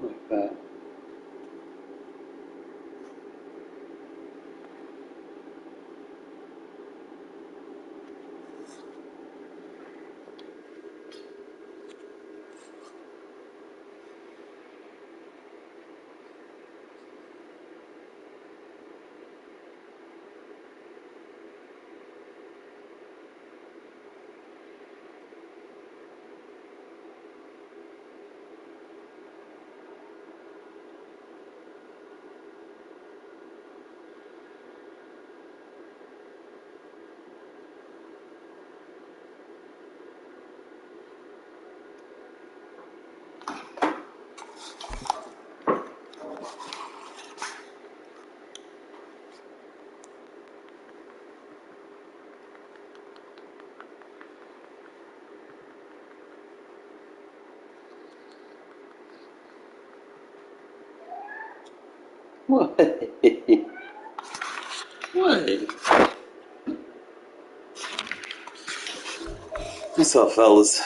Like that. What? What? What's up, fellas?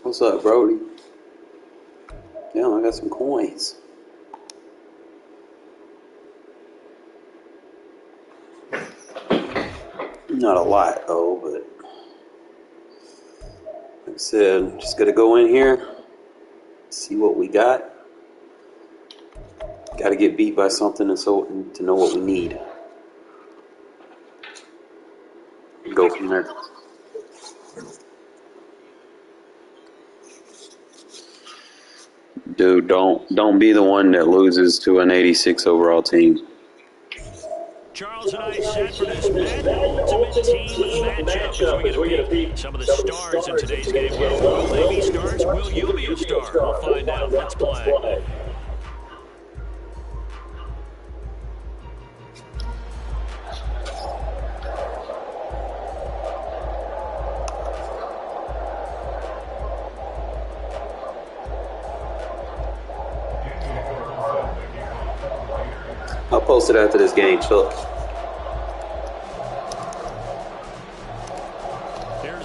What's up, Brody? Damn, I got some coins. Not a lot, though, but like I said, just gotta go in here, see what we got. Gotta get beat by something and to know what we need. And go from there. Dude, don't be the one that loses to an 86 overall team. Charles and I set for this Madden Ultimate Team matchup as we get to beat some of the stars in today's game. Will they be stars? Will you be a star? We'll find out. Let's play. I'll post it after this game, Chuck.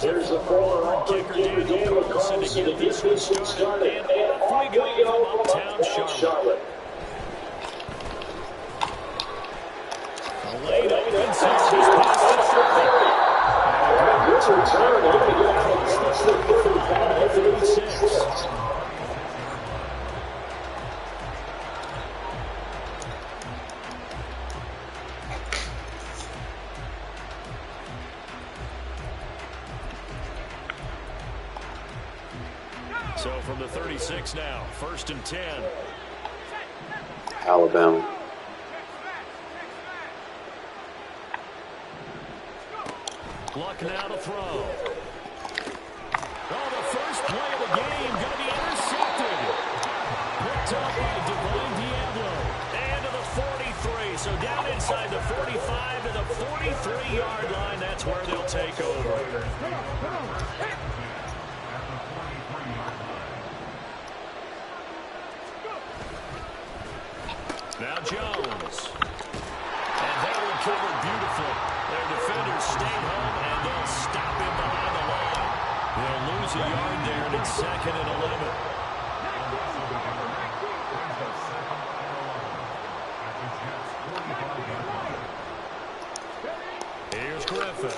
There's a former kicker, Daniel Carlson, to get this one started. And off we go from uptown Charlotte. Late offensive just past the 30. Return to get out of 36. So from the 36 now, 1st and 10. Alabama. Luck now to throw. Oh, the first play of the game going to be intercepted. Picked up by Divine Diablo. And to the 43. So down inside the 45 to the 43-yard line. That's where they'll take over. Now Jones. And that one covered beautifully. Their defenders stayed home, and they'll stop him behind the line. They'll lose a yard there, and it's 2nd and 11. Here's Griffin.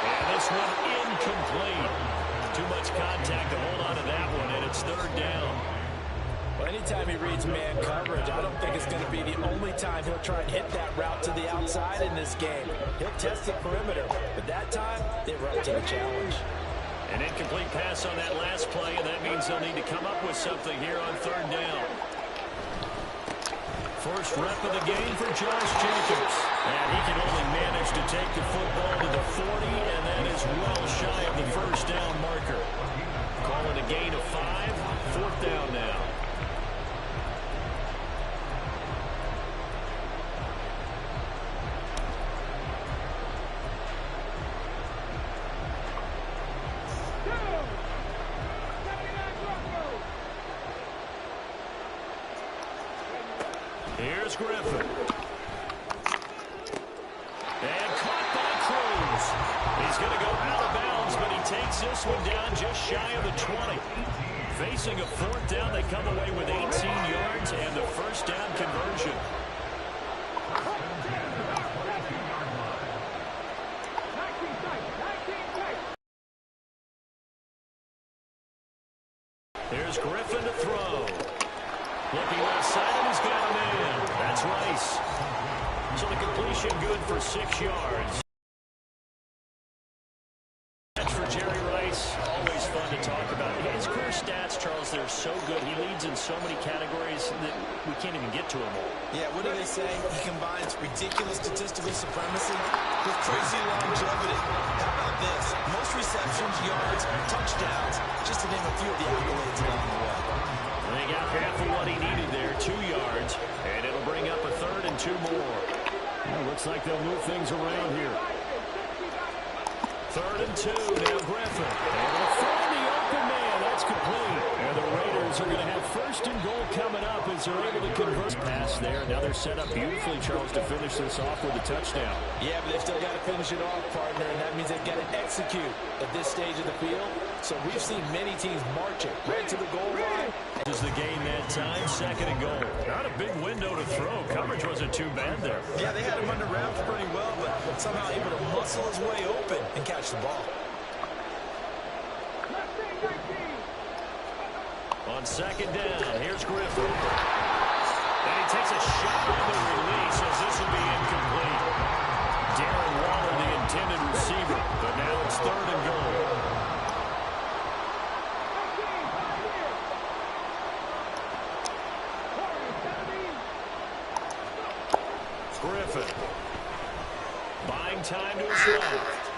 And this one incomplete. Too much contact to hold on to that one, and it's 3rd down. Well, anytime he reads man coverage, I don't think it's going to be the only time he'll try and hit that route to the outside in this game. He'll test the perimeter, but that time, they run to the challenge. An incomplete pass on that last play, and that means they'll need to come up with something here on 3rd down. First rep of the game for Josh Jacobs. And he can only manage to take the football to the 40, and that is well shy of the 1st down marker. Calling a gain of 5, 4th down now. Here's Griffin. And caught by Cruz. He's going to go out of bounds, but he takes this one down just shy of the 20. Facing a fourth down, they come away with 18 yards and the first down conversion. Here's Griffin to throw. Looking left side, and he's got a man. That's Rice. So the completion good for 6 yards. Catch for Jerry Rice. Always fun to talk about. His career stats, Charles, they're so good. He leads in so many categories that we can't even get to him all. Yeah, what do they say? He combines ridiculous statistical supremacy with crazy longevity. How about this? Most receptions, yards, touchdowns, just to name a few of the accolades along the way. They got half of what he needed there, 2 yards, and it'll bring up a 3rd and 2 more. Well, looks like they'll move things around here. 3rd and 2, now Griffin. And they'll find the open man. That's complete. And the Raiders are going to have 1st and goal coming up as they're able to convert. Pass there. Now they're set up beautifully, Charles, to finish this off with a touchdown. Yeah, but they've still got to finish it off, partner, and that means they've got to execute at this stage of the field. So we've seen many teams marching right to the goal line. Is the gain that time, 2nd and goal. Not a big window to throw. Coverage wasn't too bad there. Yeah, they had him under wraps pretty well, but somehow able to muscle his way open and catch the ball. On 2nd down, here's Griffin. And he takes a shot on the release as this will be incomplete. Darren Waller, the intended receiver, but now it's 3rd and goal. Griffin. Buying time to his left.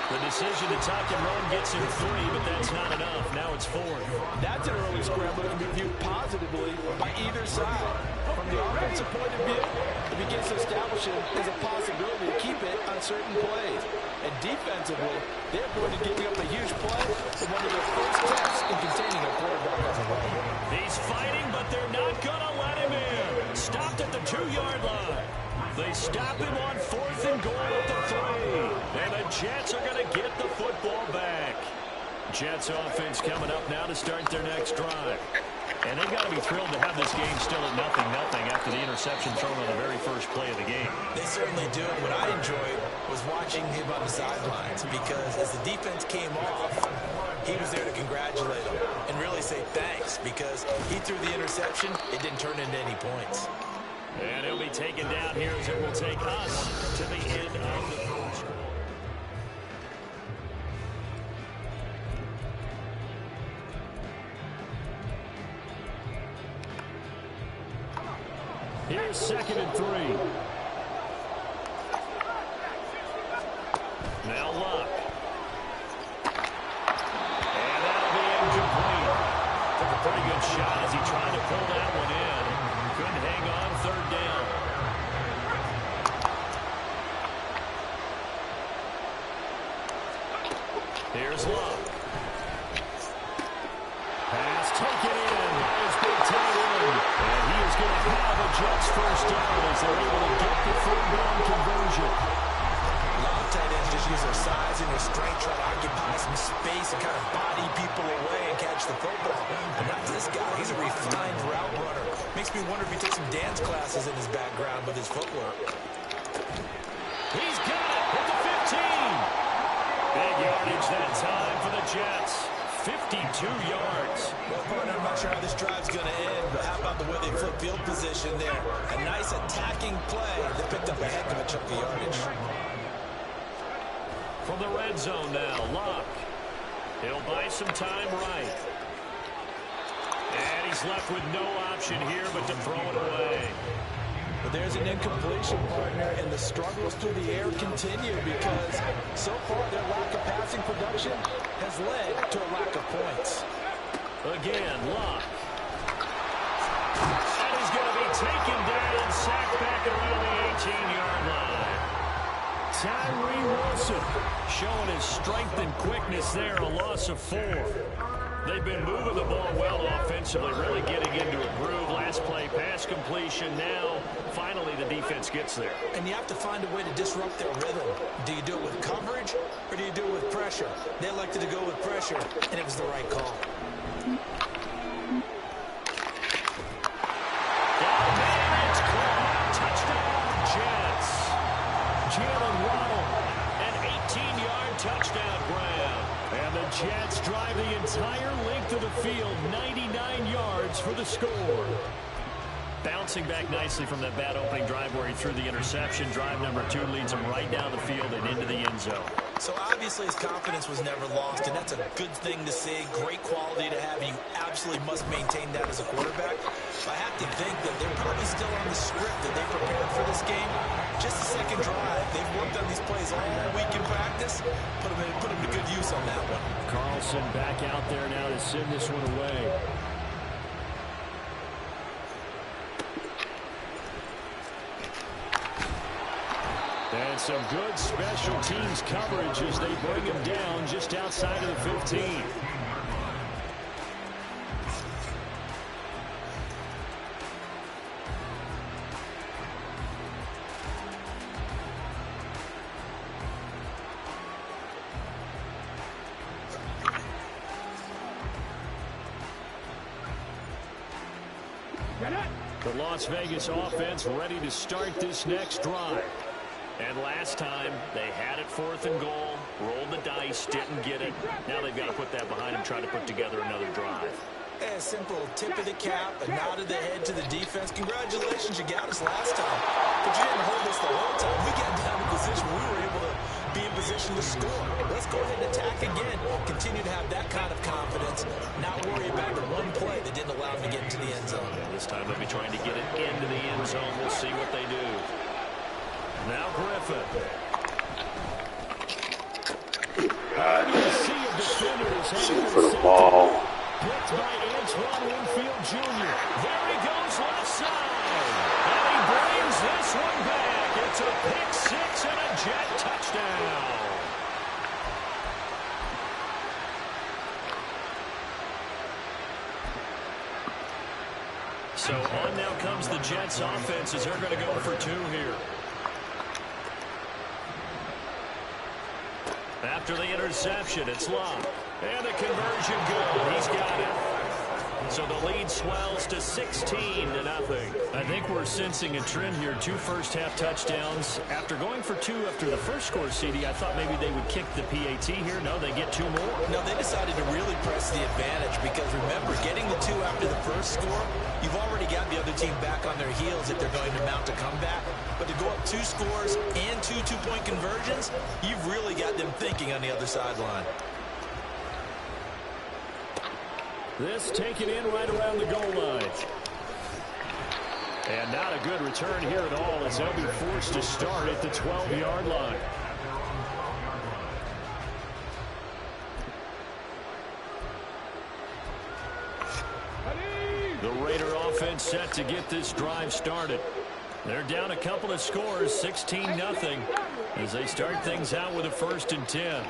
The decision to tuck and run gets him 3, but that's not enough. Now it's 4th. That's an early scramble that can be viewed positively by either side. From the offensive point of view, it begins to establish it as a possibility to keep it on certain plays. And defensively, they're going to give up a huge play in one of their first tests in containing a quarterback on the run. He's fighting, but they're not going to let him in. Stopped at the 2-yard line. They stop him on 4th and goal at the 3. And the Jets are going to get the football back. Jets offense coming up now to start their next drive. And they've got to be thrilled to have this game still at 0-0 after the interception thrown on the very first play of the game. They certainly do. And what I enjoyed was watching him on the sidelines, because as the defense came off, he was there to congratulate them and really say thanks, because he threw the interception. It didn't turn into any points. And he'll be taken down here as it will take us to the end of the first. Here's 2nd and 3. Now Luck. And that'll be incomplete. Took a pretty good shot as he tried to pull that one in. Couldn't hang on, 3rd down. Here's Luck. Pass taken in by his big tight end. And he is going to have a Jets first down as they're able to get the 3rd down conversion. A lot of tight ends just use their size and their strength, try to occupy some space and kind of body people away and catch the football. But not this guy. He's a refined route runner. Makes me wonder if he took some dance classes in his background with his footwork. He's got it at the 15. Big yardage that time for the Jets. 52 yards. Well, partner, I'm not sure how this drive's going to end, but how about the way they flip field position there? A nice attacking play that picked up a heck of a chunk of yardage. From the red zone now, Luck. He'll buy some time right. And he's left with no option here but to throw it away. But there's an incompletion, partner, and the struggles through the air continue because so far their lack of passing production has led to a lack of points. Again, Luck. And he's going to be taken down, sacked back around the 18-yard line. Tyree Wilson showing his strength and quickness there, a loss of 4. They've been moving the ball well offensively, really getting into a groove. Last play, pass completion. Now, finally, the defense gets there. And you have to find a way to disrupt their rhythm. Do you do it with coverage, or do you do it with pressure? They elected to go with pressure, and it was the right call. Touchdown grab. And the Jets drive the entire length of the field, 99 yards for the score. Bouncing back nicely from that bad opening drive where he threw the interception. Drive number 2 leads him right down the field and into the end zone. So obviously his confidence was never lost, and that's a good thing to see. Great quality to have. You absolutely must maintain that as a quarterback. I have to think that they're probably still on the script that they prepared for this game. Just the second drive. They've worked on these plays all week in practice. Put them to good use on that one. Carlson back out there now to send this one away. And some good special teams coverage as they bring him down just outside of the 15. The Las Vegas offense ready to start this next drive. And last time, they had it 4th and goal, rolled the dice, didn't get it. Now they've got to put that behind them, try to put together another drive. A simple tip of the cap, a nod of the head to the defense. Congratulations, you got us last time. But you didn't hold us the whole time. We got down in position. We were able to be in position to score. Let's go ahead and attack again. Continue to have that kind of confidence. Not worry about the one play that didn't allow them to get into the end zone. Yeah, this time they'll be trying to get it into the end zone. We'll see what they do. Now Griffin. Shooting for the ball. Picked by Antoine Winfield Jr. There he goes left side. And he brings this one back. It's a pick 6 and a Jet touchdown. So on now comes the Jets offense as they're going to go for 2 here. After the interception, it's Love. And the conversion good. He's got it. So the lead swells to 16-0. I think we're sensing a trend here. 2 first-half touchdowns. After going for 2 after the first score, CD, I thought maybe they would kick the PAT here. No, they get 2 more. No, they decided to really press the advantage because, remember, getting the 2 after the first score, you've already got the other team back on their heels if they're going to mount a comeback. But to go up 2 scores and 2 two-point conversions, you've really got them thinking on the other sideline. This taken in right around the goal line. And not a good return here at all as they'll be forced to start at the 12-yard line. The Raider offense set to get this drive started. They're down a couple of scores, 16-0, as they start things out with a 1st and 10.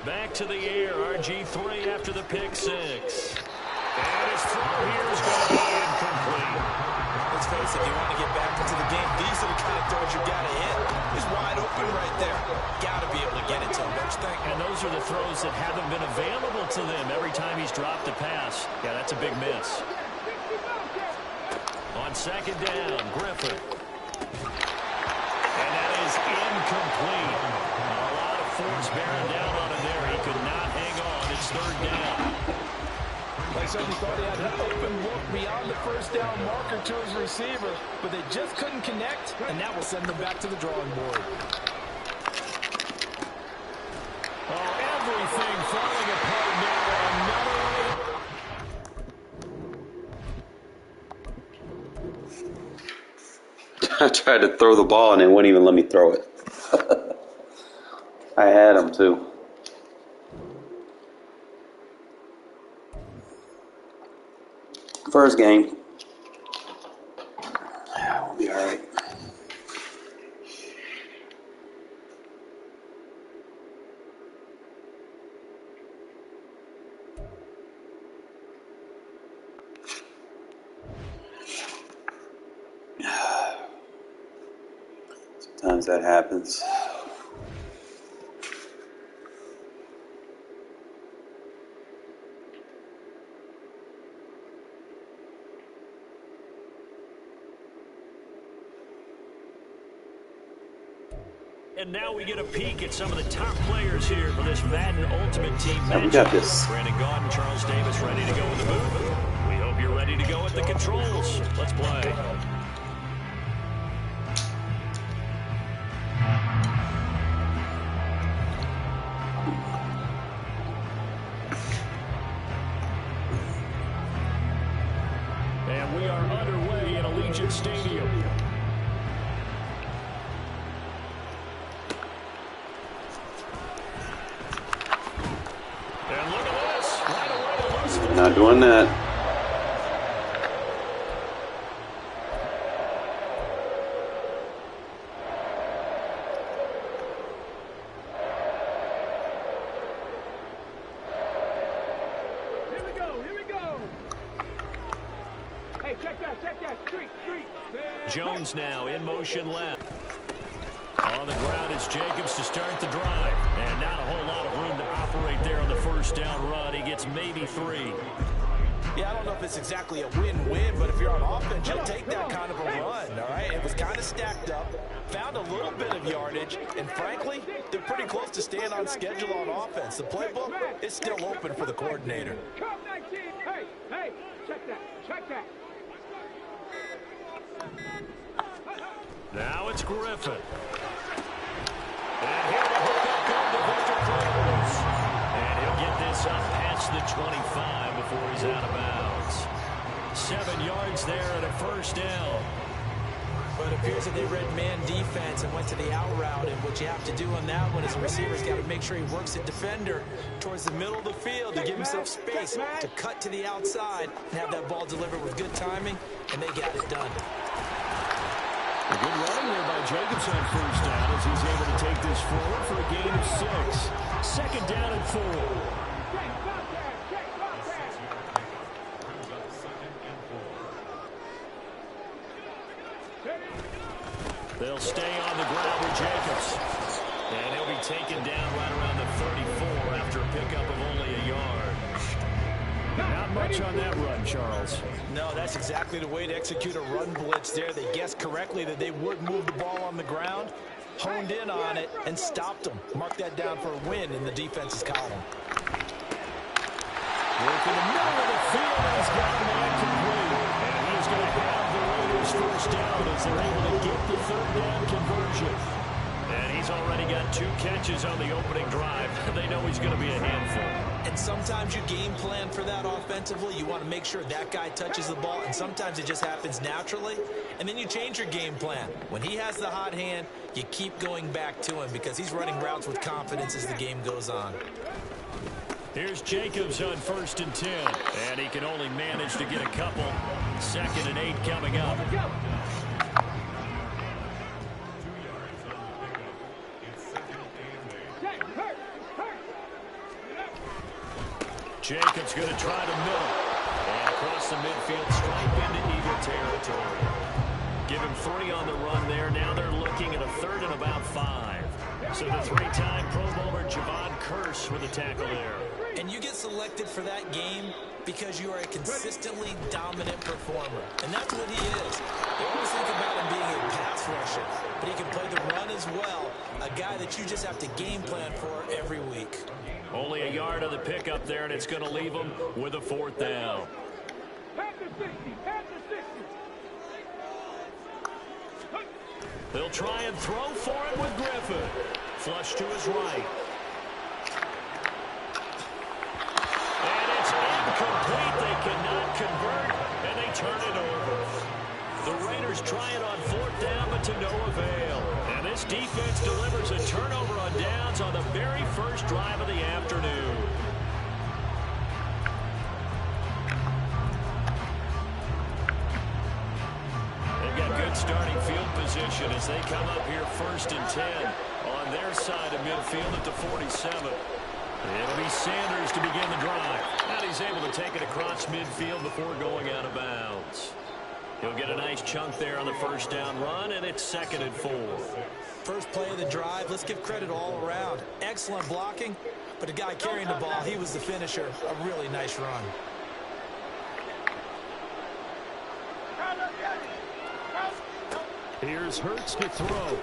Back to the air, RG3 after the pick 6. And his throw here is going to be incomplete. Let's face it, if you want to get back into the game, these are the kind of throws you got to hit. He's wide open right there. Got to be able to get it to him, don't you think? And those are the throws that haven't been available to them every time he's dropped a pass. Yeah, that's a big miss. On 2nd down, Griffin. And that is incomplete. A lot of force bearing down on him there. He could not hang on. It's 3rd down. Like I said, he thought he had an open look beyond the 1st down marker to his receiver, but they just couldn't connect, and that will send them back to the drawing board. Oh, everything falling apart now. I tried to throw the ball and they wouldn't even let me throw it. I had him too. First game. Yeah, we'll be all right. Sometimes that happens. And now we get a peek at some of the top players here for this Madden Ultimate Team match. We got this. Brandon Gaudin, Charles Davis ready to go in the booth. We hope you're ready to go at the controls. Let's play. And we are underway in Allegiant Stadium. And look at this. Right away, loose ball. Not doing that. Jones now in motion left. On the ground is Jacobs to start the drive. And not a whole lot of room to operate there on the first down run. He gets maybe 3. Yeah, I don't know if it's exactly a win-win, but if you're on offense, you'll take that kind of a run, all right? It was kind of stacked up, found a little bit of yardage, and frankly, they're pretty close to staying on schedule on offense. The playbook is still open for the coordinator. Hey, check that. Now it's Griffin. And here the hookup going to Victor Cruz. And he'll get this up past the 25 before he's out of bounds. 7 yards there and a first down. But it appears that they read man defense and went to the out route, and what you have to do on that one is the receiver's got to make sure he works the defender towards the middle of the field to give himself space to cut to the outside and have that ball delivered with good timing, and they got it done. A good running there by Jacobs on first down as he's able to take this forward for a gain of 6. Second down and 4. They'll stay on the ground with Jacobs. And he'll be taken down right around the 34 after a pickup of only a yard. Not much on that run, Charles. No, that's exactly the way to execute a run blitz there. They guessed correctly that they would move the ball on the ground, honed in on it, and stopped them. Mark that down for a win in the defense's column. Work in the middle of the field, and he's got a man complete. And he's going to have the Raiders first down as they're able to get the third down conversion. And he's already got 2 catches on the opening drive. They know he's going to be a handful. And sometimes you game plan for that offensively. You want to make sure that guy touches the ball, and sometimes it just happens naturally. And then you change your game plan. When he has the hot hand, you keep going back to him because he's running routes with confidence as the game goes on. Here's Jacobs on 1st and 10. And he can only manage to get a couple. 2nd and 8 coming up. Jacobs going to try to middle. And across the midfield, stripe into Eagle territory. Give him 3 on the run there. Now they're looking at a 3rd and about 5. So the 3-time Pro Bowler Javon Curse with a tackle there. And you get selected for that game because you are a consistently dominant performer. And that's what he is. They always think about him being a pass rusher, but he can play the run as well. A guy that you just have to game plan for every week. Only a yard of the pickup there, and it's going to leave them with a 4th down. They'll try and throw for it with Griffin. Flush to his right. And it's incomplete. They cannot convert, and they turn it over. The Raiders try it on 4th down, but to no avail. And this defense delivers a turnover on downs on the very first drive of the afternoon. They've got good starting field position as they come up here 1st and 10 on their side of midfield at the 47. It'll be Sanders to begin the drive. And he's able to take it across midfield before going out of bounds. He'll get a nice chunk there on the first down run, and it's 2nd and 4. First play of the drive, let's give credit all around. Excellent blocking, but the guy carrying the ball, he was the finisher. A really nice run. Here's Hurts to throw.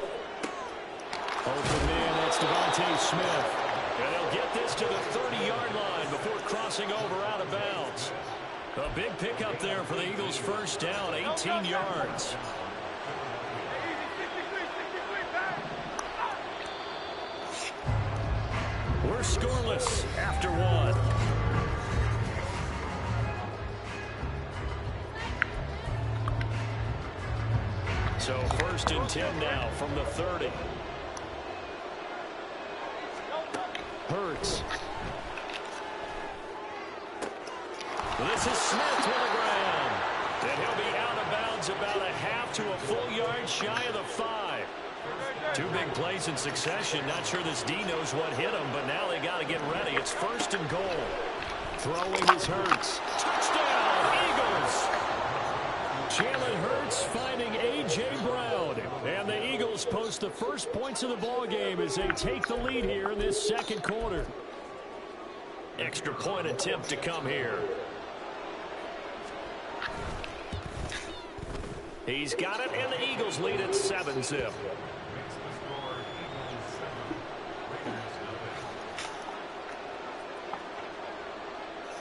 Open man, that's Devontae Smith. And he'll get this to the 30-yard line before crossing over out of bounds. A big pickup there for the Eagles' first down, 18 yards. We're scoreless after 1. So 1st and 10 now from the 30. Hurts. This is Smith to the ground. And he'll be out of bounds about a half to a full yard shy of the 5. 2 big plays in succession. Not sure this D knows what hit him, but now they got to get ready. It's 1st and goal. Throwing is Hurts. Touchdown, Eagles! Jalen Hurts finding A.J. Brown. And the Eagles post the first points of the ball game as they take the lead here in this 2nd quarter. Extra point attempt to come here. He's got it, and the Eagles lead at 7-zip.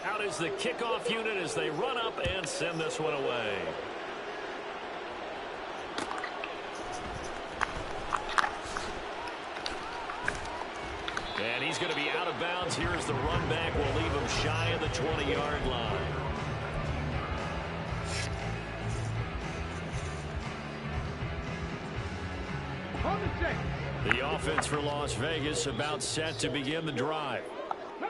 Out is the kickoff unit as they run up and send this one away. And he's going to be out of bounds here as the run back will leave him shy of the 20-yard line. The offense for Las Vegas about set to begin the drive.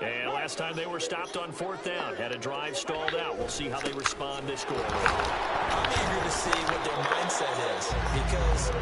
And last time they were stopped on 4th down, had a drive stalled out. We'll see how they respond this quarter. I'm eager to see what their mindset is, because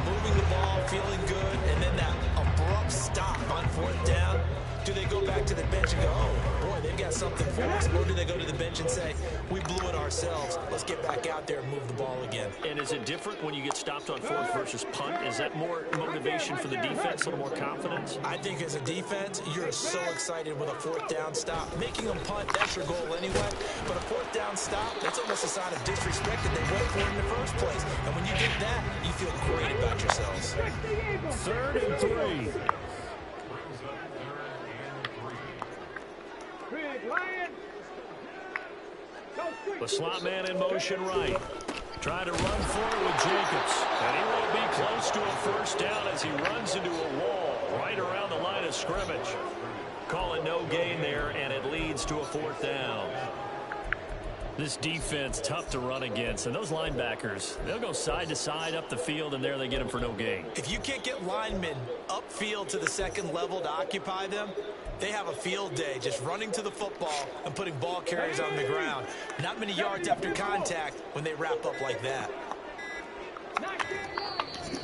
moving the ball, feeling good, and then that abrupt stop on 4th down, do they go back to the bench and go, oh, boy, they've got something for us, or do they go to the bench and say, we blew it ourselves, let's get back out there and move the ball again? And is it different when you get stopped on 4th versus punt? Is that more motivation for the defense, a little more confidence? I think as a defense, you're so excited with a 4th down stop. Making them punt, that's your goal anyway. But a 4th down stop, that's almost a sign of disrespect that they went for it in the first place. And when you get that, you feel great about yourselves. 3rd and 3. The slot man in motion right. Trying to run forward with Jacobs. And he won't be close to a first down as he runs into a wall right around the line of scrimmage. Call it no gain there, and it leads to a 4th down. This defense tough to run against, and those linebackers, they'll go side to side up the field, and there they get them for no gain. If you can't get linemen upfield to the 2nd level to occupy them, they have a field day just running to the football and putting ball carriers on the ground. Not many yards after contact when they wrap up like that.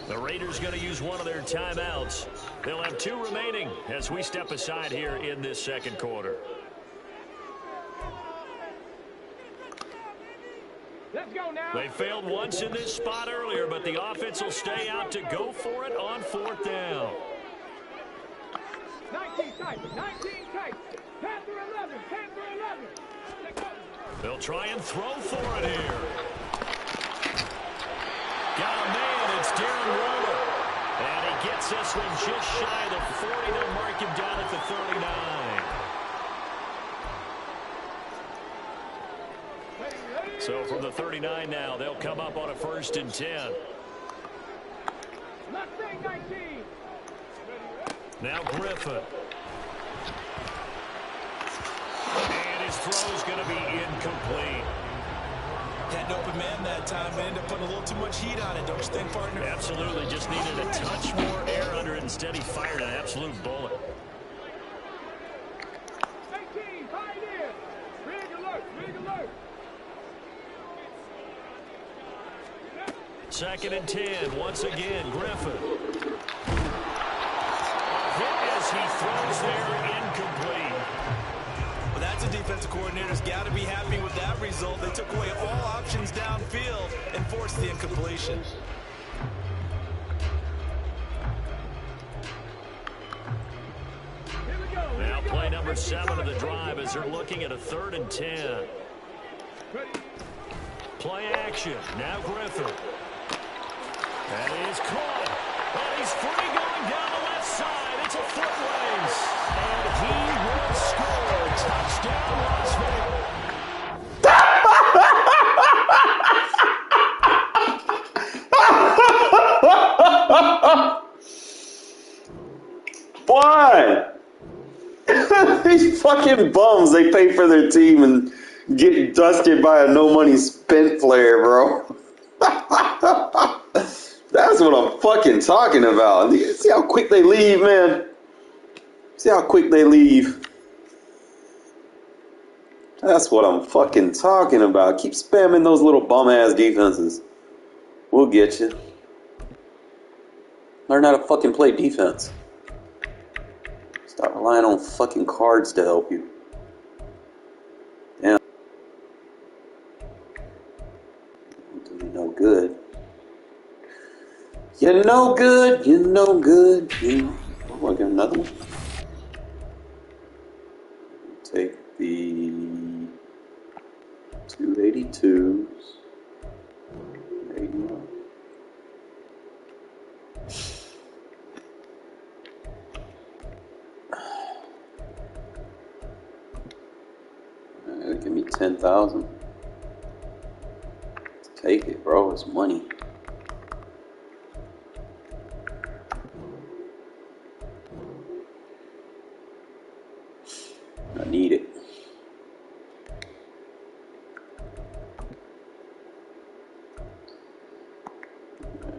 The Raiders going to use one of their timeouts. They'll have 2 remaining as we step aside here in this 2nd quarter. Let's go now. They failed once in this spot earlier, but the offense will stay out to go for it on 4th down. 19 tight, 19 tight. 10 through 11, 10 through 11. They'll try and throw for it here. Got a man, it's Darren Waller. And he gets this one just shy of the 40. They'll mark him down at the 39. So from the 39 now, they'll come up on a 1st and 10. Mustang 19. Now Griffin. And his throw's going to be incomplete. Had an open man that time, but ended up putting a little too much heat on it, don't you think, partner? Absolutely, just needed a touch more air under it. Instead, he fired an absolute bullet. 18, high in. Rig alert, rig alert. 2nd and 10, once again, Griffin. Hit as he throws there, incomplete. Well, that's Offensive defensive coordinators got to be happy with that result. They took away all options downfield and forced the incompletion. Now play number 7 of the drive as they're looking at a 3rd and 10. Play action. Now Griffin. And he is caught. And he's free going down the left side. It's a foot race. And he will score. Touchdown, Las Vegas. Why? These fucking bums, they pay for their team and get dusted by a no-money spent player, bro. That's what I'm fucking talking about. See how quick they leave, man? See how quick they leave? That's what I'm fucking talking about. Keep spamming those little bum-ass defenses. We'll get you. Learn how to fucking play defense. Stop relying on fucking cards to help you. Damn. You're no good. You're no good. You're no good. Oh, I got another one. Take the 282s. 81. Give me 10,000. Take it, bro. It's money. I need it.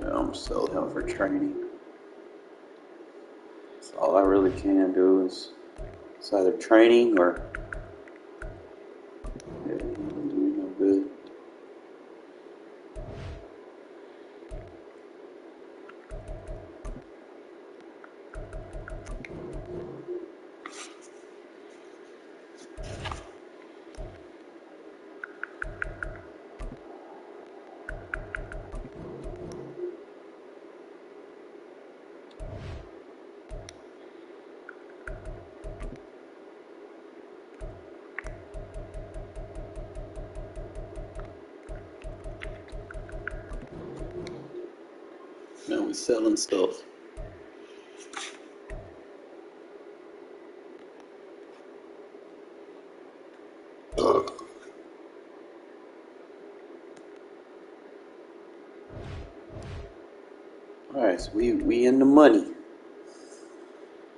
Yeah, I'm selling him for training. That's all I really can do is it's either training or doing no good. Now we're selling stuff. Alright, so we in the money.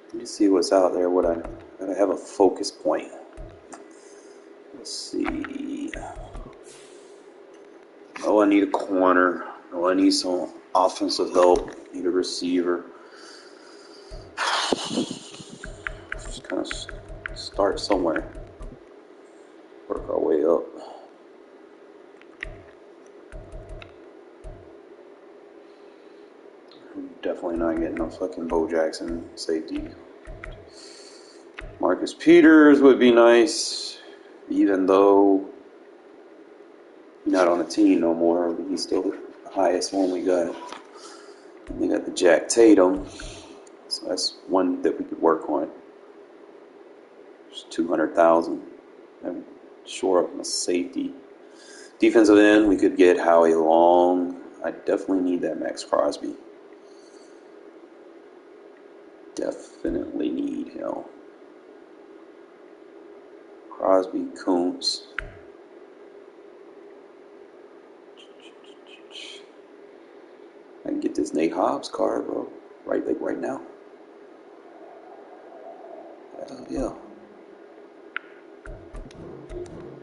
Let me see what's out there. What I gotta have a focus point. Let's see. Oh, I need a corner. Oh, I need some offensive help. Need a receiver. Just kind of start somewhere. Work our way up. I'm definitely not getting no fucking Bo Jackson safety. Marcus Peters would be nice, even though he's not on the team no more. He's still the highest one we got. And we got the Jack Tatum, so that's one that we could work on. Just 200,000. And shore up my safety. Defensive end, we could get Howie Long. I definitely need that Max Crosby. Definitely need him. Crosby, Kuntz. I can get this Nate Hobbs card, bro. Right now. Hell yeah.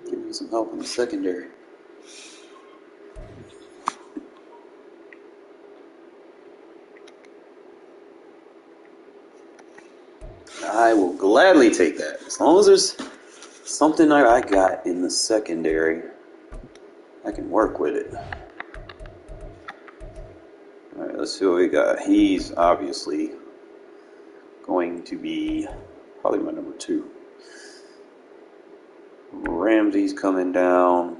Give me some help in the secondary. I will gladly take that. As long as there's something I got in the secondary, I can work with it. Alright, let's see what we got. He's obviously going to be probably my number 2. Ramsey's coming down.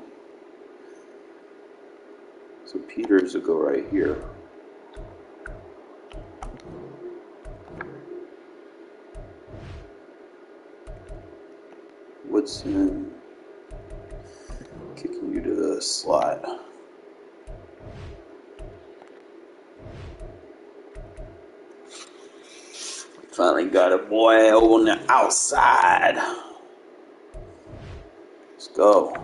So Peters will go right here. Woodson kicking you to the slot. Finally got a boy on the outside. Let's go.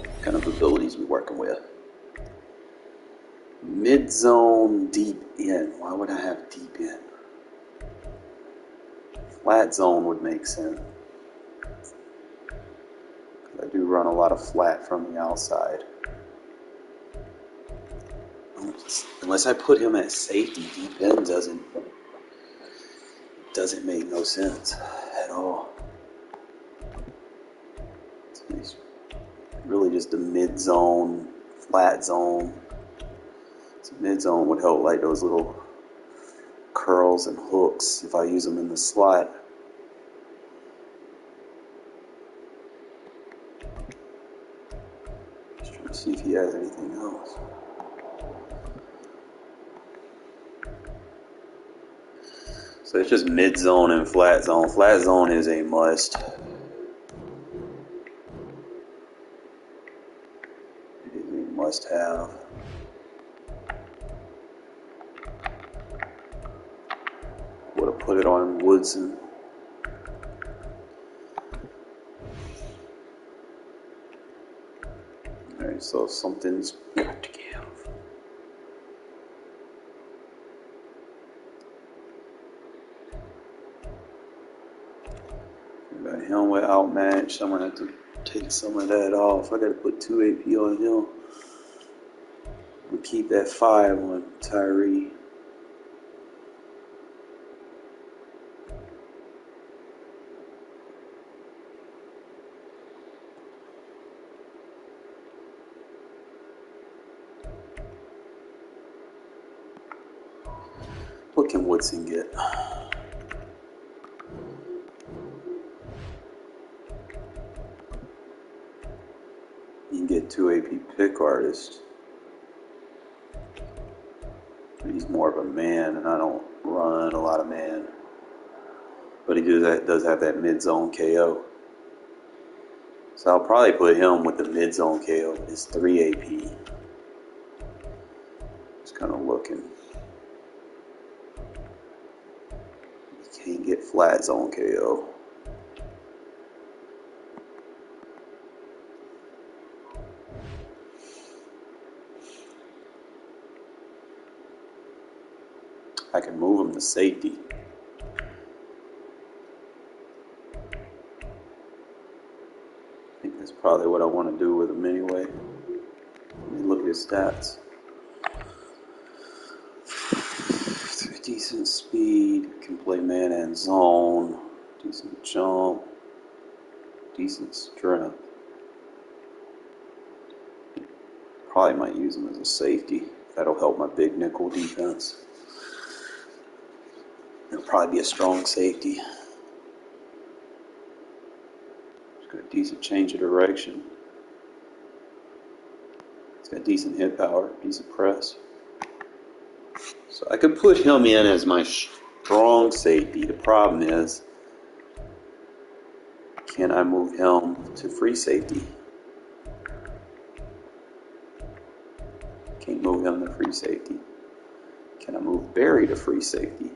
What kind of abilities we working with? Mid zone, deep in. Why would I have deep in? Flat zone would make sense. I do run a lot of flat from the outside. Unless I put him at safety, deep in doesn't make no sense at all. It's really just a mid zone, flat zone. So mid zone would help like those little curls and hooks if I use them in the slot. Just trying to see if he has anything else. So it's just mid zone and flat zone. Flat zone is a must. It is a must have. Would have put it on Woodson. Alright, so something's got to give. Got him with outmatched. I'm going to have to take some of that off. I got to put 2 AP on him. We'll keep that 5 on Tyree. What can Woodson get? You can get 2 AP pick artist. He's more of a man, and I don't run a lot of man. But he does have that mid-zone KO. So I'll probably put him with the mid-zone KO. It's 3 AP. Just kind of looking. You can't get flat zone KO. I can move him to safety. I think that's probably what I want to do with him anyway. Let me look at his stats. Decent speed, can play man and zone, decent jump, decent strength. Probably might use him as a safety. That'll help my big nickel defense. It'll probably be a strong safety. It's got a decent change of direction. It's got decent hit power, decent press. So I could put him in as my strong safety. The problem is, can I move him to free safety? Can't move him to free safety. Can I move Barry to free safety?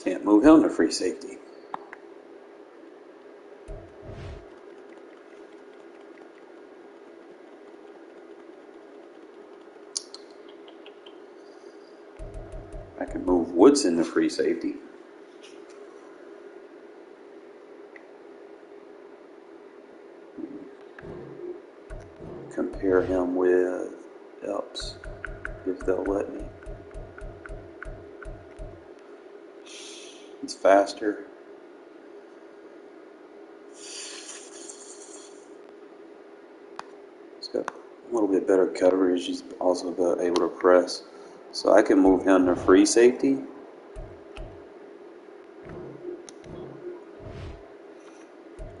Can't move him to free safety. I can move Woodson to free safety. Compare him with Epps, if they'll let me. He's faster. He's got A little bit better coverage. He's also able to press. So I can move him to free safety.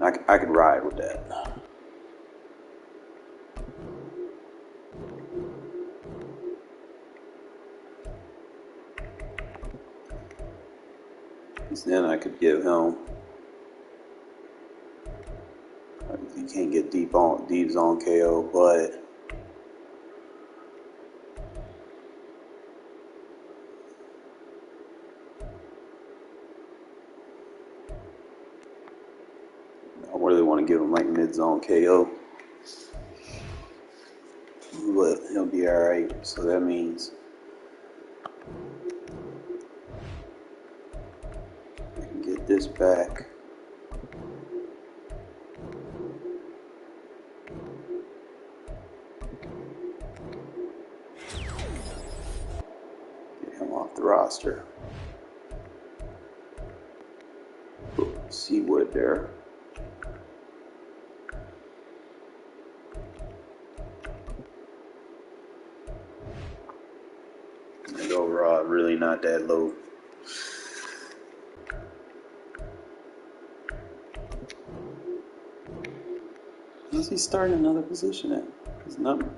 I could ride with that. Because then I could give him. You can't get deep zone KO, but I really want to give him like mid zone KO. But he'll be alright. So that means I can get this back. Get him off the roster. Seawood there. And overall, really not that low. Who's he starting another position at? His number.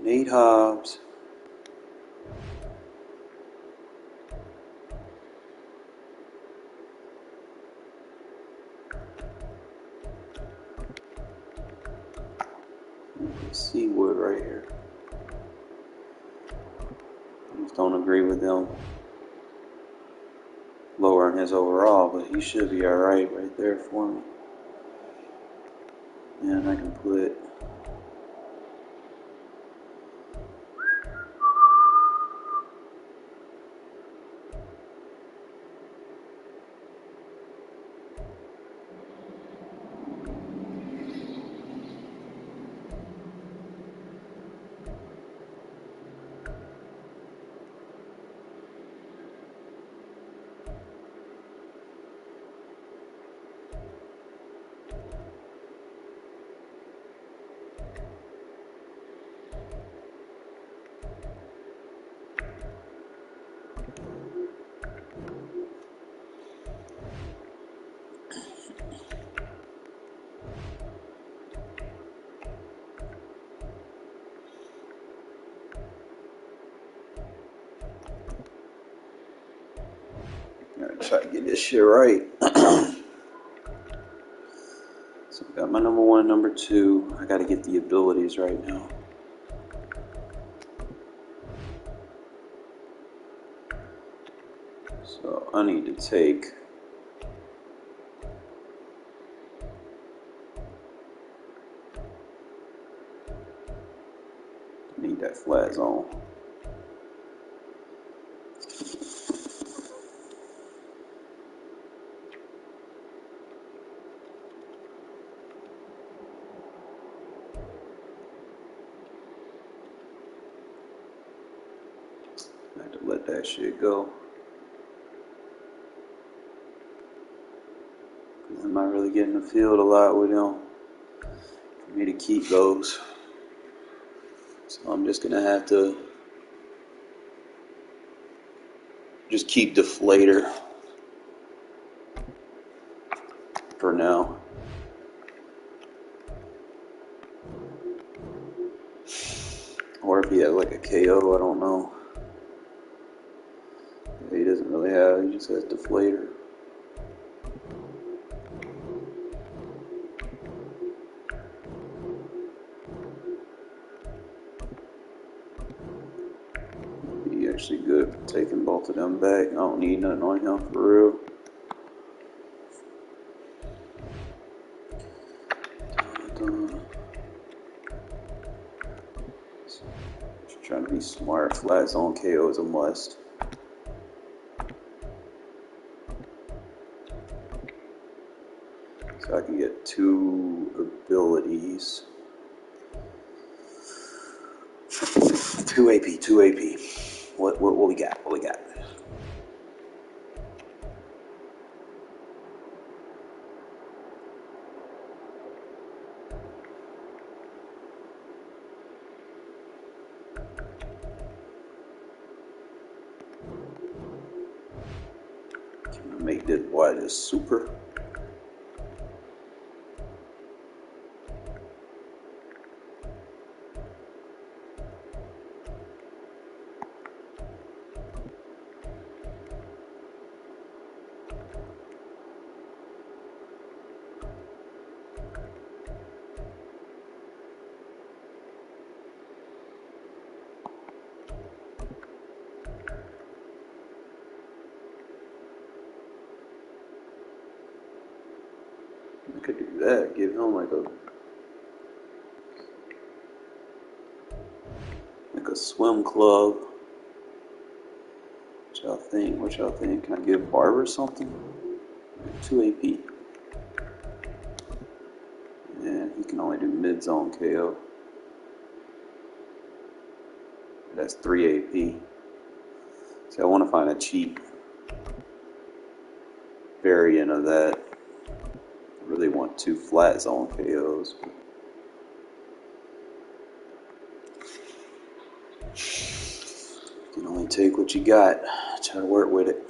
Nate Hobbs. Seawood right here. I just don't agree with them lowering his overall, but he should be alright right there for me. And I can put try to get this shit right. So I got my number one, number two. I got to get the abilities right now. So I need to take that flat zone. I have to let that shit go. I'm not really getting the field a lot with him for me to keep those. So I'm just gonna have to just keep deflator for now. Or if he had like a KO, I don't know. He doesn't really have, he just has deflator. He actually good for taking both of them back. I don't need nothing on him for real. Just trying to be smart. Flat zone KO is a must. So I can get 2 abilities. 2 AP, 2 AP. What we got? What we got? Make this boy just super. I could do that. Give him like a swim club. What y'all think? What y'all think? Can I give Barber something? 2 AP. And he can only do mid-zone KO. That's 3 AP. See, I want to find a cheap variant of that. I really want 2 flat zone KOs. You can only take what you got. Try to work with it.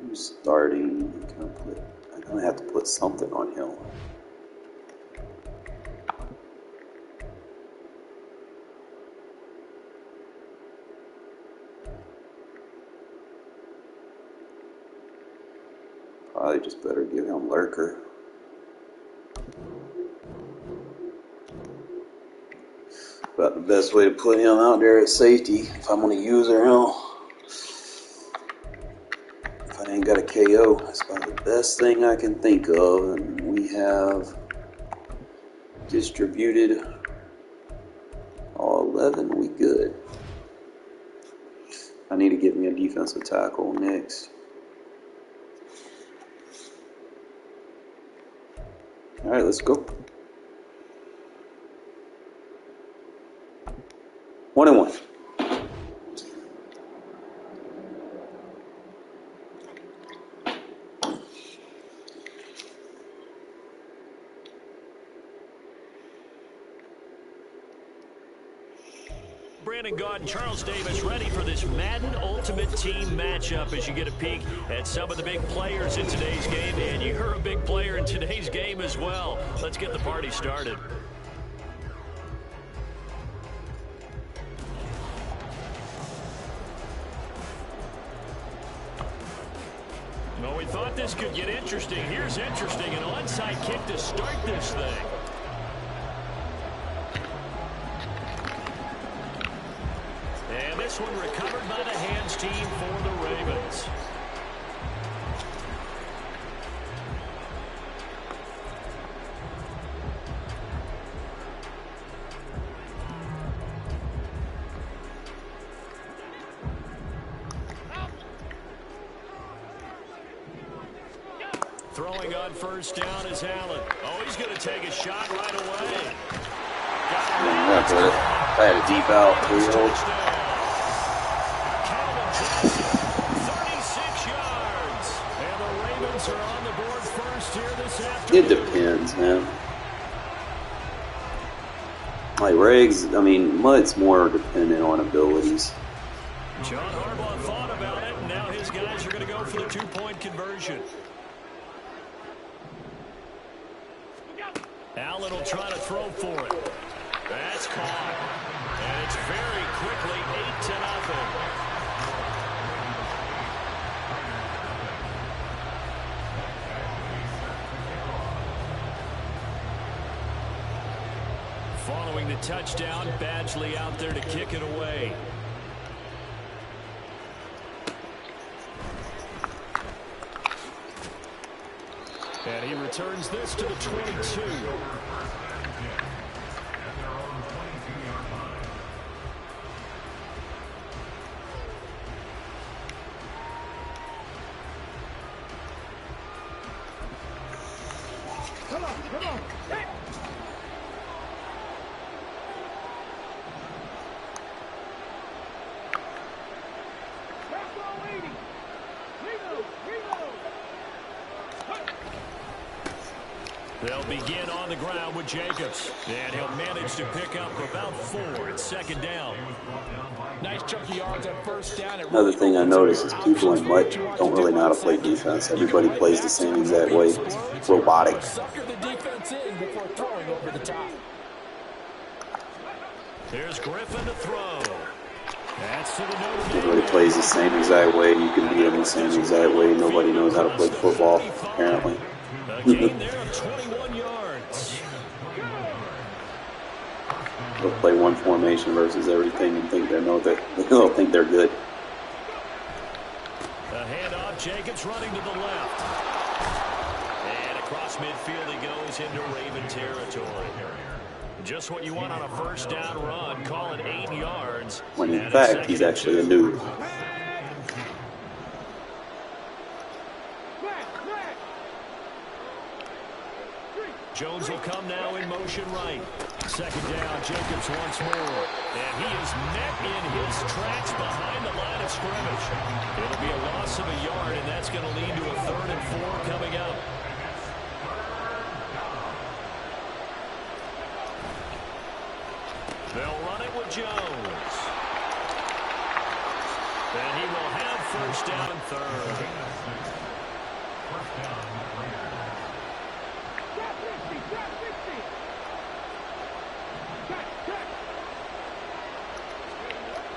Who's starting? I'm gonna have to put something on him. Probably just better give him Lurker. About the best way to put him out there at safety if I'm going to use him. If I ain't got a KO, that's about the best thing I can think of. And we have distributed all 11. We good. I need to get me a defensive tackle next. All right, let's go. 1-1. Brandon Gaud and Charles Davis ready for this Madden Ultimate Team matchup as you get a peek at some of the big players in today's game. And you're a big player in today's game as well. Let's get the party started. Well, we thought this could get interesting. Here's interesting. An onside kick to start this thing. And this one recovered by the hands team for the Ravens. Throwing on first down is Allen. Oh, he's going to take a shot right away. That's it. I had a deep out. 36 yards. And the Ravens are on the board first here this afternoon. It depends, man. Like Riggs, I mean, MUT's more dependent on abilities. John Harbaugh thought about it, and now his guys are going to go for the two-point conversion. Allen will try to throw for it. That's caught. And it's very quickly 8-0. Following the touchdown, Badgley out there to kick it away. And he returns this to the 22. Come on. Hey. Basketball waiting. Reload. They'll begin on the ground with Jacobs. And he'll manage to pick up about 4. It's second down. Nice chunky yards at first down. Another thing I notice is people in MUT don't really know how to play defense. Everybody plays the same exact way. It's robotic. Sucker the defense in before throwing over the top. Here's Griffin to throw. That's to the Notre Dame. Everybody plays the same exact way. You can beat them the same exact way. Nobody knows how to play football, apparently. A gain there of 21 yards. They'll play one formation versus everything and think they'll think they're good. A handoff, Jacobs running to the left. And across midfield he goes into Raven territory. Just what you want on a first down run. Call it 8 yards. When in fact, he's actually a noob. Jones will come now in motion right. Second down, Jacobs once more. And he is met in his tracks behind the line of scrimmage. It'll be a loss of a yard, and that's going to lead to a 3rd and 4 coming up. They'll run it with Jones. And he will have first down and 3rd.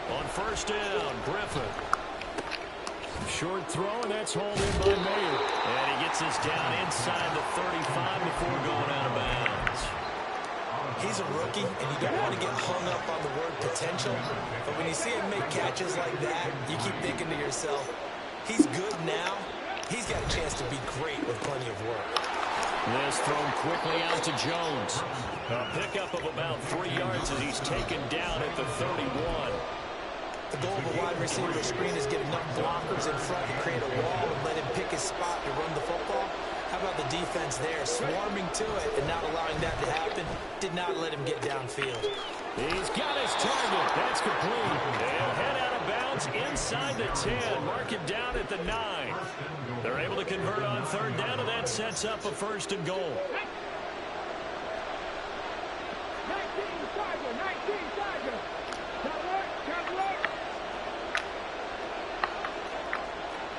On first down, Griffin. Short throw, and that's hauled in by Mayer. And he gets this down inside the 35 before going out of bounds. He's a rookie, and you don't want to get hung up on the word potential. But when you see him make catches like that, you keep thinking to yourself, he's good now. He's got a chance to be great with plenty of work. This thrown quickly out to Jones. A pickup of about 3 yards as he's taken down at the 31. The goal of a wide receiver screen is get enough blockers in front to create a wall and let him pick his spot to run the football. How about the defense there, swarming to it and not allowing that to happen? Did not let him get downfield. He's got his target. That's complete. They'll head out of bounds inside the 10. Mark him down at the 9. They're able to convert on 3rd down, and that sets up a 1st and goal. 19 Tiger, 19 Tiger. Cover up.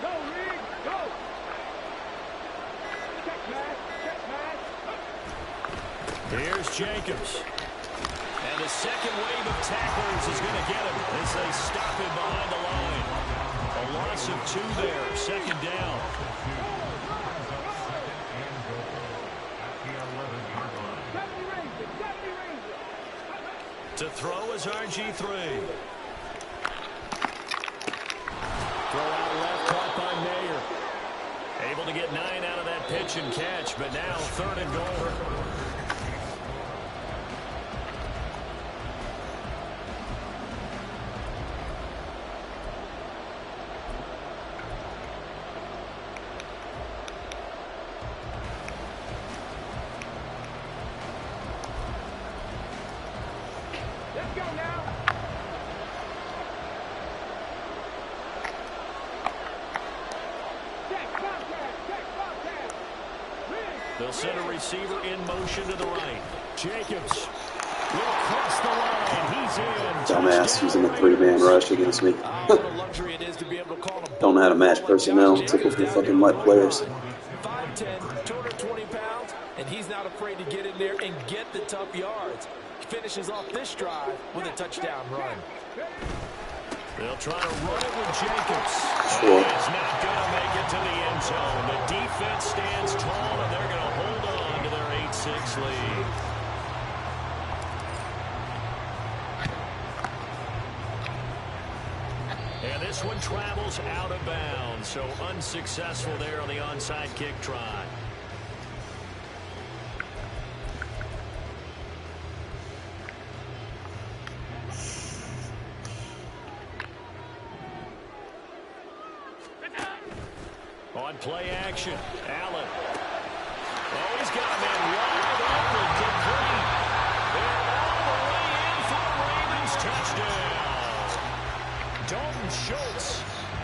Go, Reed, go. Check pass. Here's Jacobs. And the second wave of tacklers is going to get him as they stop him behind the line. A loss of 2 there, 2nd down. To throw is RG3. Throw out left, caught by Mayer. Able to get 9 out of that pitch and catch, but now 3rd and goal. Let's go now. They'll send a receiver in motion to the right. Jacobs will cross the line. He's in. Dumbass using a 3-man rush against me. Don't know how to match personnel. Typical fucking MUT players. 5'10", 220 pounds, and he's not afraid to get in there and get the tough yards. He finishes off this drive with a touchdown run. They'll try to run it with Jacobs. Sure. He's not going to make it to the end zone. The defense stands tall, and they're going to hold on to their 8-6 lead. And this one travels out of bounds, so unsuccessful there on the onside kick try. On play action, Allen. Oh, he's got a man wide open, complete. And all the way in for the Ravens touchdown. Dalton Schultz,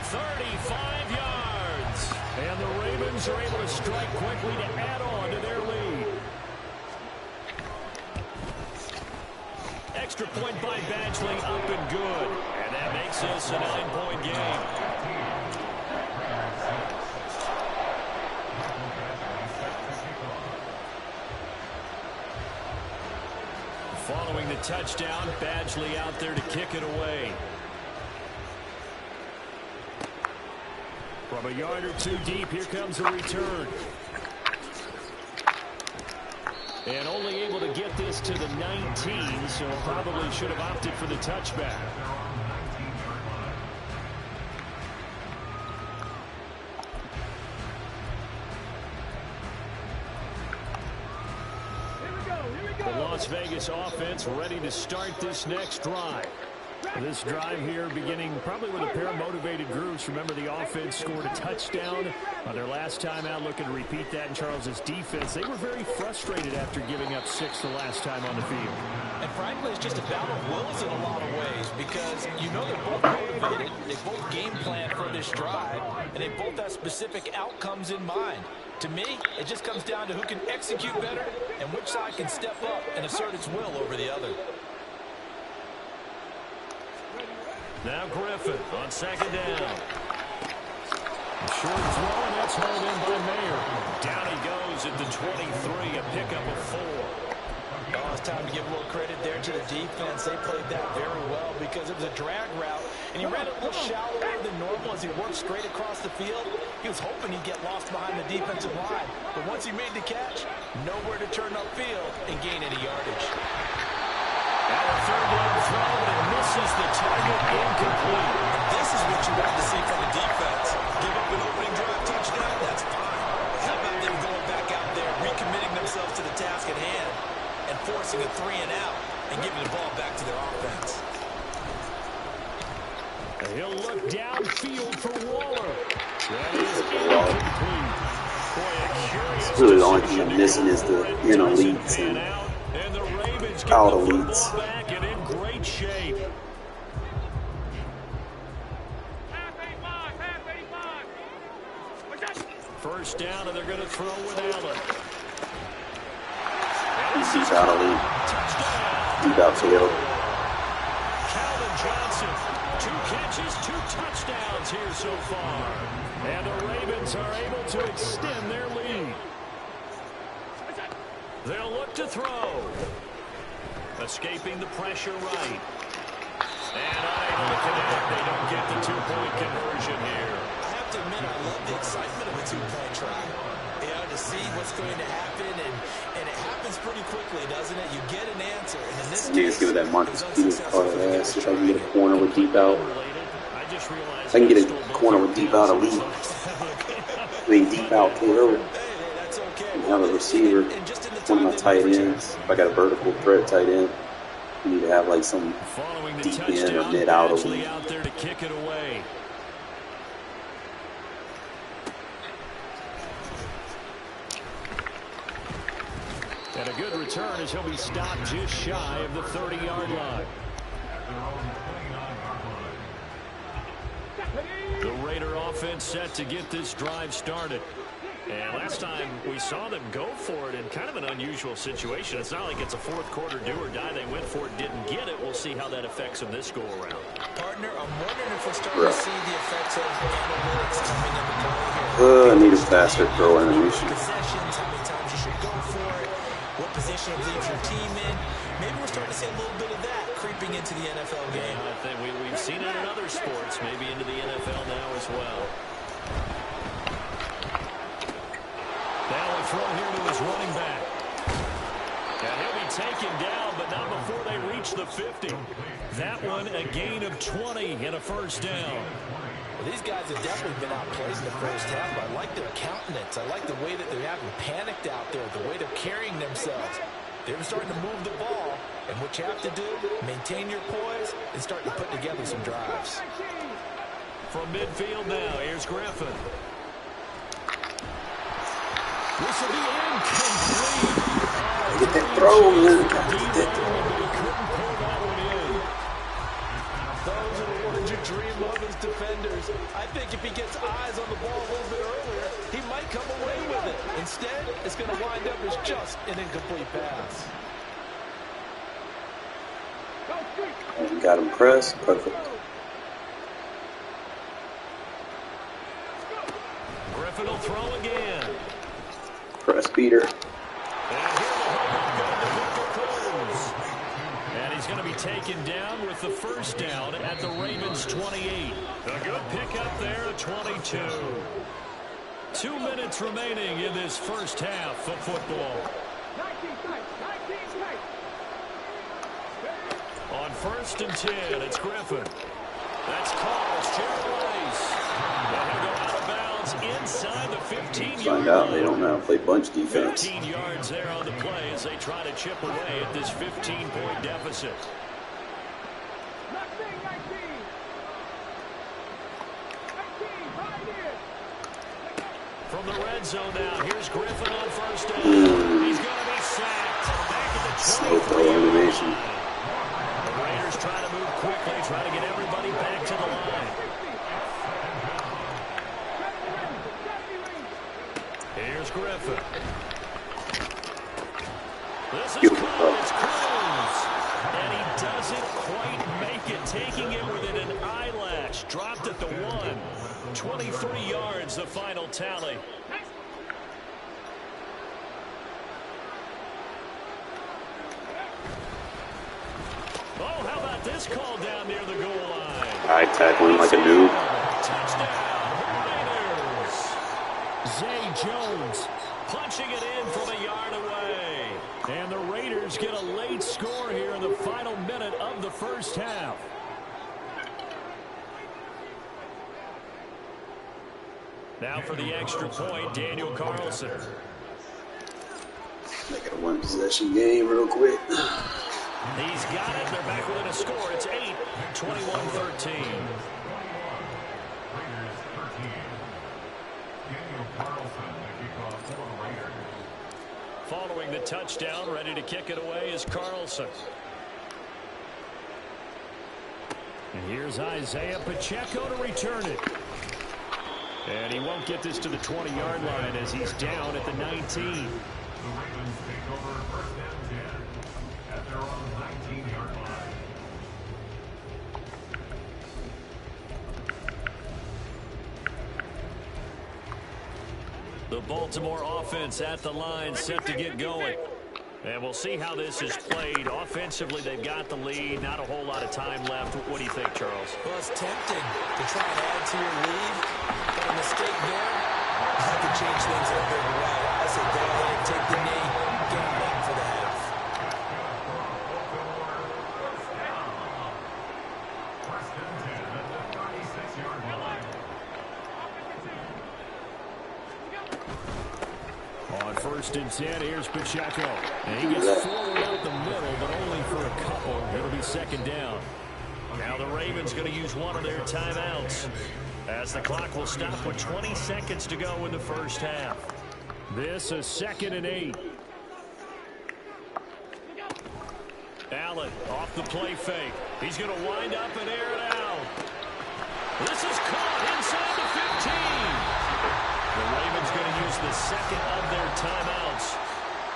35 yards. And the Ravens are able to strike quickly to add on to their lead. extra point by Badgley, up and good. And that makes this a 9-point game. Following the touchdown, Badgley out there to kick it away. From a yard or two deep, here comes a return. And only able to get this to the 19, so probably should have opted for the touchback. The Las Vegas offense ready to start this next drive. This drive here beginning probably with a pair of motivated groups. Remember, the offense scored a touchdown on their last time out. Looking to repeat that in Charles's defense. They were very frustrated after giving up 6 the last time on the field. And frankly, it's just a battle of wills in a lot of ways because you know they're both motivated. They both game plan for this drive, and they both have specific outcomes in mind. To me, it just comes down to who can execute better and which side can step up and assert its will over the other. Now Griffin on second down. Short throw, and that's hauled in by Mayer. Down he goes at the 23, a pickup of 4. Oh, it's time to give a little credit there to the defense. They played that very well because it was a drag route, and he ran it a little shallower than normal as he worked straight across the field. He was hoping he'd get lost behind the defensive line, but once he made the catch, nowhere to turn upfield and gain any yardage. Now a third down throw, but it misses the target, incomplete. This is what you want to see from the defense. Give up an opening drive touchdown, that's fine. How about them going back out there, recommitting themselves to the task at hand, and forcing a 3 and out, and giving the ball back to their offense. And he'll look downfield for Waller. That is incomplete. Boy, a curious really the only thing I'm missing is the elites and out elites. Back and in great shape. First down, and they're going to throw with Allen. He's out elite. Deep out field. Calvin Johnson, 2 catches, 2 touchdowns here so far. And the Ravens are able to extend their lead. They'll look to throw. Escaping the pressure right. And unable to connect. They don't get the 2-point conversion here. I have to admit, I love the excitement of a 2-point try. You know, to see what's going to happen, and it happens pretty quickly, doesn't it? You get an answer, and in this case, give it that Marcus Peters part of ass. If I can get a corner with deep out. I can get a corner with deep out elite. I mean, deep out KO. And have a receiver, one of my tight ends. If I got a vertical threat tight end, you need to have like some deep in or mid out elite. Out there to kick it away. And a good return as he'll be stopped just shy of the 30-yard line. The Raider offense set to get this drive started. And last time we saw them go for it in kind of an unusual situation. It's not like it's a fourth quarter do or die. They went for it, didn't get it. We'll see how that affects them this go-around. Partner, I'm wondering if we're starting to see the effects of analytics coming into play here. I need a faster throw animation. Possessions, how many times you should go for it, what position it leaves your team in. Maybe we're starting to see a little bit of that creeping into the NFL game. I think we've seen it in other sports, maybe into the NFL now as well. Now a throw here to his running back. And he'll be taken down, but not before they reach the 50. That one a gain of 20 and a first down. Well, these guys have definitely been outplayed in the first half, but I like their countenance. I like the way that they haven't panicked out there, the way they're carrying themselves. They're starting to move the ball, and what you have to do, maintain your poise and start to put together some drives. From midfield now, here's Griffin. This will be incomplete. Get that throw, man. Get that throw. Those are the words you dream of as defenders. I think if he gets eyes on the ball a little bit earlier, he might come away with it. Instead, it's going to wind up as just an incomplete pass. And got him pressed. Perfect. Griffin will throw again. Press beater. And he's going to be taken down with the first down at the Ravens 28. A good pickup there at 22. 2 minutes remaining in this first half of football. 19 tight. On 1st and 10, it's Griffin. That's Carl's Rice. And he'll go out of bounds inside the 15-yard line. Find out they don't know how to play bunch defense. 15 yards there on the play as they try to chip away at this 15-point deficit. 19. 19, right here. From the red zone now, here's Griffin on 1st down. He's going to be sacked. Back at the Slow 23. throw animation. The Raiders try to move quickly, try to get everybody back to the line. Here's Griffin. This is Cruz. And he doesn't quite make it, taking it within an eyelash. Dropped at the 1. 23 yards, the final tally. Oh, how about this call down near the goal line? I tackling like a noob. Touchdown, Raiders. Zay Jones punching it in from a yard away. And the Raiders get a late score here in the final minute of the first half. Now for the extra point, Daniel Carlson. Make it a one-possession game real quick. He's got it. They're back within a score. It's 8, 21-13. Following the touchdown, ready to kick it away is Carlson. And here's Isaiah Pacheco to return it. And he won't get this to the 20-yard line as he's down at the 19. The Baltimore offense at the line, set to get going. And we'll see how this is played. Offensively, they've got the lead. Not a whole lot of time left. What do you think, Charles? Well, it's tempting to try and add to your lead, but a mistake there, that could change things in a big way. I say go ahead, take the knee, get them back for the half. On 1st and 10, here's Pacheco. And he gets forward out the middle, but only for a couple. It'll be 2nd down. Now the Ravens going to use one of their timeouts as the clock will stop with 20 seconds to go in the first half. This is 2nd and 8. Allen off the play fake. He's going to wind up and air it out. This is caught inside the 15. The Ravens going to use the 2nd of their timeouts.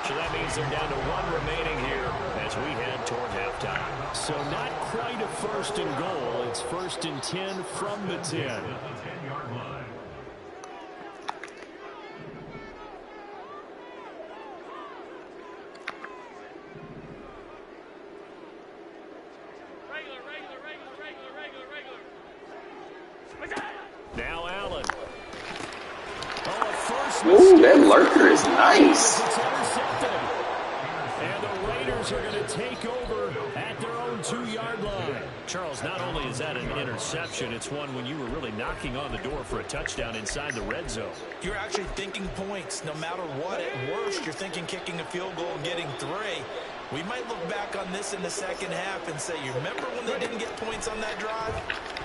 So that means they're down to 1 remaining here as we head toward halftime. So not quite a 1st and goal. It's 1st and 10 from the 10. Now Allen. Ooh, that lurker is nice. It's intercepted. And the Raiders are going to take over at their own 2-yard line. Charles, not only is that an interception, it's one when you were really knocking on the door for a touchdown inside the red zone. You're actually thinking points. No matter what, at worst, you're thinking kicking a field goal and getting 3. We might look back on this in the second half and say, you remember when they didn't get points on that drive?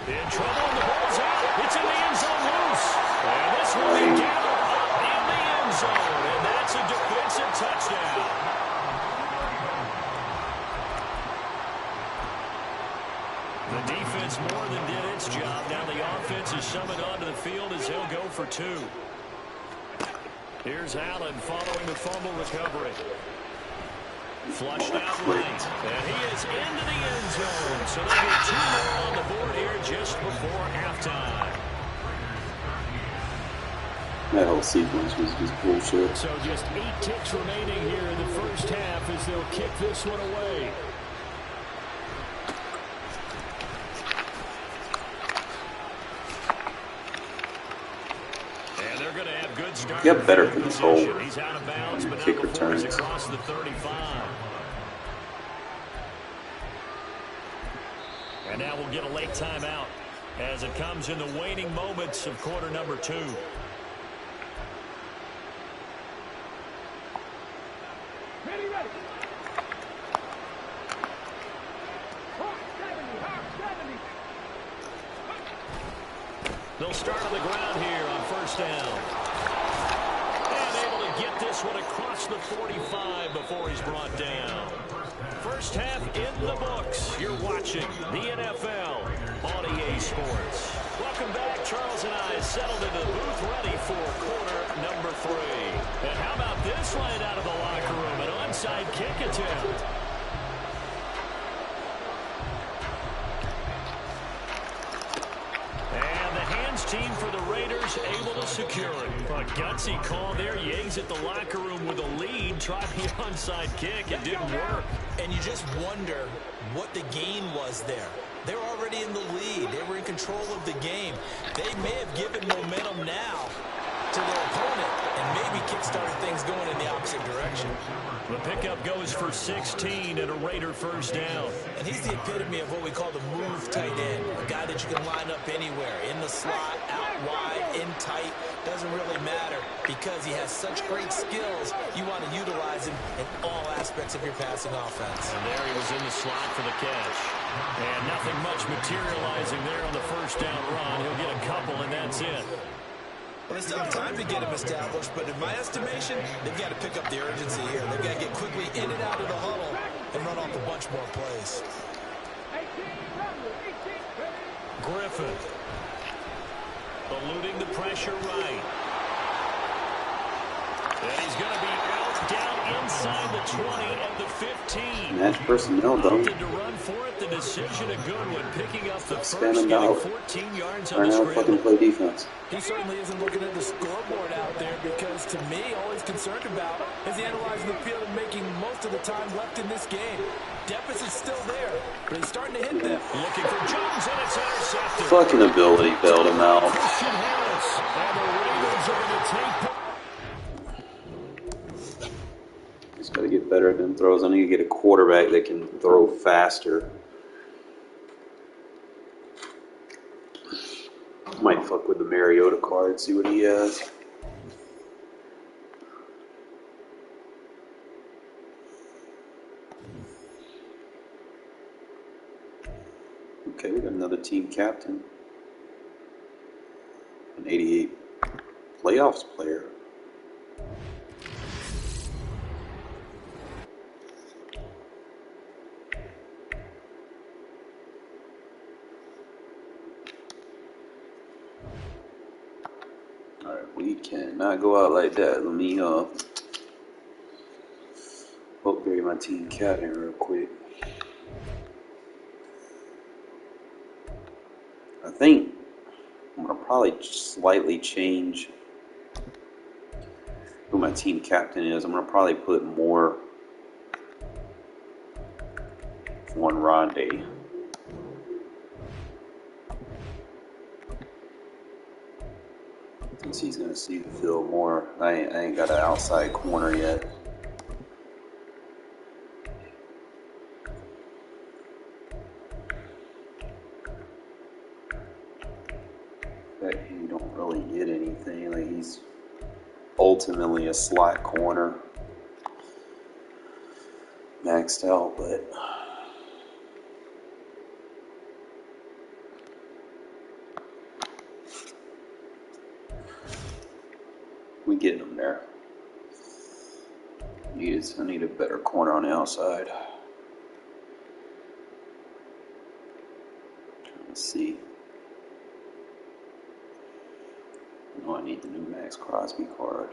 In trouble, and the ball's out. It's in the end zone loose. And this will be gathered up in the end zone. And that's a defensive touchdown. The defense more than did its job. Now the offense is summoned onto the field as he'll go for 2. Here's Allen following the fumble recovery. Flushed out right. And he is into the end zone. So they get 2 more on the board here just before halftime. That whole sequence was just bullshit. So just 8 ticks remaining here in the first half as they'll kick this one away. And they're going to have good start. Get better control. He's out of bounds, but kick now before returns. he's across the 35. And now we'll get a late timeout as it comes in the waning moments of quarter number 2. Ready, ready. Hawk 70. They'll start on the ground here on first down. And able to get this one across the 45 before he's brought down. First half in the books. You're watching the NFL on EA Sports. Welcome back. Charles and I settled into the booth ready for quarter number 3. And how about this line out of the locker room? An onside kick attempt. And the hands team for the Raiders able to secure it. A gutsy call there. Yates at the locker room with a lead. Tried the onside kick. It didn't work. And you just wonder what the gain was there. They're already in the lead. They were in control of the game. They may have given momentum now to their opponent and maybe kick-started things going in the opposite direction. The pickup goes for 16 and a Raider first down. And he's the epitome of what we call the move tight end. A guy that you can line up anywhere. In the slot, out wide, in tight. Doesn't really matter because he has such great skills. You want to utilize him in all aspects of your passing offense. And there he was in the slot for the catch. And nothing much materializing there on the first down run. He'll get a couple and that's it. Well, they still have time to get him established, but in my estimation, they've got to pick up the urgency here. They've got to get quickly in and out of the huddle and run off a bunch more plays. Griffin. Eluding the pressure right. And he's going to be out down inside the 20 at the 15. Match personnel, though. Opted to run for it. The decision a good one. Picking up the Spam first, him getting out. 14 yards on Learn the how to fucking scramble. play defense. He certainly isn't looking at the scoreboard out there because, to me, all he's concerned about is analyzing the field and making most of the time left in this game. Deficit's still there, but he's starting to hit them. Looking for Jones, and it's intercepted. Fucking ability bailed him out. Christian Harris, and the Raiders are going to take. He's got to get better at them throws. I need to get a quarterback that can throw faster. Might fuck with the Mariota card, see what he has. Okay, we got another team captain. An 88 playoffs player. Alright, we cannot go out like that. Let me upgrade my team captain real quick. I think I'm going to probably slightly change who my team captain is. I'm going to probably put more on Rondé. Since he's going to see the field more. I ain't got an outside corner yet. He don't really get anything. Like, he's ultimately a slot corner, maxed out, but we getting him there. I need a better corner on the outside. Trying to see. Oh, I need the new Max Crosby card.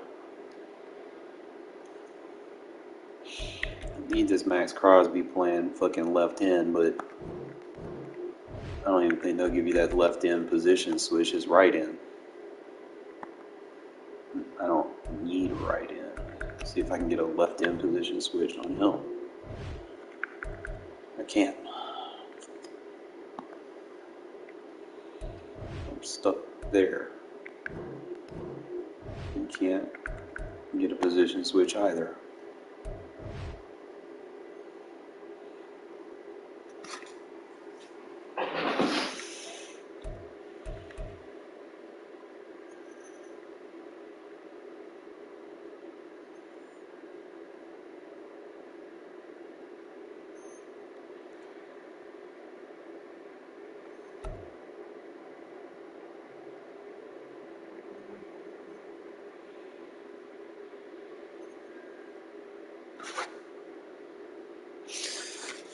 I need this Max Crosby playing fucking left end, but I don't even think they'll give you that left end position switch. It's right end. I don't need a right end. See if I can get a left end position switch on him. I can't. I'm stuck there. You can't get a position switch either.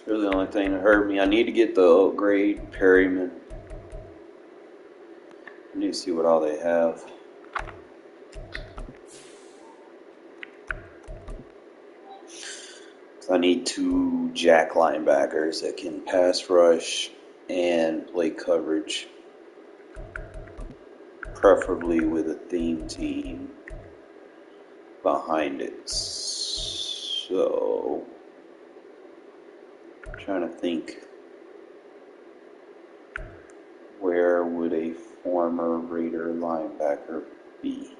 Really the only thing that hurt me. I need to get the upgrade Perryman. I need to see what all they have. I need 2 jack linebackers that can pass rush and play coverage. Preferably with a theme team behind it. So I'm trying to think, where would a former Raider linebacker be?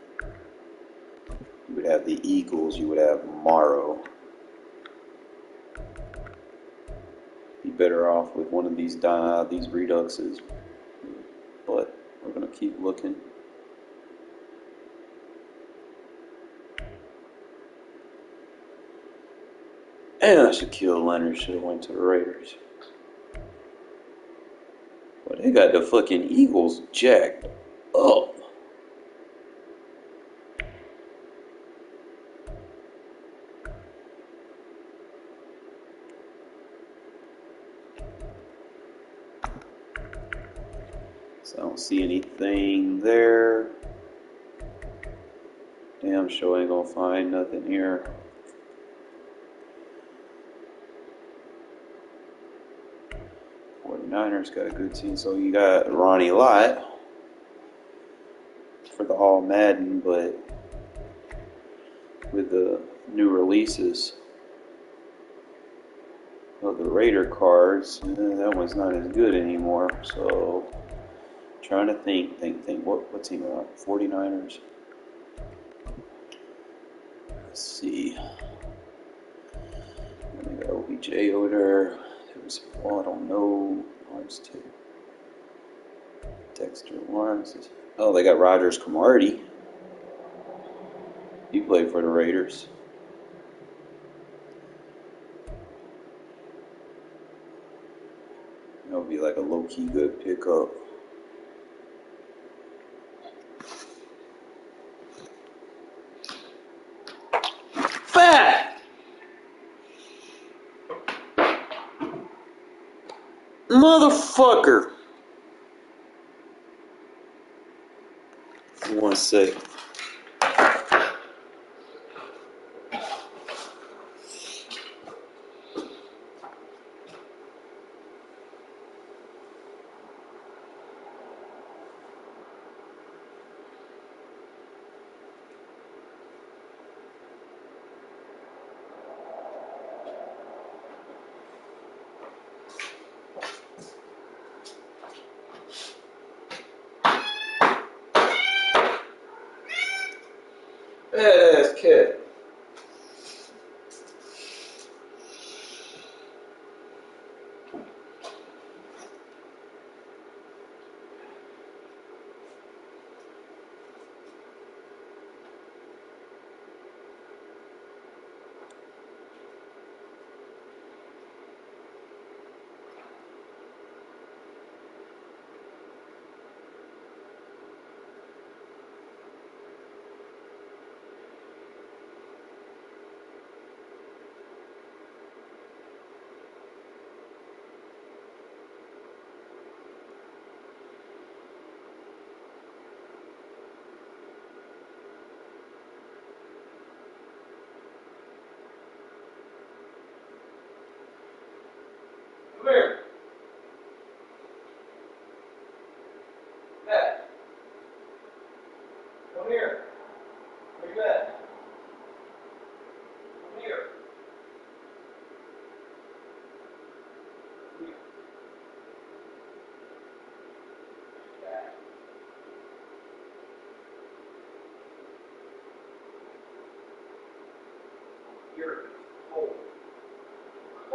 You would have the Eagles, you would have Morrow. Be better off with one of these reduxes, but we're gonna keep looking. And I should kill Leonard. Should have went to the Raiders. But they got the fucking Eagles jacked up. So I don't see anything there. Damn sure ain't gonna find nothing here. Niners got a good team, so you got Ronnie Lott for the all Madden, but with the new releases of the Raider cards, that one's not as good anymore. So trying to think. What team are on? 49ers. Let's see. We got OBJ over there. There's, I don't know. Lawrence too. Dexter Lawrence. Oh, they got Rogers Cromartie. He played for the Raiders. That would be like a low-key good pickup. Fat! Motherfucker! 1 sec.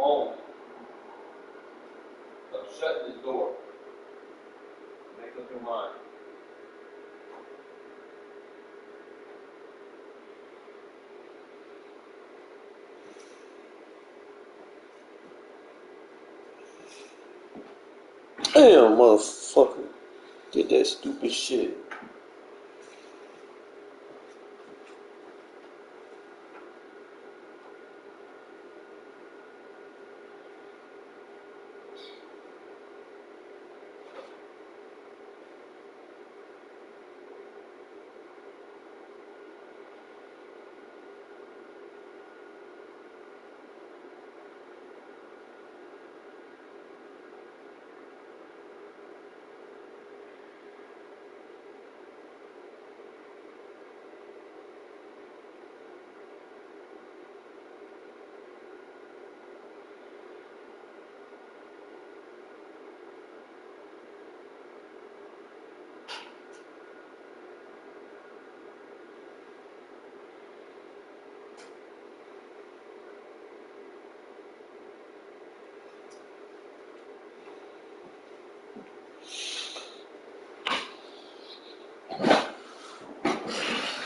phone. I'm shutting this door. Make up your mind. Damn, motherfucker. Did that stupid shit.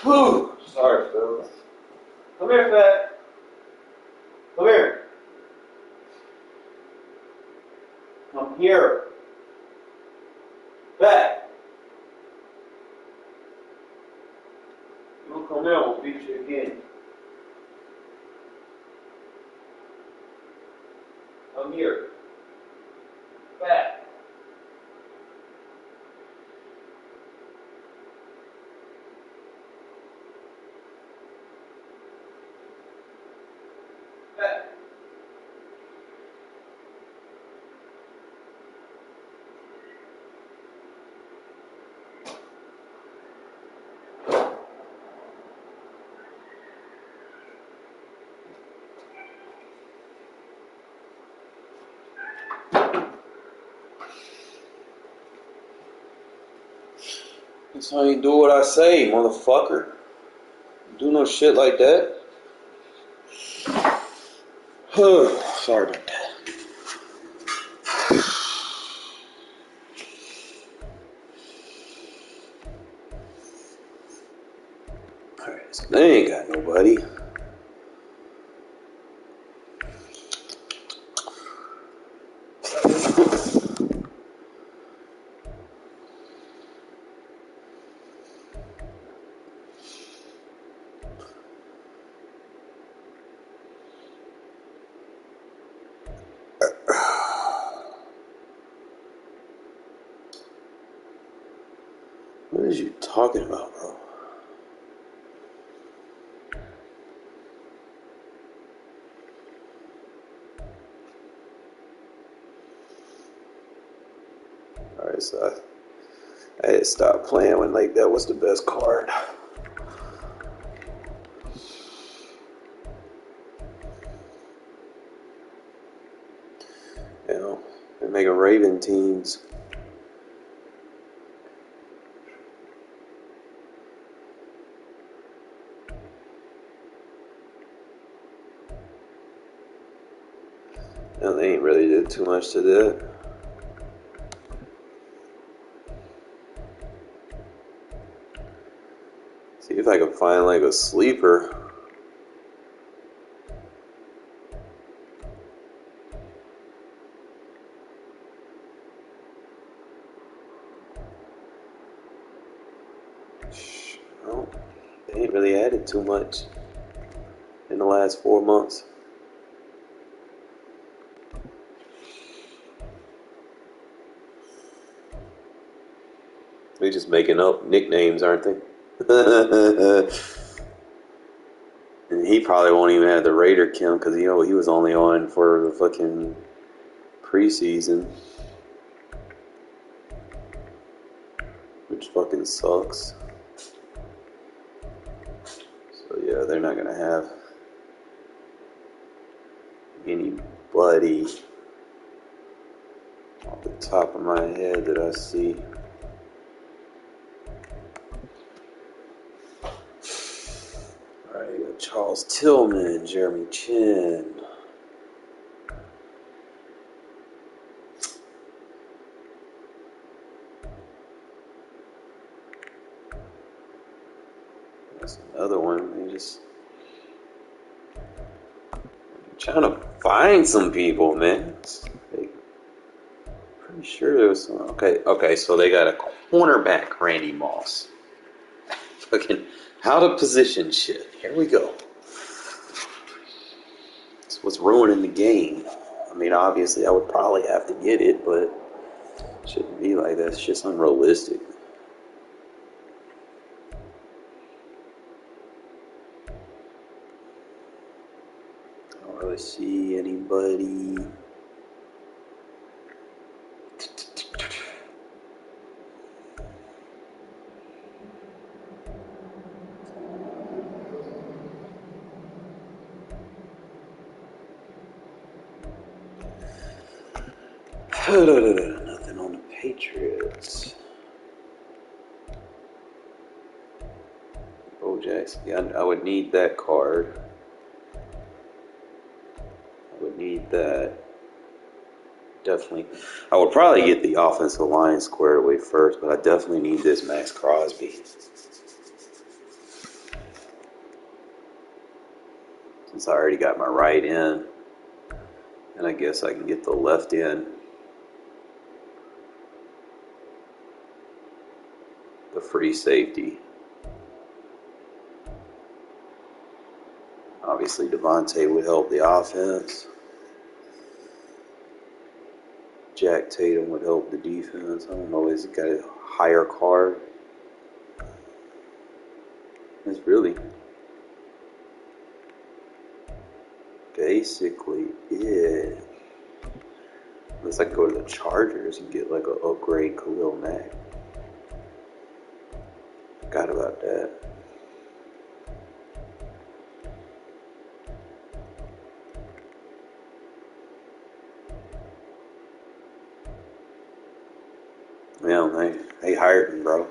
Whew. Sorry, Phil. Come here, Fat. Come here. Come here. Fat. You don't come here, I'm gonna beat you again. Come here. Fat. Fat. That's how you do what I say, motherfucker. Do no shit like that. Sorry about that. Alright, so they ain't got nobody. What is you talking about, bro? Alright, so I had to stop playing when like that was the best card. You know, they're making Raven teams. You know, they ain't really did too much to that. See if I can find like a sleeper. Well, they ain't really added too much in the last 4 months. They just making up nicknames, aren't they? And he probably won't even have the Raider count because he was only on for the fucking preseason, which fucking sucks. So yeah, they're not gonna have anybody off the top of my head that I see. Alright, you got Charles Tillman, Jeremy Chin, That's another one. They just trying to find some people, man. Pretty sure there was some. Okay, so they got a cornerback, Randy Moss. Fucking how to position shit. Here we go. That's what's ruining the game. I mean, obviously, I would probably have to get it, but it shouldn't be like that. It's just unrealistic. I don't really see anybody. Nothing on the Patriots. Bo Jackson. Yeah, I would need that card. I would need that. Definitely. I would probably get the offensive line squared away first, but I definitely need this Max Crosby. Since I already got my right end, and I guess I can get the left end. The free safety. Obviously, Devontae would help the offense. Jack Tatum would help the defense. I don't know, has he got a higher card? That's really basically it. Unless I go to the Chargers and get like an upgrade Khalil Mack. Forgot about that. Yeah, they hired him, bro.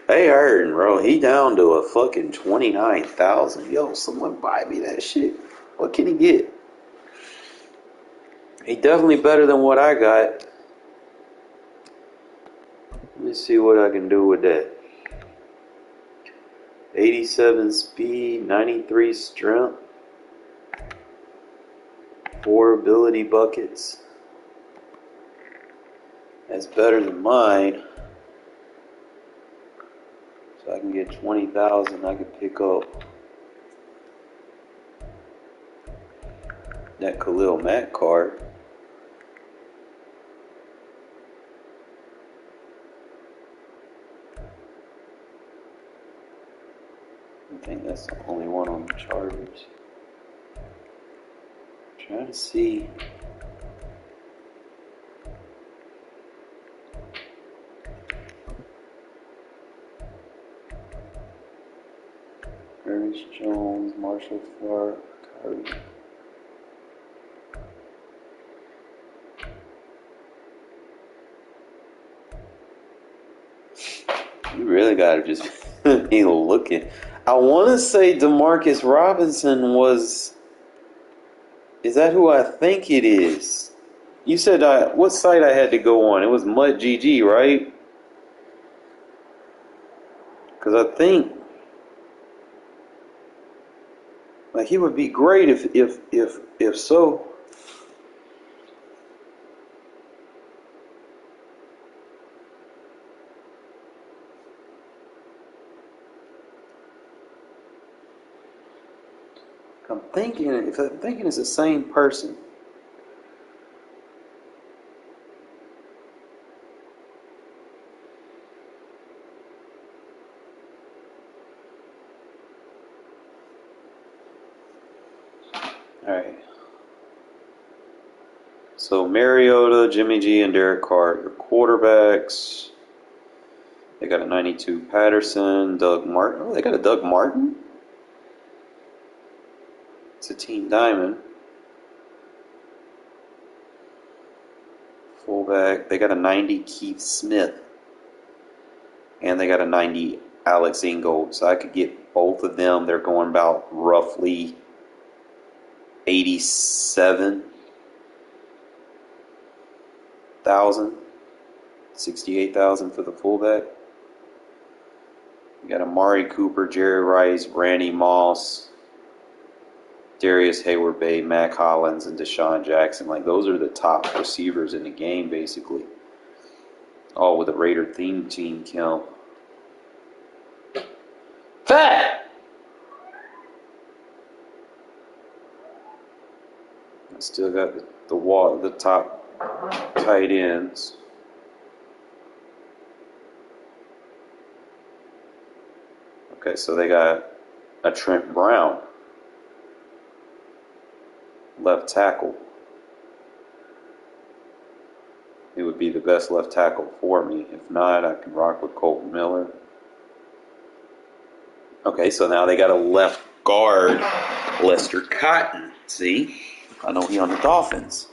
They hired him, bro. He down to a fucking 29,000. Yo, someone buy me that shit. What can he get? He definitely better than what I got. Let me see what I can do with that. 87 speed, 93 strength, 4 ability buckets. That's better than mine. So I can get 20,000. I can pick up that Khalil Mack card. I think that's the only one on the Chargers. Trying to see. Ernest Jones, Marshall Clark, Kyrie. You really gotta just be looking. I want to say Demarcus Robinson was. Is that who I think it is? You said what site I had to go on? It was MUT GG, right? Because I think like he would be great if so. I'm thinking it's the same person. All right. So Mariota, Jimmy G, and Derek Carr, your quarterbacks. They got a 92 Patterson, Doug Martin. Oh, they got a Doug Martin? It's a team diamond. Fullback, they got a 90 Keith Smith. And they got a 90 Alex Ingold. So I could get both of them. They're going about roughly 87,000, 68,000 for the fullback. You got Amari Cooper, Jerry Rice, Randy Moss, Darius Hayward-Bay, Mac Hollins, and Deshaun Jackson. Like, those are the top receivers in the game, basically. All with a Raider theme team count. Fat! I still got the top tight ends. Okay, so they got a Trent Brown, left tackle. He would be the best left tackle for me. If not, I can rock with Colton Miller. Okay, so now they got a left guard, Lester Cotton. See? I know he on the Dolphins.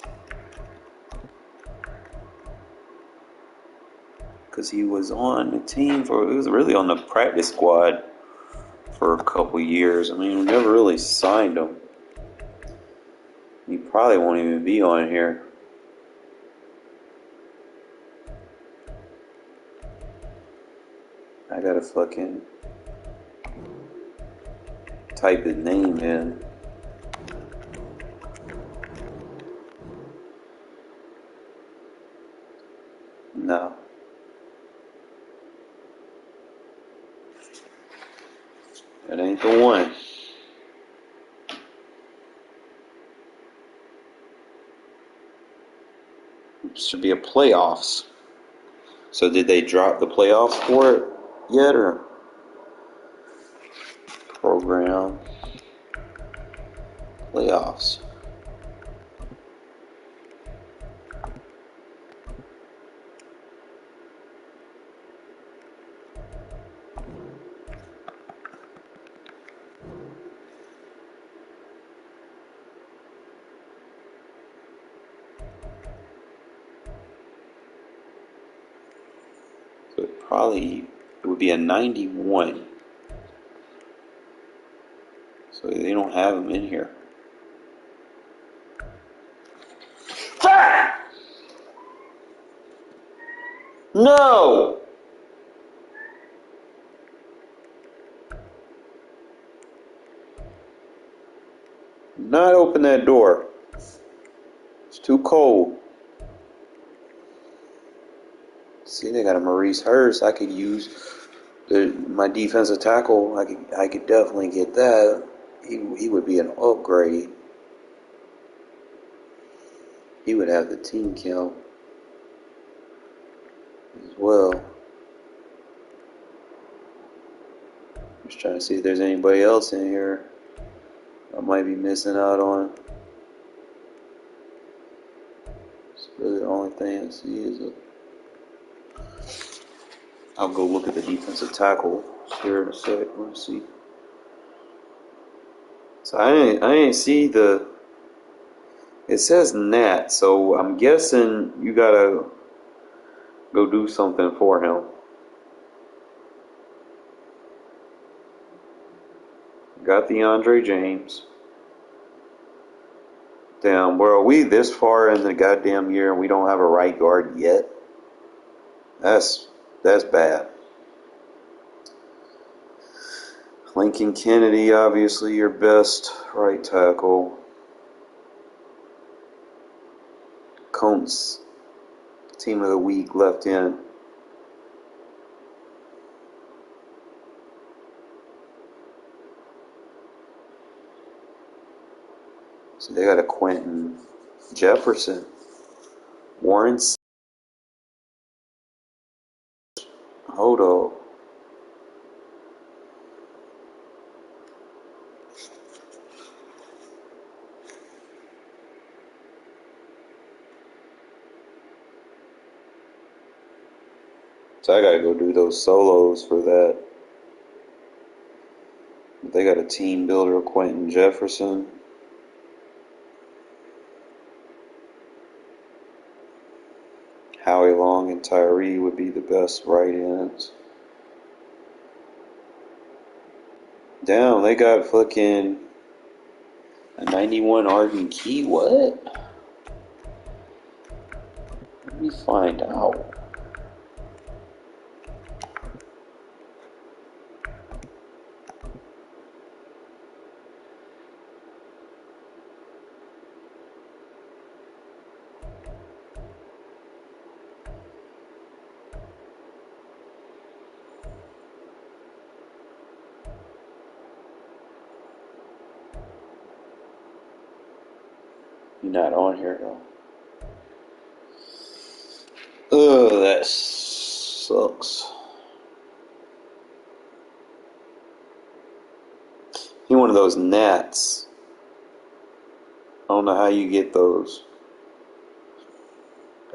Because he was on the team he was really on the practice squad for a couple years. I mean, we never really signed him. He probably won't even be on here. I gotta fucking type his name in. No. That ain't the one. Should be a playoffs. So did they drop the playoffs for it yet, or program playoffs? So it would be a 91. So they don't have him in here. No! Not open that door. It's too cold. See, they got a Maurice Hurst. I could use my defensive tackle. I could definitely get that. He would be an upgrade. He would have the team count as well. Just trying to see if there's anybody else in here I might be missing out on. It's really the only thing I see is I'll go look at the defensive tackle here in a sec. Let's see. So I ain't see the. It says Nat, so I'm guessing you gotta go do something for him. Got the Andre James. Damn, bro, are we this far in the goddamn year and we don't have a right guard yet? That's bad. Lincoln Kennedy, obviously your best right tackle. Combs, team of the week, left in. So they got a Quentin Jefferson. Warren. Hold on. So I gotta go do those solos for that. They got a team builder, Quentin Jefferson. Howie Long and Tyree would be the best right ends. Damn, they got fucking a 91 Arden Key. What? Let me find out. You're not on here though. Oh, that sucks. He one of those gnats. I don't know how you get those.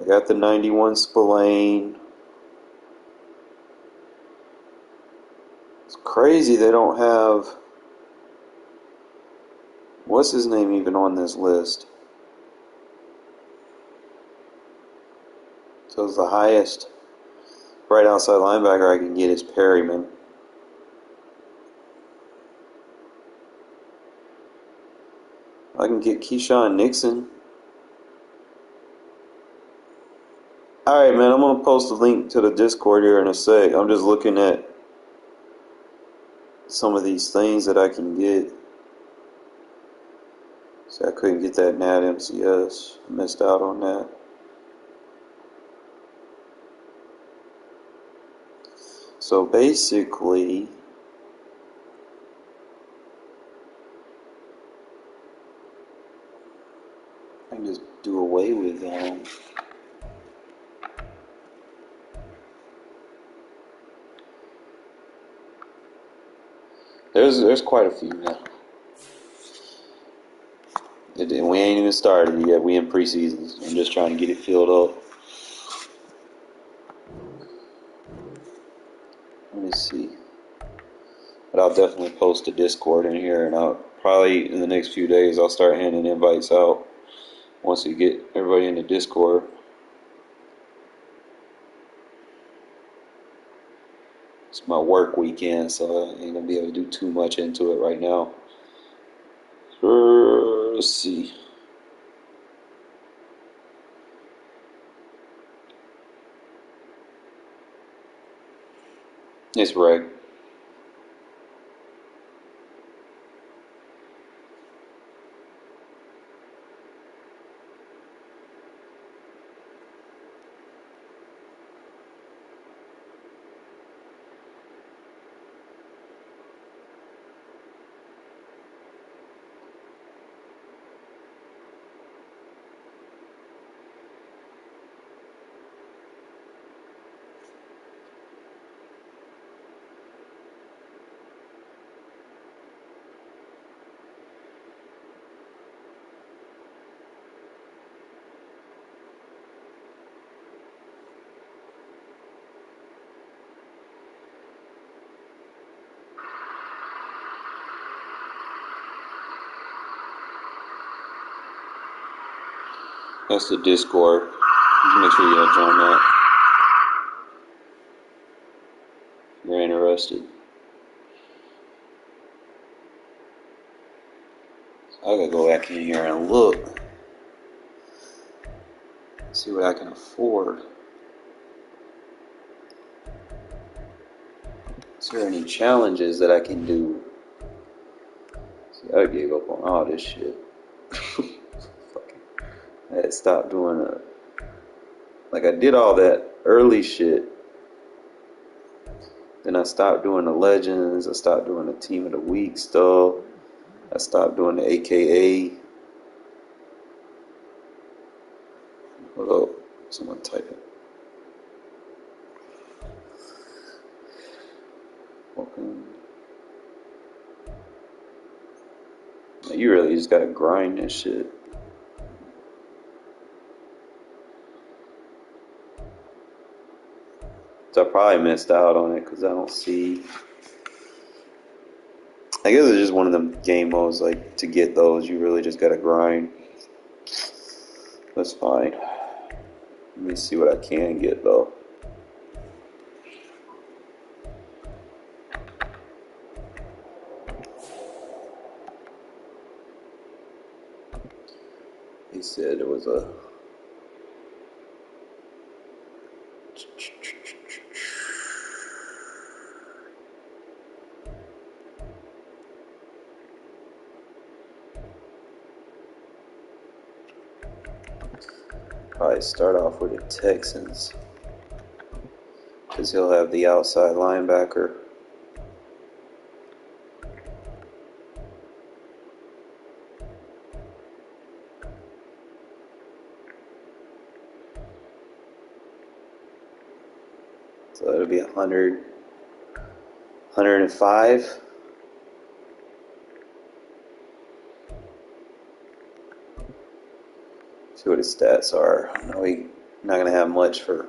I got the 91 Spillane. It's crazy they don't have... What's his name even on this list? So it's the highest right outside linebacker I can get is Perryman. I can get Keyshawn Nixon. Alright, man, I'm going to post a link to the Discord here in a sec. I'm just looking at some of these things that I can get. See, I couldn't get that NAT MCS. I missed out on that. So basically, I can just do away with them. There's quite a few now. And we ain't even started yet. We in preseason. I'm just trying to get it filled up. Let me see. But I'll definitely post a Discord in here, and I'll probably in the next few days I'll start handing invites out once we get everybody in the Discord. It's my work weekend, so I ain't gonna be able to do too much into it right now. Let's see. It's right. That's the Discord. Just make sure you join that if you're interested. I gotta go back in here and look. See what I can afford. Is there any challenges that I can do? See, I gave up on all this shit. I had to stop doing it. Like, I did all that early shit. Then I stopped doing the Legends. I stopped doing the Team of the Week stuff. I stopped doing the AKA. Hold up. Someone type it. Welcome. You really just gotta grind this shit. So I probably missed out on it because I don't see. I guess it's just one of them game modes, like, to get those, you really just gotta grind. That's fine. Let me see what I can get, though. He said it was a... Probably start off with the Texans, because he'll have the outside linebacker. So it'll be 100, 105. See what his stats are. I know he's not going to have much for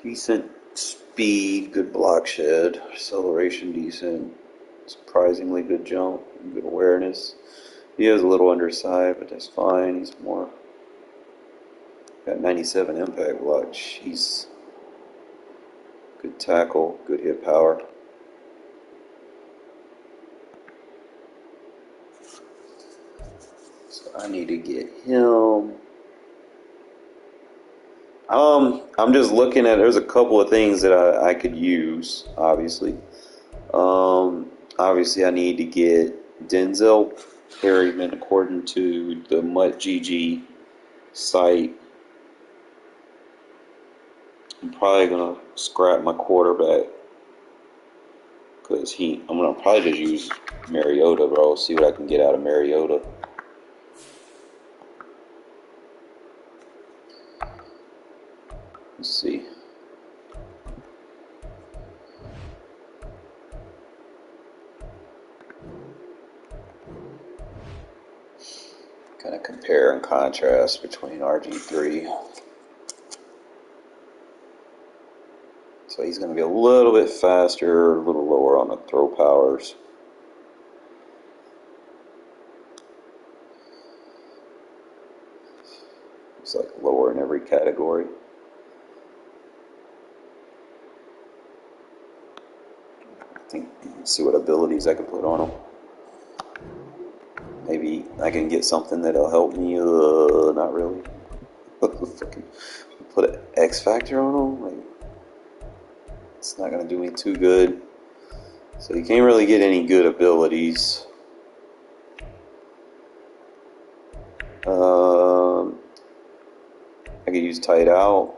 decent speed, good block shed, acceleration decent, surprisingly good jump, good awareness. He is a little undersized, but that's fine. He's more got 97 impact block. Jeez. Good tackle, good hit power. So I need to get him. I'm just looking at. There's a couple of things that I could use. Obviously, obviously I need to get Denzel Perryman according to the MUT GG site. I'm probably gonna scrap my quarterback because I'm gonna probably just use Mariota, bro. See what I can get out of Mariota. Let's see. Kind of compare and contrast between RG3. So he's going to be a little bit faster, a little lower on the throw powers. It's like lower in every category. I think, let's see what abilities I can put on him. Maybe I can get something that'll help me. Not really. Fucking put an X factor on him. Like, it's not gonna do me too good. So you can't really get any good abilities. I could use tight out.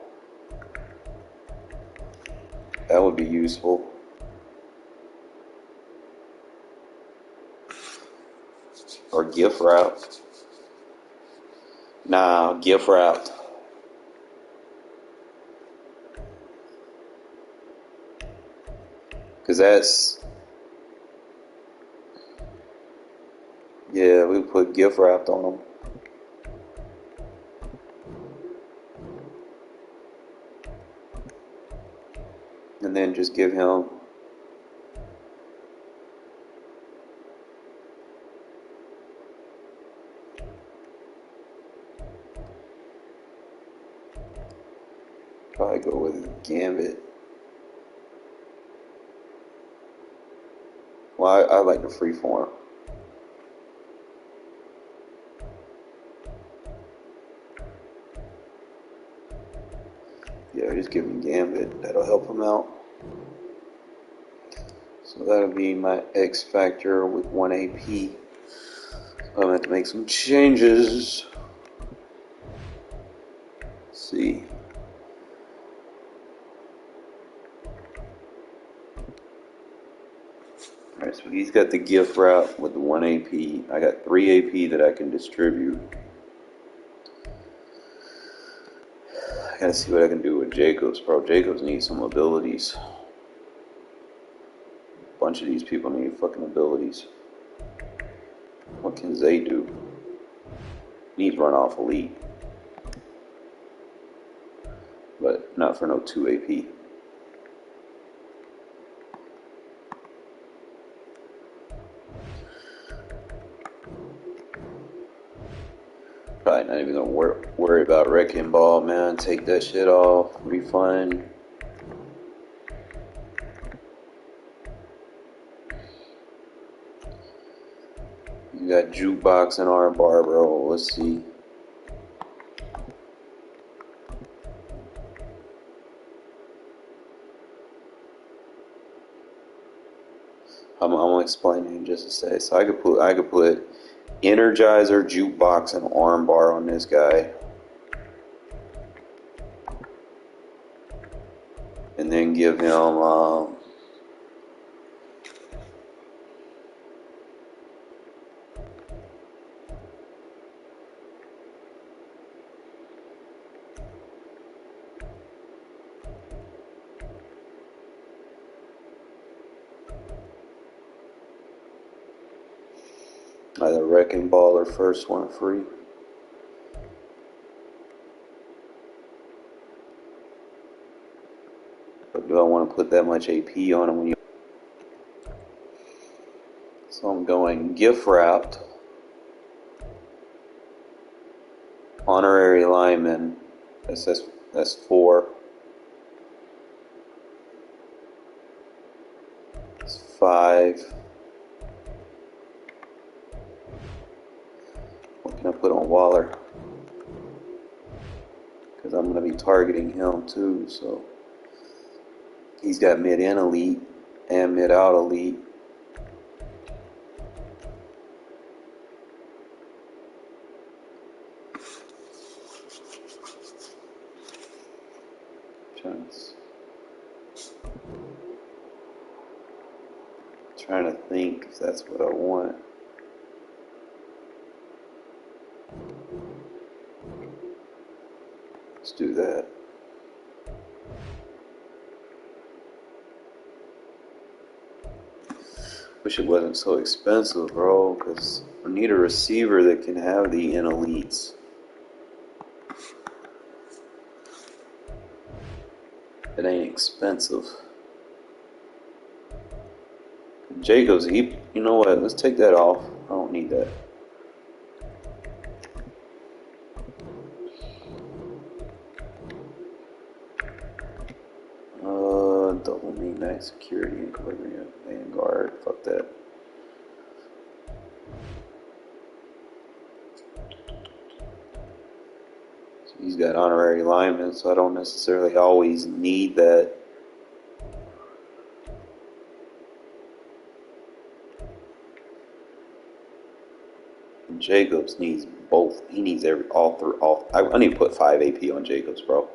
That would be useful. Or gift route. Nah, gift route. Because that's... Yeah, we put gift wrapped on them. And then just give him... Probably go with Gambit. Well, I like the freeform. Yeah, just give him Gambit. That'll help him out. So that'll be my X factor with 1 AP. I'm going to have to make some changes. Let's see. Alright, so he's got the gift wrap with the 1 AP. I got 3 AP that I can distribute. I gotta see what I can do with Jacobs, bro. Jacobs needs some abilities. A bunch of these people need fucking abilities. What can Zay do? Needs run off elite. But not for no 2 AP. Probably not even gonna worry about Wrecking Ball, man. Take that shit off. Refund. You got Jukebox and Armbar, bro. Let's see. I'm gonna explain it in just a sec. So I could put Energizer, Jukebox, and Armbar on this guy. And then give him Either wrecking ball or first one free. But do I want to put that much AP on him when you? So I'm going gift wrapped, honorary lineman. That's 4. That's 5. What can I put on Waller? Because I'm going to be targeting him too. So he's got mid and elite and mid out elite. Trying to think if that's what I want. Let's do that. Wish it wasn't so expensive, bro, because I need a receiver that can have the N elites. It ain't expensive. Jacobs, you know what? Let's take that off. I don't need that. Double me max security and equilibrium. Vanguard. Fuck that. So he's got honorary linemen, so I don't necessarily always need that. Jacobs needs both. He needs all. I need to put 5 AP on Jacobs, bro.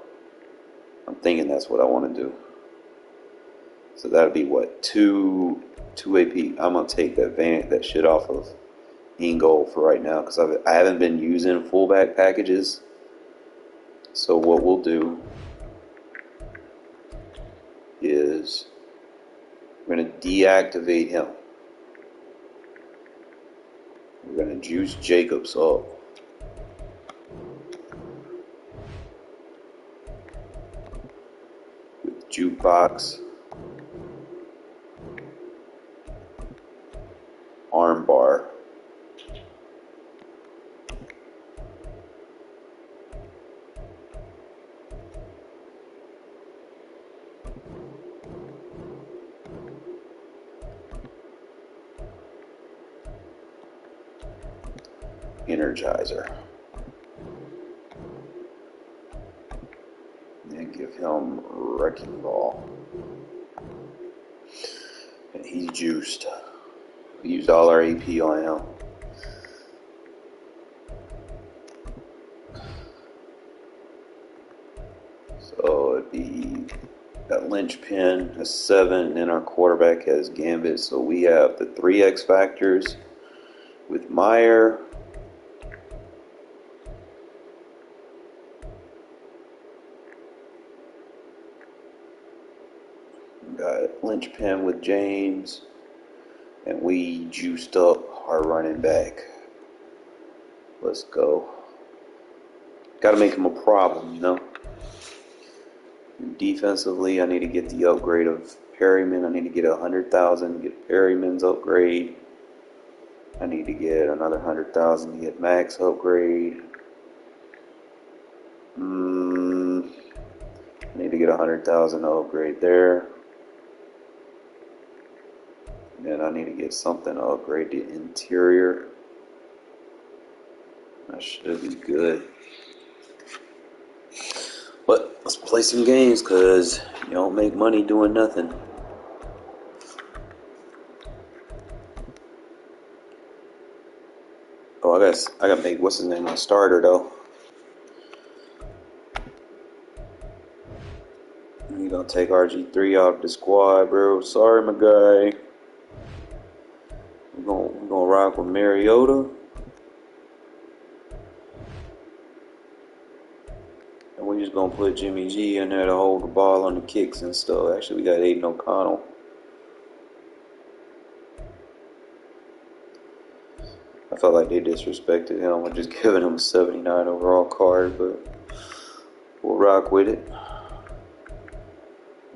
I'm thinking that's what I want to do. So that'd be what, 2 AP. I'm gonna take that shit off of Ingold for right now because I haven't been using fullback packages. So what we'll do is we're gonna deactivate him. We're gonna juice Jacobs up. With jukebox, armbar, energizer, and give him wrecking ball. And he's juiced. We used all our AP on him. So it'd be that linchpin has 7, and our quarterback has Gambit. So we have the 3 X factors with Meyer. We got linchpin with James. And we juiced up our running back. Let's go. Got to make him a problem, you know. And defensively, I need to get the upgrade of Perryman. I need to get 100,000 to get Perryman's upgrade. I need to get another 100,000 to get Max upgrade. I need to get 100,000 to upgrade there. And I need to get something to upgrade the interior. That should be good. But let's play some games because you don't make money doing nothing. Oh, I got to make what's his name my starter though. You gonna take RG3 out of the squad, bro? Sorry, my guy. We're gonna rock with Mariota. And we're just gonna put Jimmy G in there to hold the ball on the kicks and stuff. Actually, we got Aiden O'Connell. I felt like they disrespected him. I'm just giving him a 79 overall card, but we'll rock with it.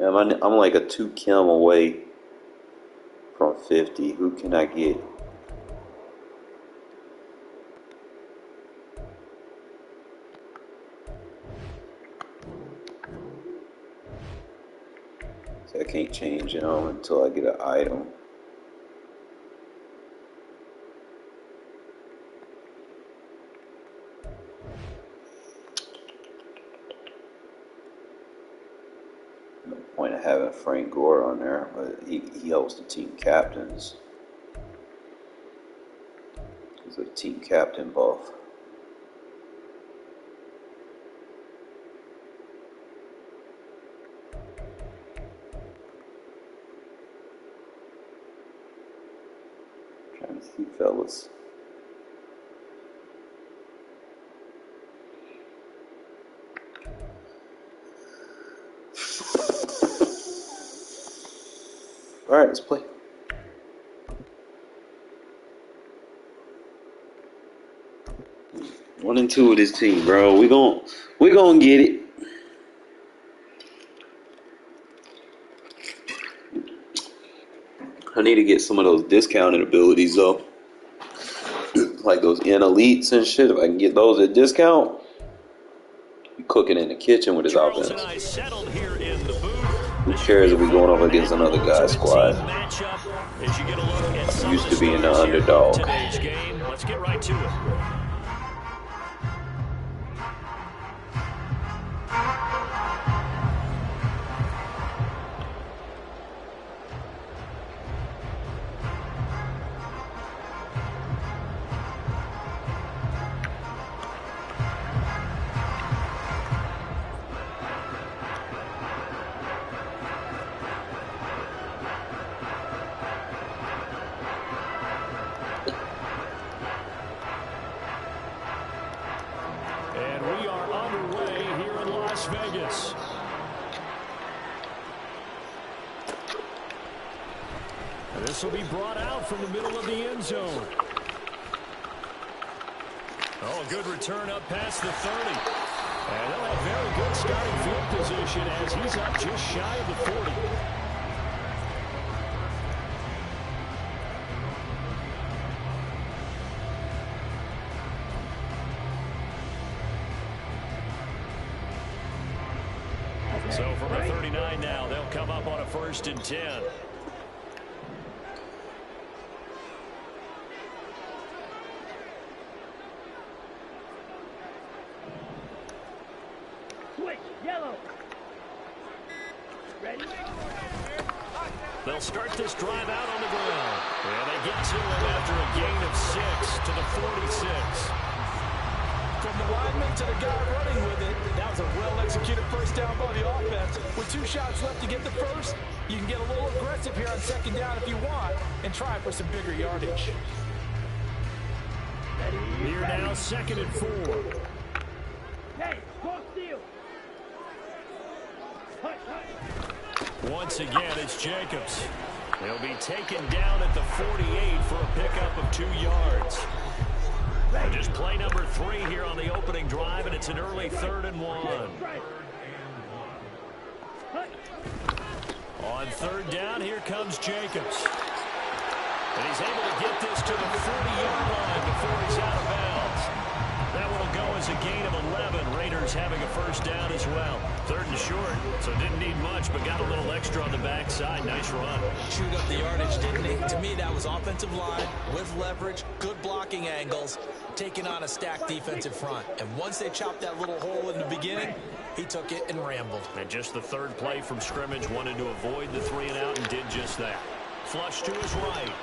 I'm like a 2 Kim away from 50. Who can I get? So I can't change him until I get an item. No point of having Frank Gore on there, but he helps the team captains. He's a team captain buff. Trying to see, fellas. All right, let's play. One and two with this team, bro. We gon' get it. I need to get some of those discounted abilities though, like those in elites and shit. If I can get those at discount, be cooking in the kitchen with his offense. Who cares if we going up against another guy's squad? Used to being the underdog. Let's get right to it. Vegas. This will be brought out from the middle of the end zone. Oh, a good return up past the 30. And they'll have very good starting field position as he's up just shy of the 40. So from a 39 now, they'll come up on a 1st and 10. Switch, yellow. Ready? They'll start this drive out on the ground. And they get to him after a gain of 6 to the 46. From the lineman to the guy running with it, that was a well-executed first down by the offense. With 2 shots left to get the first, you can get a little aggressive here on 2nd down if you want and try for some bigger yardage. Here now, 2nd and 4. Hey, cross steal. Once again, it's Jacobs. He'll be taken down at the 48 for a pickup of 2 yards. Just play number 3 here on the opening drive, and it's an early 3rd and 1. On 3rd down, here comes Jacobs. And he's able to get this to the 40-yard line before he's out of bounds. That one will go as a gain of 11. Raiders having a 1st down as well. 3rd and short, so didn't need much, but got a little extra on the backside. Nice run. Chewed up the yardage, didn't he? To me, that was offensive line with leverage, good blocking angles, taking on a stacked defensive front. And once they chopped that little hole in the beginning, he took it and rambled. And just the 3rd play from scrimmage, wanted to avoid the 3 and out and did just that. Flush to his right.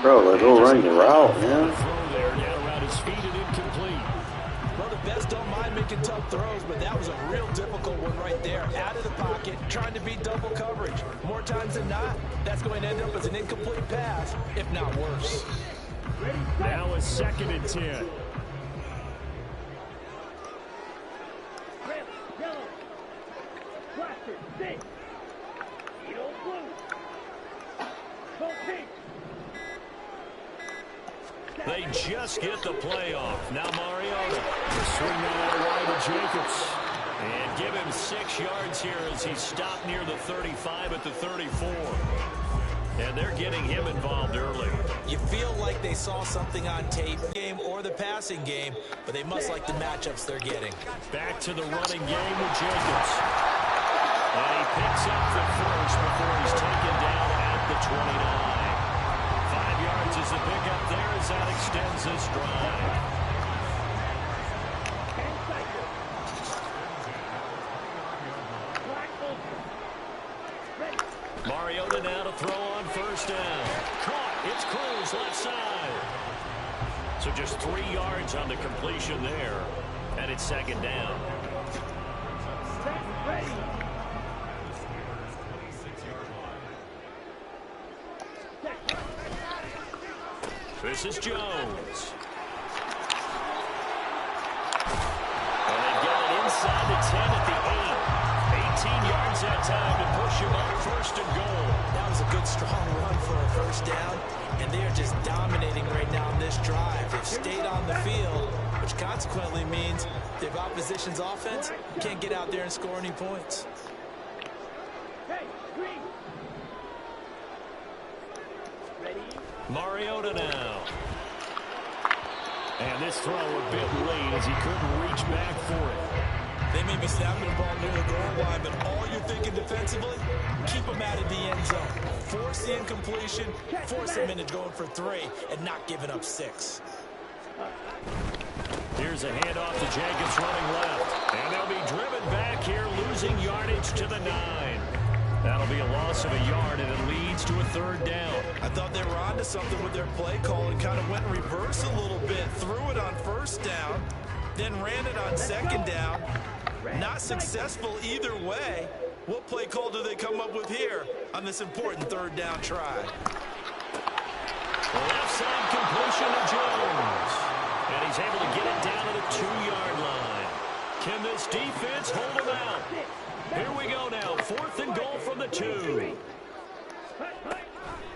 Bro, let's go run the route, man. Throw there, down around his feet and incomplete. Well, the best don't mind making tough throws, but that was a real difficult one right there. Out of the pocket, trying to beat double coverage. More times than not, that's going to end up as an incomplete pass, if not worse. Now a 2nd and 10. Yellow. Blaster, six. Blue. Go pink. They just get the play off. Now Mariota. Swing that out wide to Jacobs. And give him 6 yards here as he's stopped near the 35 at the 34. And they're getting him involved early. You feel like they saw something on tape, game or the passing game, but they must like the matchups they're getting. Back to the running game with Jacobs. And he picks up the first before he's taken down at the 29. 5 yards is the pickup there as that extends this drive. Mariota now to throw on first down. Caught. It's Cruz left side. So just 3 yards on the completion there. And it's second down. This is Jones. And they get it inside the 10 at the 8. 18 yards that time to push him up first and goal. That was a good, strong run for a first down, and they are just dominating right now in this drive. They've stayed on the field, which consequently means if opposition's offense can't get out there and score any points. Mariota now. And this throw a bit late as he couldn't reach back for it. They may be snapping the ball near the goal line, but all you're thinking defensively, keep them out of the end zone. Force the incompletion, force them into going for 3, and not giving up 6. Here's a handoff to Jacobs running left. And they'll be driven back here, losing yardage to the 9. That'll be a loss of a yard, and it leads to a third down. I thought they were onto something with their play call and kind of went in reverse a little bit. Threw it on first down, then ran it on second down. Not successful either way. What play call do they come up with here on this important third down try? Left side completion to Jones. And he's able to get it down to the 2-yard line. Can this defense hold him out? Here we go now. 4th and goal from the 2.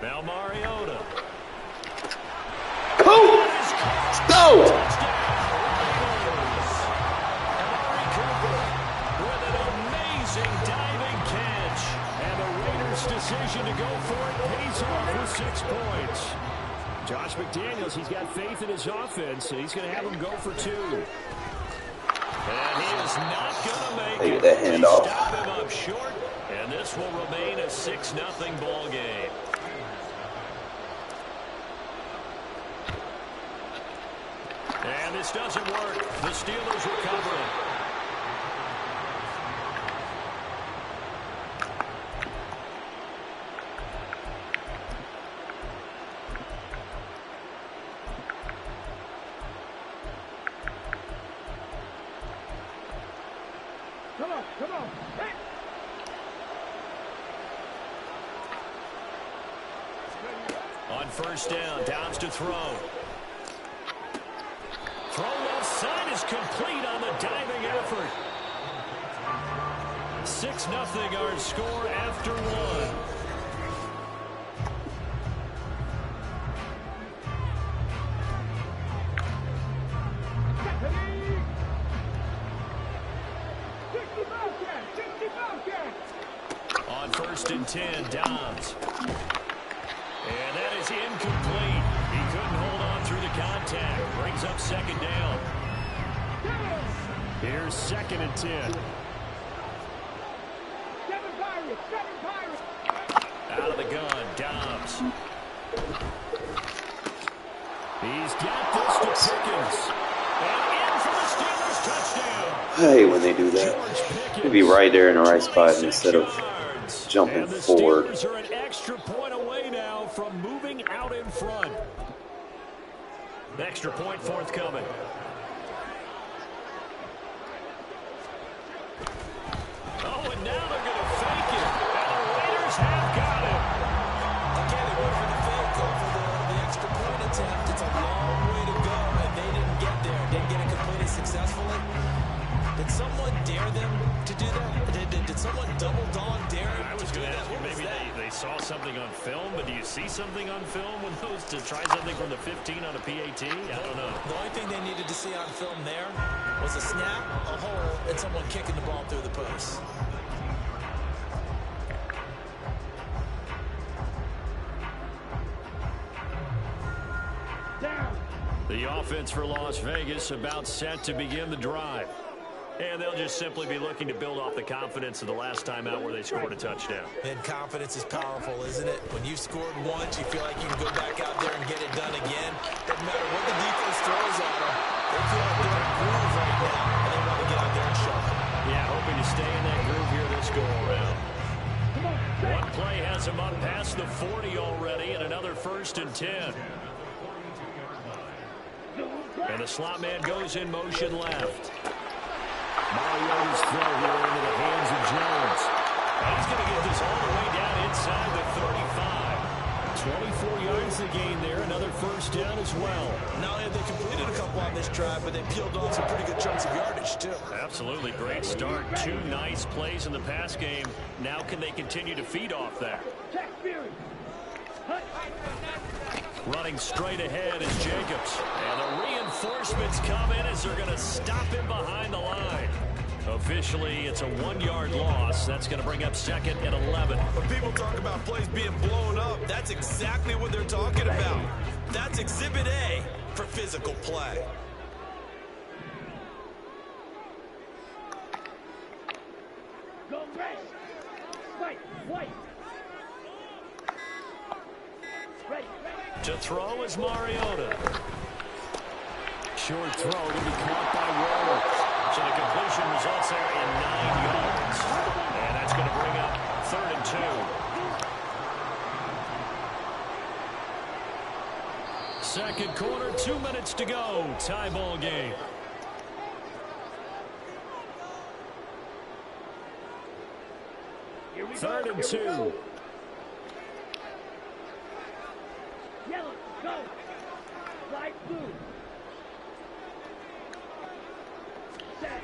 Now Mariota. Let's go! Diving catch, and the Raiders' decision to go for it pays off with 6 points. Josh McDaniels, he's got faith in his offense, and he's going to have him go for 2. And he is not going to make it. That handoff. Stop him up short, and this will remain a 6-0 ball game. And this doesn't work. The Steelers recover it. Come on. Hey. On first down, Downs to throw. Throw left side is complete on the diving effort. 6-0 our score after 1. On 1st and 10, Downs. And that is incomplete. He couldn't hold on through the contact. Brings up second down. Here's 2nd and 10. Out of the gun, Dobbs. He's got this to Pickens. And in for the Steelers touchdown. Hey, when they do that, they'd be right there in the right spot instead of jumping forward. The Steelers are an extra point away now from moving out in front. Extra point forthcoming. Oh, and now they're going to fake it. And the Raiders have got it. Again, they went for the fake, go for the extra point attempt. It's a long way to go, and they didn't get there. Didn't get it completed successfully. Did someone dare them to do that? Did someone double dog dare them to do that? Maybe they saw something on film, but do you see something on film when those to try something from the 15 on a PAT? I don't know. The only thing they needed to see on film there was a snap, a hole, and someone kicking the ball through the post. The offense for Las Vegas about set to begin the drive. And they'll just simply be looking to build off the confidence of the last time out where they scored a touchdown. And confidence is powerful, isn't it? When you've scored once, you feel like you can go back out there and get it done again. Doesn't matter what the defense throws at them. They feel like they're in a groove right now, and they want to get out there and show them. Yeah, hoping to stay in that groove here this go-around. One play has them up past the 40 already, and another 1st and 10. And the slot man goes in motion left. Mariota's throw here into the hands of Jones. And he's going to get this all the way down inside the 35. 24 yards to gain there. Another 1st down as well. Not only have they completed a couple on this drive, but they peeled off some pretty good chunks of yardage, too. Absolutely great start. 2 nice plays in the pass game. Now can they continue to feed off that? Running straight ahead is Jacobs. And the reinforcements come in as they're going to stop him behind the line. Officially, it's a 1-yard loss. That's going to bring up 2nd and 11. When people talk about plays being blown up, that's exactly what they're talking about. That's Exhibit A for physical play. Go red. White. To throw is Mariota. Short throw to be caught by Ward. So the completion results there in 9 yards. And that's going to bring up 3rd and 2. Second quarter, 2 minutes to go. Tie ball game. Here we 3rd and 2. Yellow, go. Light blue. Set.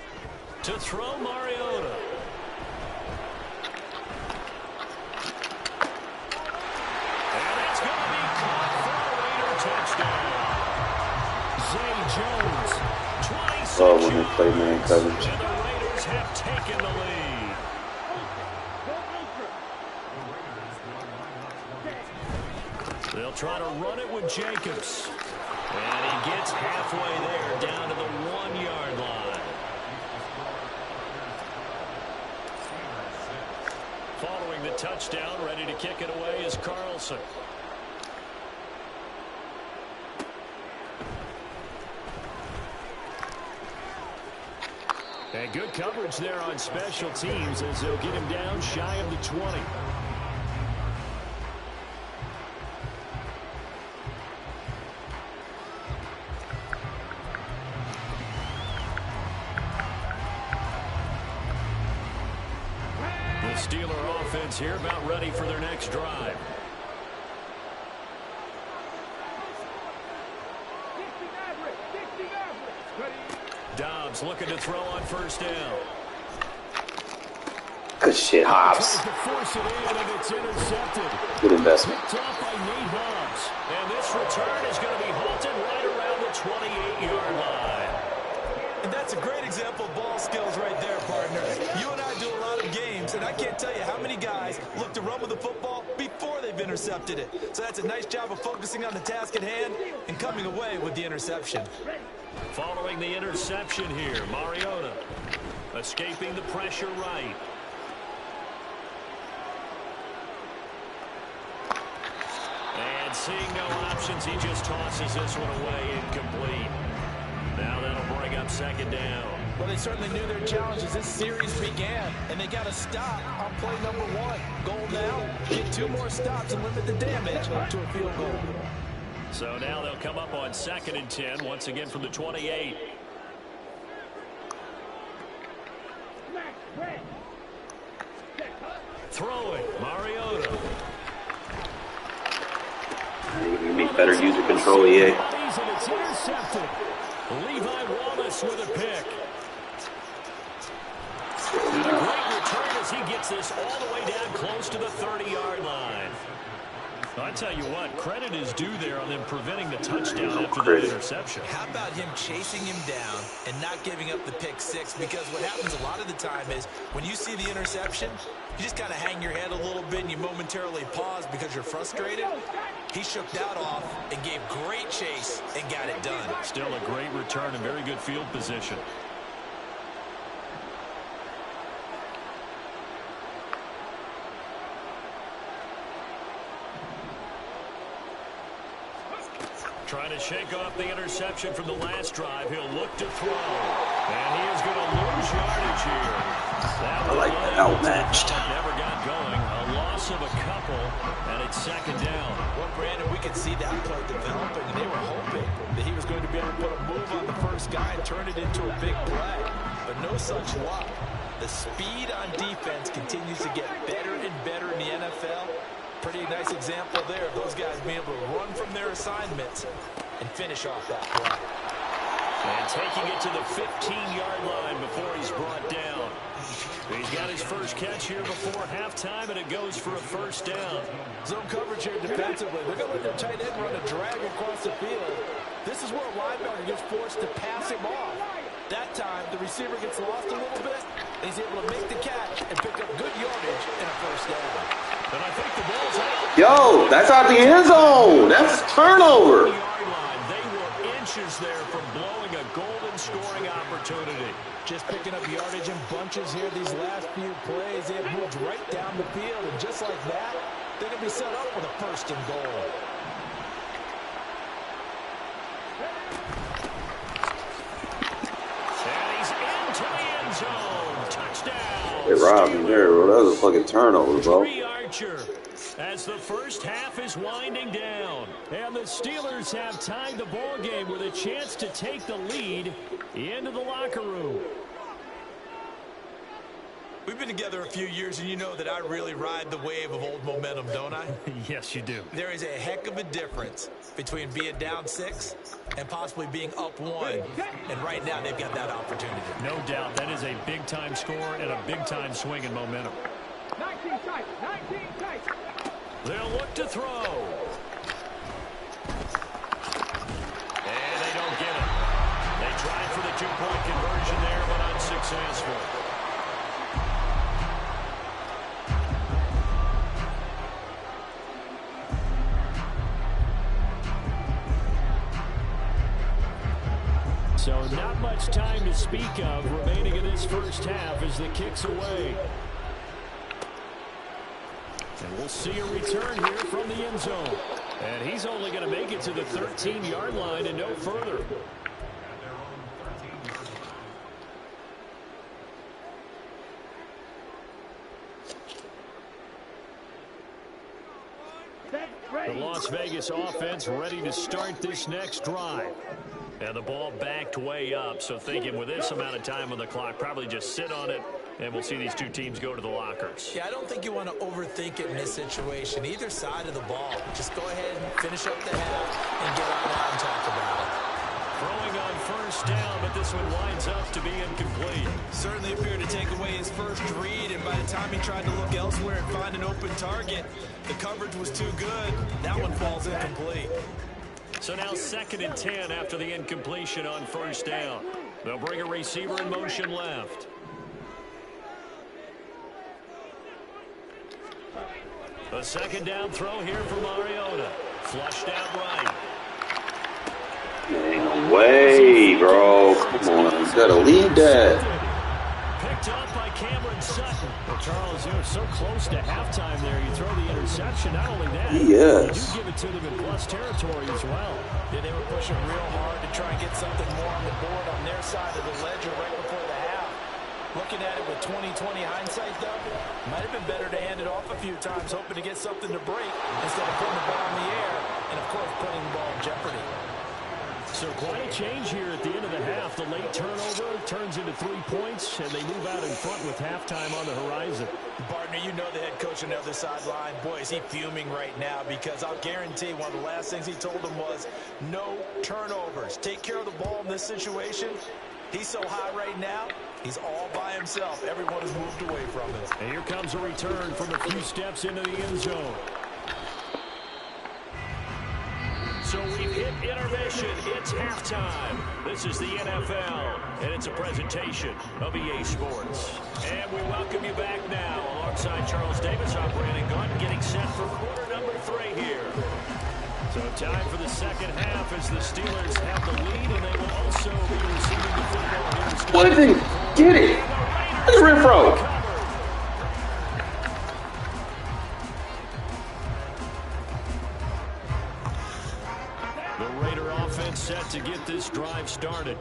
To throw Mariota. And it's going to be caught for a Raider touchdown. Zay Jones, 26 Oh, when they play man coverage. and the Raiders have taken the lead. They'll try to run it with Jacobs. And he gets halfway there, down to the 1-yard line. Following the touchdown, ready to kick it away is Carlson. And good coverage there on special teams as they'll get him down shy of the 20. The Steeler offense here about ready for their next drive. Dobbs looking to throw on 1st down. Good shit, Hobbs. Tries to force it in, and it's intercepted. Good investment. Picked off by Nate Hobbs. And this return is going to be halted right around the 28-yard line. And that's a great example of ball skills right there, partner. You and I do a lot of games, and I can't tell you how many guys look to run with the football before they've intercepted it. So that's a nice job of focusing on the task at hand and coming away with the interception. Following the interception here, Mariota escaping the pressure right. And seeing no options, he just tosses this one away incomplete. Now that'll bring up 2nd down. Well, they certainly knew their challenge as this series began, and they got to stop on play number 1. Goal now, get 2 more stops and limit the damage to a field goal. So now they'll come up on 2nd and 10, once again from the 28. Throwing, Mariota. You need better user control, EA. And it's intercepted. Levi Wallace with a pick. And a great return to as he gets this all the way down close to the 30-yard line. I tell you what, credit is due there on them preventing the touchdown after the interception. How about him chasing him down and not giving up the pick six? Because what happens a lot of the time is when you see the interception, you just kind of hang your head a little bit and you momentarily pause because you're frustrated. He shook that off and gave great chase and got it done. Still a great return and very good field position. Trying to shake off the interception from the last drive. He'll look to throw. And he is going to lose yardage here. I like that outmatched. Never got going. A loss of a couple, and it's second down. Well, Brandon, we could see that play developing, and they were hoping that he was going to be able to put a move on the first guy and turn it into a big play. But no such luck. The speed on defense continues to get better and better in the NFL. Pretty nice example there of those guys being able to run from their assignments and finish off that play. And taking it to the 15-yard line before he's brought down. He's got his first catch here before halftime, and it goes for a first down. Zone coverage here defensively. They're going to let their tight end run a drag across the field. This is where a linebacker gets forced to pass him off. That time, the receiver gets lost a little bit, and he's able to make the catch and pick up good yardage and a first down. But I think the ball's out. Yo, that's out the end zone. That's turnover. They were inches there from blowing a golden scoring opportunity. Just picking up yardage in bunches here these last few plays. They have moved right down the field, and just like that, they're going to be set up with a first and goal. And he's into the end zone. Touchdown. They robbed me there, bro. That was a fucking turnover, bro. As the first half is winding down, and the Steelers have tied the ball game with a chance to take the lead into the locker room. We've been together a few years, and you know that I really ride the wave of old momentum, don't I? Yes, you do. There is a heck of a difference between being down 6 and possibly being up 1. And right now, they've got that opportunity. No doubt. That is a big-time score and a big-time swing in momentum. 19 tight, 19 tight. They'll look to throw. And they don't get it. They tried for the two-point conversion there, but unsuccessful. So not much time to speak of remaining in this first half as the kick's away. And we'll see a return here from the end zone. And he's only going to make it to the 13-yard line and no further. The Las Vegas offense ready to start this next drive. And the ball backed way up, so thinking with this amount of time on the clock, probably just sit on it, and we'll see these two teams go to the lockers. Yeah, I don't think you want to overthink it in this situation. Either side of the ball, just go ahead and finish up the half and get on out and talk about it. Throwing on first down, but this one winds up to be incomplete. Certainly appeared to take away his first read, and by the time he tried to look elsewhere and find an open target, the coverage was too good. That one falls incomplete. So now 2nd and 10 after the incompletion on first down. They'll bring a receiver in motion left. A second down throw here for Mariota. Flushed out right. Ain't no way, bro. Come on. You gotta lead that. Picked up by Cameron Sutton. Well, Charles, you're so close to halftime there. You throw the interception. Not only that, yes, you give it to them in plus territory as well. Yeah, they were pushing real hard to try and get something more on the board on their side of the ledger right before the half. Looking at it with 20/20 hindsight, though, might have been better to hand it off a few times, hoping to get something to break instead of putting the ball in the air and, of course, putting the ball in jeopardy. So quite a change here at the end of the half. The late turnover turns into 3 points, and they move out in front with halftime on the horizon. Partner, you know the head coach on the other sideline. Boy, is he fuming right now, because I'll guarantee one of the last things he told him was no turnovers. Take care of the ball in this situation, He's so high right now, he's all by himself. Everyone has moved away from him. And here comes a return from a few steps into the end zone. So we've hit intermission. It's halftime. This is the NFL, and it's a presentation of EA Sports. And we welcome you back now alongside Charles Davis, I'm Brandon Gunn, getting set for quarter number 3 here. So time for the second half as the Steelers have the lead, and they will also be receiving the football here. What did they get it? That's Renfro. The Raider offense set to get this drive started.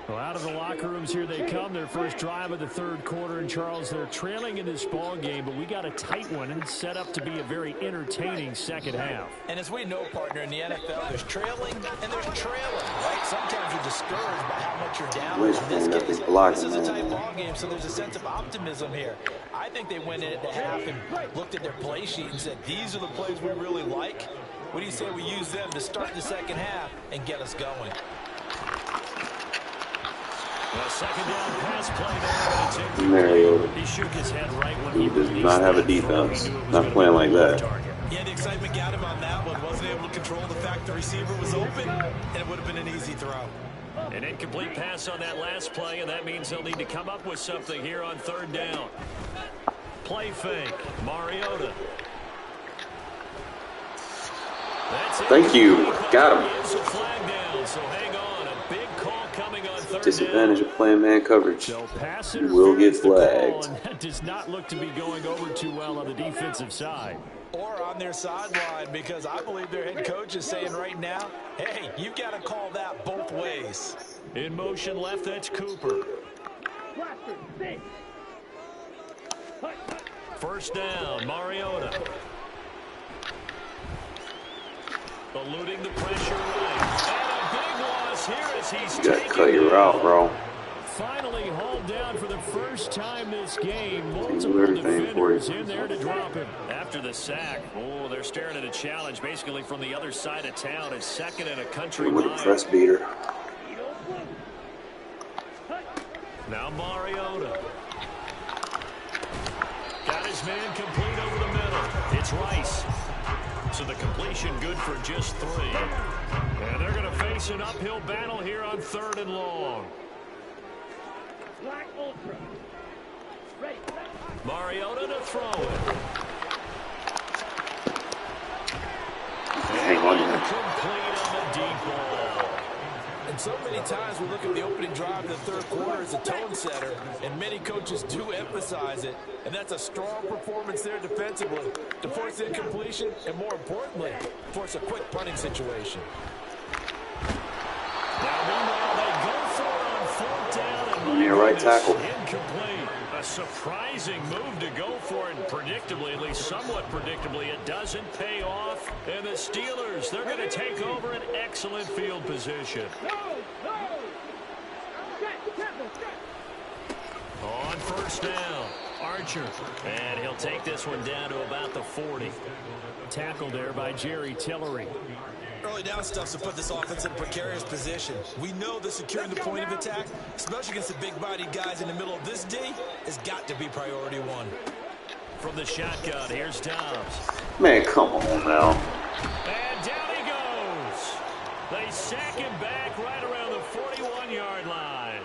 Well, out of the locker rooms here they come. Their first drive of the third quarter. And, Charles, they're trailing in this ball game, but we got a tight one and set up to be a very entertaining second half. And as we know, partner, in the NFL, there's trailing and there's trailing, right? Sometimes you're discouraged by how much you're down. In this case, this is a tight ball game, so there's a sense of optimism here. I think they went in at the half and looked at their play sheet and said, these are the plays we really like. What do you say we use them to start the second half and get us going? A second down pass play there. Mariota. He shook his head right when He does not have a defense. Not playing like that. Yeah, the excitement got him on that one. Wasn't able to control the fact the receiver was open, and it would have been an easy throw. An incomplete pass on that last play, and that means they'll need to come up with something here on third down. Play fake. Mariota. Thank you. Got him. It's a flag down, so hang on. A big call coming on third Disadvantage down. of playing man coverage. So pass You will get flagged. and that does not look to be going over too well on the defensive side. Or on their sideline, because I believe their head coach is saying right now, hey, you've got to call that both ways. In motion left, that's Cooper. First down, Mariota. Eluding the pressure right. And a big loss here as he's You gotta taken cut your route, bro. Finally hauled down for the first time this game. Do Multiple everything for you. defenders in there to drop him. After the sack, oh, they're staring at a challenge basically from the other side of town. It's second and a country With a mile. press beater. Now Mariota. Got his man complete over the middle. It's Rice. So the completion good for just 3. And they're going to face an uphill battle here on third and long. Mariota to throw it. Hang on. Complete on the deep ball. And so many times we look at the opening drive of the third quarter as a tone setter, and many coaches do emphasize it, and that's a strong performance there defensively to force incompletion and, more importantly, force a quick punting situation. Now, meanwhile, they go for it on fourth down. And Near right tackle. Incomplete. A surprising move to go for it, and predictably, at least somewhat predictably, it doesn't pay off. And the Steelers, they're going to take over an excellent field position. On first down, Archer. And he'll take this one down to about the 40. Tackled there by Jerry Tillery. Early down stuff to put this offense in a precarious position. We know that securing the point of attack, especially against the big-bodied guys in the middle of this D, has got to be priority 1. From the shotgun, here's Dobbs. Man, come on now. And down he goes. They sack him back right around the 41-yard line.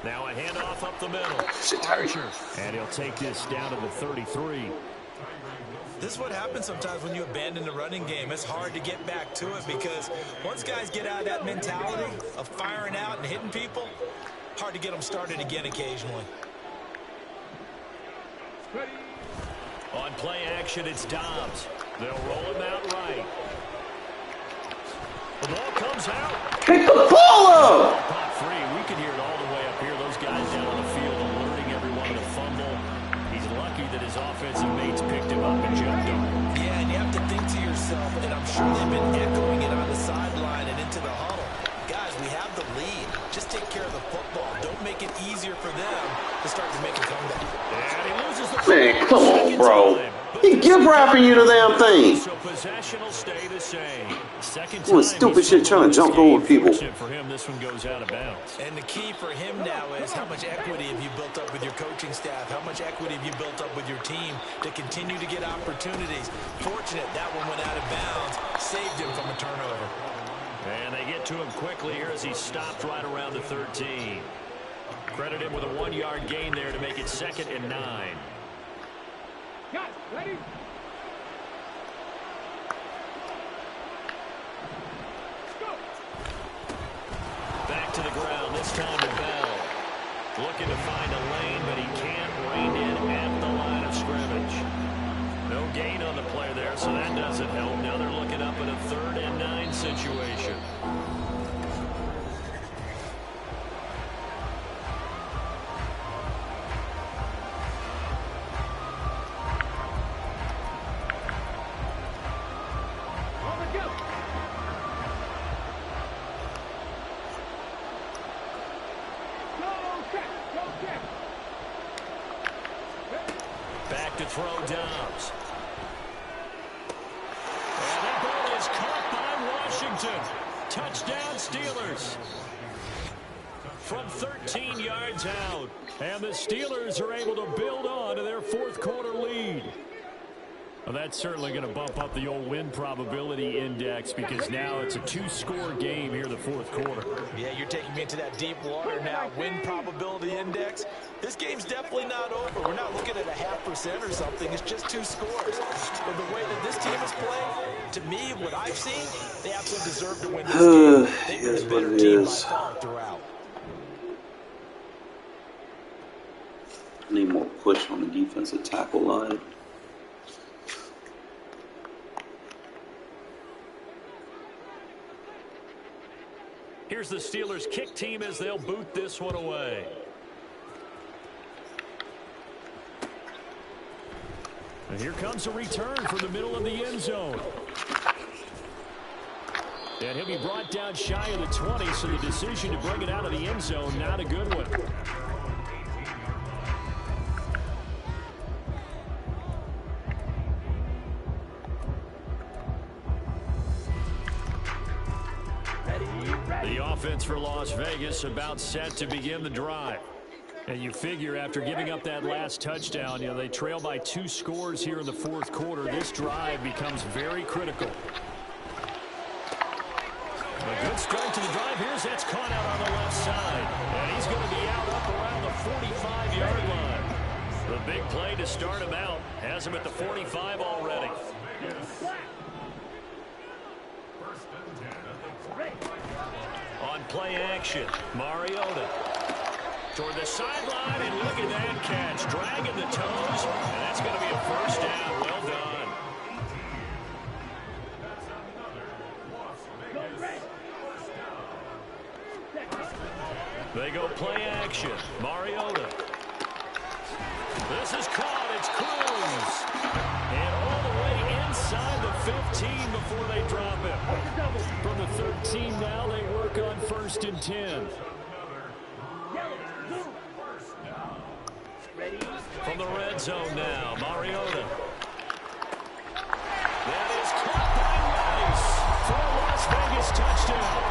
Now a handoff up the middle. Archer. And he'll take this down to the 33. This is what happens sometimes when you abandon the running game. It's hard to get back to it because once guys get out of that mentality of firing out and hitting people, hard to get them started again occasionally. On play action, it's Dobbs. They'll roll him out right. The ball comes out. Pick the ball up! Pop free. We can hear it all the way up here. Those guys down on the field alerting everyone to the fumble. He's lucky that his offensive mates picked him up and jumped on him. Yeah, and you have to think to yourself, and I'm sure they've been echoing it on the sideline and into the huddle. Guys, we have the lead. Just take care of the football. Don't make it easier for them to start to make a comeback. And he loses the Man, come on, bro. time. He gift wrapping you the damn thing. So possession will stay the same. Second Doing time stupid he's shit trying to fumbled jump this game. over people. Fortunate for him, this one goes out of bounds. And the key for him now is how much equity have you built up with your coaching staff? How much equity have you built up with your team to continue to get opportunities? Fortunate that one went out of bounds, saved him from a turnover. And they get to him quickly here as he stopped right around the 13. Credit him with a 1-yard gain there to make it 2nd and 9. Got it. Ready? Back to the ground, this time to Bell. Looking to find a lane, but he can't rein in at the line of scrimmage. No gain on the play there, so that doesn't help. Now they're looking up in a 3rd and 9 situation. On the go. Go check. Go check. Back to throw Dobbs. And that ball is caught by Washington. Touchdown Steelers. From 13 yards out. And the Steelers are able to build on to their 4th quarter lead. Well, that's certainly going to bump up the old win probability index because now it's a 2-score game here in the 4th quarter. Yeah, you're taking me into that deep water now. Win probability index. This game's definitely not over. We're not looking at a 0.5% or something. It's just 2 scores. But the way that this team has played, to me, what I've seen, they absolutely deserve to win this game. They've been the better team by far throughout. Need more push on the defensive tackle line. Here's the Steelers kick team as they'll boot this one away. And here comes a return from the middle of the end zone. And he'll be brought down shy of the 20, so the decision to bring it out of the end zone, not a good one. The offense for Las Vegas about set to begin the drive. And you figure after giving up that last touchdown, they trail by 2 scores here in the 4th quarter. This drive becomes very critical. A good start to the drive. Here's that's caught out on the left side. And he's going to be out up around the 45-yard line. The big play to start him out has him at the 45 already. On play action, Mariota toward the sideline, and look at that catch, dragging the toes, and that's going to be a 1st down. Well done. They go play action, Mariota. This is caught, it's Cruz, and all the way inside the 15 before they drop it. From the 13 now, they work on 1st and 10. From the red zone now, Mariota. That is caught by Rice for a Las Vegas touchdown.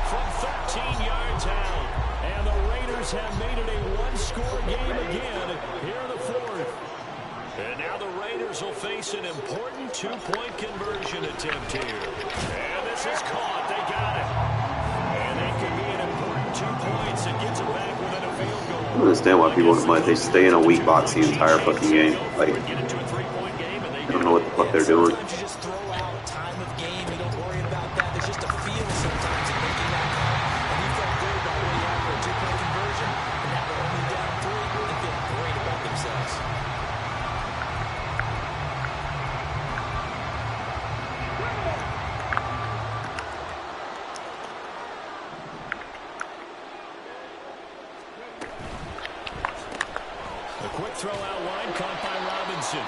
From 13 yards out. And the Raiders have made it a 1-score game again here in the 4th. And now the Raiders will face an important 2-point conversion attempt here. And this is caught. They got it. And it could be an important 2 points that gets it back within a field goal. I don't understand why people they stay in a weak box the entire fucking game. Like, I don't know what the fuck they're doing. Sometimes you just throw out time of game. You don't worry about that. There's just a feel sometimes in making that call. And he felt good about what he had for a 2-point conversion. And now they're only down 3 and feel great about themselves. A quick throw out wide, caught by Robinson.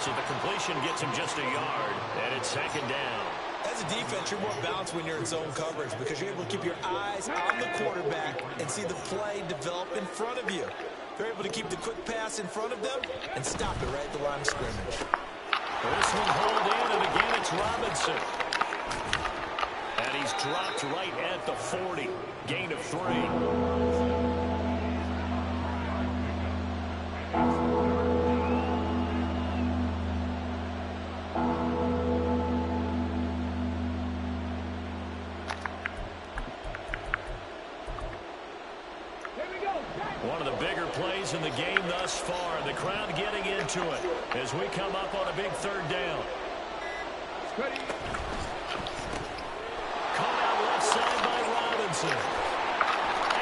So the completion gets him just a yard, and it's 2nd down. As a defense, you're more balanced when you're in zone coverage because you're able to keep your eyes on the quarterback and see the play develop in front of you. They're able to keep the quick pass in front of them and stop it right at the line of scrimmage. This one pulled in, and again it's Robinson. And he's dropped right at the 40. Gain of 3. One of the bigger plays in the game thus far. The crowd getting into it as we come up on a big 3rd down. Ready. Caught out left side by Robinson.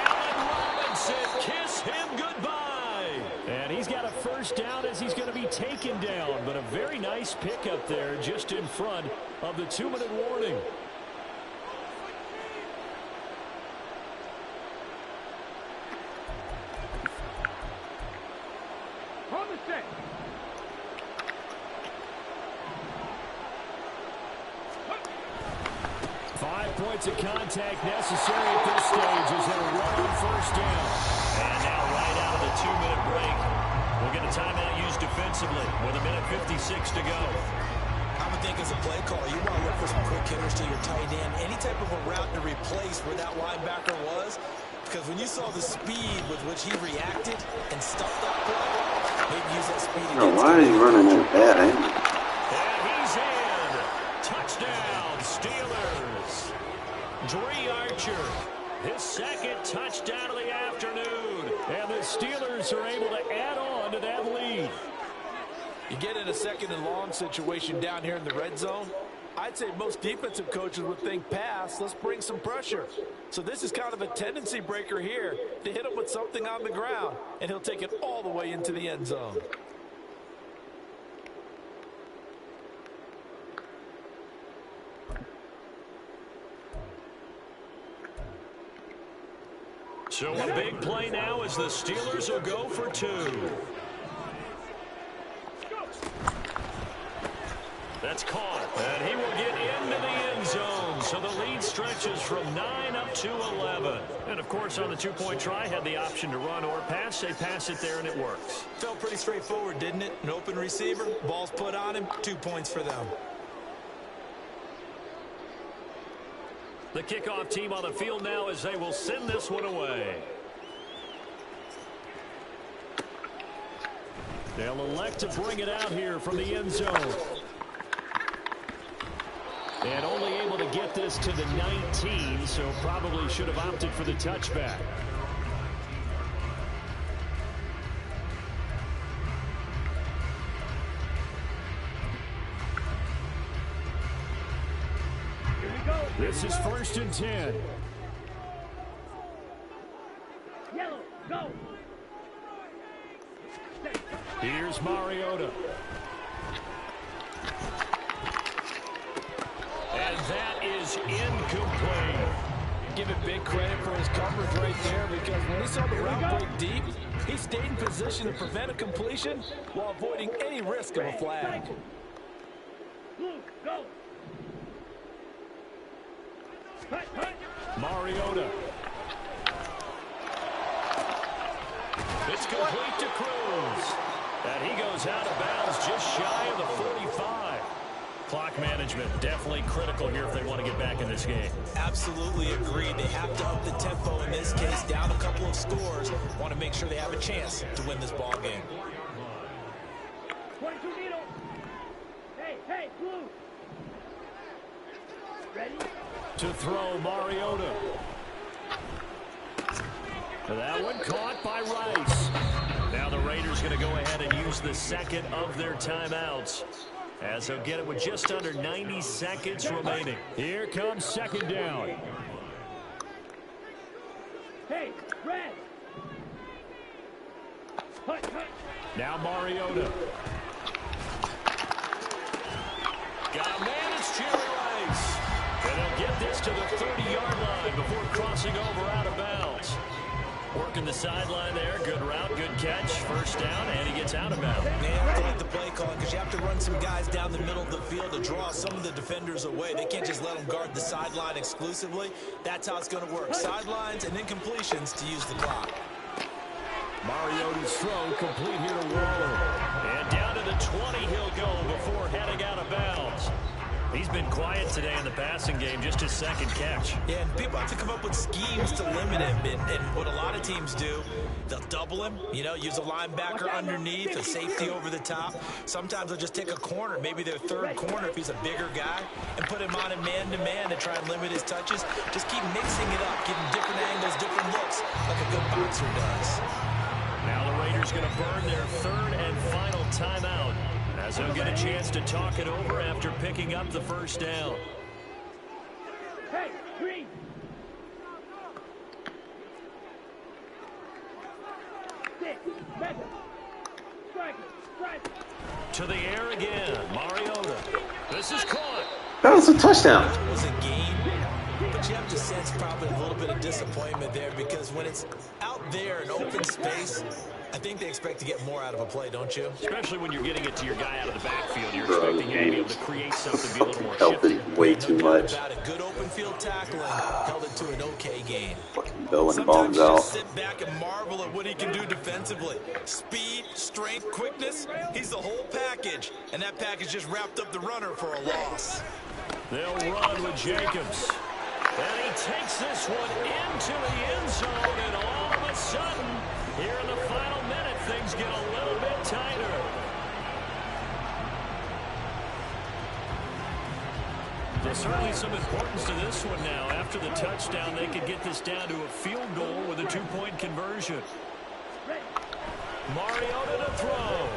Allen Robinson, kiss him goodbye. And he's got a 1st down as he's going to be taken down. But a very nice pickup there just in front of the 2-minute warning. On the set. 5 points of contact necessary at this stage as they run on 1st down. And now right out of the 2-minute break, we'll get a timeout used defensively with 1:56 to go. I would think as a play call, you want to look for some quick hitters to your tight end. Any type of a route to replace where that linebacker was. Because when you saw the speed with which he reacted and stopped that play, maybe use that speed against Why is he running at that angle? And he's in. Touchdown, Steelers. Dree Archer, his 2nd touchdown of the afternoon. And the Steelers are able to add on to that lead. You get in a 2nd and long situation down here in the red zone. I'd say most defensive coaches would think pass, let's bring some pressure. So this is kind of a tendency breaker here to hit him with something on the ground, and he'll take it all the way into the end zone. So a big play now as the Steelers will go for 2. That's caught, and he will get into the end zone. So the lead stretches from 9 up to 11. And, of course, on the 2-point try, had the option to run or pass. They pass it there, and it works. Felt pretty straightforward, didn't it? An open receiver, ball's put on him, 2 points for them. The kickoff team on the field now as they will send this one away. They'll elect to bring it out here from the end zone. And only able to get this to the 19, so probably should have opted for the touchback. Here we go. This is 1st and 10. Yellow, go. Here's Mariota. And that is incomplete. Give it big credit for his coverage right there, because when he saw the route break deep, he stayed in position to prevent a completion while avoiding any risk of a flag. Blue, go. Mariota. It's complete to Cruz. And he goes out of bounds just shy of the 45. Clock management definitely critical here if they want to get back in this game. Absolutely agreed. They have to up the tempo in this case, down a couple of scores. Want to make sure they have a chance to win this ball game. 22 needle. Hey, blue. Ready? To throw, Mariota. That one caught by Rice. Now the Raiders going to go ahead and use the 2nd of their timeouts, as they'll get it with just under 90 seconds remaining. Here comes 2nd down. Hey, red. Now Mariota. Got a man, it's Jerry Rice. And they'll get this to the 30-yard line before crossing over out of bounds. Working the sideline there. Good route, good catch. First down, and he gets out of bounds. They have to like the play call because you have to run some guys down the middle of the field to draw some of the defenders away. They can't just let them guard the sideline exclusively. That's how it's going to work. Sidelines and then completions to use the clock. Mariota's throw complete here to Waller. And down to the 20 he'll go before heading out of bounds. He's been quiet today in the passing game, just his second catch. Yeah, and people have to come up with schemes to limit him. And what a lot of teams do, they'll double him, use a linebacker underneath, a safety over the top. Sometimes they'll just take a corner, maybe their third corner if he's a bigger guy, and put him on a man-to-man to try and limit his touches. Just keep mixing it up, giving different angles, different looks, like a good boxer does. Now the Raiders going to burn their third and final timeout, as they'll get a chance to talk it over after picking up the first down. Hey, green. Six, Madden. Strike. To the air again, Mariota. This is caught. That was a touchdown. It was a game, but you have to sense probably a little bit of disappointment there because when it's out there in open space, I think they expect to get more out of a play, don't you? Especially when you're getting it to your guy out of the backfield. You're expecting him to be able to create something, be a little more Helped shifty. it way too much. About a good open field tackling held it to an okay game. Fucking belling Sometimes bombs you out. just sit back and marvel at what he can do defensively. Speed, strength, quickness, he's the whole package. And that package just wrapped up the runner for a loss. They'll run with Jacobs. And he takes this one into the end zone, and all of a sudden, here in the final minute, things get a little bit tighter. There's certainly some importance to this one now. After the touchdown, they could get this down to a field goal with a 2-point conversion. Mariota to throw.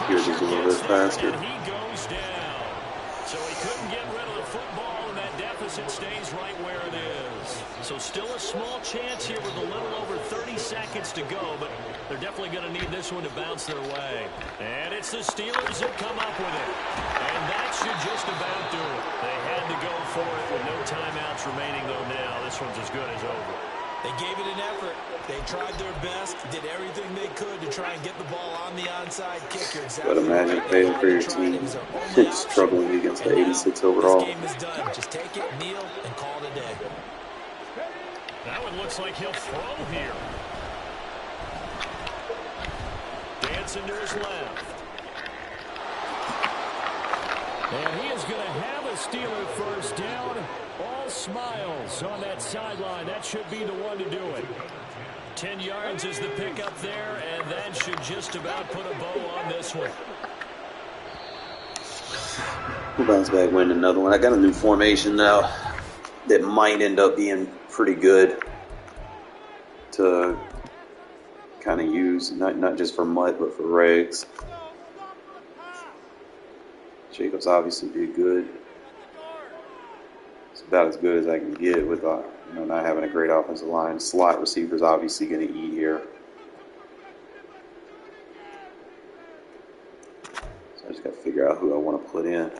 Here's a little bit faster. And he goes down. So he couldn't get rid of the football, and that deficit stays right where it is. So still a small chance here with a little over 30 seconds to go, but they're definitely going to need this one to bounce their way. And it's the Steelers that come up with it. And that should just about do it. They had to go for it with no timeouts remaining, though now. This one's as good as over. They gave it an effort. They tried their best, did everything they could to try and get the ball on the onside kick. You're exactly But imagine right. paying for your team struggling against the 86 overall. This game is done. Just take it, kneel, and call it a day. That one looks like he'll throw here. Dancing to his left. And he is going to have a Steeler first down. All smiles on that sideline. That should be the one to do it. 10 yards is the pickup there, and that should just about put a bow on this one. We'll bounce back, win another one. I got a new formation now that might end up being pretty good to kind of use, not just for MUT, but for regs. Jacobs obviously did good. It's about as good as I can get with not having a great offensive line. Slot receiver's obviously going to eat here. So I just got to figure out who I want to put in.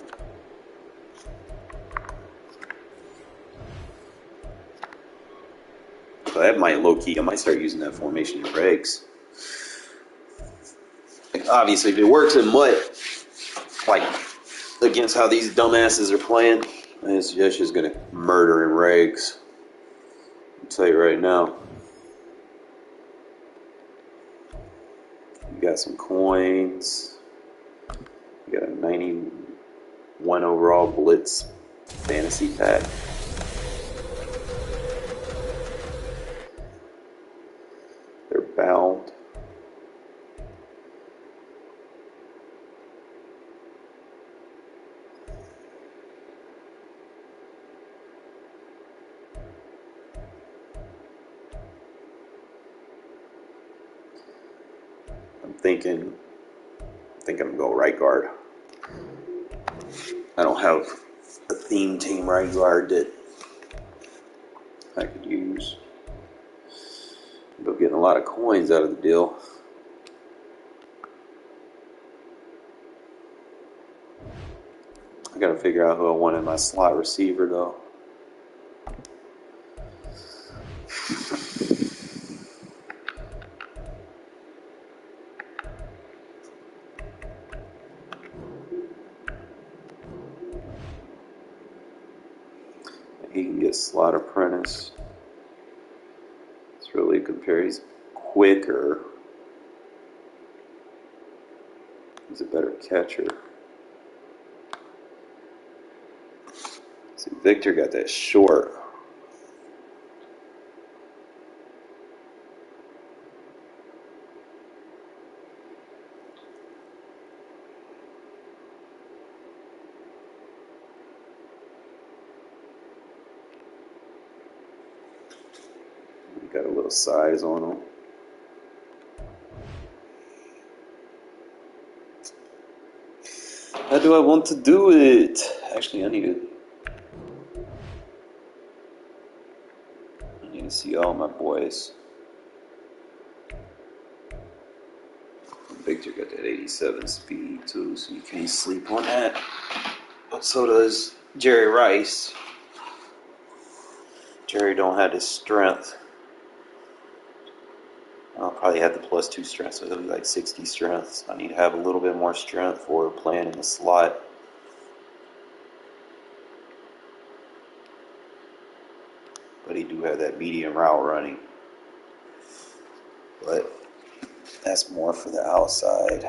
So that might low-key, I might start using that formation in regs. Like, obviously, if it works in MUT, like against how these dumbasses are playing, it's just going to murder in regs. I'll tell you right now. You got some coins. You got a 91 overall blitz fantasy pack. They're bound. I think I'm gonna go right guard. I don't have a theme team right guard that I could use. But getting a lot of coins out of the deal. I gotta figure out who I want in my slot receiver though. slot apprentice. It's really compared. He's quicker. He's a better catcher. See, Victor got that short. He got a little size on him. How do I want to do it? Actually, I need to see all my boys. Victor got that 87 speed too, so you can't sleep on that. But so does Jerry Rice. Jerry don't have his strength. I'll probably have the +2 strength, so it'll be like 60 strength. I need to have a little bit more strength for playing in the slot. But he do have that medium route running. But that's more for the outside.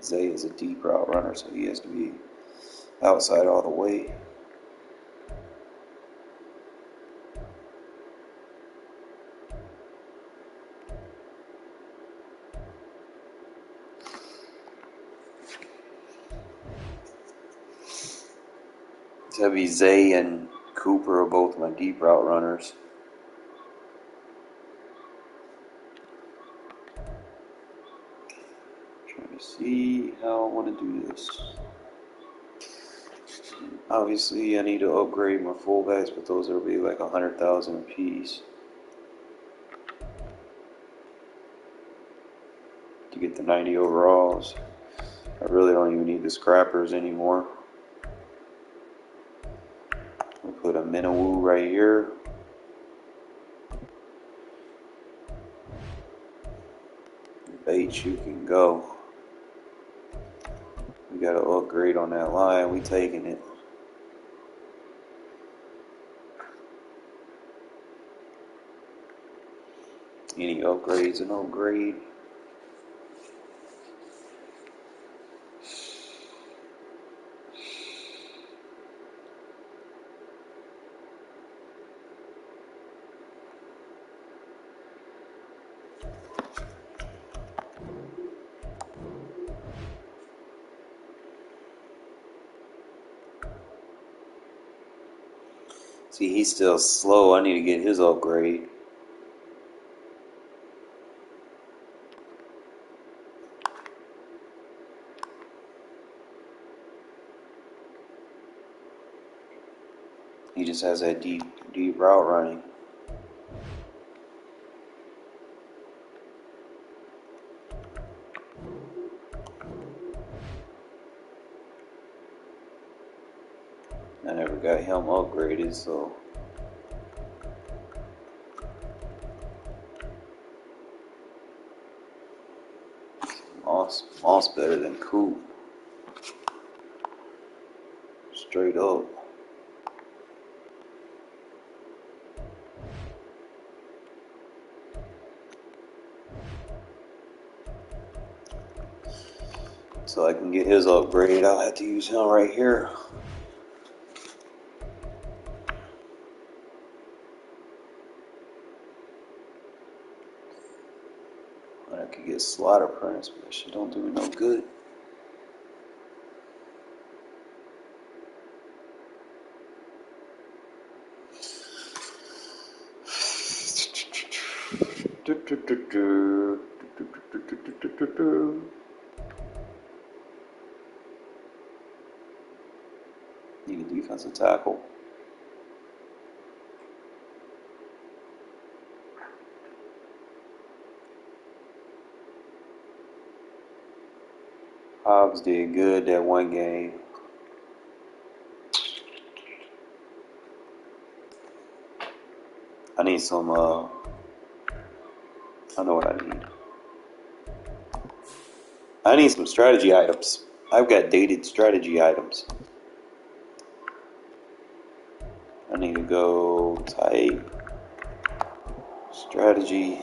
Zay is a deep route runner, so he has to be outside all the way. It's gonna be Zay and Cooper are both my deep route runners. Trying to see how I want to do this. Obviously, I need to upgrade my fullbacks, but those will be like 100,000 apiece to get the 90 overalls. I really don't even need the scrappers anymore. We'll put a Minowu right here. Bates, you can go. We got to upgrade on that line. We taking it. Any upgrades, an upgrade. See, he's still slow. I need to get his upgrade. He just has that deep route running. I never got him upgraded, so Moss better than Coop. Straight up. So I can get his upgrade, I'll have to use him right here. I could get slot apprentice, but that shit don't do me no good. Need a defensive tackle. Hobbs did good that one game. I need some, I know what I need. I need some strategy items. I've got dated strategy items. I need to go type strategy.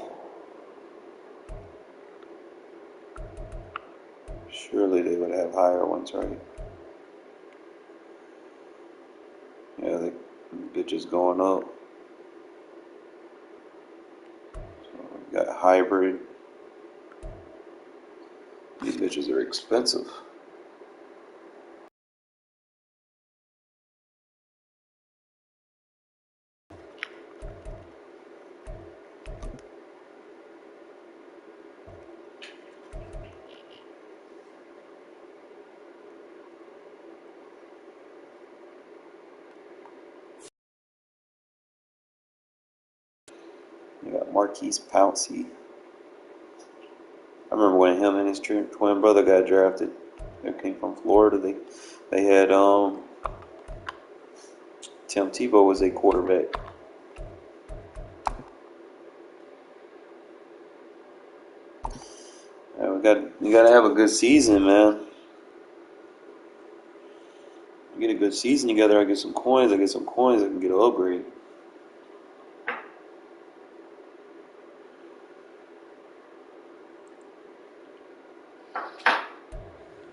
Surely they would have higher ones, right? Yeah, the bitch is going up. So we got hybrid. These bitches are expensive. You got Marquise Pouncey. I remember when him and his twin brother got drafted. They came from Florida. They had Tim Tebow was a quarterback. Yeah, you gotta have a good season, man. You get a good season together, I get some coins. I can get an upgrade.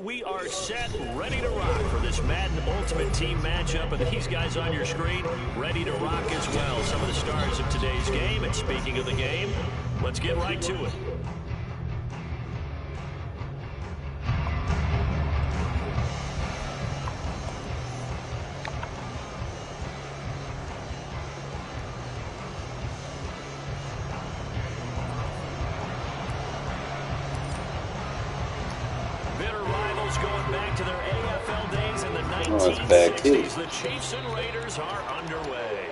We are set, ready to rock for this Madden Ultimate Team matchup. And these guys on your screen, ready to rock as well. Some of the stars of today's game. And speaking of the game, let's get right to it. Going back to their AFL days in the 1960s. The Chiefs and Raiders are underway.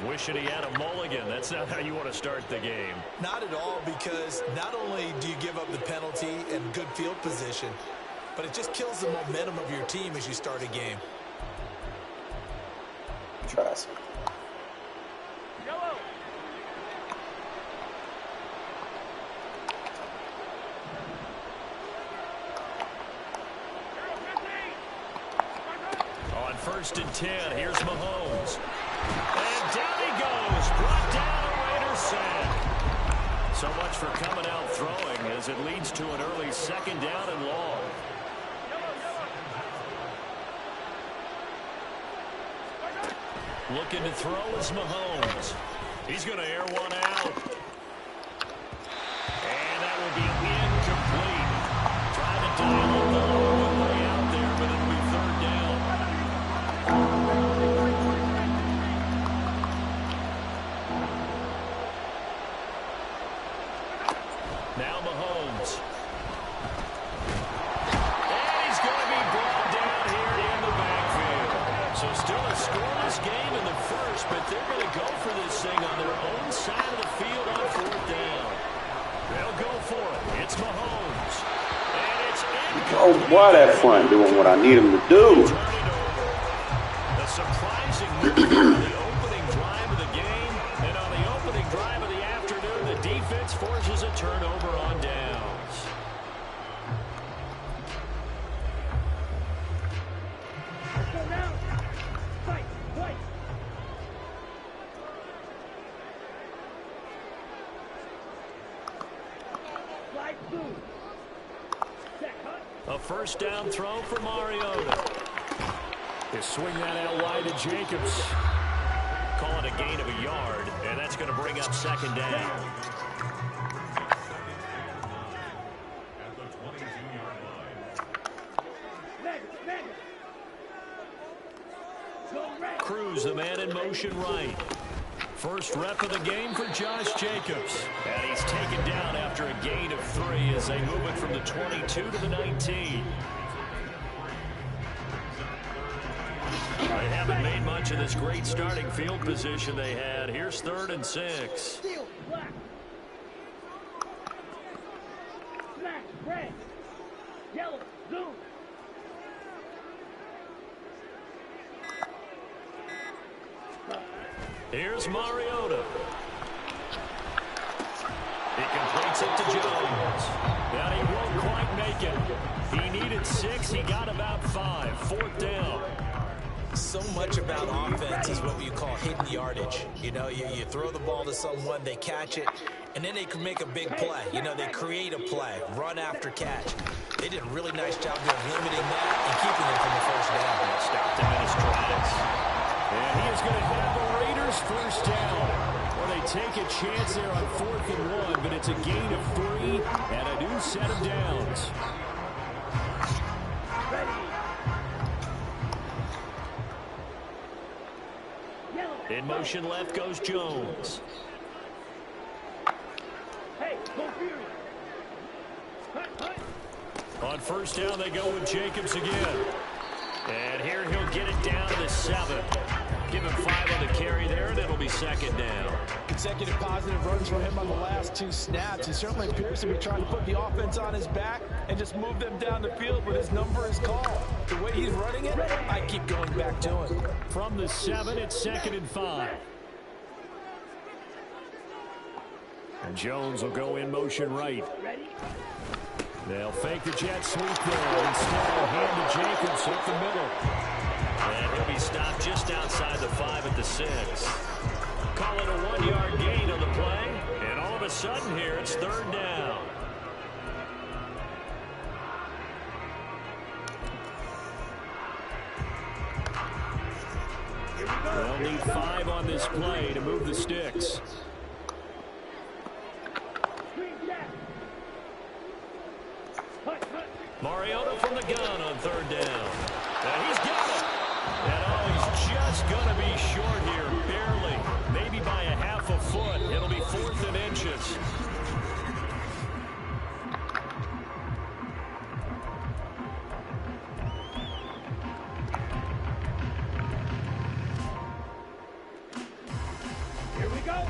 Wishing he had a mulligan. That's not how you want to start the game. Not at all, because not only do you give up the penalty and good field position, but it just kills the momentum of your team as you start a game. Trust. First and 10. Here's Mahomes. And down he goes. Brought down a Raiders sack. So much for coming out throwing as it leads to an early second down and long. Looking to throw is Mahomes. He's going to air one out. And that will be incomplete. Trying to dial up the long way out there, but it'll be third down. Now Mahomes. And he's going to be brought down here in the backfield. So still a scoreless game in the first, but they're going to go for this thing on their own side of the field on fourth down. They'll go for it. It's Mahomes. And it's incomplete. Oh, boy, that front doing what I need him to do. A surprising move on the opening drive of the game, and on the opening drive of the afternoon, the defense forces a turnover on downs. Go now. Fight. Slide through. A first down throw for Mariota. They swing that out wide to Jacobs. Call it a gain of a yard, and that's going to bring up second down. Cruz, the man in motion right. First rep of the game for Josh Jacobs. And he's taken down after a gain of 3 as they move it from the 22 to the 19. They haven't made much of this great starting field position they had. Here's 3rd and 6. Steel, black. Smash, red. Yellow, blue. Here's Mariota. He completes it to Jones. But he won't quite make it. He needed 6. He got about 5. 4th down. So much about offense is what you call hidden yardage. You know, you throw the ball to someone, they catch it, and then they can make a big play. You know, they create a play, run after catch. They did a really nice job of limiting that and keeping him from the first down. Stopped him in his tracks. And he is going to have the Raiders first down. Well, they take a chance there on 4th and 1, but it's a gain of 3 and a new set of downs. In motion left goes Jones. Hey, go Fury. On first down, they go with Jacobs again. And here he'll get it down to the 7. Give him 5 on the carry there, and it'll be 2nd down. Consecutive positive runs for him on the last 2 snaps. He certainly appears to be trying to put the offense on his back and just move them down the field, but his number is called. The way he's running it, I keep going back to him. From the 7, it's 2nd and 5. And Jones will go in motion right. They'll fake the jet sweep there. Instead, they'll hand to Jacobs up the middle. And he'll be stopped just outside the 5 at the 6. Call it a 1-yard gain on the play. And all of a sudden here, it's 3rd down. They'll need 5 on this play to move the sticks. Mariota from the gun on 3rd down. And he's got it. And he's just going to be short here, barely. Maybe by a half a foot. It'll be 4th and inches. Here we go.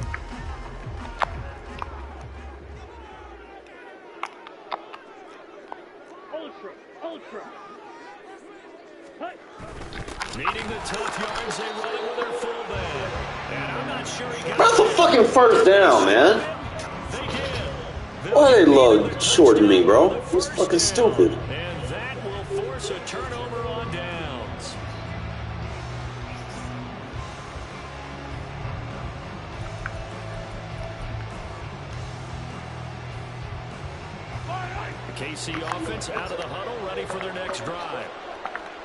Ultra. Needing the tough yards, they run it with their fullback. And I'm not sure he got That's a fucking first down, man. They did. Why they love shorting me, bro? It's fucking stupid. And that will force a turnover on downs. The KC offense out of the huddle, ready for their next drive.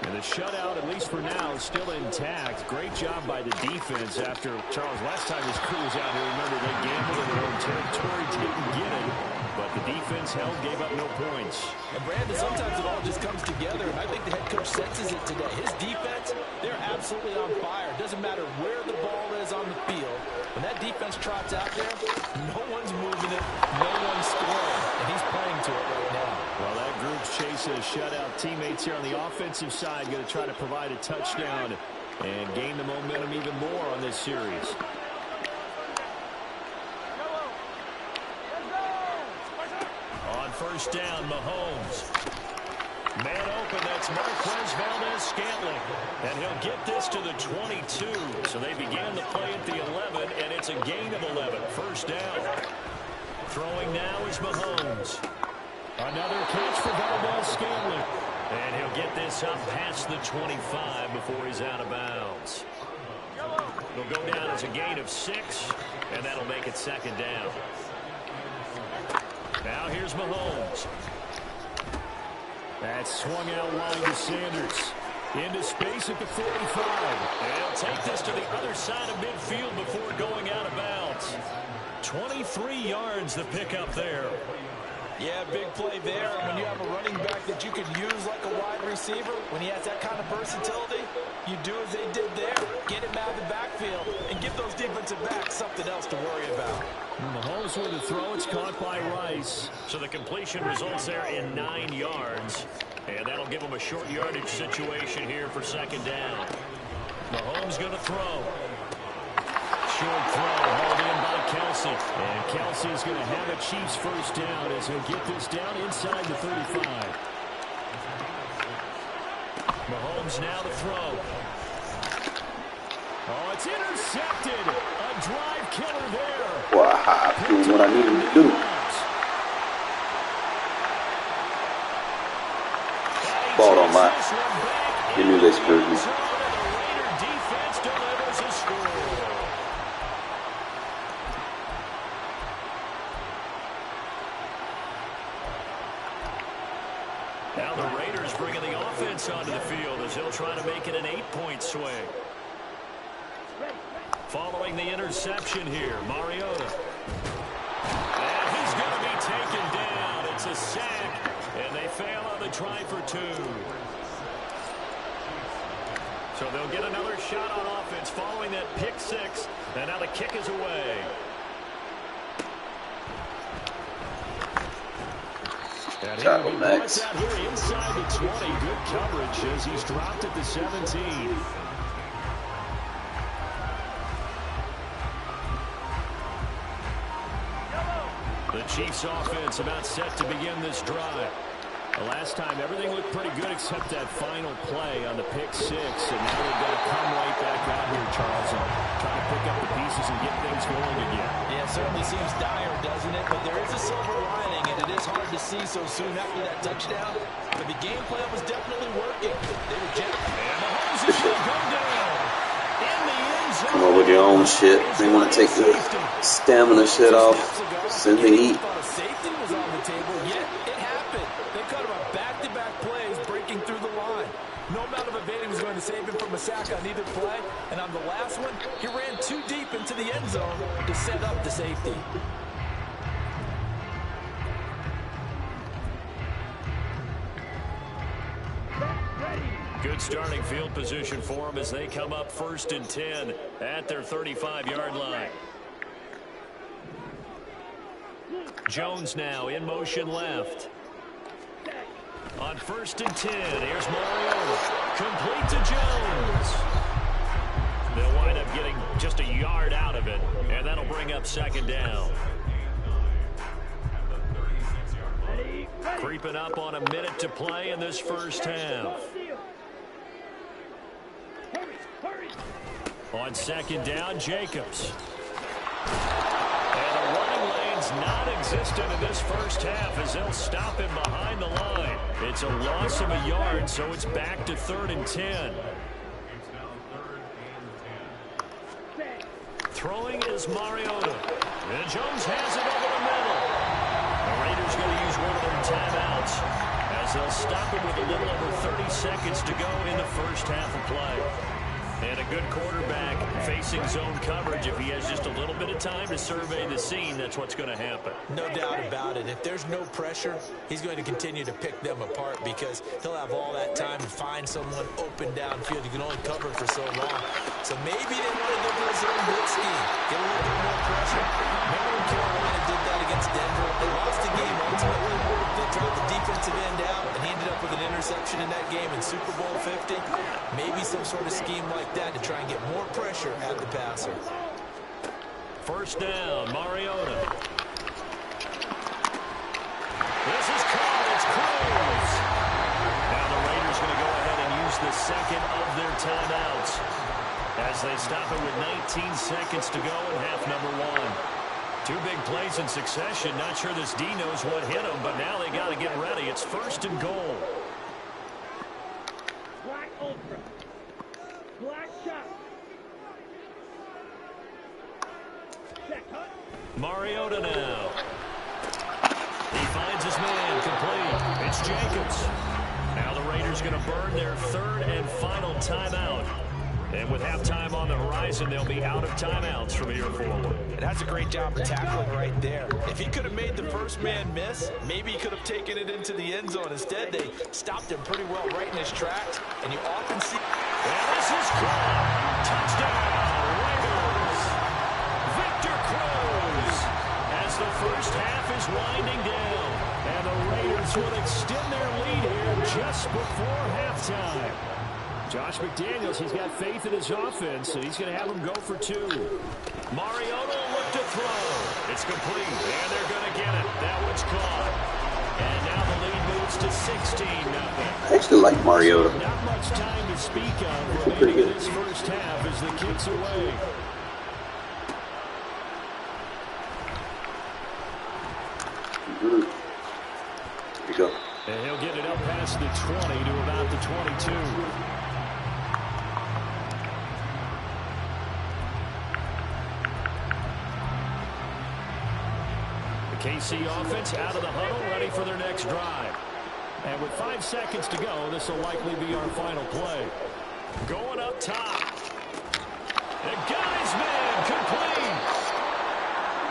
And the shutout, at least for now, is still intact. Great job by the defense after, Charles, last time his crew was out here, remember, they gambled in their own territory, didn't get it. But the defense held, gave up no points. And Brandon, sometimes it all just comes together, and I think the head coach senses it today. His defense, they're absolutely on fire. It doesn't matter where the ball is on the field. When that defense trots out there, no one's moving it, no one's scoring, and he's playing to it right now. Well, that group's chasing a shutout. Teammates here on the offensive side going to try to provide a touchdown and gain the momentum even more on this series. On first down, Mahomes. Man open, that's Marquez Valdez-Scantling. And he'll get this to the 22. So they began the play at the 11, and it's a gain of 11. First down. Throwing now is Mahomes. Another catch for Valdez-Scantling. And he'll get this up past the 25 before he's out of bounds. It'll go down as a gain of 6, and that'll make it 2nd down. Now here's Mahomes. That's swung out wide to Sanders. Into space at the 45. And he'll take this to the other side of midfield before going out of bounds. 23 yards the pickup there. Yeah, big play there. And when you have a running back that you could use like a wide receiver, when he has that kind of versatility, you do as they did there. Get him out of the backfield and give those defensive backs something else to worry about. Mahomes with the throw. It's caught by Rice. So the completion results there in 9 yards. And that'll give him a short yardage situation here for 2nd down. Mahomes going to throw. Short throw hauled in by Kelsey. And Kelsey's going to have a Chiefs first down as he'll get this down inside the 35. Mahomes now to throw. Oh, it's intercepted. A drive killer there. Wow, doing what I needed to do. ball don't lie. You knew they screwed me. Now the Raiders bringing the offense onto the field as they'll try to make it an 8-point swing. Following the interception here, Mariota. And he's going to be taken down. It's a sack, and they fail on the try for 2. So they'll get another shot on offense following that pick 6, and now the kick is away. Tackle Max. Out here inside the 20. Good coverage as he's dropped at the 17. The Chiefs offense about set to begin this drive. The last time everything looked pretty good except that final play on the pick 6, and now they've got to come right back out here, Charles, and try to pick up the pieces and get things going again. Yeah, it certainly seems dire, doesn't it? But there is a silver lining, and it is hard to see so soon after that touchdown. But the game plan was definitely working. They were generating. And Mahomes is going to go down in the end zone. Come up with your own shit. They want to take the stamina shit off. Send the heat. Safety was on the table, yet it happened. They cut him a back-to-back plays breaking through the line. No amount of evading was going to save him from a sack on either play. And on the last one, he ran too deep into the end zone to set up the safety. Good starting field position for them as they come up 1st and 10 at their 35-yard line. Jones now in motion left. On 1st and 10, here's Mariota. Complete to Jones. They'll wind up getting just a yard out of it, and that'll bring up 2nd down. Creeping up on a minute to play in this first half. On 2nd down, Jacobs. And the running lane's non-existent in this first half as they'll stop him behind the line. It's a loss of a yard, so it's back to 3rd and 10. Throwing is Mariota. And Jones has it over the middle. The Raiders going to use one of their timeouts as they'll stop him with a little over 30 seconds to go in the first half of play. And a good quarterback facing zone coverage. If he has just a little bit of time to survey the scene, that's what's going to happen. No doubt about it. If there's no pressure, he's going to continue to pick them apart because he'll have all that time to find someone open downfield. You can only cover for so long. So maybe they want to go to a zone blitz scheme, get a little bit more pressure. Remember when Carolina did that against Denver? They lost the game ultimately. They dropped the defensive end out, and he ended up with an interception in that game in Super Bowl 50. Maybe some sort of scheme like that to try and get more pressure at the passer. 1st down, Mariota. This is caught. It's Cruz. Now the Raiders going to go ahead and use the 2nd of their timeouts as they stop it with 19 seconds to go in half number 1. 2 big plays in succession. Not sure this D knows what hit him, but now they got to get ready. It's 1st and goal. Black ultra. Black shot. Check, huh? Mariota now. He finds his man complete. It's Jacobs. Now the Raiders going to burn their 3rd and final timeout. And with halftime on the horizon, they'll be out of timeouts from here forward. And that's a great job of tackling right there. If he could have made the first man miss, maybe he could have taken it into the end zone. Instead, they stopped him pretty well right in his tracks. And you often see... And this is caught. Touchdown, Raiders. Victor Cruz. As the first half is winding down. And the Raiders will extend their lead here just before halftime. Josh McDaniels, he's got faith in his offense, so he's going to have him go for 2. Mariota will look to throw. It's complete, and they're going to get it. That one's caught. And now the lead moves to 16-0. I actually like Mariota. Not much time to speak of Pretty remaining in good. this first half as the kick's away. Here we go. And he'll get it up past past the 20 to about the 22. The KC offense out of the huddle, ready for their next drive. And with 5 seconds to go, this will likely be our final play. Going up top. And got his man complete.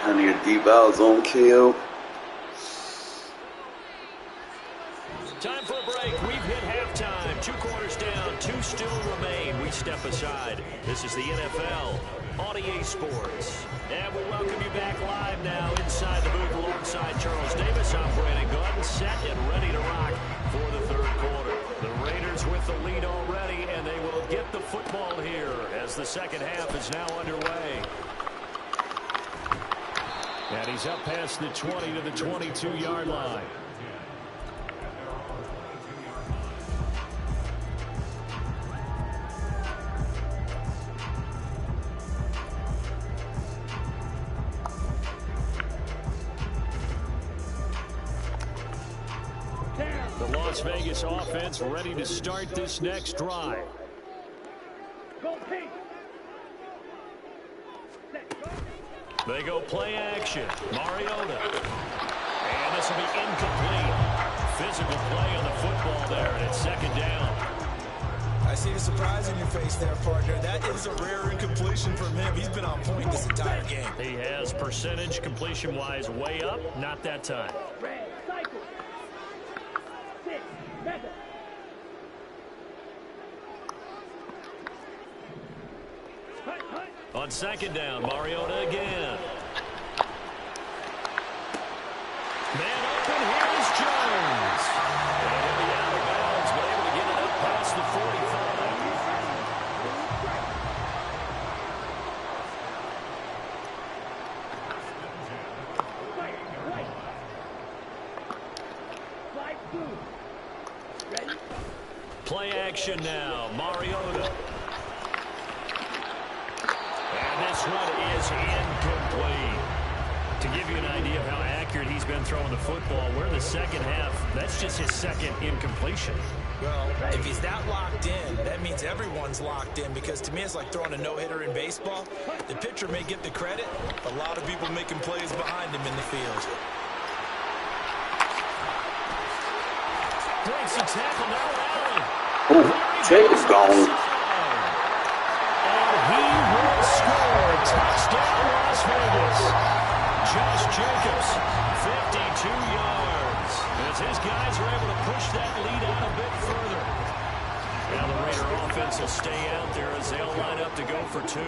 I need a deep out zone KO. Time for a break. We've hit halftime. 2 quarters down. 2 still remain. We step aside. This is the NFL on EA Sports. And we welcome you back live now inside the booth alongside Charles Davis. I'm Brandon Gordon, set and ready to rock for the third quarter. The Raiders with the lead already, and they will get the football here as the second half is now underway. And he's up past the 20 to the 22-yard line. The Las Vegas offense ready to start this next drive. They go play action. Mariota. And this will be incomplete. Physical play on the football there, and it's second down. I see the surprise in your face there, partner. That is a rare incompletion from him. He's been on point this entire game. He has percentage completion-wise way up. Not that time. On second down, Mariota again. Man open, here's Jones. And he'll be out of bounds, but able to get it up past the 45. Play action now, Mariota. And this one is incomplete. To give you an idea of how accurate he's been throwing the football, we're in the second half. That's just his second incompletion. Well, if he's that locked in, that means everyone's locked in, because to me it's like throwing a no-hitter in baseball. The pitcher may get the credit, a lot of people making plays behind him in the field. Breaks a tackle now, Allen. Oh, Jacob's gone. And he will score. Touchdown, Las Vegas. Josh Jacobs, 52 yards. As his guys are able to push that lead out a bit further. Now the Raider offense will stay out there as they'll line up to go for 2.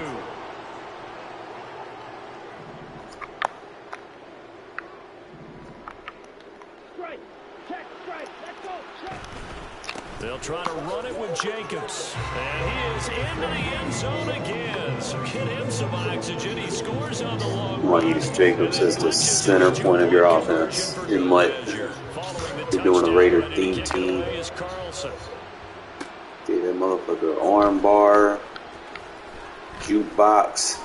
They'll try to run it with Jacobs. And he is into the end zone again. So get him some oxygen. He scores on the long You want to use Jacobs as the center point of your offense. In MUT, you're doing a Raider theme team. Get that motherfucker arm bar, jukebox,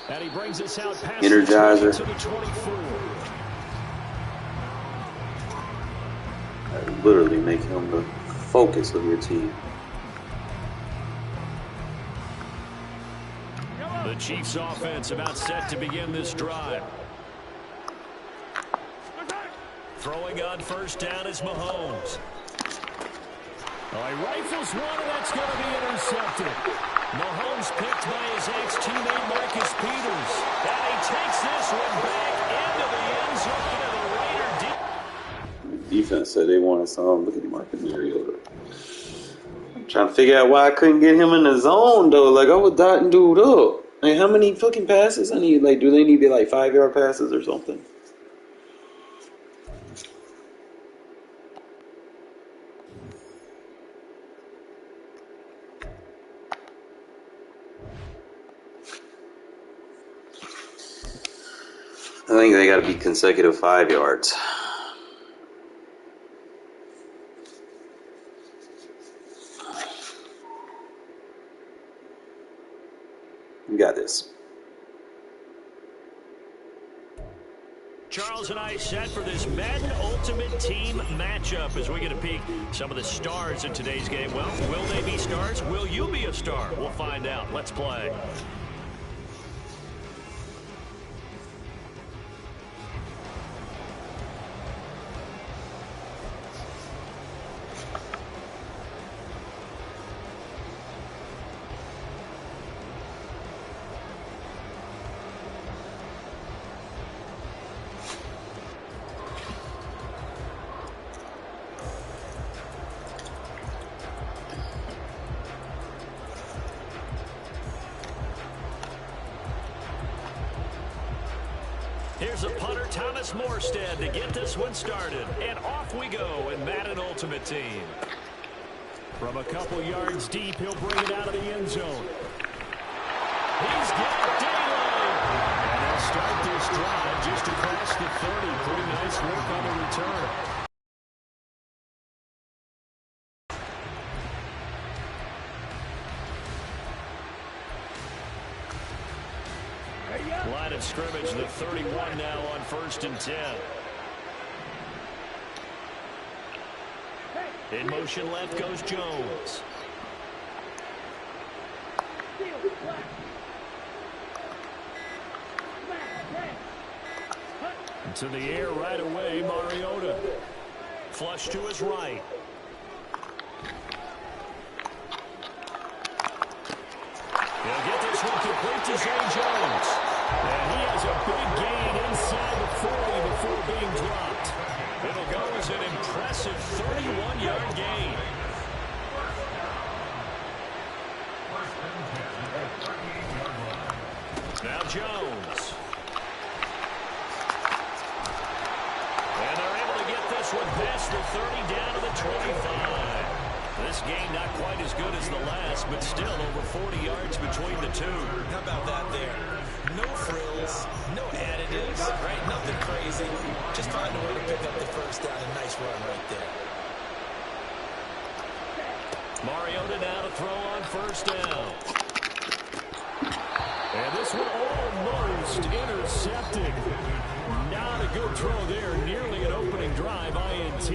and he brings us out past Energizer. the 24. Literally make him the focus of your team. The Chiefs offense about set to begin this drive. Throwing on first down is Mahomes. Oh, he rifles one, and that's going to be intercepted. Mahomes picked by his ex-teammate Marcus Peters. And he takes this one back into the end zone, and the Raider Defense said they wanted some. Look at Marcus Mariota. I'm trying to figure out why I couldn't get him in the zone, though. Like, I was dotting dude up. Like, how many fucking passes I need? Like, do they need to be like 5-yard passes or something? I think they got to be consecutive 5 yards. You got this. Charles and I set for this Madden Ultimate Team matchup as we get a peek some of the stars in today's game. Well, will they be stars? Will you be a star? We'll find out. Let's play. Here's a punter, Thomas Morstead, to get this one started. And off we go in Madden Ultimate Team. From a couple yards deep, he'll bring it out of the end zone. He's got daylight. And they'll start this drive just across the 30. Pretty nice work on the return. Line of scrimmage, the 31 now on 1st and 10. In motion left goes Jones. To the air right away, Mariota. Flush to his right. He'll get this one complete to Zay Jones. And he has a big gain inside the 40 before being dropped. It'll go as an impressive 31-yard gain. Now Jones. And they're able to get this one past the 30 down to the 25. This game not quite as good as the last, but still over 40 yards between the two. How about that there? No frills, no additives, right? Nothing crazy. Just find a way to pick up the first down. A nice run right there. Mariota now to throw on 1st down. And this one almost intercepted. Not a good throw there. Nearly an opening drive, INT.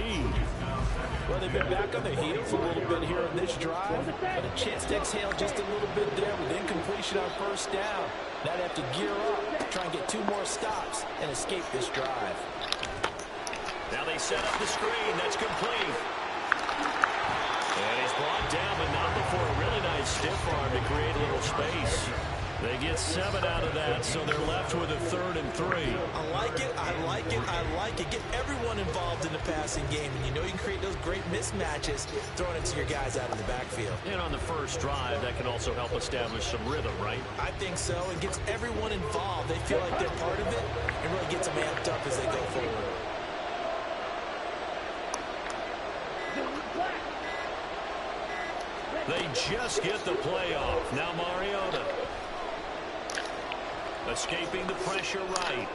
Well, they've been back on their heels a little bit here in this drive, but a chance to exhale just a little bit there with incompletion on 1st down. Now they have to gear up, try and get 2 more stops, and escape this drive. Now they set up the screen. That's complete. And he's brought down, but not before a really nice stiff arm to create a little space. They get 7 out of that, so they're left with a 3rd and 3. I like it, I like it, I like it. Get everyone involved in the passing game, and you know you can create those great mismatches throwing it to your guys out in the backfield. And on the first drive, that can also help establish some rhythm, right? I think so. It gets everyone involved. They feel like they're part of it, and really gets them amped up as they go forward. They just get the play off. Now Mariota. Escaping the pressure right.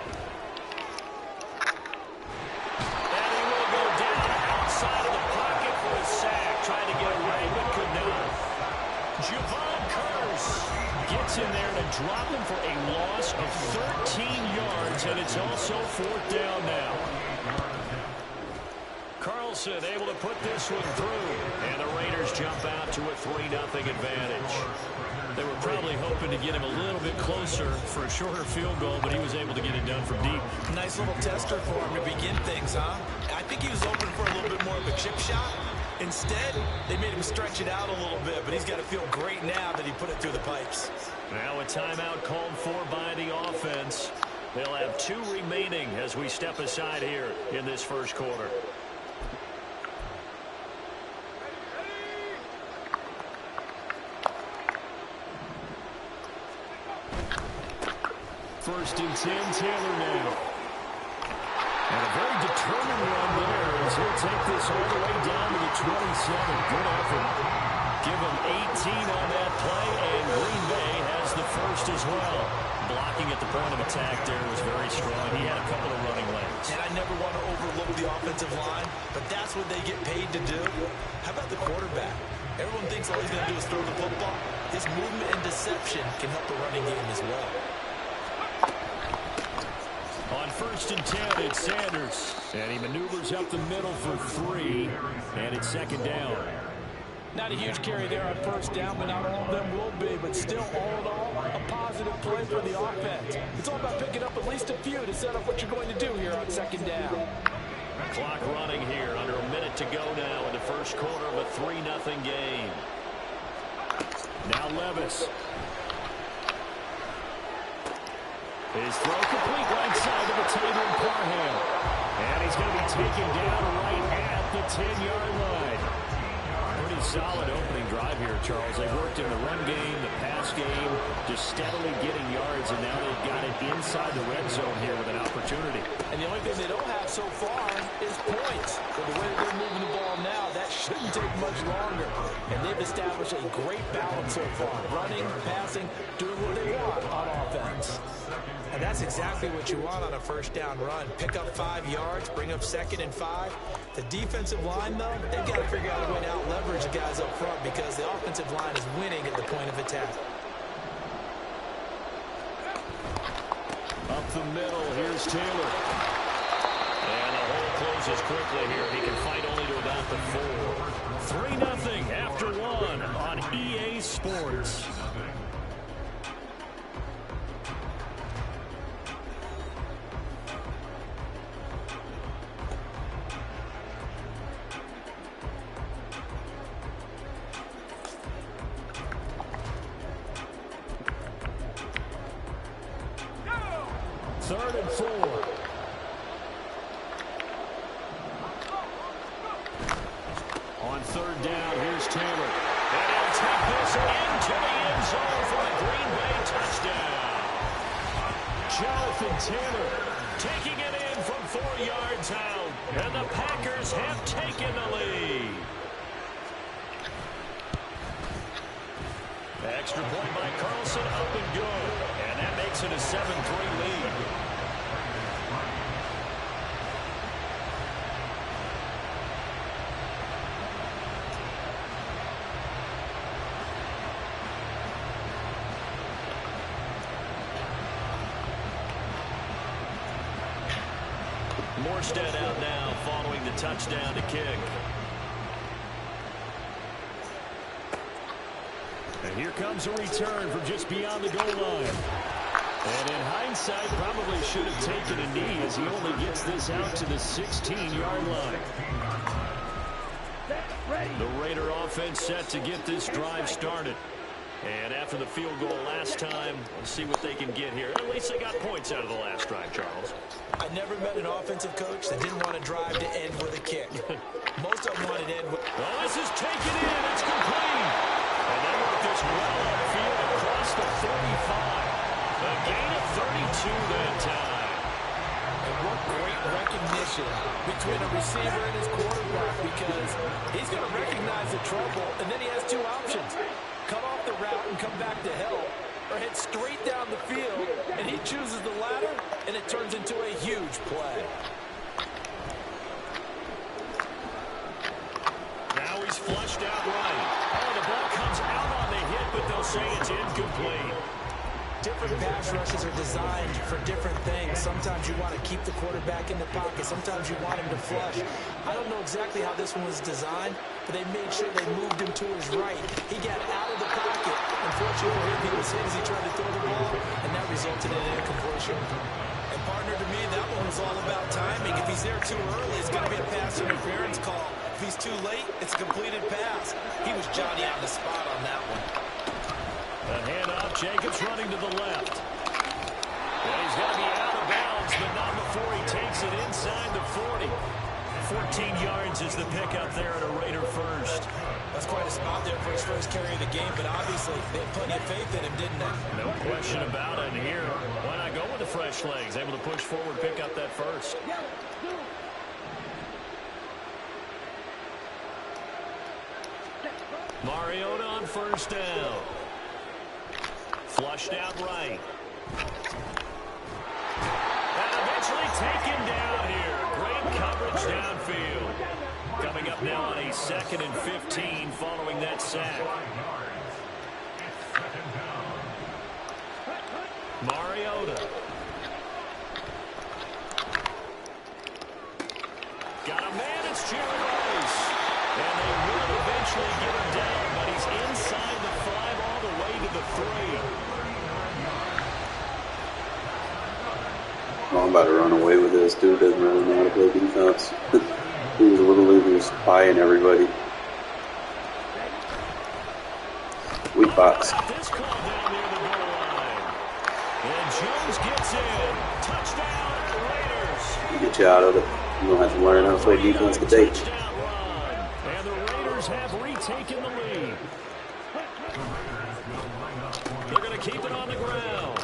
And he will go down outside of the pocket for a sack. Trying to get away, but could not. Javon Curse gets in there to drop him for a loss of 13 yards, and it's also 4th down now. Carlson able to put this one through, and the Raiders jump out to a 3-0 advantage. They were probably hoping to get him a little bit closer for a shorter field goal, but he was able to get it done from deep. Nice little tester for him to begin things, huh? I think he was open for a little bit more of a chip shot. Instead, they made him stretch it out a little bit, but he's got to feel great now that he put it through the pipes. Now a timeout called for by the offense. They'll have 2 remaining as we step aside here in this first quarter. First and 10, Taylor now. And a very determined run there as he'll take this all the way down to the 27. Good effort. Give him 18 on that play, and Green Bay has the first as well. Blocking at the point of attack there was very strong. He had a couple of running lanes. And I never want to overlook the offensive line, but that's what they get paid to do. How about the quarterback? Everyone thinks all he's going to do is throw the football. His movement and deception can help the running game as well. On first and 10, it's Sanders. And he maneuvers up the middle for 3, and it's second down. Not a huge carry there on first down, but not all of them will be. But still, all in all, a positive play for the offense. It's all about picking up at least a few to set up what you're going to do here on second down. Clock running here, under a minute to go now in the first quarter of a 3-0 game. Now Levis. His throw complete right side of the table in Parham. And he's going to be taken down right at the 10-yard line. Pretty solid opening drive here, Charles. They worked in the run game, the pass game, just steadily getting yards, and now they've got it inside the red zone here with an opportunity. And the only thing they don't have so far is points. But the way that they're moving the ball now, that shouldn't take much longer. And they've established a great balance so far. Running, passing, doing what they want on offense. And that's exactly what you want on a first down run. Pick up 5 yards, bring up 2nd and 5. The defensive line, though, they've got to figure out a way to out-leverage the guys up front because the offensive line is winning at the point of attack. Up the middle, here's Taylor. And the hole closes quickly here. He can fight only to about the 4. 3-0 after 1 on EA Sports. Third and 4. On third down, here's Taylor. And he'll take this into the end zone for a Green Bay touchdown. Jonathan Taylor taking it in from 4 yards out. And the Packers have taken the lead. Extra point by Carlson, up and good. And that makes it a 7-3 lead. Morstead out now following the touchdown to kick. And here comes a return from just beyond the goal line. And in hindsight, probably should have taken a knee as he only gets this out to the 16-yard line. The Raider offense set to get this drive started. And after the field goal last time, we'll see what they can get here. At least they got points out of the last drive, Charles. I never met an offensive coach that didn't want to drive to end with a kick. Most of them wanted to end with... Well, this is taken in. It's complete. And they work this well upfield across the 35. A gain of 32 that time. And what great recognition between a receiver and his quarterback, because he's going to recognize the trouble, and then he has 2 options. Cut off the route and come back to help, or head straight down the field, and he chooses the latter, and it turns into a huge play. Now he's flushed out right. Oh, the ball comes out on the hit, but they'll say it's incomplete. Different pass rushes are designed for different things. Sometimes you want to keep the quarterback in the pocket. Sometimes you want him to flush. I don't know exactly how this one was designed, but they made sure they moved him to his right. He got out of the pocket. Unfortunately for him, he was hit as he tried to throw the ball, and that resulted in an incompletion. And partner, to me, that one was all about timing. If he's there too early, it's going to be a pass interference call. If he's too late, it's a completed pass. He was Johnny on the spot on that one. The handoff, Jacobs running to the left. And he's going to be out of bounds, but not before he takes it inside the 40. 14 yards is the pickup there at a Raider first. That's quite a spot there for his first carry of the game, but obviously they had plenty of faith in him, didn't they? No question about it. And here, why not go with the fresh legs? Able to push forward, pick up that first. Mariota on first down. Flushed out right. And eventually taken down here. Great coverage downfield. Coming up now on a 2nd and 15 following that sack. Mariota. sheer ice. And they will eventually get him down, but he's inside the 5 all the way to the 3. I'm about to run away with this. Dude doesn't really know how to play defense. He's literally just buying everybody. Weak box. This call down near the goal line. And Jones gets in. Touchdown, Raiders. Get you out of it. You're going to have to learn how to play defense today. Touchdown run. And the Raiders have retaken the lead. They're going to keep it on the ground.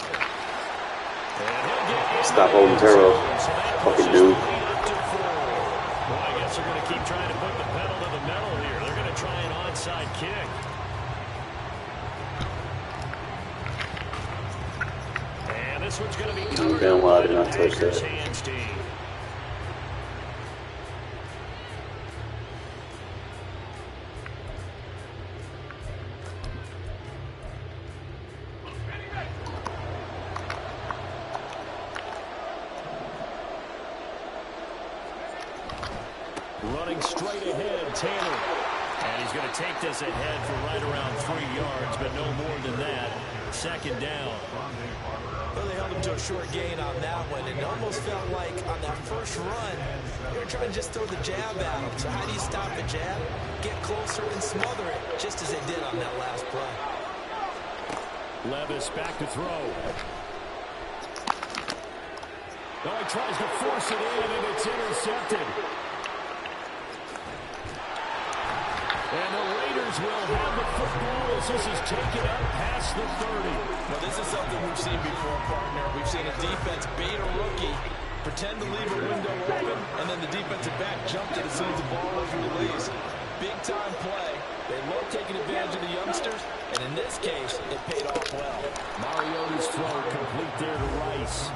Stop holding Terrell. Fucking dude. Well, I guess they're going to keep trying to put the pedal to the metal here. They're going to try an onside kick. And this one's going to be covered Damn, why did by not the touch Packers that? hands team. Running straight ahead, Taylor. And he's going to take this ahead for right around 3 yards, but no more than that. Second down. Well, they held him to a short gain on that one, and it almost felt like on that first run, they were trying to just throw the jab at him. So how do you stop the jab? Get closer and smother it, just as they did on that last play. Levis back to throw. Oh, he tries to force it in, and it's intercepted. And the Raiders will have the football as this is taken up past the 30. Now, this is something we've seen before, partner. We've seen a defense bait a rookie, pretend to leave a window open, and then the defensive back jumped it as soon as the ball was released. Big-time play. They love taking advantage of the youngsters, and in this case, it paid off well. Mariota's throw complete there to Rice.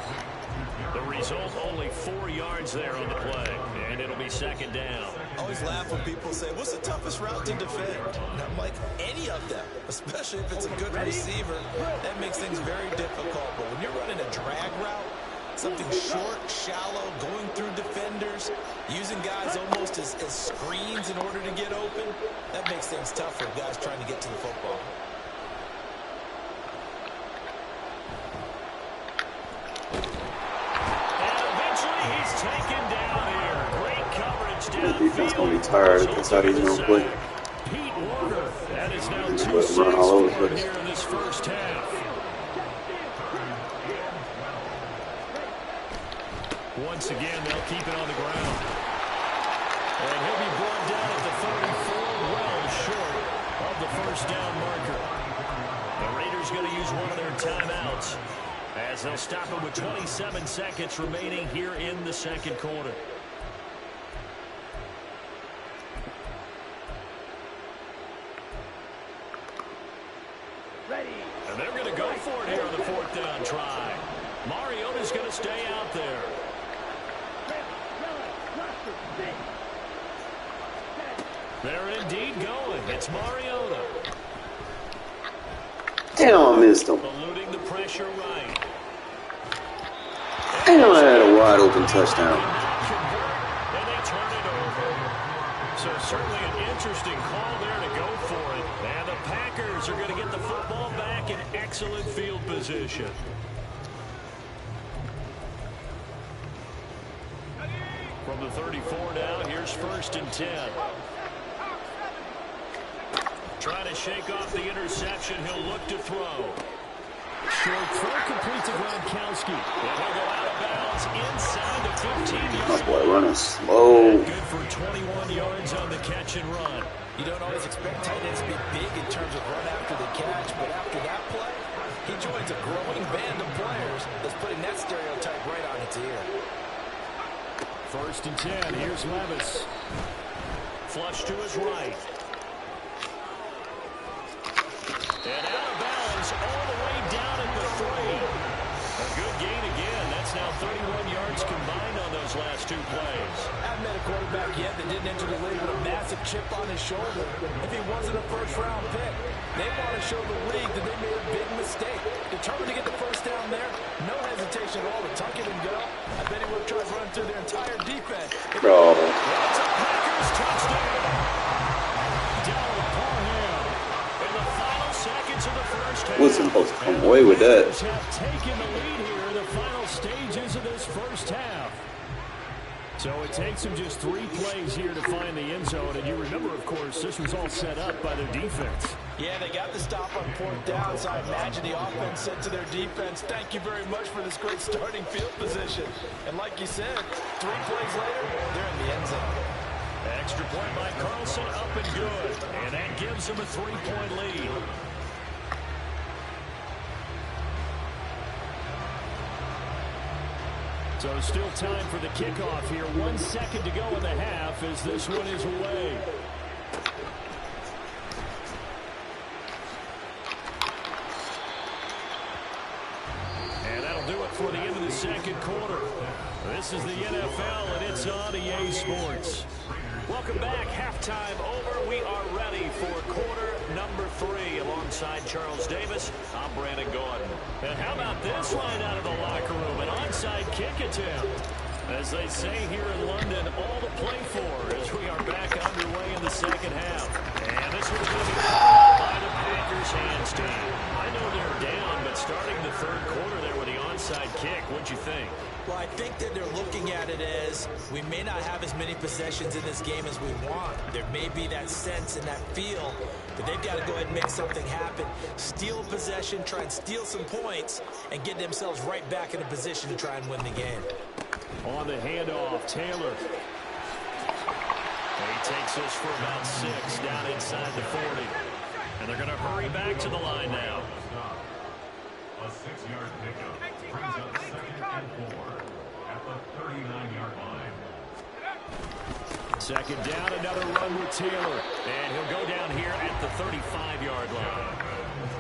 The result, only 4 yards there on the play, and it'll be second down. I always laugh when people say, what's the toughest route to defend? And I'm like, any of them, especially if it's a good receiver. That makes things very difficult. But when you're running a drag route, something short, shallow, going through defenders, using guys almost as screens in order to get open, that makes things tough for guys trying to get to the football. He's taken down here. Great coverage down. The defense going to be tired if that's how he's going to play. Pete Warner. That is now Just 2 let him run all over the sacks place. here in this first half. Once again, they'll keep it on the ground. And he'll be brought down at the 34, well short of the first down marker. The Raiders going to use one of their timeouts, as they'll stop it with 27 seconds remaining here in the second quarter. Ready. And they're going to go for it here on the fourth down try. Mariota's going to stay out there. They're indeed going. It's Mariota. Damn, I missed him. Eluding the pressure right. Damn, I had a wide open touchdown. And they turn it over. So certainly an interesting call there to go for it. And the Packers are going to get the football back in excellent field position. From the 34 now, here's 1st and 10. Trying to shake off the interception. He'll look to throw. Short throw complete to Gronkowski. And he'll go out of bounds inside the 15-yard My boy running slow. Good for 21 yards on the catch and run. You don't always expect tight ends to be big in terms of run after the catch, but after that play, he joins a growing band of players that's putting that stereotype right on its ear. 1st and 10. Here's Levis. Flush to his right. And out of bounds all the way down at the 3. A good gain again. That's now 31 yards combined on those last 2 plays. Haven't met a quarterback yet that didn't enter the league with a massive chip on his shoulder. If he wasn't a first-round pick, they want to show the league that they made a big mistake. If Determined to get the first down there. No hesitation at all to tuck it and go. I bet he would have tried to run through their entire defense. Bro. It's a Packers touchdown. Donald Parham in the final seconds of the first half. Wasn't supposed to come away with that. Packers have taken the lead here in the final stages of this first half. So it takes them just 3 plays here to find the end zone. And you remember, of course, this was all set up by their defense. Yeah, they got the stop on 4th down, so I imagine the offense said to their defense, thank you very much for this great starting field position. And like you said, 3 plays later, they're in the end zone. Extra point by Carlson, up and good. And that gives them a 3-point lead. So still time for the kickoff here. 1 second to go in the half as this one is away. And that'll do it for the end of the second quarter. This is the NFL, and it's on EA Sports. Welcome back. Halftime over. We are ready for quarter number 3. Alongside Charles Davis, I'm Brandon Gordon. And how about this line out of the locker room? An onside kick attempt. As they say here in London, all to play for as we are back underway in the second half. And this one's going to be by the Packers hands team. I know they're down, but starting the third quarter there with the onside kick, what'd you think? Well, I think that they're looking at it as we may not have as many possessions in this game as we want. There may be that sense and that feel, but they've got to go ahead and make something happen. Steal a possession, try and steal some points, and get themselves right back in a position to try and win the game. On the handoff, Taylor. He takes this for about 6 down inside the 40. And they're going to hurry back to the line now. A 6-yard pickup brings up 2nd and 4 at the 39-yard line. Second down, another run with Taylor. And he'll go down here at the 35-yard line.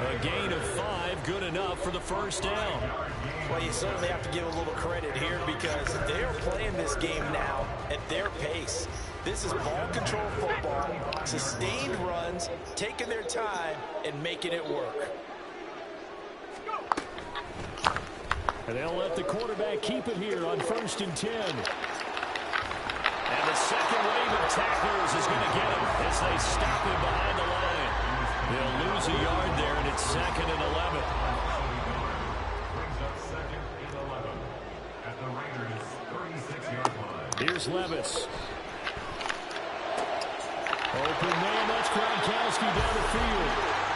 A gain of 5, good enough for the first down. Well, you certainly have to give a little credit here because they're playing this game now at their pace. This is ball control football, sustained runs, taking their time, and making it work. And they'll let the quarterback keep it here on 1st and 10. And the second wave of tacklers is going to get him as they stop him behind the line. They'll lose a yard there, and it's 2nd and 11. Brings up 2nd and 11 at the Raiders' 36-yard line. Here's Levis. Open man, that's Gronkowski down the field.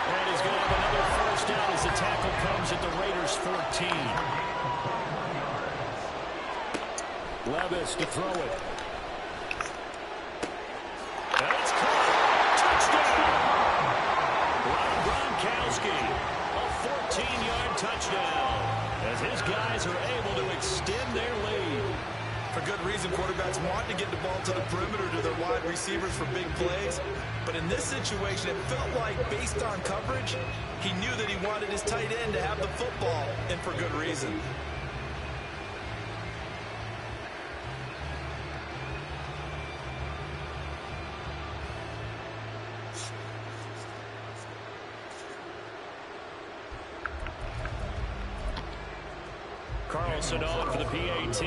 And he's going to have another first down as the tackle comes at the Raiders' 14. Levis to throw it. That's caught. Touchdown. Gronkowski, a 14-yard touchdown. As his guys are able to extend their lead. For good reason, quarterbacks want to get the ball to the perimeter to their wide receivers for big plays. But in this situation, it felt like, based on coverage, he knew that he wanted his tight end to have the football, and for good reason. Carlson on for the PAT.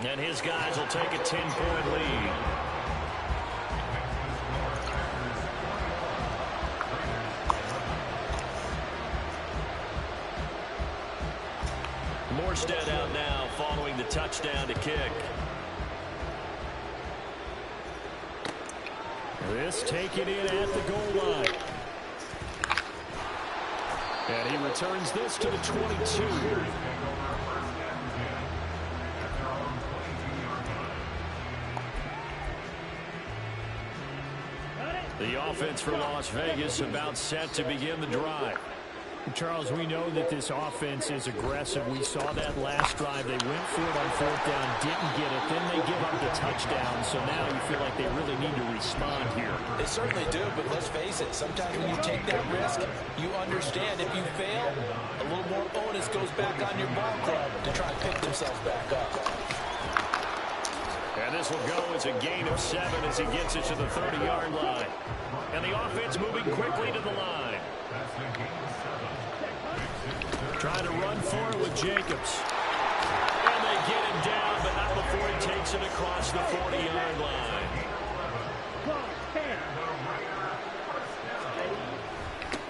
And his guys will take a 10-point lead. Morstead out now following the touchdown to kick. This taken in at the goal line. And he returns this to the 22. The offense for Las Vegas about set to begin the drive. Charles, we know that this offense is aggressive. We saw that last drive. They went for it on 4th down, didn't get it. Then they give up the touchdown. So now you feel like they really need to respond here. They certainly do, but let's face it. Sometimes when you take that risk, you understand if you fail, a little more onus goes back on your ball club to try and pick themselves back up. And this will go as a gain of 7 as he gets it to the 30-yard line. And the the offense moving quickly to the line. Trying to run for it with Jacobs. And they get him down, but not before he takes it across the 40-yard line.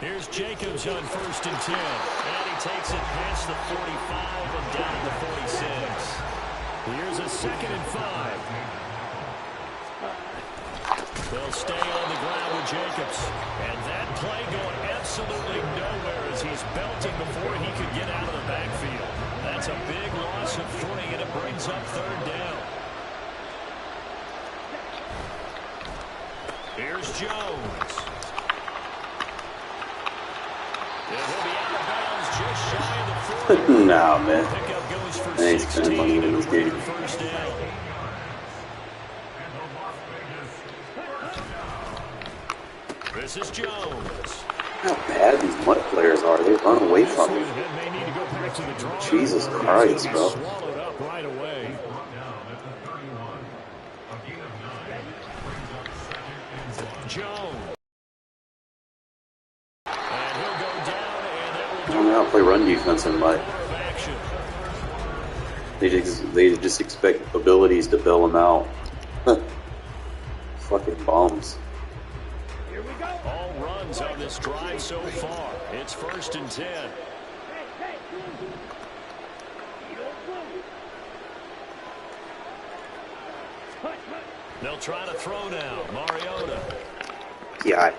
Here's Jacobs on 1st and 10. And he takes it past the 45 and down to the 46. Here's a 2nd and 5. They'll stay on the ground with Jacobs. And that play going absolutely nowhere as he's belting before he could get out of the backfield. That's a big loss of 3, and it brings up 3rd down. Here's Jones. And he'll be out of bounds just shy of the 40. Nah, man. Pickup goes for I ain't spending 16 money in and this a game. 1st down. This is Jones. How bad these MUT players are. They run away from me. Jesus Christ, bro. Swallowed up right away. Jones. And he'll go down, and that will I don't know how to play run defense in MUT. action. They just expect abilities to bail them out. Fucking bombs. All runs on this drive so far. It's 1st and 10. They'll try to throw now. Mariota. Yeah.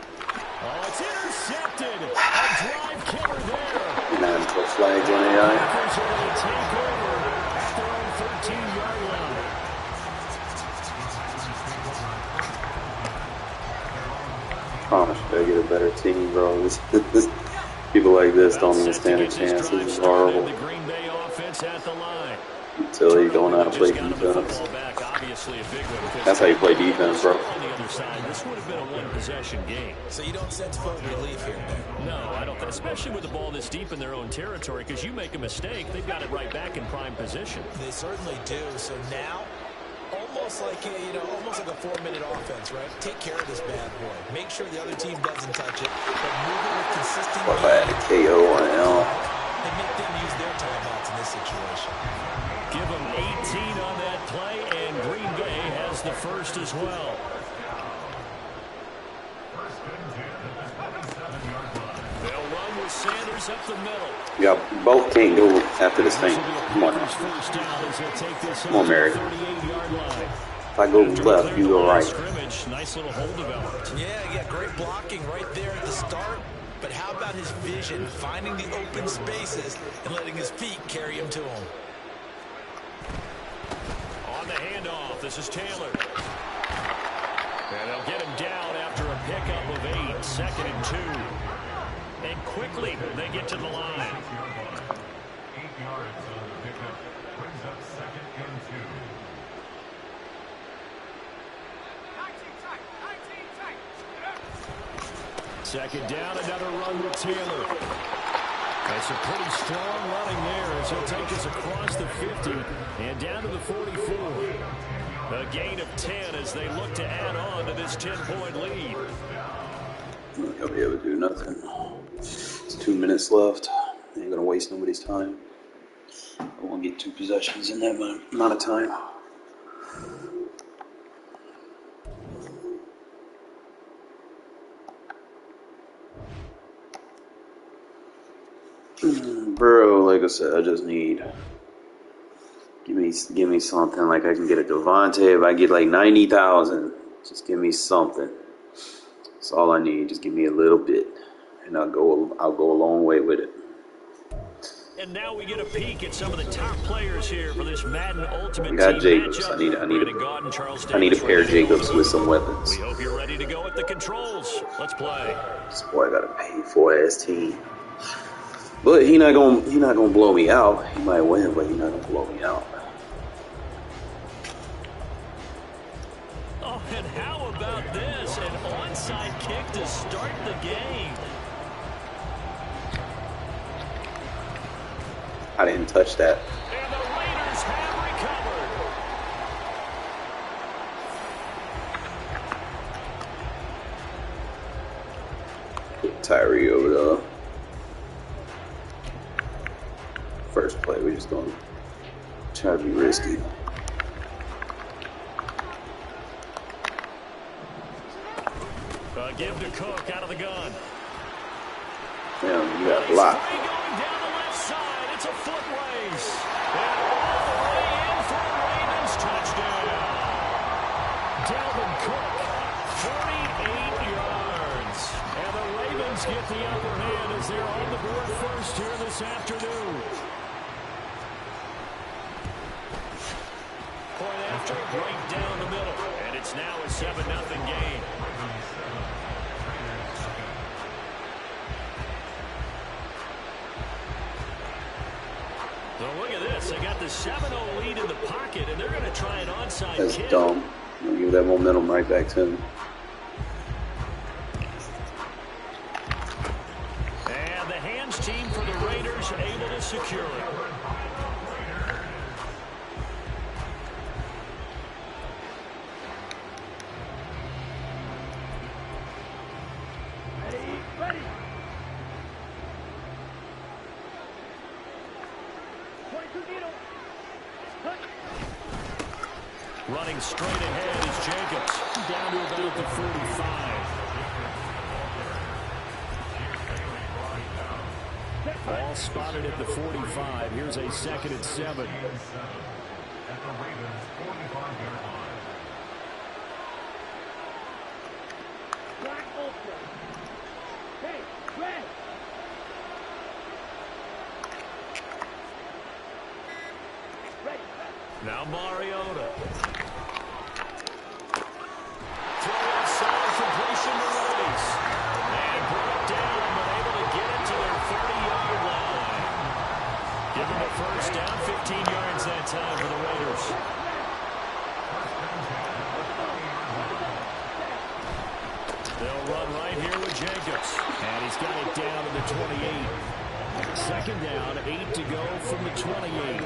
Oh, it's intercepted. A drive killer there. And then put flags on AI. Packers are going to take over at their own 13-yard line. Promise you, I get a better team, bro. People like this don't even stand a chance. This is horrible. The Green Bay offense at the line. Until you don't know how to play defense. That's how you play defense, bro. On the other side, this would have been a one-possession game. So you don't sense phone relief here, man? No, I don't. Especially with the ball this deep in their own territory, because you make a mistake, they've got it right back in prime position. They certainly do. So now, almost like almost like a 4-minute offense, right? Take care of this bad boy. Make sure the other team doesn't touch it, but move it with consistent. What if I had a KO on L? And make them use their timeouts in this situation. Give them 18 on that play, and Green Bay has the first as well. They'll run with Sanders up the middle. Yeah, both can't go after this thing. Come on. First down as he'll take this Come on, Mary. 38-yard line. If I go left, you go right. Scrimmage, nice little hole developed. Yeah, great blocking right there at the start. But how about his vision, finding the open spaces and letting his feet carry him to him? On the handoff, this is Taylor. And they'll get him down after a pickup of 8, 2nd and 2. And quickly, they get to the line. 8 yards on the pickup. Brings up 2nd and 2. Second down, another run with Taylor. That's a pretty strong running there as he'll take us across the 50 and down to the 44. A gain of 10 as they look to add on to this 10-point lead. I'm not gonna be able to do nothing. It's 2 minutes left. I ain't gonna waste nobody's time. I won't get 2 possessions in that amount of time. Bro, like I said, I just need give me something like I can get a Devontae. If I get like 90,000, just give me something. That's all I need. Just give me a little bit, and I'll go a long way with it. And now we get a peek at some of the top players here for this Madden Ultimate I got Team Jacobs. matchup. I need a pair of Jacobs with some weapons. We hope you're ready to go at the controls. Let's play. This boy got a paid for ass team. But he not gonna blow me out. He might win, but he not gonna blow me out. Oh, and how about this? An onside kick to start the game. I didn't touch that. And the Raiders have recovered. Tyree over the first play. We're just going to try to be risky. Give to Cook out of the gun. Damn, you got blocked. Going down the left side. It's a foot race. And all the way in for a Ravens touchdown. Dalvin Cook, 48 yards. And the Ravens get the upper hand as they're on the board first here this afternoon. Point after, right down the middle. And it's now a 7-0 game. So look at this. They got the 7-0 lead in the pocket, and they're going to try an onside kick. That's dumb. I'm gonna give that momentum right back to him. And the hands team for the Raiders able to secure it. Ready. 22 needle. Running straight ahead is Jacobs. Down to about the 45. Ball spotted at the 45. Here's a 2nd and 7. At the Ravens' 45-yard line. Black ultra. Hey, red. Ready. Now Mariota. Throw inside, completion to Rice. And brought down, but able to get it to their 30-yard line. Give them a first down, 15 yards that time for the Raiders. They'll run right here with Jacobs. And he's got it down to the 28. 2nd down, 8 to go from the 28.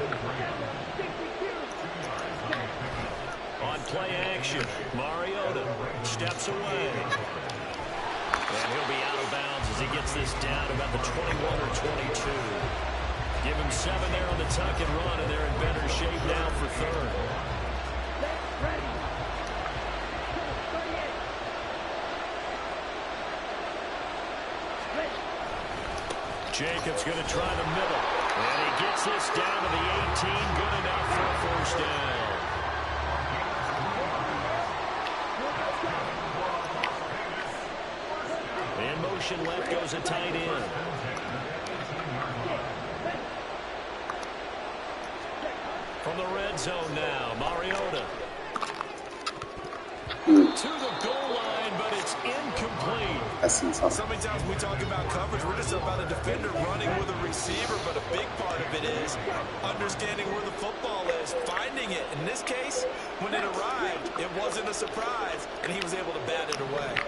On play action, Mariota steps away. And he'll be out of bounds as he gets this down about the 21 or 22. Give him 7 there on the tuck and run, and they're in better shape now for 3rd. Ready. Jacobs going to try the middle. And he gets this down to the 18. Good enough for a first down. In motion left goes a tight end. From the red zone now, Mariota. To the goal line, but it's incomplete. That's insane. So many times when we talk about coverage, we're just about a defender running with a receiver, but a big part of it is understanding where the football is, finding it. In this case, when it arrived, it wasn't a surprise, and he was able to bat it away.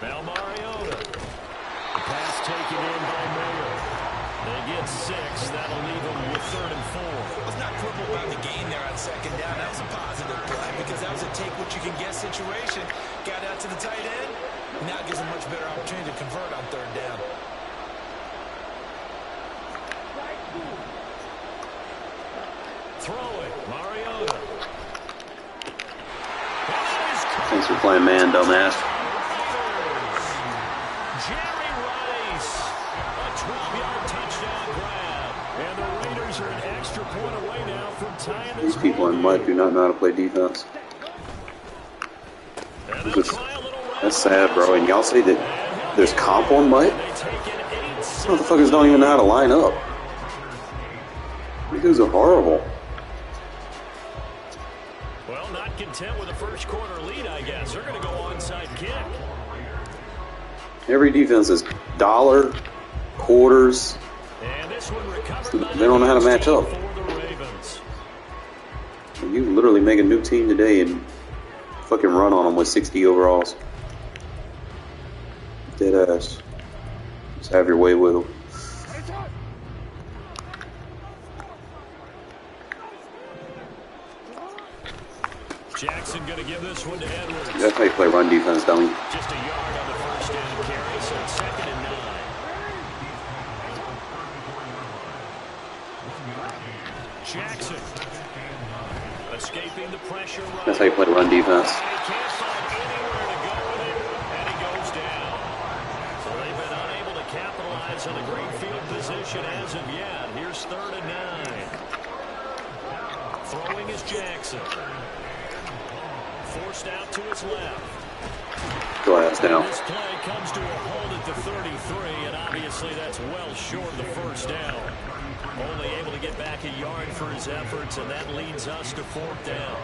Now Mariota. The pass taken in by Miller. They get 6. That'll leave them with 3rd and 4. I was not crippled by the gain there on 2nd down. That was a positive play because that was a take-what-you-can-get situation. Got out to the tight end. Now it gives a much better opportunity to convert on 3rd down. Throw it. Mariota. Thanks for playing man, dumbass. Jerry Rice. A 12-yard touchdown grab. And the Raiders are an extra point away now from tying this These people in MUT do not know how to play defense. That's sad, bro. And y'all say that there's comp on MUT? These motherfuckers don't even know how to line up. These dudes are horrible. Well, not content with a first quarter lead, I guess. They're going to go onside kick. Every defense is dollar, quarters. And this one recovered by They don't know how to match up. for the Ravens. You literally make a new team today and fucking run on them with 60 overalls. Dead ass. Just have your way with them. Jackson going to give this one to Edwards. That's how you play run defense, dummy. Just a yard on the first down carry, so it's 2nd and 9. Jackson escaping the pressure. That's how you play run defense. He can't find anywhere to go with it, and he goes down. So they've been unable to capitalize on a great field position as of yet. Here's 3rd and 9. Throwing is Jackson. Forced out to his left. Go ahead, down. This play comes to a halt at the 33, and obviously that's well short of the first down. Only able to get back a yard for his efforts, and that leads us to 4th down.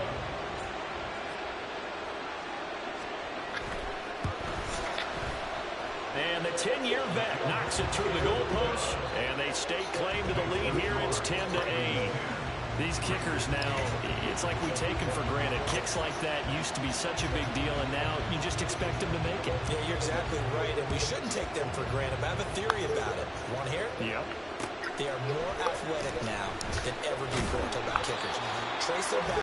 And the 10-year vet knocks it through the goalpost, and they stake claim to the lead here. It's 10-8. These kickers now, it's like we take them for granted. Kicks like that used to be such a big deal, and now you just expect them to make it. Yeah, you're exactly right, and we shouldn't take them for granted. I have a theory about it. Want to hear it? Yep. They are more athletic now than ever before. Talk about kickers. Trace their back.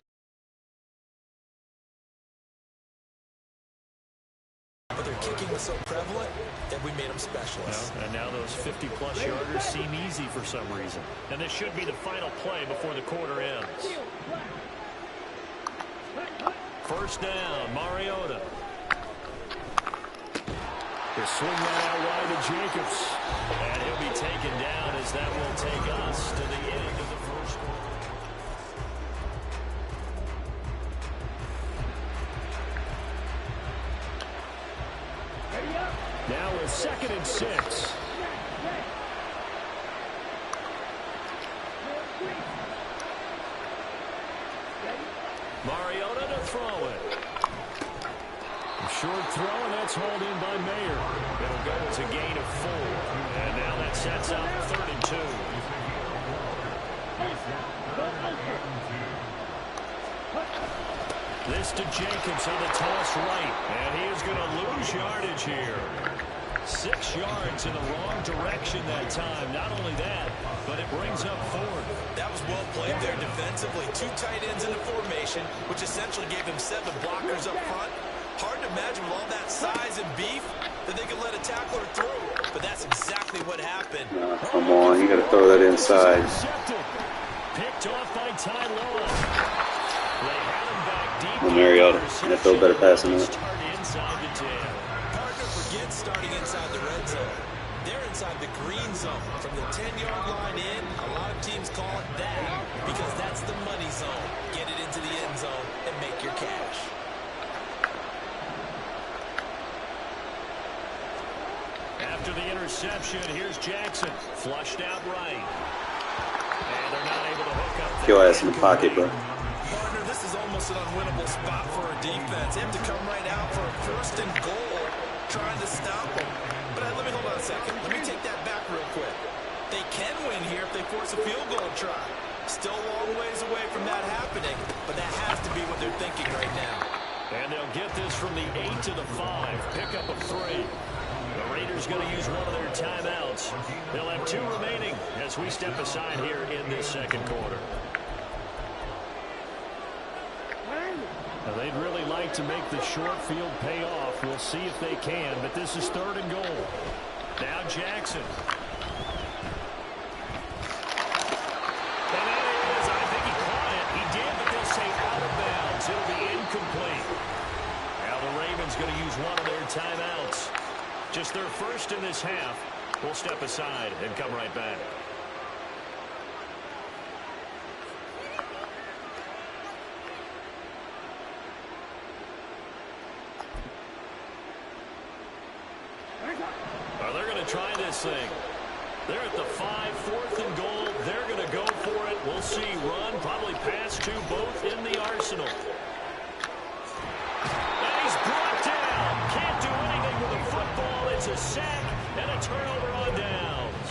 But their kicking was so prevalent that we made them specialists. And now those 50-plus yarders seem easy for some reason. And this should be the final play before the quarter ends. First down, Mariota. They swing that out wide to Jacobs. And he'll be taken down as that will take us to the end of the first quarter. Now it's 2nd and 6. Mariota to throw it. A short throw, and that's hauled in by Mayer. It'll go as a gain of 4. And now that sets up 3rd and 2. This to Jacobs on the toss right. And he is going to lose yardage here. 6 yards in the wrong direction that time. Not only that, but it brings up 4th. That was well played there defensively. 2 tight ends in the formation, which essentially gave him 7 blockers up front. Hard to imagine with all that size and beef that they could let a tackler through. But that's exactly what happened. Come on, you got to throw that inside. Picked off by Ty Lowe. They had him back deep. Well, Mariota, you feel better passing it. Inside the 10. Partner forgets starting inside the red zone. They're inside the green zone. From the 10-yard line in, a lot of teams call it that because that's the money zone. Get it into the end zone and make your cash. After the interception, here's Jackson. Flushed out right. And they're not able to hook up. Your ass in the pocket, bro. Partner, this is almost an unwinnable spot for a defense. They have to come right out for a 1st and goal, trying to stop them. But let me hold on a second. Let me take that back real quick. They can win here if they force a field goal try. Still a long ways away from that happening, but that has to be what they're thinking right now. And they'll get this from the 8 to the 5. Pickup of 3. The Raiders going to use one of their timeouts. They'll have 2 remaining as we step aside here in this second quarter. Now they'd really like to make the short field pay off. We'll see if they can, but this is 3rd and goal. Now Jackson. And there he is. I think he caught it. He did, but they'll say out of bounds. It'll be incomplete. Now the Ravens going to use one of their timeouts. Just their first in this half. We'll step aside and come right back. Well, they're going to try this thing. They're at the 5, 4th and goal. They're going to go for it. We'll see. Run, probably pass to both in the arsenal. And he's brought down. Can't do anything with a football. It's a sack and a turnover on downs.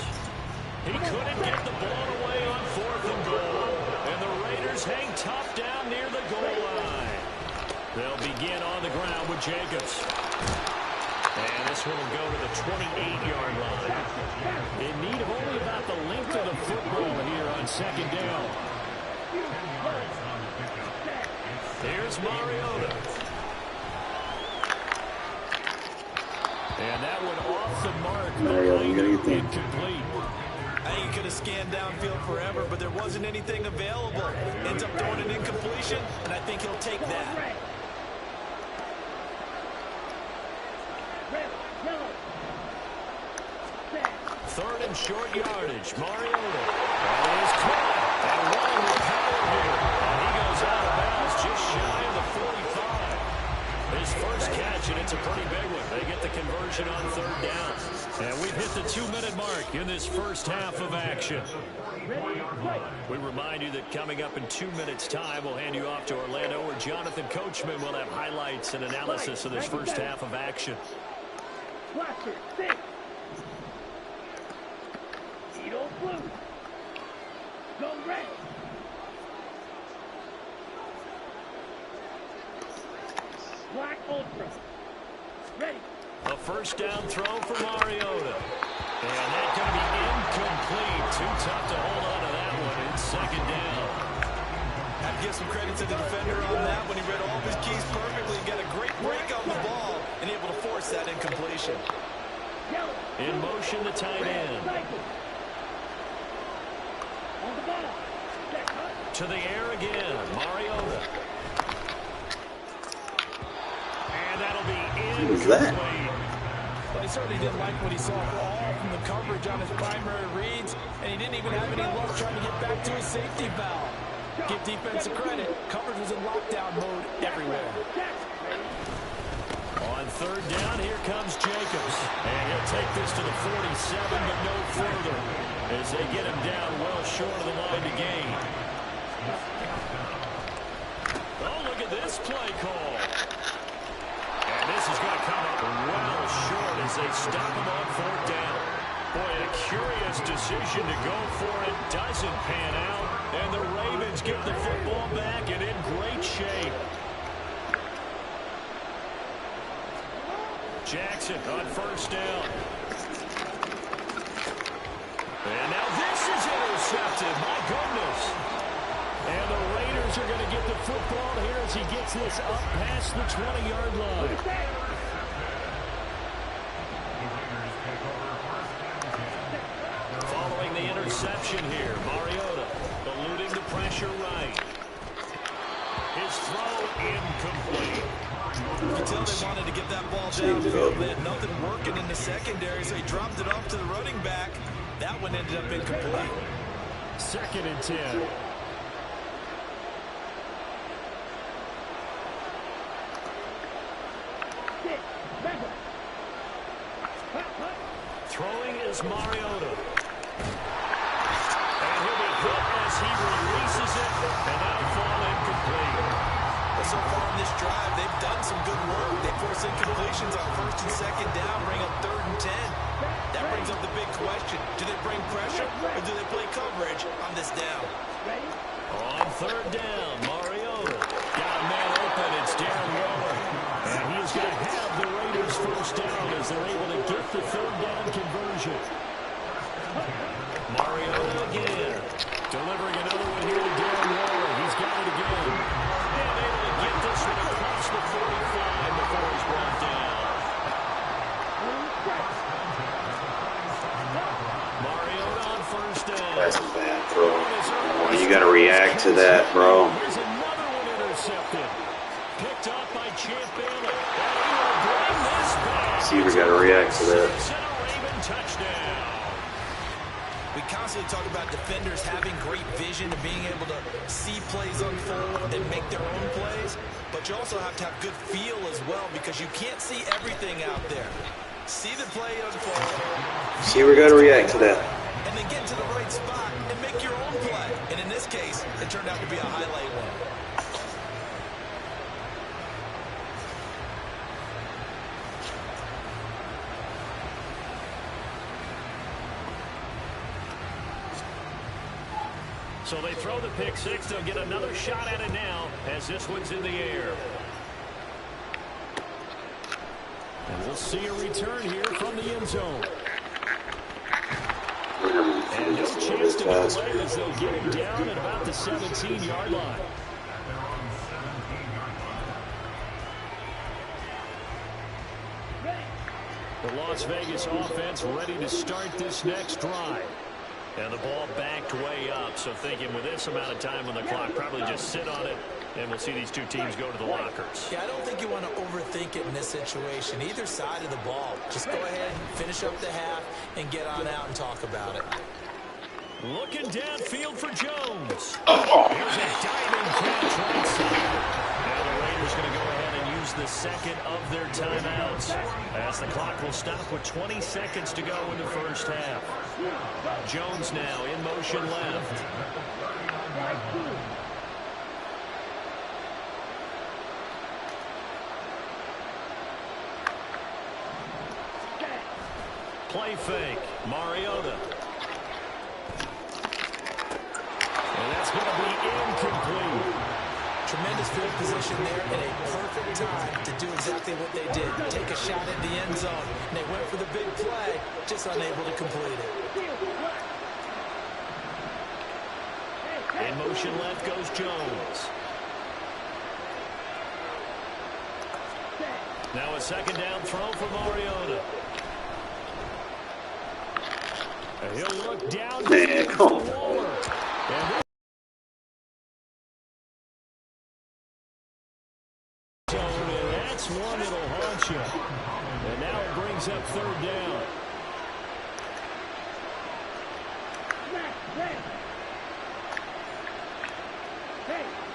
He couldn't get the ball away on 4th and goal. And the Raiders hang tough down near the goal line. They'll begin on the ground with Jacobs. And this one will go to the 28-yard line. In need of only about the length of the football here on 2nd down. Here's Here's Mariota. And that one off the mark. Mariota, you gotta get the incomplete. I think he could have scanned downfield forever, but there wasn't anything available. Ends up throwing an incompletion, and I think he'll take that. Third and short yardage. Mariota. That is caught. And running with power here. And he goes out of bounds just shy of the 45. His first catch, and it's a pretty big one. They get the conversion on third down. And we've hit the 2-minute mark in this first half of action. We remind you that coming up in 2 minutes' time, we'll hand you off to Orlando, where Jonathan Coachman will have highlights and analysis of this first half of action. Go red. Black Ultra. Ready. A first down throw for Mariota. And that's going to be incomplete. Too tough to hold on to that one. It's second down. I'd give some credit to the defender on that when he read all of his keys perfectly and got a great break on the ball and able to force that incompletion. In motion, the tight end. On the ball. To the air again. Mariota. And that'll be incomplete. But he certainly didn't like what he saw all from the coverage on his primary reads, and he didn't even have any luck trying to get back to his safety valve. Give defensive credit. Coverage was in lockdown mode everywhere. On third down, here comes Jacobs. And he'll take this to the 47, but no further, as they get him down well short of the line to gain. Oh, look at this play call. And this is going to come up well short as they stop him on fourth down. Boy, a curious decision to go for it. Doesn't pan out. And the Ravens get the football back and in great shape. Jackson on first down. And now this is intercepted. My goodness. And the Raiders are going to get the football here as he gets this up past the 20-yard line. Following the interception here, Mariota eluding the pressure right. His throw incomplete. You can tell they wanted to get that ball downfield. They had nothing working in the secondary, so he dropped it off to the running back. That one ended up incomplete. Second and 10. Throwing is Mariota. And he'll be hit as he releases it, and that'll fall incomplete. Well, so far in this drive, they've done some good work. They force incompletions on first and second down, bring up third and 10. That brings up the big question. Do they bring pressure, or do they play coverage on this down? On third down, Mariota got a man open. It's Darren Waller. And he's going to have the Raiders first down as they're able to get the third down conversion. Mariota again. Delivering another one here to Darren Waller. He's got it again. And able to get this one across the 45 before he's brought down. Mariota on first down. That's a bad throw. Oh, you got to react to that, bro. Here's another one intercepted. Picked up by Champ Bailey. Receiver got to react to that. We constantly talk about defenders having great vision and being able to see plays unfold and make their own plays, but you also have to have good feel as well because you can't see everything out there. See the play unfold. Receiver got to react to that. And then get to the right spot and make your own play. And in this case, it turned out to be a highlight one. So they throw the pick six. They'll get another shot at it now as this one's in the air. And we'll see a return here from the end zone. And no chance to get away as they'll get him down at about the 17-yard line. The Las Vegas offense ready to start this next drive. And the ball backed way up, so thinking with this amount of time on the clock, probably just sit on it, and we'll see these two teams go to the lockers. Yeah, I don't think you want to overthink it in this situation. Either side of the ball. Just go ahead, finish up the half, and get on out and talk about it. Looking downfield for Jones. Here's a diving catch right side. Now the Raiders going to go ahead and use the second of their timeouts, as the clock will stop with 20 seconds to go in the first half. Jones now in motion left. Play fake. Mariota. And that's going to be incomplete. Tremendous field position there and a perfect time to do exactly what they did. Take a shot at the end zone. And they went for the big play, just unable to complete it. In motion left goes Jones. Now a second down throw for Mariota. And he'll look down. Man, come on. That's one that'll haunt you. And now it brings up third down.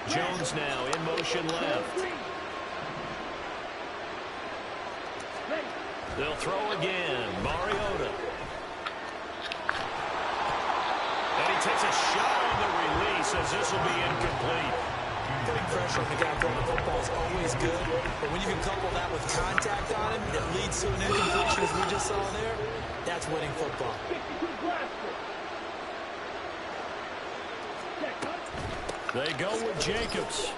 Jones now in motion left. They'll throw again. Mariota. And he takes a shot on the release as this will be incomplete. Putting pressure on the guy throwing the football is always good, but when you can couple that with contact on him, it leads to an incompletion as we just saw there. That's winning football. They go with Jacobs.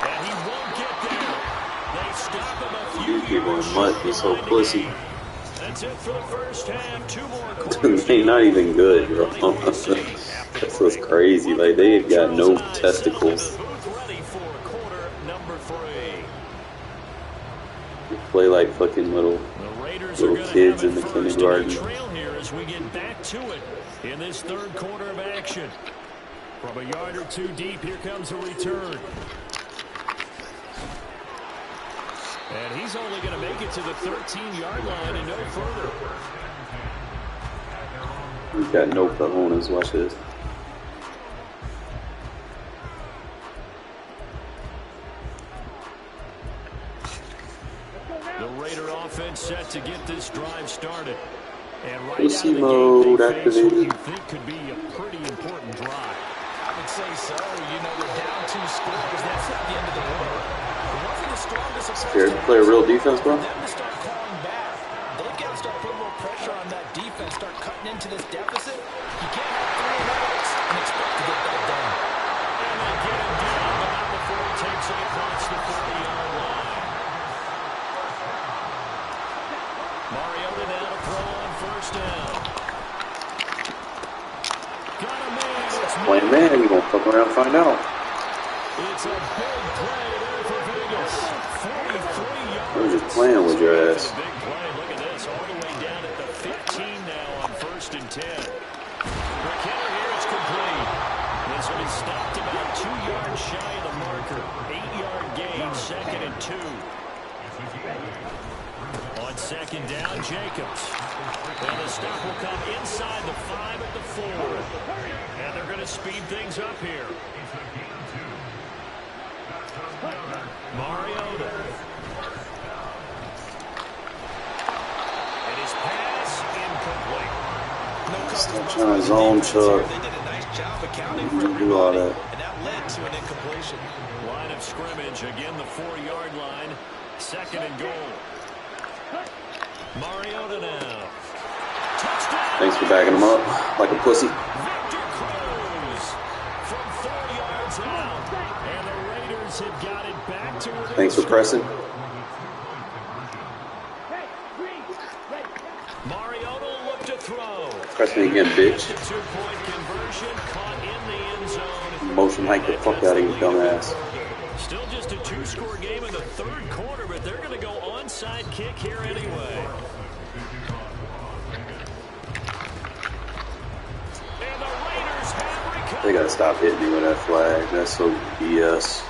And he won't get there. They stop him a few yards. MUT, he's so pussy. That's it for the first half. Two more quarters. They not even good, bro. That's what's crazy. Like, they have got no testicles. Ready for quarter number 3. They play like fucking little kids in the kindergarten. Trail here as we get back to it in this third quarter of action. From a yard or two deep, here comes a return. And he's only going to make it to the 13-yard line and no further. He's got no cojones. Watch this. The Raider offense set to get this drive started. And right Pussy out of the mode gate, they face what activated. you think could be a pretty important drive. I would say so. You know, we're down 2 scores. That's not the end of the world. It wasn't the strongest of Scared to play a real defense, bro? them to start clawing back. They've got to start putting more pressure on that defense, start cutting into this deficit. You can't have 3 minutes and expect to get that done. And they get him down, but not before he takes it across the 40-yard line. Mariota now to throw on first down. Got a man. It's Playing man, we gonna fuck around and find out. It's a big play there for Vegas. 43 yards. We're just playing with your ass. Big play. Look at this. All the way down at the 15 now on 1st and 10. McKenna here is complete. This one is stopped about 2 yards shy of the marker. 8-yard gain, 2nd and 2. On 2nd down, Jacobs. And the stop will come inside the 5 at the 4. And they're going to speed things up here. Mariota. And his pass incomplete. Stop trying to zone Chuck. They did a nice job accounting for Do all everybody, that. and that led to an incompletion. Line of scrimmage, again the 4-yard line. 2nd and goal. Mariota now. Touchdown. Thanks for backing him up like a pussy. Victor Cruz from 4 yards out. And the Raiders have got it back to within. Thanks for pressing. Mariota will look to throw. Press me again, bitch. 2-point conversion caught in the end zone. Motion hike the fuck out of you, dumbass. Still just a 2-score game in the third quarter, but onside kick here anyway. And the Raiders have recovered. They gotta stop hitting me with that flag. That's so BS.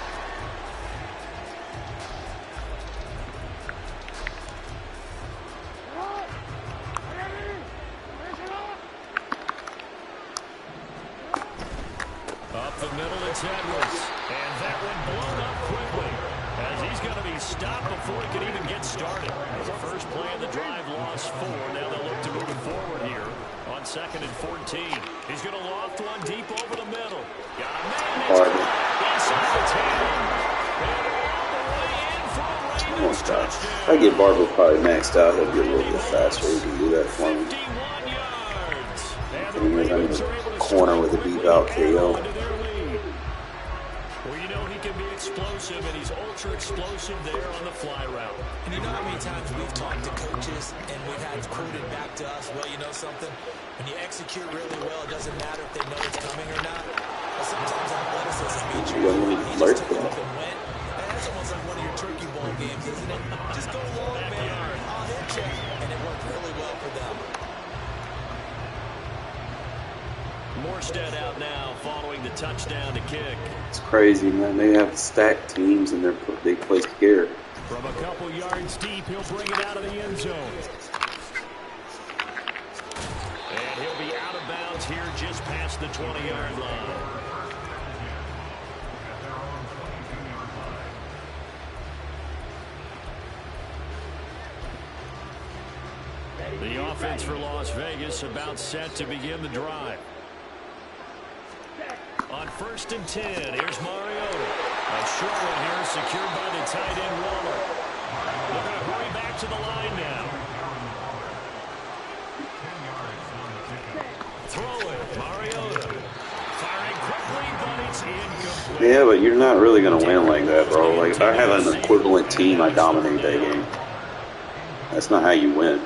Up the middle, it's Edwards. And that one blown up quickly, as he's going to be stopped before he can even get started. As the first play of the drive, lost 4. Now they'll look to move it forward here on 2nd and 14. He's going to loft one deep over the middle. Got a man inside the 10. And all the way in for a Ravens touchdown. I get Barber probably maxed out. He'll be a little bit faster. He can do that for me. 51 yards. And the I'm in Ravens the are able to corner with a deep out KO. Well, you know he can be explosive, and he's ultra explosive there on the fly route. And you know how many times we've talked to coaches and we've had it quoted back to us, well, you know something? When you execute really well, it doesn't matter if they know it's coming or not. But sometimes athleticism means you're going to just took off and went. And that's almost like one of your turkey bowl games, isn't it? Just go long, man. I'll hit you. And it worked really well for them. Morstead out now following the touchdown to kick. It's crazy, man. They have stacked teams and they play scared. From a couple yards deep, he'll bring it out of the end zone. And he'll be out of bounds here just past the 20-yard line. The offense for Las Vegas about set to begin the drive. On 1st and 10, here's Mariota. A short one here, secured by the tight end Waller. They're going to hurry back to the line now. Throw it, Mariota. Firing quickly, but it's incomplete. Yeah, but you're not really going to win like that, bro. Like, if I have an equivalent team, I dominate that game. That's not how you win.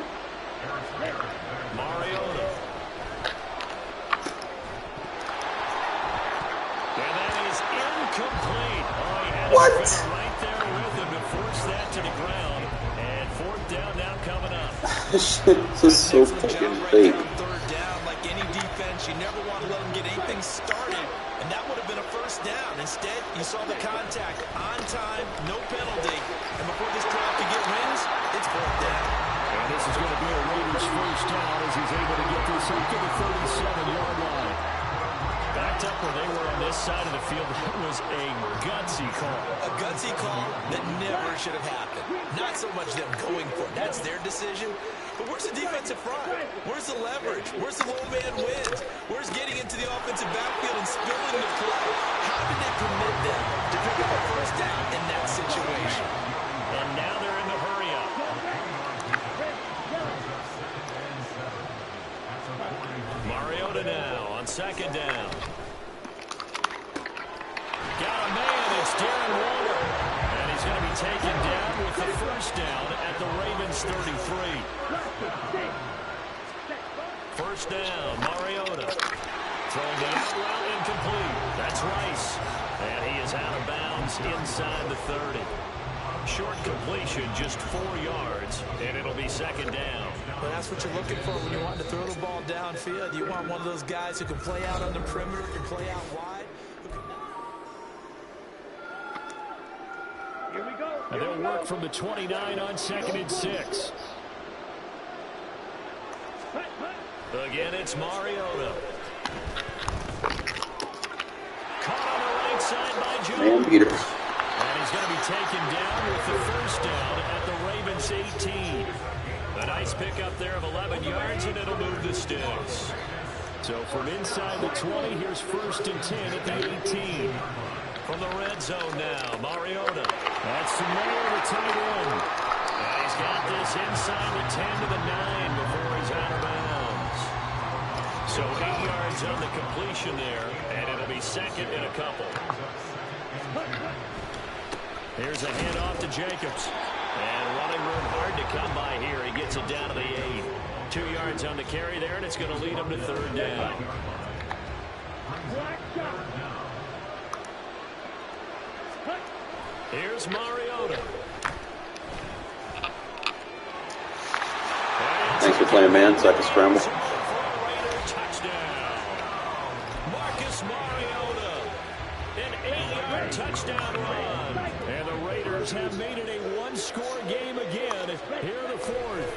What? Right there with him to force that to the ground. And 4th down now coming up. This shit is so fucking fake. 3rd down, like any defense, you never want to let them get anything started. And that would have been a 1st down. Instead, you saw the contact on time, no penalty. And before this drive could get wins, it's 4th down. And this is going to be a Raiders 1st down as he's able to get this up to the 37-yard line. Backed up where they were on this side of the field. That was a gutsy call. A gutsy call that never should have happened. Not so much them going for it. That's their decision. But where's the defensive front? Where's the leverage? Where's the low man wins? Where's getting into the offensive backfield and spilling the play? How did they permit them to pick up a 1st down in that situation? And now they're in the hurry-up. Mariota now on 2nd down. Got a man, it's Darren Waller. And he's going to be taken down with the 1st down at the Ravens 33. 1st down, Mariota. Throwing the out route incomplete. That's Rice. And he is out of bounds inside the 30. Short completion, just 4 yards, and it'll be 2nd down. Well, that's what you're looking for when you want to throw the ball downfield. You want one of those guys who can play out on the perimeter, can play out wide. Here we go. And they'll work from the 29 on 2nd and 6. Again, it's Mariota. Caught on the right side by Jones. Man beater. And he's going to be taken down with the 1st down at the Ravens 18. A nice pickup there of 11 yards, and it'll move the sticks. So from inside the 20, here's 1st and 10 at the 18. From the red zone now, Mariota. That's Samir, the tight end. And he's got this inside the 10 to the 9 before he's out of bounds. So 8 yards on the completion there, and it'll be 2nd and a couple. Here's a handoff to Jacobs. And running room hard to come by here. He gets it down to the 8. 2 yards on the carry there, and it's going to lead him to 3rd down. Here's Mariota. Thanks for playing, man, so I can scramble. Marcus Mariota, an 8-yard touchdown run. And the Raiders have made it a one-score game again here in the fourth.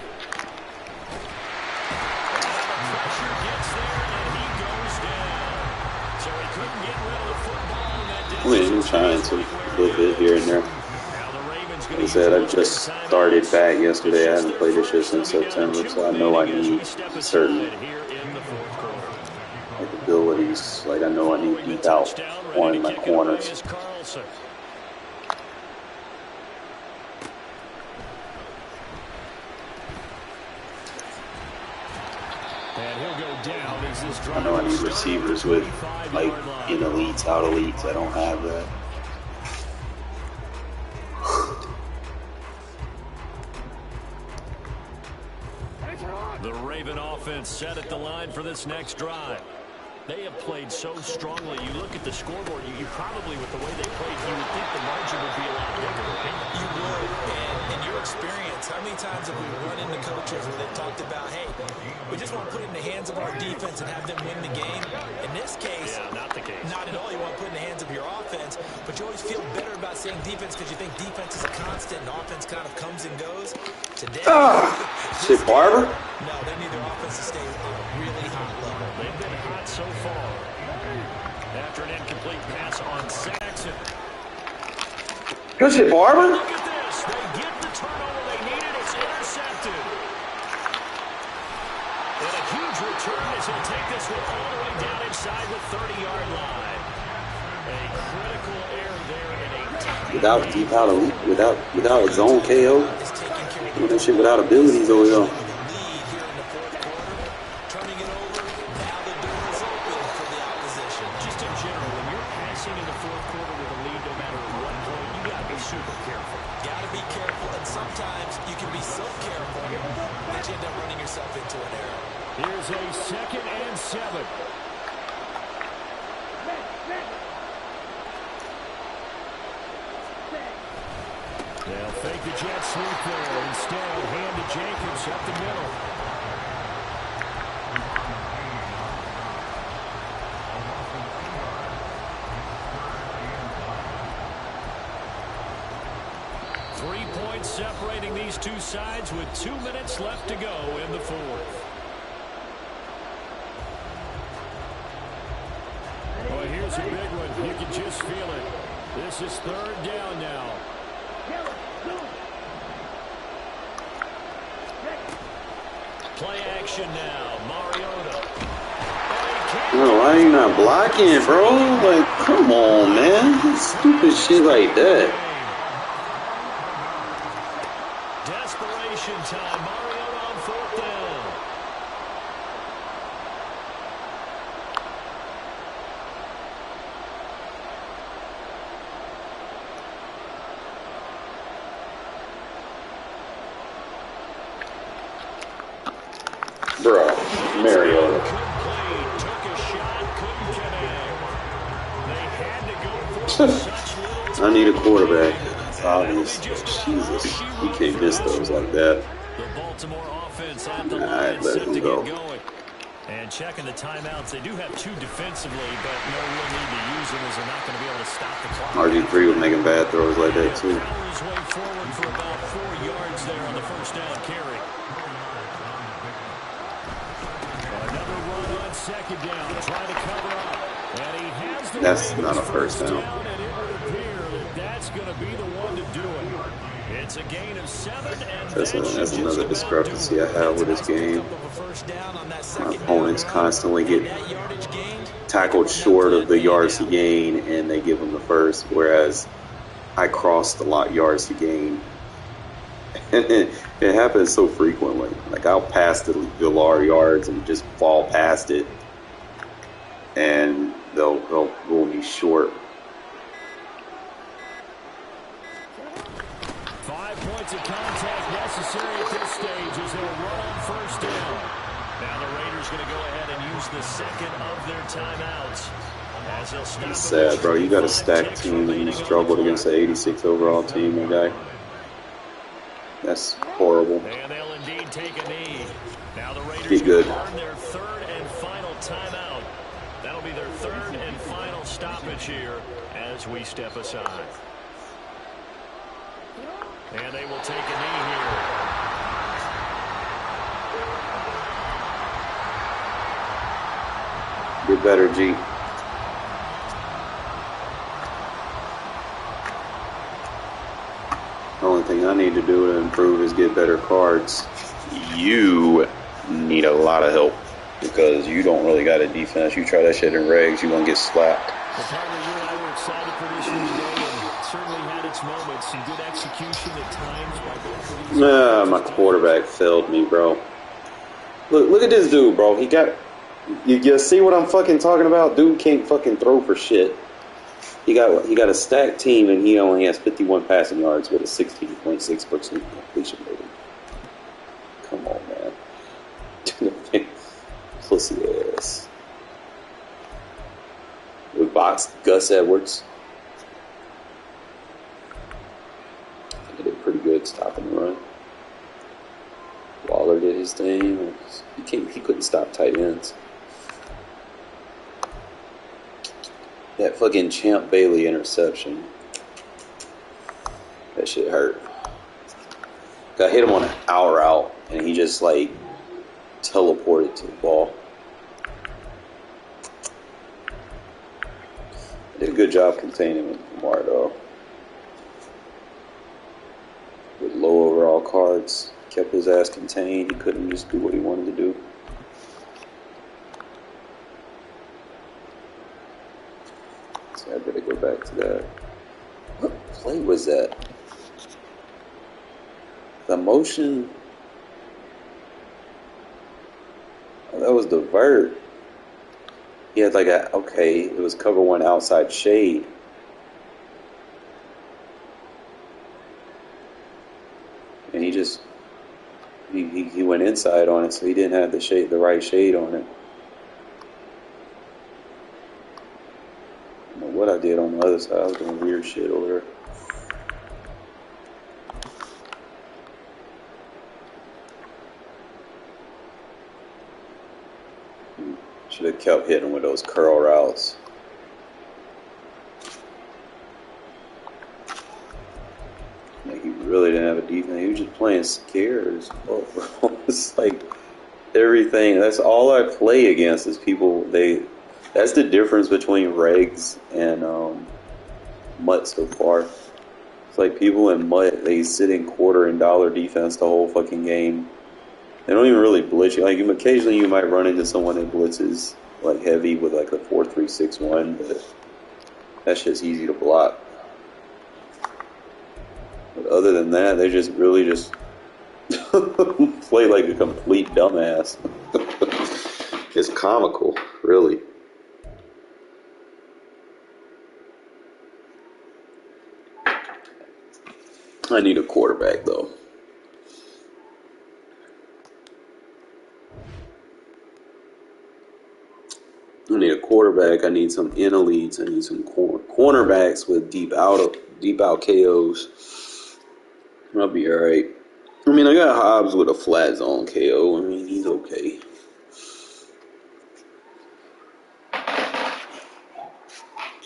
And the pressure gets there, and he goes down. So he couldn't get rid of the football in that I mean, I'm trying to a little bit here and there. Like I said, I just started back yesterday. I haven't played this shit since September, so I know I need certain abilities. Like I know I need deep out on my corners. I know I need receivers with like in elites, out elites. I don't have that. The Raven offense set at the line for this next drive. They have played so strongly. You look at the scoreboard, you probably, with the way they played, you would think the margin would be a lot bigger, right? You would. And in your experience, how many times have we run into coaches where they've talked about, hey, we just want to put it in the hands of our defense and have them win the game? In this case, not the case. Not at all. You want to put it in the hands of your offense, but you always feel better about saying defense because you think defense is a constant and offense kind of comes and goes. Today, shit, Barber? No, they need their offense to stay on a really hot level. They've been hot so far. After an incomplete pass on Saxon. Good shit, Barber. Look at this. They get the turnover they needed. It's intercepted. And a huge return as he'll take this one all the way down inside the 30-yard line. A critical error there in a time. Without deep out elite, without a zone KO. Doing that shit without abilities over there. Here's a 2nd and 7. They'll fake the jet sweep there. Instead, hand to Jacobs up the middle. Three points separating these two sides with 2 minutes left to go in the fourth. Well, here's a big one. You can just feel it. This is 3rd down now. Play action now. Mariota. No, why are you not blocking, bro? Like, come on, man. Stupid shit like that. Desperation time. Mariota on 4th down. Bro, Mariota. I need a quarterback. It's obvious. Jesus, you can't miss those like that. The Baltimore offense at the Alright, line let set him to go. get going. And checking the timeouts. They do have 2 defensively, but no real need to use them as they're not going to be able to stop the clock. RG3 was making bad throws like that too. Powers way forward for about 4 yards there on the 1st down carry. Another run on 2nd down, trying to cover up. And he has the That's not a first down. And it would appear that that's going to be the one to do it. It's a gain of 7, and That's another discrepancy I have with this game. My opponents constantly get tackled short of the yards to gain, and they give them the first, whereas I cross the lot yards to gain. And it happens so frequently. Like, I'll pass the Villar yards and just fall past it, and they'll roll me short. 5 points of contact necessary at this stage as they'll run on 1st down. Now the Raiders going to go ahead and use the 2nd of their timeouts. As they'll stop. It's sad, bro. You got a stacked team and you struggled against the 86 overall team, my guy. That's horrible. And they'll indeed take a knee. Now the Raiders Be good. earn their third and final timeout. That'll be their third and final stoppage here as we step aside. And they will take a knee here. Get better, G. The only thing I need to do to improve is get better cards. You need a lot of help because you don't really got a defense. You try that shit in regs, you're going to get slapped. Well, partner, you and I were excited for this one today, and it certainly had its moments. Some good execution at times by both of these. My quarterback failed me, bro. Look at this dude, bro. He got... You see what I'm fucking talking about? Dude can't fucking throw for shit. He got a stacked team, and he only has 51 passing yards with a 16.6% completion rating. Come on, man. Pussy ass. We boxed Gus Edwards. I think he did pretty good stopping the run. Waller did his thing. He couldn't stop tight ends. That fucking Champ Bailey interception. That shit hurt. I hit him on an out route, and he just, like, teleported to the ball. Did a good job containing him, Lamar, though. With low overall cards. Kept his ass contained. He couldn't just do what he wanted to do. So I better go back to that. What play was that? The motion. Oh, that was the vert. He had like it was cover one outside shade. And he went inside on it, so he didn't have the right shade on it. I don't know what I did on the other side. I was doing weird shit over there. Should have kept hitting with those curl routes. Like, he really didn't have a defense. He was just playing scares. Oh, bro. It's like everything. That's all I play against is people. That's the difference between regs and MUT so far. It's like people in MUT, they sit in quarter and dollar defense the whole fucking game. They don't even really blitz you. Like, occasionally you might run into someone that blitzes like heavy with like a 4-3-6-1, but that shit's easy to block. But other than that, they just really just play like a complete dumbass. It's comical, really. I need a quarterback, though. I need a quarterback. I need some in elites. I need some cornerbacks with deep out KOs. I'll be alright. I mean, I got Hobbs with a flat zone KO. I mean, he's okay.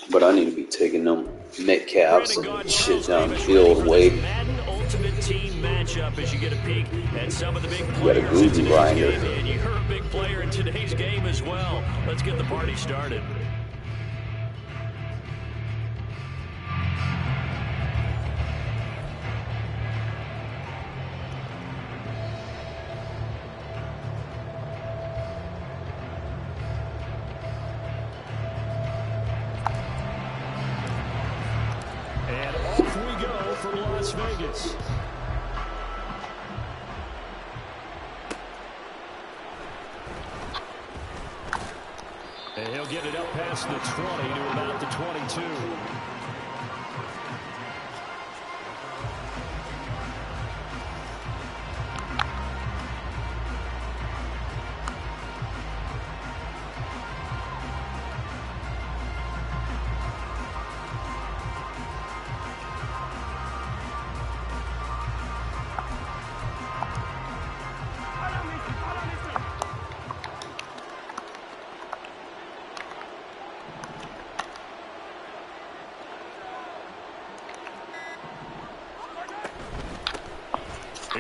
But I need to be taking them Metcalfs and shit down the field way. Madden Ultimate Team matchup as you get a peek at some of the big You got a players in groovy today's grinder. game, and you're a big player in today's game as well. Let's get the party started. And off we go for Las Vegas. And he'll get it up past the 20 to about the 22.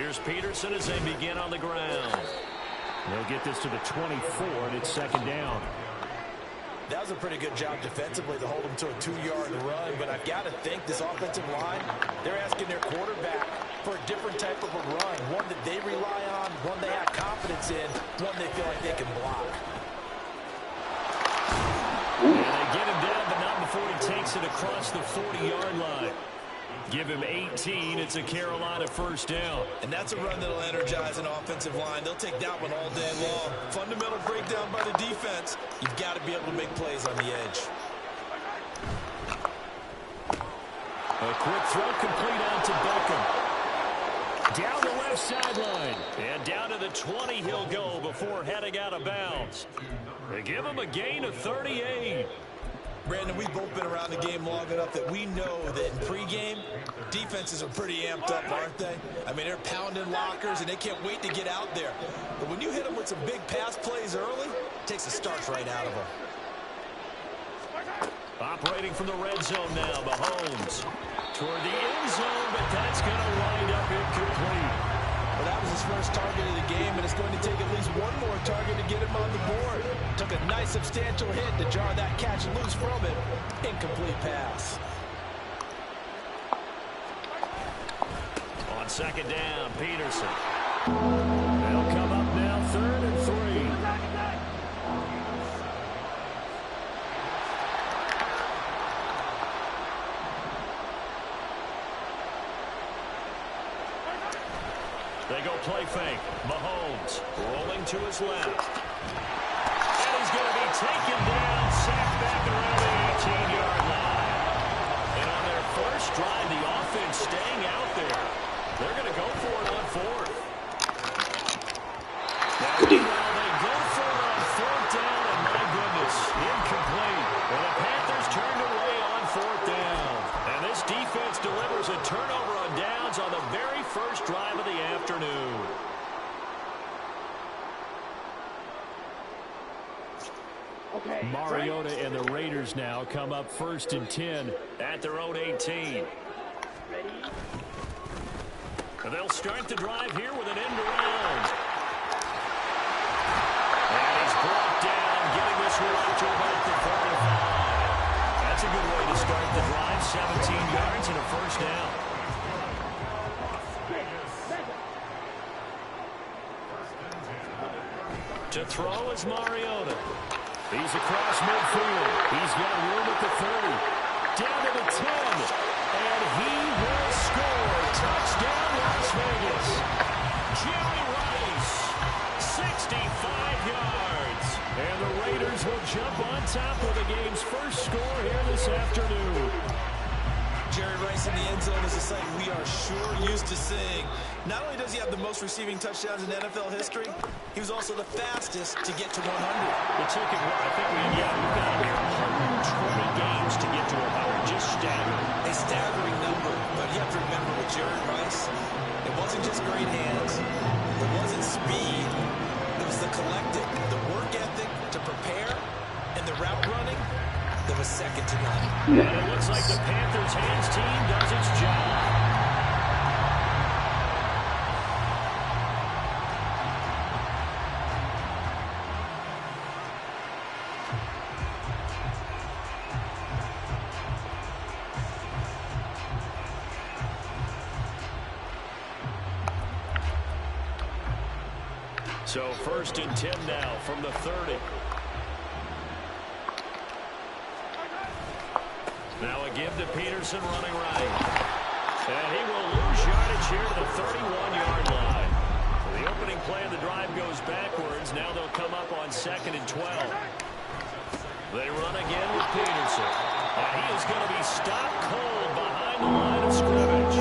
Here's Peterson as they begin on the ground. They'll get this to the 24, and it's second down. That was a pretty good job defensively to hold them to a 2-yard run, but I've got to think this offensive line, they're asking their quarterback for a different type of a run, one that they rely on, one they have confidence in, one they feel like they can block. And they get him down, but not before he takes it across the 40-yard line. Give him 18. It's a Carolina first down. And that's a run that'll energize an offensive line. They'll take that one all day long. Fundamental breakdown by the defense. You've got to be able to make plays on the edge. A quick throw complete out to Beckham. Down the left sideline. And down to the 20 he'll go before heading out of bounds. They give him a gain of 38. Brandon, we've both been around the game long enough that we know that in pregame, defenses are pretty amped up, aren't they? I mean, they're pounding lockers, and they can't wait to get out there. But when you hit them with some big pass plays early, it takes the starch right out of them. Operating from the red zone now, Mahomes. Toward the end zone, but that's going to wind up incomplete. Well, that was his first target of the game, and it's going to take at least one more target to get him on the board. Took a nice substantial hit to jar that catch loose from him. Incomplete pass. On second down, Peterson. They'll come up now, 3rd and 3. They go play fake. Mahomes rolling to his left. And he's going to be taken down, sacked back around the 18-yard line. And on their first drive, the offense staying out there. They're going to go for it on 4th. Now, they go for it on 4th down, and my goodness, incomplete. And the Panthers turned away on 4th down. And this defense delivers a turnover on downs on the very first drive of the afternoon. Mariota and the Raiders now come up 1st and 10 at their own 18. They'll start the drive here with an end around. And he's brought down, getting this one out to about the 45. That's a good way to start the drive. 17 yards and a first down. To throw is Mariota. He's across midfield. He's got room at the 30. Down to the 10. And he will score. Touchdown, Las Vegas. Jerry Rice, 65 yards. And the Raiders will jump on top of the game's first score here this afternoon. Jerry Rice in the end zone is a sight we are sure used to seeing. Not only does he have the most receiving touchdowns in NFL history, he was also the fastest to get to 100. It took him, I think we've got here 120 games to get to 100. Just staggering. A staggering number, but you have to remember with Jerry Rice, it wasn't just great hands, it wasn't speed, it was the collective, the work ethic to prepare, and the route running that was second to none. And it looks like the Panthers' hands team does its job. So 1st and 10 now from the 30. Now a give to Peterson running right. And he will lose yardage here to the 31-yard line. So the opening play of the drive goes backwards. Now they'll come up on 2nd and 12. They run again with Peterson. And he is going to be stopped cold behind the line of scrimmage.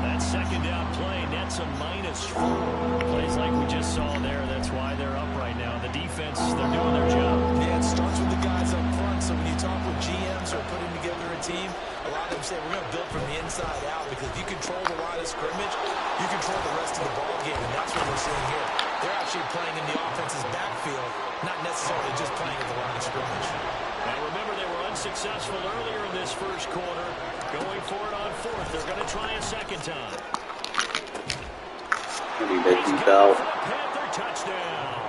That second down play nets a -4. Plays like we just saw there. That's why they're up right now. The defense, they're doing their job. Yeah, it starts with the guys up front. So when you talk with GMs who are putting together a team, a lot of them say we're going to build from the inside out, because if you control the line of scrimmage, you control the rest of the ball game, and that's what we're seeing here. They're actually playing in the offense's backfield, not necessarily just playing at the line of scrimmage. Now remember, they were unsuccessful earlier in this first quarter. Going for it on 4th. They're going to try a second time. I need that deep out. Panther touchdown.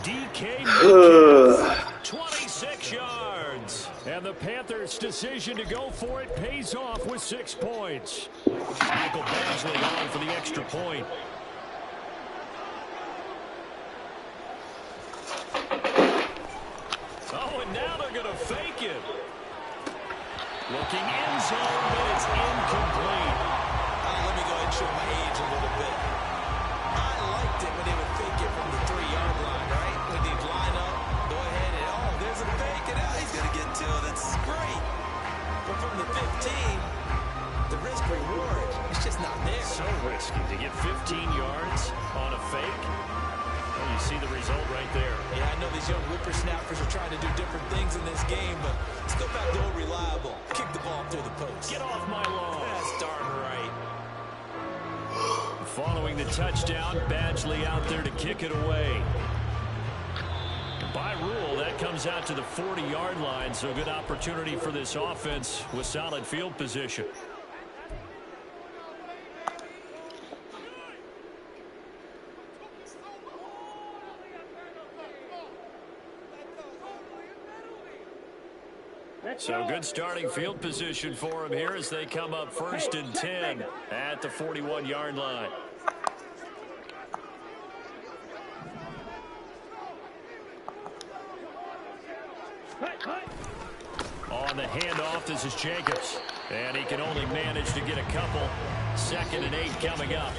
DK Metcalf, 26 yards. And the Panthers' decision to go for it pays off with 6 points. Michael Badgley on for the extra point. Oh, and now they're going to fake it. Looking end zone, but it's incomplete. Let me go ahead and show my age a little bit. I liked it when they would fake it from the 3-yard line, right? When they'd line up, go ahead and, oh, there's a fake, and now he's going to get 2. That's great. But from the 15, the risk reward, it's just not there. So risky to get 15 yards on a fake. Well, you see the result right there. Yeah, I know these young whippersnappers are trying to do different things in this game, but let's go back to old reliable. Kick the ball through the post. Get off my lawn. That's darn right. Following the touchdown, Badgley out there to kick it away. By rule, that comes out to the 40-yard line, so good opportunity for this offense with solid field position. So good starting field position for him here as they come up 1st and 10 at the 41-yard line. On the handoff, this is Jacobs. And he can only manage to get a couple. 2nd and 8 coming up.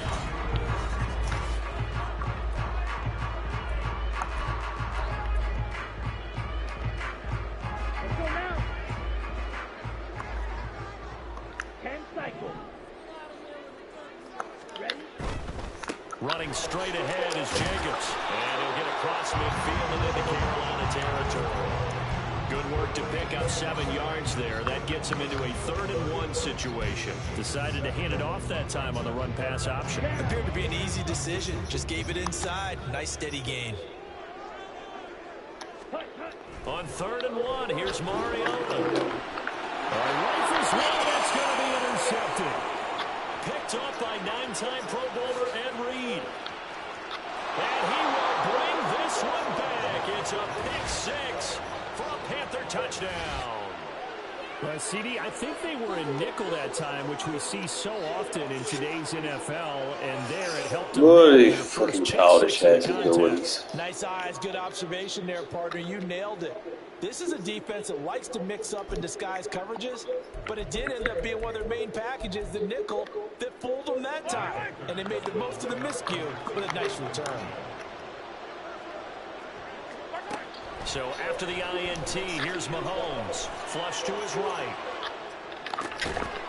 Running straight ahead is Jacobs. And he'll get across midfield and into Carolina territory. Good work to pick up 7 yards there. That gets him into a 3rd and 1 situation. Decided to hand it off that time on the run-pass option. Appeared to be an easy decision. Just gave it inside. Nice steady gain. On 3rd and 1, here's Mariota. Rifles one, that's going to be intercepted. Picked up by 9-time Pro Bowler Ed Reed. And he will bring this one back. It's a pick 6 for a Panther touchdown. CD, I think they were in nickel that time, which we see so often in today's NFL, and there it helped them. Boy, fucking childish heads and abilities. Nice eyes, good observation there, partner. You nailed it. This is a defense that likes to mix up and disguise coverages, but it did end up being one of their main packages, the nickel, that fooled them that time. And they made the most of the miscue with a nice return. So after the INT, here's Mahomes. Flush to his right.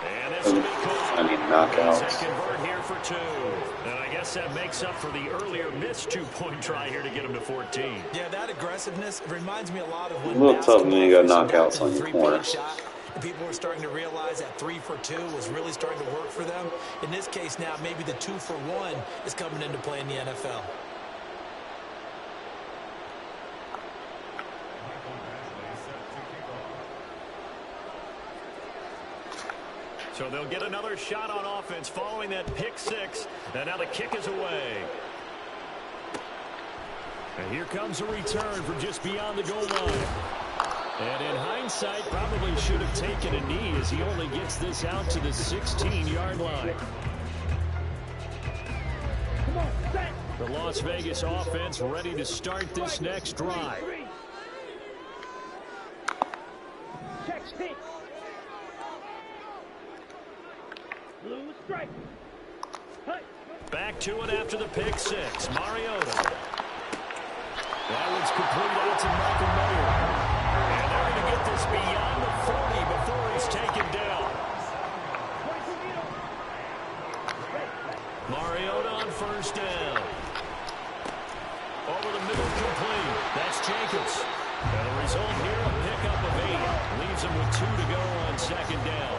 And this will be called. I need knockouts. Second convert here for 2. And I guess that makes up for the earlier missed 2-point try here to get him to 14. Yeah, that aggressiveness reminds me a lot of when a little tough when you got knockouts on your corner. And people were starting to realize that 3 for 2 was really starting to work for them. In this case now, maybe the 2 for 1 is coming into play in the NFL. So they'll get another shot on offense following that pick 6. And now the kick is away. And here comes a return from just beyond the goal line. And in hindsight, probably should have taken a knee as he only gets this out to the 16-yard line. The Las Vegas offense ready to start this next drive. Back to it after the pick 6. Mariota. That one's complete out to Michael Mayer. And they're going to get this beyond the 40 before he's taken down. Mariota on 1st down. Over the middle complete. That's Jacobs. And the result here, a pickup of 8. Leaves him with 2 to go on 2nd down.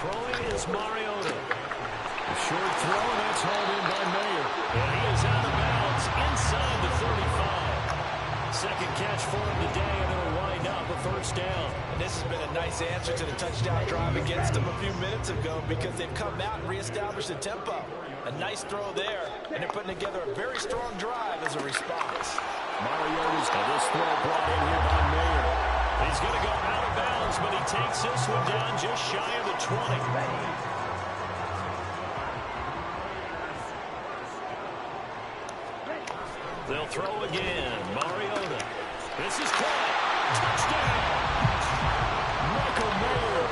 Throwing is Mariota. A short throw, and that's hauled in by Mayer. And he is out of bounds inside the 35. Second catch for him today, and it'll wind up a first down. And this has been a nice answer to the touchdown drive against them a few minutes ago because they've come out and reestablished the tempo. A nice throw there, and they're putting together a very strong drive as a response. Mariota's got this throw brought in here by Mayer. He's going to go out of bounds, but he takes this one down just shy of the 20. They'll throw again. Mariota. This is caught. Touchdown. Michael Mayer.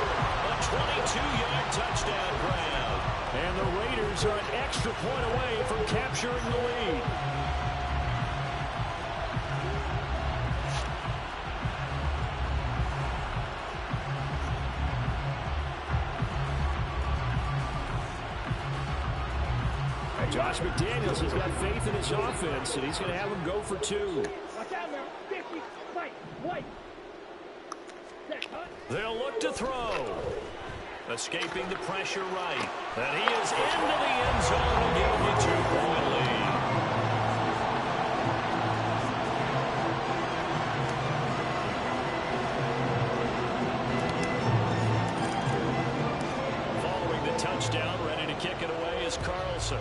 A 22-yard touchdown grab. And the Raiders are an extra point away from capturing the lead. Josh McDaniels has got faith in his offense, and he's going to have him go for 2. They'll look to throw. Escaping the pressure right. And he is into the end zone and giving you 2-point lead. Following the touchdown, ready to kick it away is Carlson.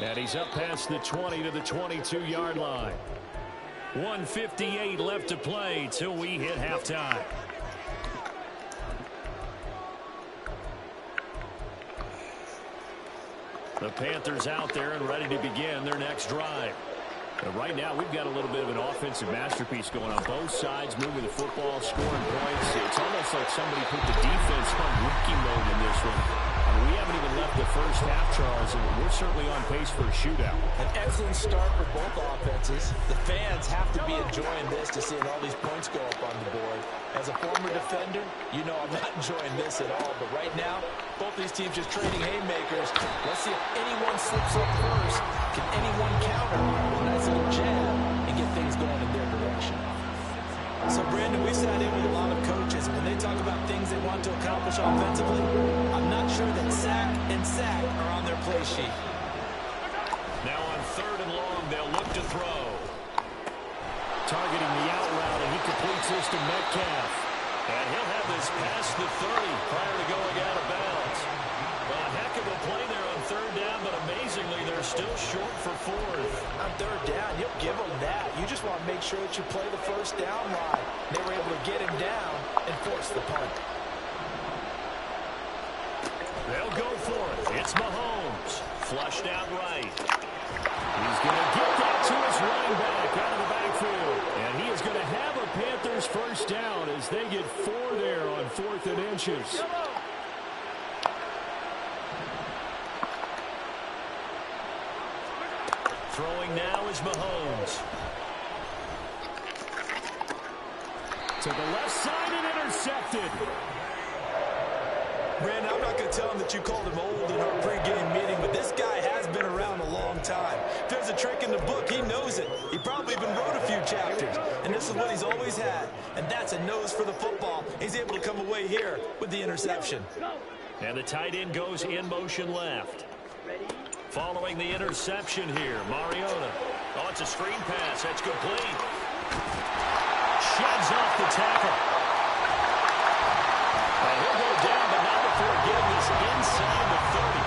And he's up past the 20 to the 22-yard line. 1:58 left to play till we hit halftime. The Panthers out there and ready to begin their next drive. And right now, we've got a little bit of an offensive masterpiece going on both sides, moving the football, scoring points. It's almost like somebody put the defense on rookie mode in this one. I mean, we haven't even left the first half, Charles, and we're certainly on pace for a shootout. An excellent start for both offenses. The fans have to be enjoying this to seeing all these points go up on the board. As a former defender, you know I'm not enjoying this at all. But right now, both these teams just trading haymakers. Let's see if anyone slips up first. Can anyone counter with a nice little jab and get things going in their direction? So, Brandon, we sat in with a lot of coaches. When they talk about things they want to accomplish offensively, I'm not sure that sack and sack are on their play sheet. Now on 3rd and long, they'll look to throw. Targeting the out route, and he completes this to Metcalf. And he'll have this past the 30 prior to going out of bounds. Well, a heck of a play there on 3rd down, but amazingly, they're still short for 4th. On 3rd down, you'll give them that. You just want to make sure that you play the first down line. They were able to get him down and force the punt. They'll go for it. It's Mahomes. Flushed out right. He's going to get that to his running back out of the backfield. And he is going to have a Panthers first down as they get 4 there on 4th and inches. Throwing now is Mahomes. To the left side and intercepted. Brandon, I'm not going to tell him that you called him old in our pregame meeting, but this guy has been around a long time. If there's a trick in the book, he knows it. He probably even wrote a few chapters, and this is what he's always had, and that's a nose for the football. He's able to come away here with the interception. And the tight end goes in motion left. Following the interception here, Mariota. Oh, it's a screen pass. That's complete. Sheds off the tackle. And he'll go down, but not before getting this inside the 30.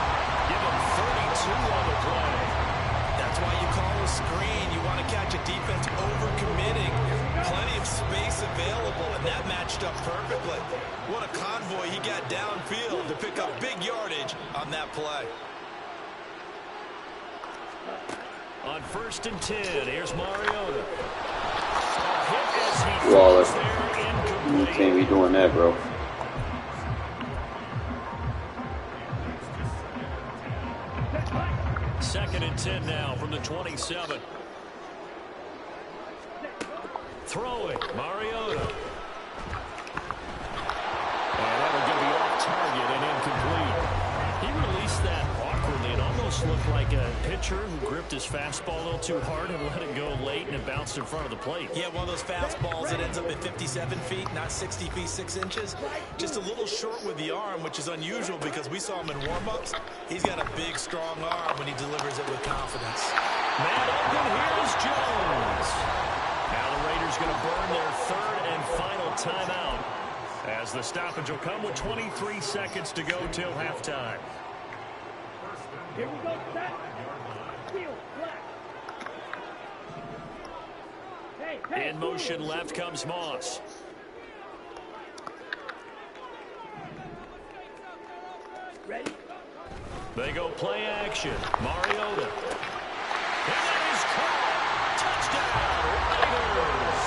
Give him 32 on the play. That's why you call a screen. You want to catch a defense overcommitting. Plenty of space available, and that matched up perfectly. What a convoy he got downfield to pick up big yardage on that play. On 1st and 10, here's Mariota. A hit as he Waller. falls there, You incomplete. can't be doing that, bro. Second and 10 now from the 27. Throwing, Mariota. And that will give the off target and incomplete. He released that awkwardly and almost This looked like a pitcher who gripped his fastball a little too hard and let it go late, and it bounced in front of the plate. Yeah, one of those fastballs that ends up at 57 feet, not 60 feet, 6 inches. Just a little short with the arm, which is unusual because we saw him in warm-ups. He's got a big, strong arm when he delivers it with confidence. Man open, here's Jones. Now the Raiders going to burn their third and final timeout, as the stoppage will come with 23 seconds to go till halftime. Here we go, set. Field, black. Hey, In motion left comes Moss. Ready? They go play action. Mariota. And that is caught. Touchdown, Raiders.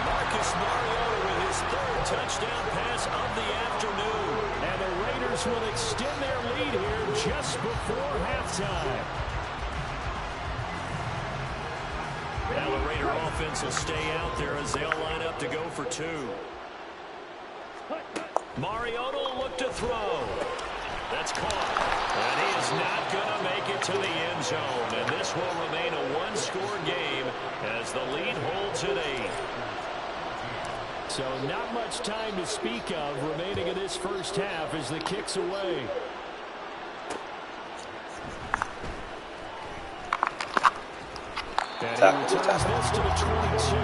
Marcus Mariota with his third touchdown pass of the afternoon. And the Raiders will extend their lead here just before halftime. Now the Raider offense will stay out there as they'll line up to go for two. Mariota will look to throw. That's caught. And he is not going to make it to the end zone. And this will remain a one-score game as the lead holds at 8. So not much time to speak of remaining in this first half as the kick's away. And he returns this to the 22.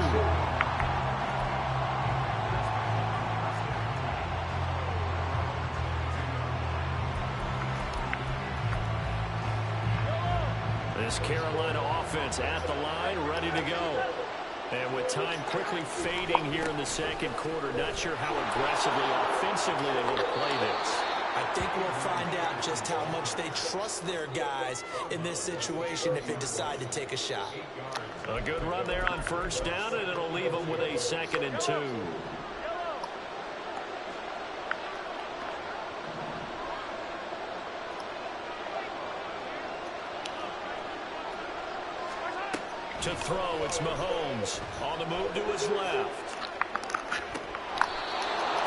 This Carolina offense at the line, ready to go. And with time quickly fading here in the second quarter, not sure how aggressively, offensively they will play this. I think we'll find out just how much they trust their guys in this situation if they decide to take a shot. A good run there on first down, and it'll leave them with a 2nd and 2. To throw, it's Mahomes. On the move to his left.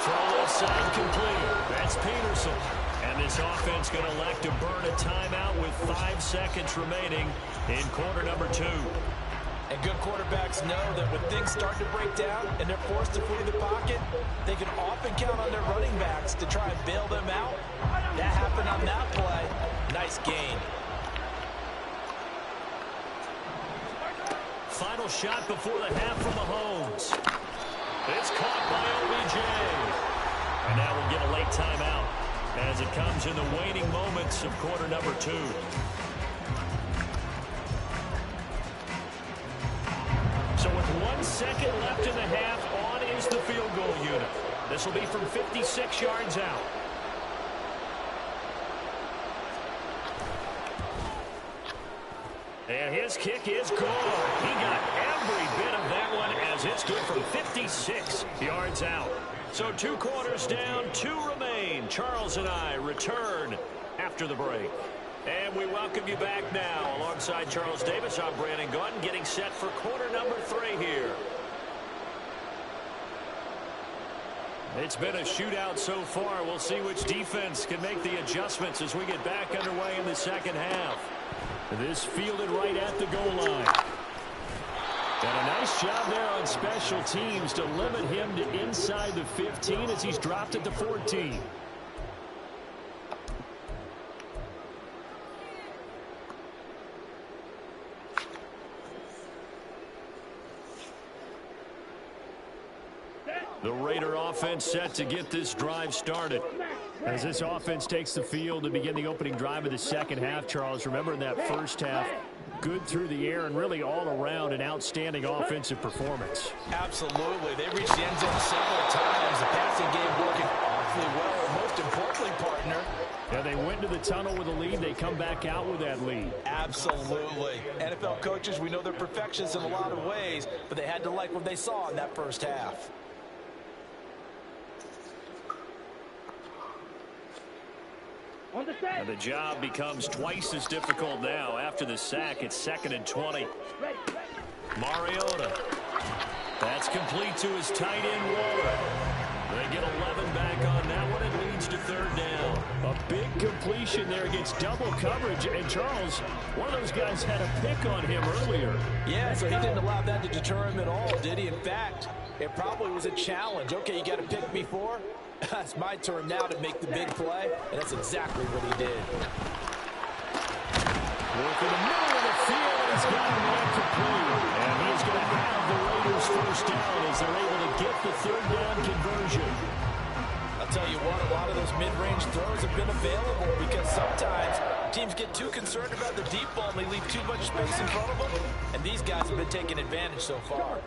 Throw left side complete. That's Peterson. And this offense going to elect to burn a timeout with 5 seconds remaining in quarter number 2. And good quarterbacks know that when things start to break down and they're forced to flee the pocket, they can often count on their running backs to try and bail them out. That happened on that play. Nice gain. Final shot before the half from Mahomes. It's caught by OBJ. And now we'll get a late timeout as it comes in the waning moments of quarter number 2. So with 1 second left in the half, on is the field goal unit. This will be from 56 yards out. And his kick is good. He got every bit of that one as it's good from 56 yards out. So 2 quarters down, 2 remain. Charles and I return after the break. And we welcome you back now. Alongside Charles Davis, I'm Brandon Gunn, getting set for quarter number 3 here. It's been a shootout so far. We'll see which defense can make the adjustments as we get back underway in the second half. This fielded right at the goal line. And a nice job there on special teams to limit him to inside the 15 as he's dropped at the 14. The Raider offense set to get this drive started. As this offense takes the field to begin the opening drive of the second half, Charles, remember in that first half, good through the air and really all around an outstanding offensive performance. Absolutely. They reached the end zone several times. The passing game working awfully well. Most importantly, partner. Yeah, they went to the tunnel with a lead. They come back out with that lead. Absolutely. NFL coaches, we know they're perfectionists in a lot of ways, but they had to like what they saw in that first half. And the job becomes twice as difficult now. After the sack, it's 2nd and 20. Mariota. That's complete to his tight end, Waller. They get 11 back on that one. It leads to 3rd down. A big completion there against double coverage. And Charles, one of those guys had a pick on him earlier. Yeah, so he didn't allow that to deter him at all, did he? In fact, it probably was a challenge. Okay, you got to pick me for? It's my turn now to make the big play, and that's exactly what he did. Working the middle of the field, he's got him incomplete. And he's going to have the Raiders first down as they're able to get the third down conversion. I'll tell you what, a lot of those mid-range throws have been available because sometimes teams get too concerned about the deep ball and they leave too much space in front of them. And these guys have been taking advantage so far.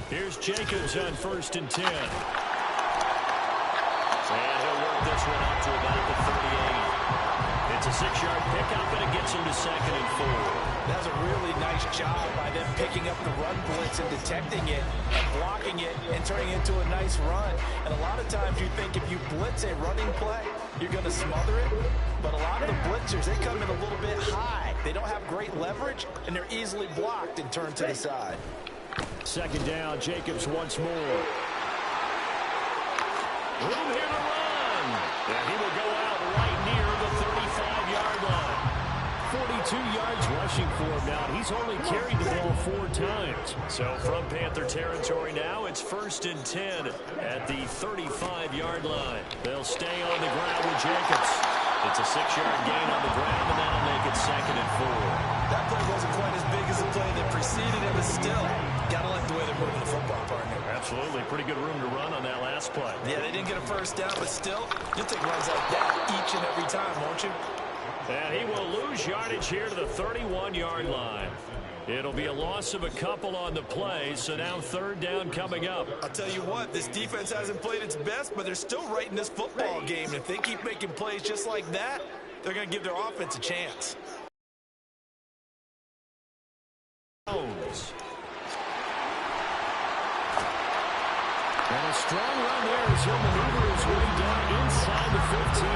Here's Jacobs on 1st and 10. And he'll work this one up to about the 38. It's a 6-yard pickup, and it gets him to 2nd and 4. That's a really nice job by them picking up the run blitz and detecting it and blocking it and turning it into a nice run. And a lot of times you think if you blitz a running play, you're going to smother it. But a lot of the blitzers, they come in a little bit high. They don't have great leverage, and they're easily blocked and turned to the side. 2nd down, Jacobs once more. Room here to run. And he will go out right near the 35-yard line. 42 yards rushing for him now. He's only carried the ball 4 times. So from Panther territory now, it's 1st and 10 at the 35-yard line. They'll stay on the ground with Jacobs. It's a 6-yard gain on the ground, and that'll make it 2nd and 4. That play wasn't quite as big as the play that preceded it, but still, got to like the way they're moving the football, partner. Absolutely. Pretty good room to run on that last play. Yeah, they didn't get a first down, but still, you'll take runs like that each and every time, won't you? And he will lose yardage here to the 31-yard line. It'll be a loss of a couple on the play, so now 3rd down coming up. I'll tell you what, this defense hasn't played its best, but they're still right in this football game. And if they keep making plays just like that, they're going to give their offense a chance. And a strong run there as he'll maneuver his way down inside the 15.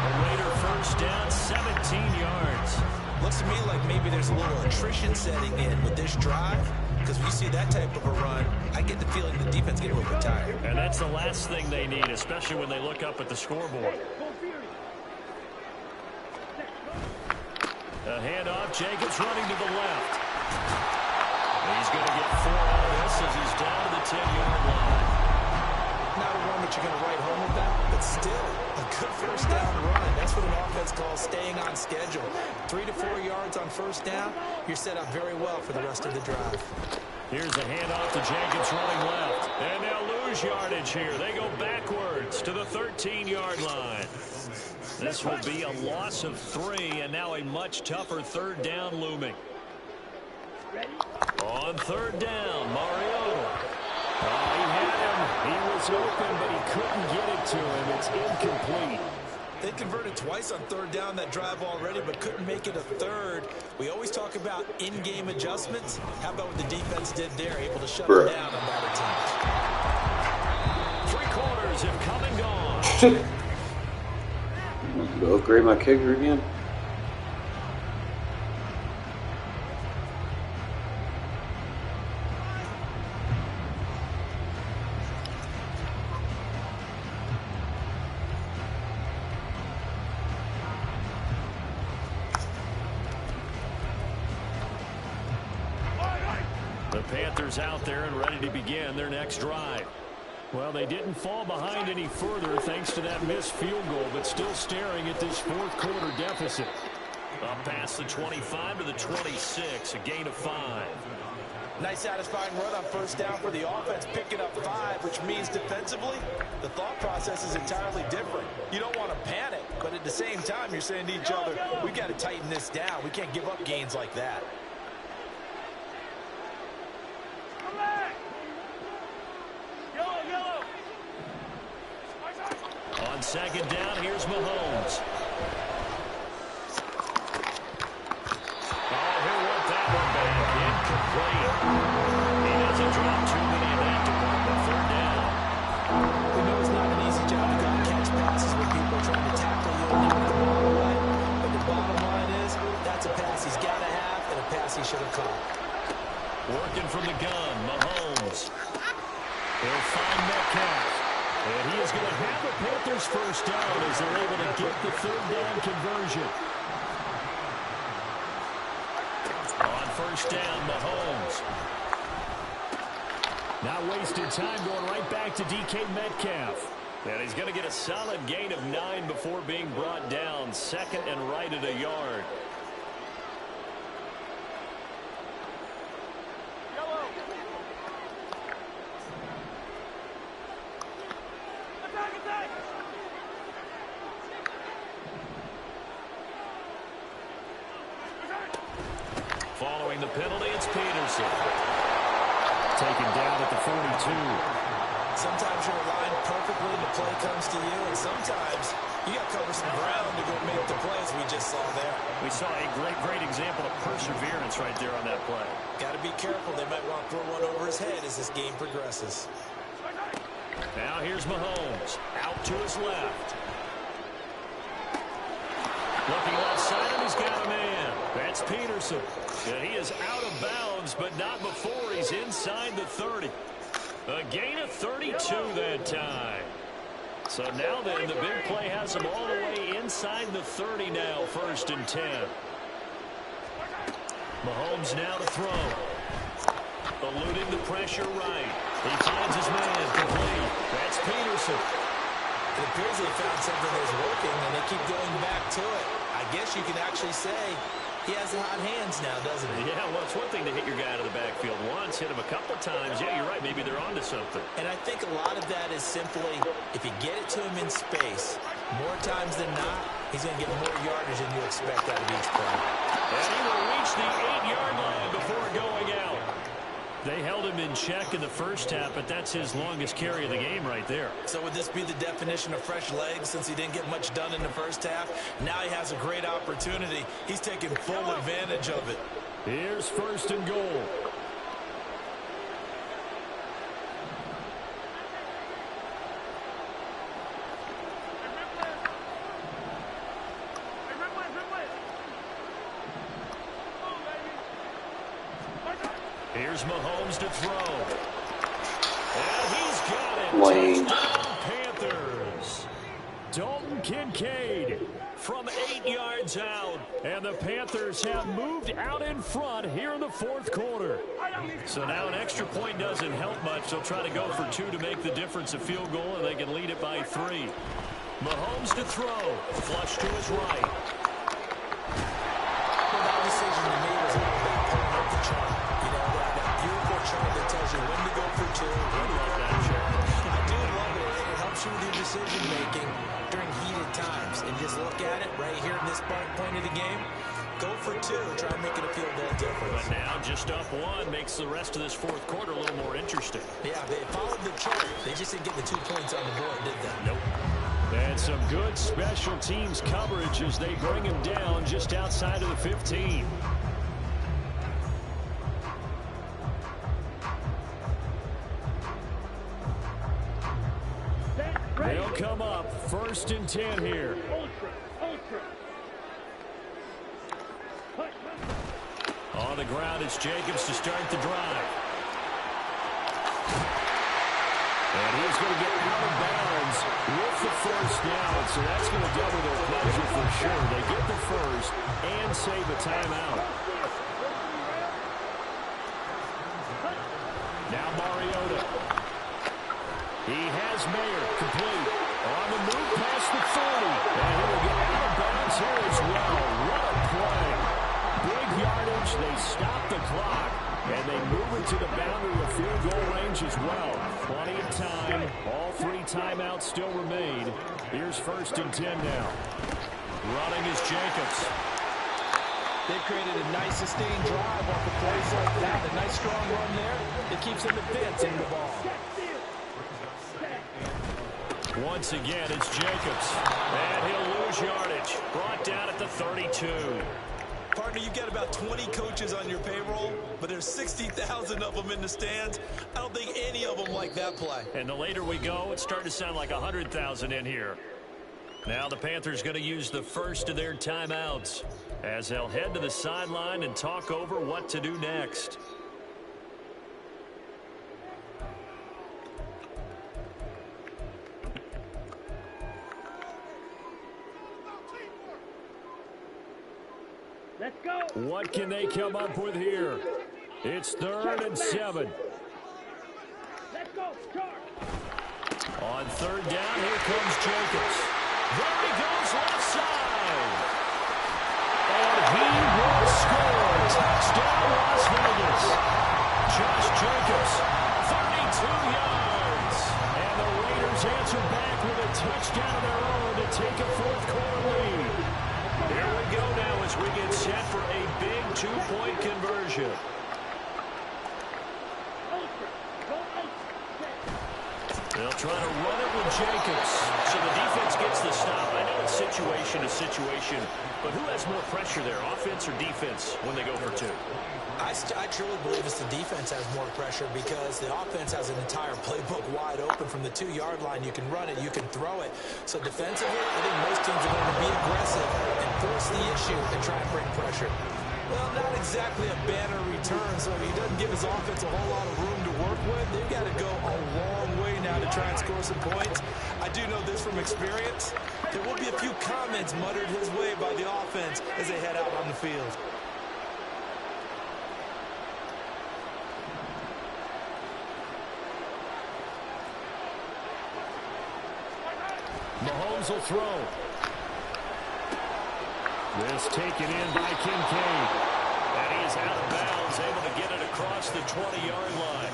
A Raider first down, 17 yards. Looks to me like maybe there's a little attrition setting in with this drive, because we see that type of a run, I get the feeling the defense get a little bit tired. And that's the last thing they need, especially when they look up at the scoreboard. A handoff, Jacobs running to the left. He's going to get 4 out of this as he's down to the 10-yard line. Not a run that you're going to write home with that, but still a good first down run. That's what an offense calls staying on schedule. 3 to 4 yards on first down, you're set up very well for the rest of the drive. Here's a handoff to Jacobs running left. And they'll lose yardage here. They go backwards to the 13-yard line. This will be a loss of 3, and now a much tougher 3rd down looming. On 3rd down, Mariota. He had him. He was open, but he couldn't get it to him. It's incomplete. They converted twice on 3rd down that drive already, but couldn't make it a 3rd. We always talk about in-game adjustments. How about what the defense did there, able to shut them down on that attempt? 3 quarters have come and gone. Go upgrade my kicker again. The Panthers out there and ready to begin their next drive. Well, they didn't fall behind any further thanks to that missed field goal, but still staring at this 4th quarter deficit. Up past the 25 to the 26, a gain of 5. Nice satisfying run on first down for the offense, picking up 5, which means defensively, the thought process is entirely different. You don't want to panic, but at the same time, you're saying to each other, we've got to tighten this down. We can't give up gains like that. On 2nd down, here's Mahomes. Oh, he'll work that one back. Incomplete. He doesn't drop too many in that department. 3rd down. We know it's not an easy job to go and catch passes when people are trying to tackle you and knock the ball away. But the bottom line is, that's a pass he's got to have and a pass he should have caught. Working from the gun, Mahomes. He'll find Metcalf. And he is going to have the Panthers first down as they're able to get the third down conversion. On first down, Mahomes. Not wasting time, going right back to DK Metcalf. And he's going to get a solid gain of 9 before being brought down. Second and right at a yard. Following the penalty, it's Peterson. Taken down at the 42. Sometimes you're aligned perfectly, the play comes to you, and sometimes you got to cover some ground to go make the plays we just saw there. We saw a great example of perseverance right there on that play. Got to be careful. They might want to throw one over his head as this game progresses. Now here's Mahomes. Out to his left. Looking outside him, he's got a man. That's Peterson. And he is out of bounds, but not before he's inside the 30. A gain of 32 that time. So now then, the big play has him all the way inside the 30 now, first and 10. Mahomes now to throw. Eluding the pressure right. He finds his man complete. That's Peterson. It appears they found something that's working, and they keep going back to it. I guess you can actually say he has the hot hands now, doesn't he? Yeah, well, it's one thing to hit your guy out of the backfield once, hit him a couple times. Yeah, you're right. Maybe they're onto something. And I think a lot of that is simply if you get it to him in space, more times than not, he's going to get more yardage than you expect out of each play. And he will reach the 8-yard line before going out. They held him in check in the first half, but that's his longest carry of the game right there. So would this be the definition of fresh legs since he didn't get much done in the first half? Now he has a great opportunity. He's taking full advantage of it. Here's first and goal. Here's Mahomes to throw. And he's got it. Lane. Touchdown, Panthers. Dalton Kincaid from 8 yards out. And the Panthers have moved out in front here in the fourth quarter. So now an extra point doesn't help much. They'll try to go for 2 to make the difference a field goal, and they can lead it by 3. Mahomes to throw. Flush to his right. Well, that decision to me was all about pulling up the chart. You know, that beautiful chart that tells you when to go for 2. I love that chart. I do love it. It helps you with your decision making during heated times. And just look at it right here in this point of the game. Go for 2. Try and make it a field goal difference. But now just up 1 makes the rest of this fourth quarter a little more interesting. Yeah, they followed the chart. They just didn't get the 2 points on the board, did they? Nope. And some good special teams coverage as they bring him down just outside of the 15. They'll come up first and 10 here. On the ground, it's Jacobs to start the drive. And he's going to get out of bounds with the first down, so that's going to double their pleasure for sure. They get the first and save a timeout. Now Mariota. He has Mayer complete. On the move past the 30. And he will get out of bounds here as well. What a play. Big yardage. They stop the clock. And they move it to the boundary of field goal range as well. Plenty of time. All 3 timeouts still remain. Here's first and 10 now. Running is Jacobs. They've created a nice sustained drive off of plays like that. A nice strong run there. It keeps them advancing the ball. Once again, it's Jacobs. And he'll lose yardage. Brought down at the 32. Partner, you've got about 20 coaches on your payroll, but there's 60,000 of them in the stands. I don't think any of them like that play. And the later we go, it's starting to sound like 100,000 in here. Now the Panthers going to use the first of their timeouts as they'll head to the sideline and talk over what to do next. Let's go. What can they come up with here? It's 3rd and 7. Let's go. Charge. On 3rd down, here comes Jacobs. There he goes left side. And he will score. Touchdown, Las Vegas. Josh Jacobs, 32 yards. And the Raiders answer back with a touchdown of their own to take a 4th quarter lead. Here we go now as we get set for a big 2-point conversion. They'll try to run it with Jacobs. So the defense gets the stop. I know it's situation to situation, but who has more pressure there, offense or defense, when they go for 2? I truly believe it's the defense has more pressure because the offense has an entire playbook wide open from the 2-yard line. You can run it, you can throw it. So defensively, I think most teams are going to be aggressive and force the issue and try and bring pressure. Well, not exactly a banner return, so he doesn't give his offense a whole lot of room to work with. They've got to go a long way now to try and score some points. I do know this from experience. There will be a few comments muttered his way by the offense as they head out on the field. Mahomes will throw. This taken in by Kincaid. And he is out of bounds, able to get it across the 20-yard line.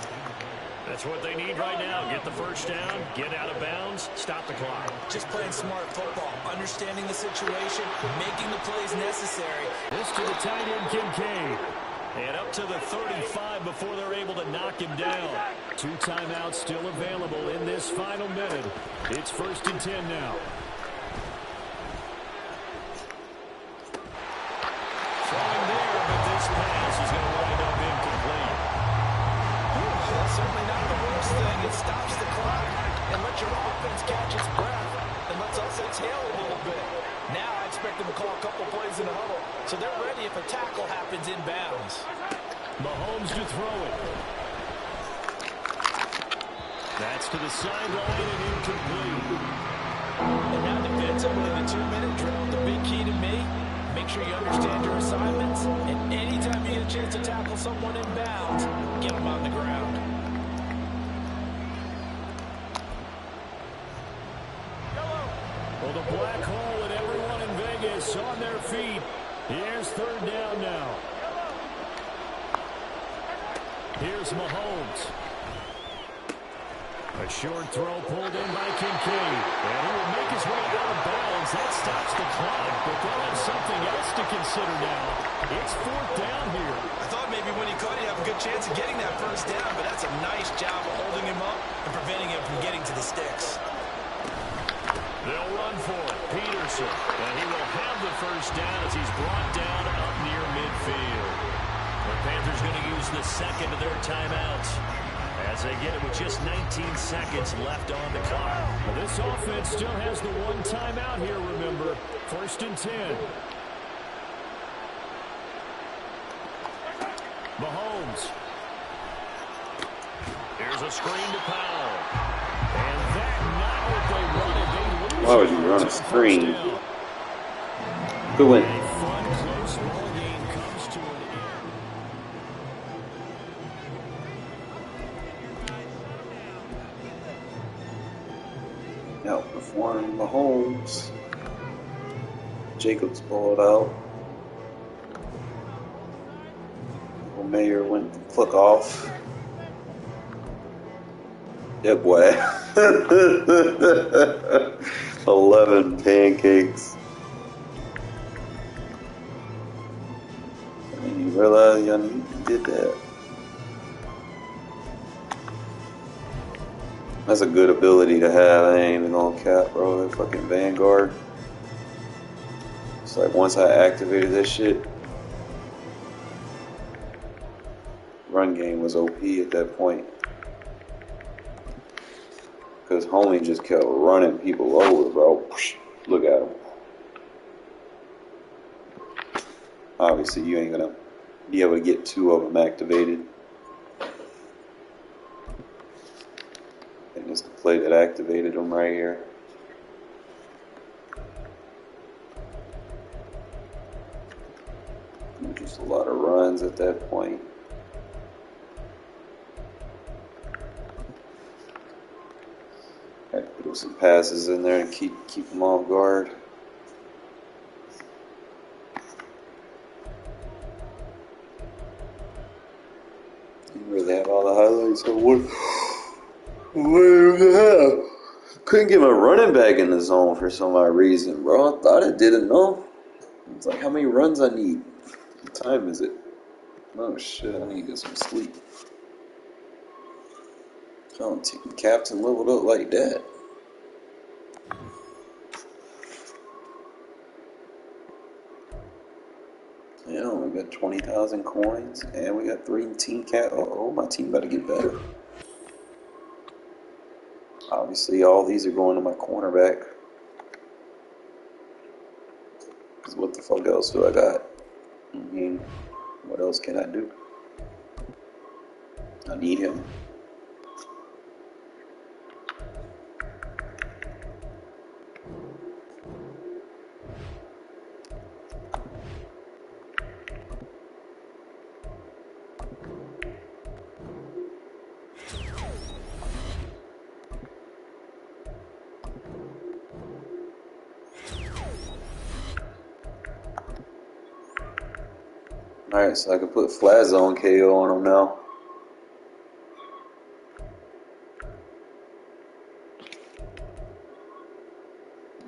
That's what they need right now. Get the first down, get out of bounds, stop the clock. Just playing smart football, understanding the situation, making the plays necessary. This to the tight end, Kincaid. And up to the 35 before they're able to knock him down. 2 timeouts still available in this final minute. It's 1st and 10 now. Throwing there, but this pass is going to wind up incomplete. That's certainly not the worst thing. It stops the clock and lets your offense catch its breath and lets us exhale a little bit. Now I expect them to call a couple plays in a huddle, so they're ready if a tackle happens inbounds. Mahomes to throw it. That's to the sideline and incomplete. And now defensively, the 2-minute drill, the big key to me, make sure you understand your assignments, and anytime you get a chance to tackle someone inbounds, get them on the ground. Well, the black hole and everyone in Vegas on their feet. Here's 3rd down now. Here's Mahomes. A short throw pulled in by Kincaid. And he will make his way out of bounds. That stops the clock, but they'll have something else to consider now. It's 4th down here. I thought maybe when he caught, he'd have a good chance of getting that first down, but that's a nice job of holding him up and preventing him from getting to the sticks. They'll run for it. Peterson. And he will have the first down as he's brought down up near midfield. The Panthers going to use the second of their timeouts as they get it with just 19 seconds left on the clock. Well, this offense still has the 1 timeout here, remember. 1st and 10. Mahomes. Here's a screen to Powell. And that not what they wanted. They lose. Why would you run a screen? Who went? A fun, close ball game comes to an end. Outperforming Mahomes. Jacobs balled out. Mayer went the fuck off. Yeah, boy. 11 pancakes. And you realize you did that. That's a good ability to have. I ain't even gonna cap, bro. That fucking Vanguard. It's like once I activated that shit, run game was OP at that point. Because homie just kept running people over, bro. Look at him. Obviously, you ain't gonna be able to get 2 of them activated. And it's the play that activated them right here. Just a lot of runs at that point. Had to put some passes in there and keep them off guard. Didn't really have all the highlights of what we have. Couldn't get my running back in the zone for some odd reason, bro. I thought it did enough. It's like, how many runs I need? What time is it? Oh shit, I need to get some sleep. Oh, Captain leveled up like that. Yeah, we got 20,000 coins, and we got 3 team cap. Oh, my team about to get better. Obviously, all these are going to my cornerback. Because what the fuck else do I got? I mean, what else can I do? I need him. Alright, so I can put flat zone KO on him now.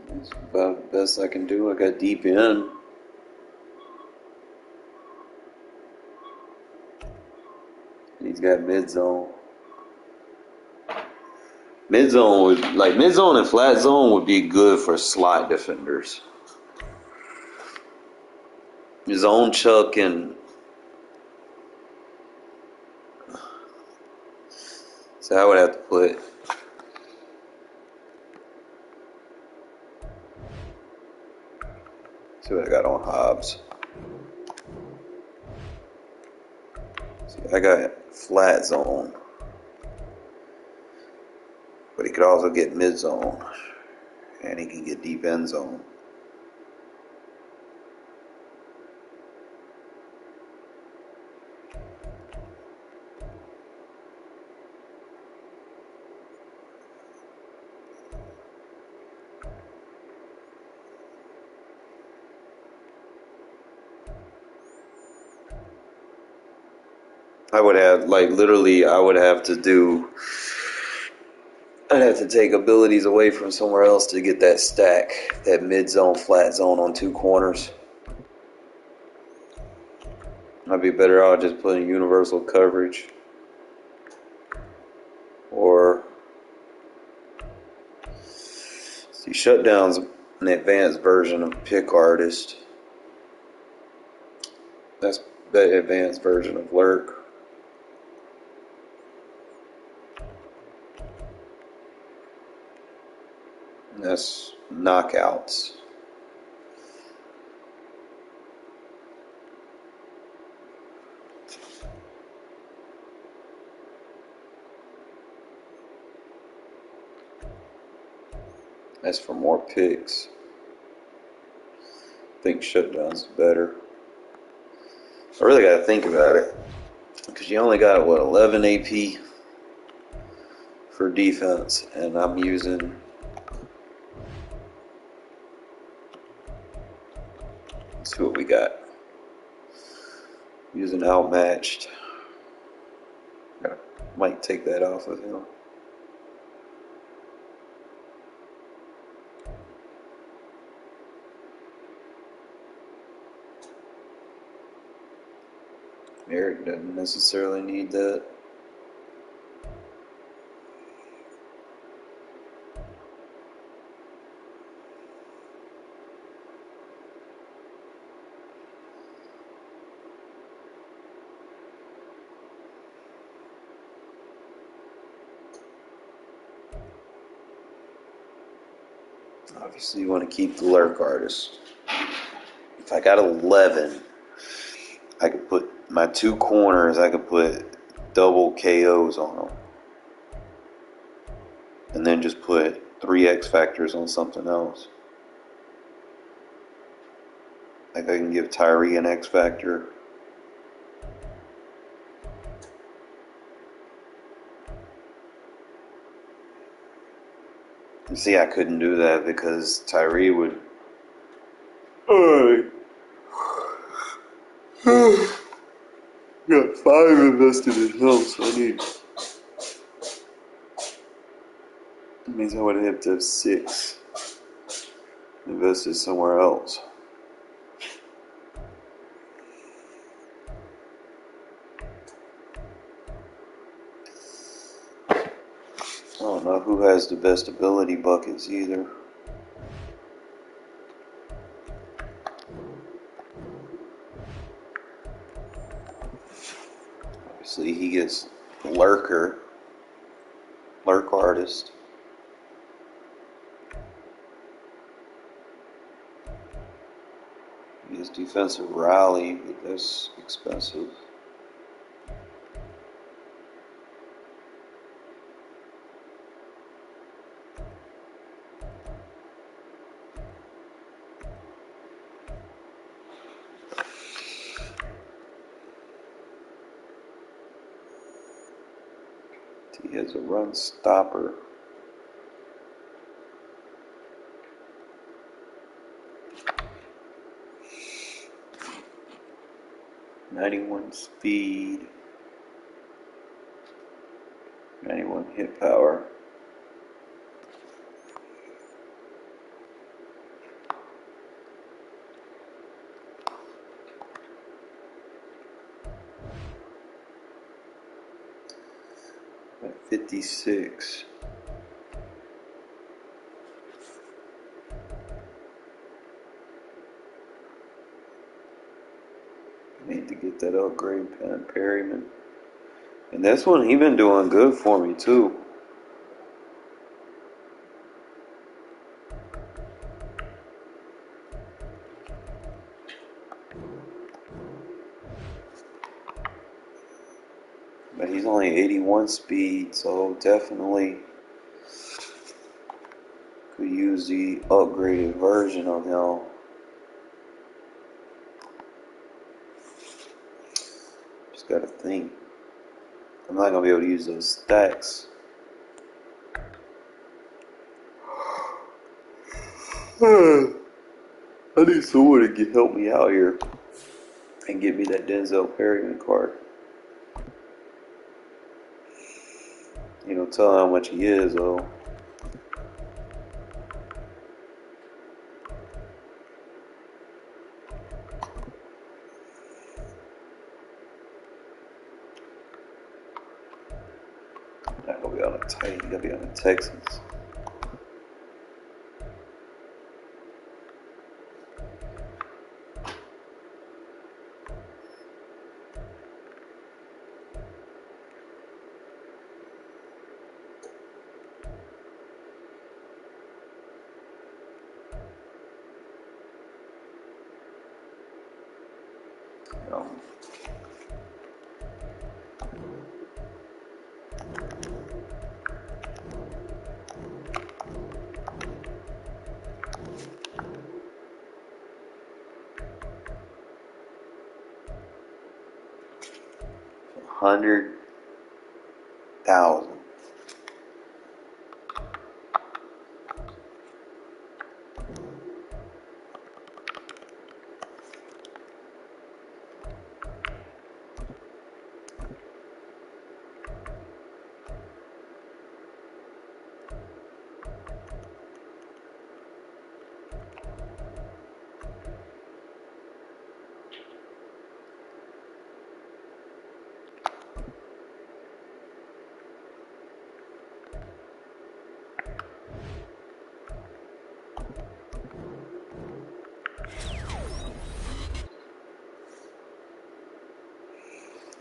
That's about the best I can do. I got deep in. And he's got mid zone. Mid zone and flat zone would be good for slot defenders. Zone chuck and so I would have to put see what I got on Hobbs. See, I got flat zone, but he could also get mid zone, and he can get deep end zone. I would have, like, literally, I'd have to take abilities away from somewhere else to get that stack, that mid zone, flat zone on 2 corners. I'd be better off just putting universal coverage. Or, see, shutdown's an advanced version of pick artist. That's the advanced version of lurk. That's knockouts. That's for more picks. I think shutdown's better. I really got to think about it. Because you only got, 11 AP for defense. And I'm using... Let's see what we got. Using outmatched. Might take that off of him. Eric doesn't necessarily need that. Obviously, you want to keep the lurk artist. If I got 11, I could put my 2 corners, I could put double KOs on them. And then just put 3 X factors on something else. Like I can give Tyree an X factor. You see, I couldn't do that because Tyree would. Got 5 invested in him, so I need. That means I would have to have 6 invested somewhere else. I don't know who has the best ability buckets either. Obviously, he gets Lurk Artist. He gets Defensive Rally, but that's expensive. He has a run stopper. .91 speed, 91 hit power. At 56. Need to get that upgrade, Perryman. And this one, he been doing good for me too. But he's only 81 speed, so definitely could use the upgraded version of him. Just gotta think. I'm not gonna be able to use those stacks. I need someone to help me out here and give me that Denzel Perryman card. You know, tell how much he is, though. Not gonna be on the Titans, gonna be on the Texans. Um, $100,000.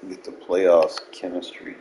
Get the playoffs chemistry.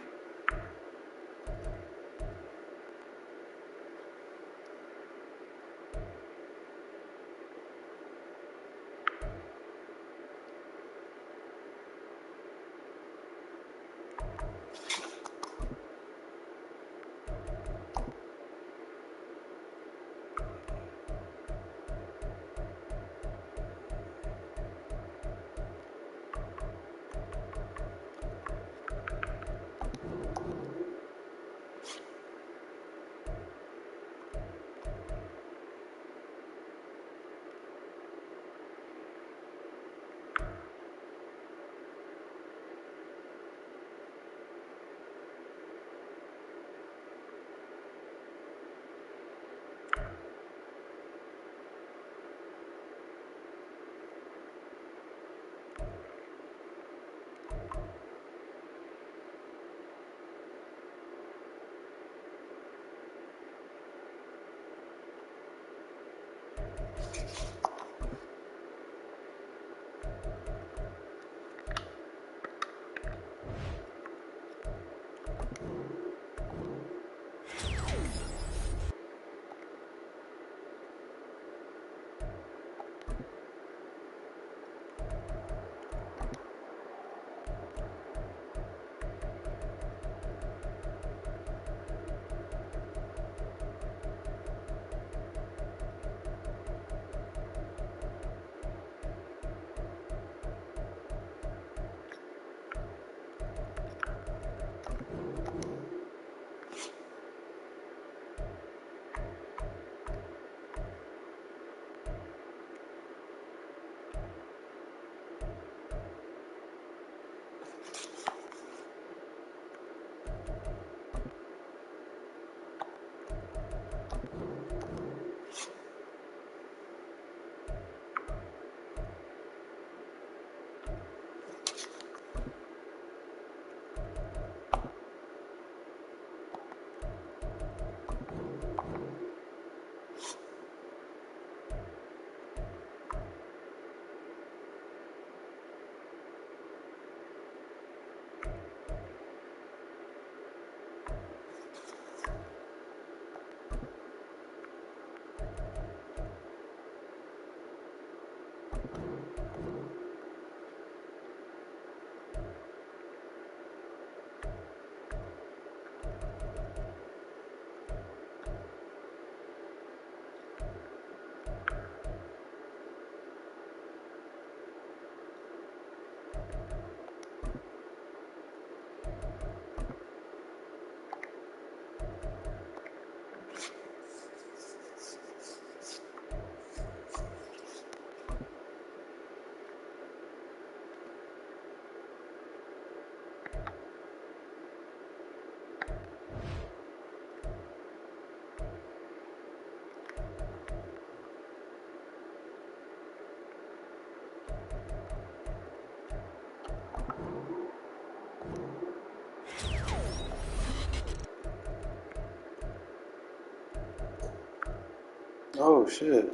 Oh shit.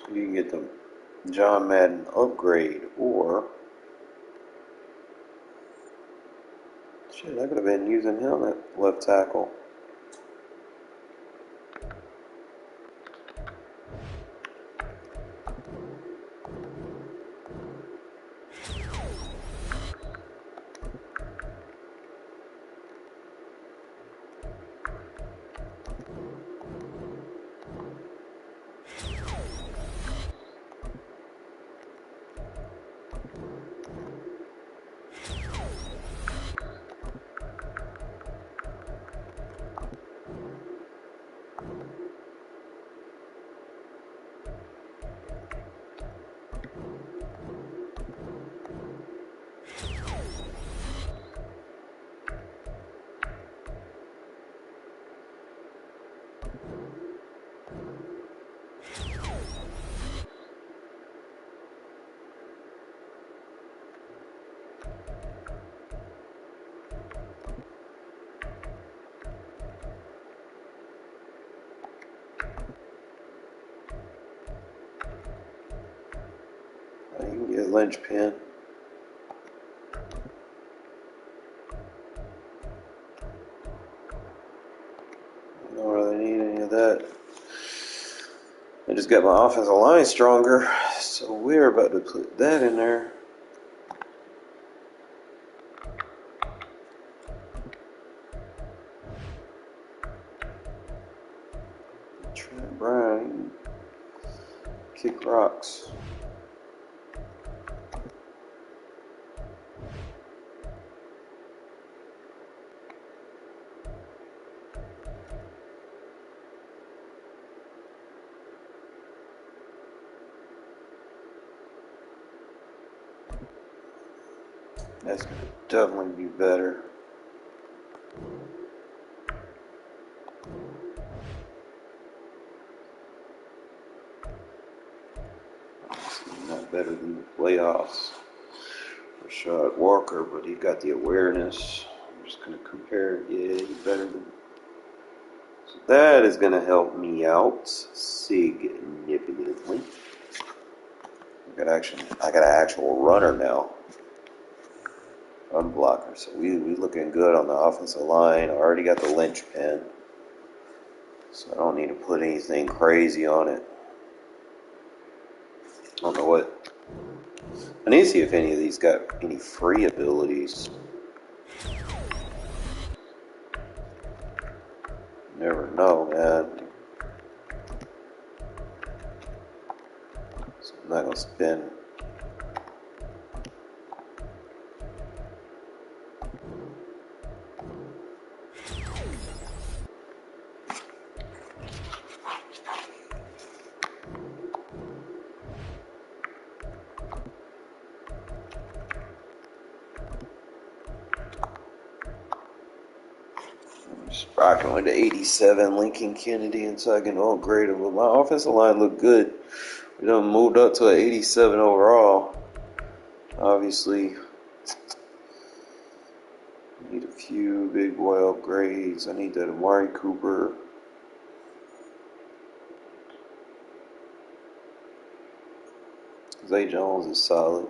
So you can get the John Madden upgrade, or shit, I could have been using him at left tackle. You can get linchpin. I don't really need any of that. I just got my offensive line stronger, so we're about to put that in there. Trent Brown, kick rocks. That's gonna definitely be better. Not better than the playoffs. Rashad Walker, but he got the awareness. I'm just gonna compare. Yeah, he's better than. So that is gonna help me out significantly. I got an actual runner now. Unblocker. So we looking good on the offensive line. I already got the linchpin, so I don't need to put anything crazy on it. I don't know what. I need to see if any of these got any free abilities. Never know, man. So I'm not gonna spend. Just rocking with the 87 Lincoln Kennedy until I can upgrade it. But my offensive line looked good. We done moved up to an 87 overall. Obviously, I need a few big boy upgrades. I need that Amari Cooper. Zay Jones is solid.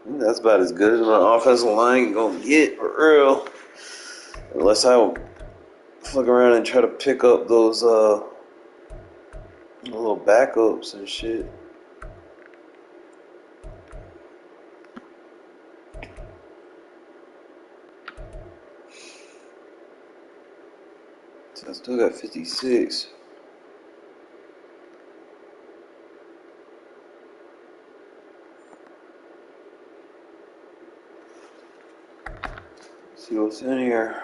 That's about as good as my offensive line gonna get for real. Unless I fuck around and try to pick up those little backups and shit. So I still got 56. See what's in here.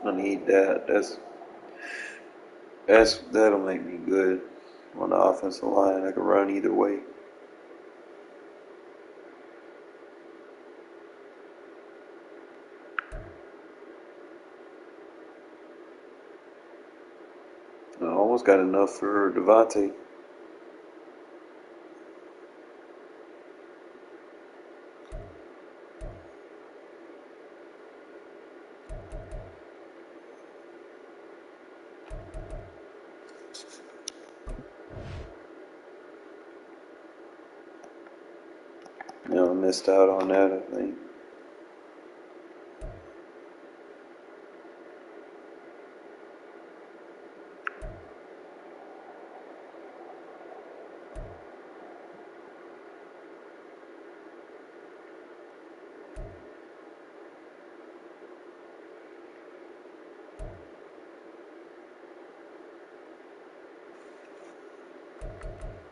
I need that. That'll make me good on the offensive line. I can run either way. I almost got enough for Devontae. I missed out on that, I think.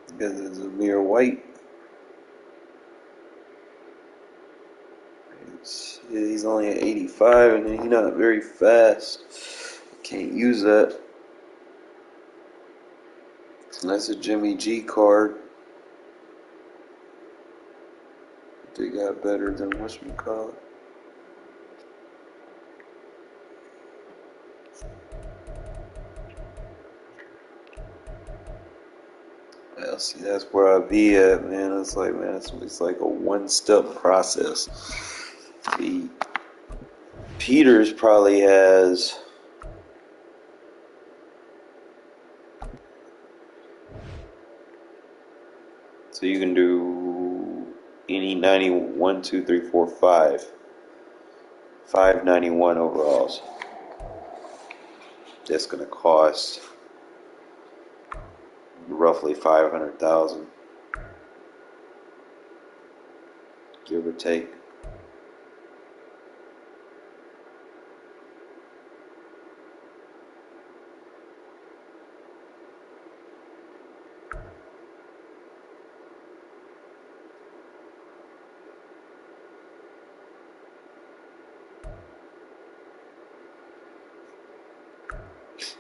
Because it's a mere white. He's only at 85 and he's not very fast. Can't use that. And that's a Jimmy G card. They got better than whatchamacallit. Well, see, that's where I be at, man. It's like, man, it's like a one-step process. The Peters probably has so you can do any 91, 2, 3, 4, 5. 591 overalls. That's gonna cost roughly 500,000, give or take.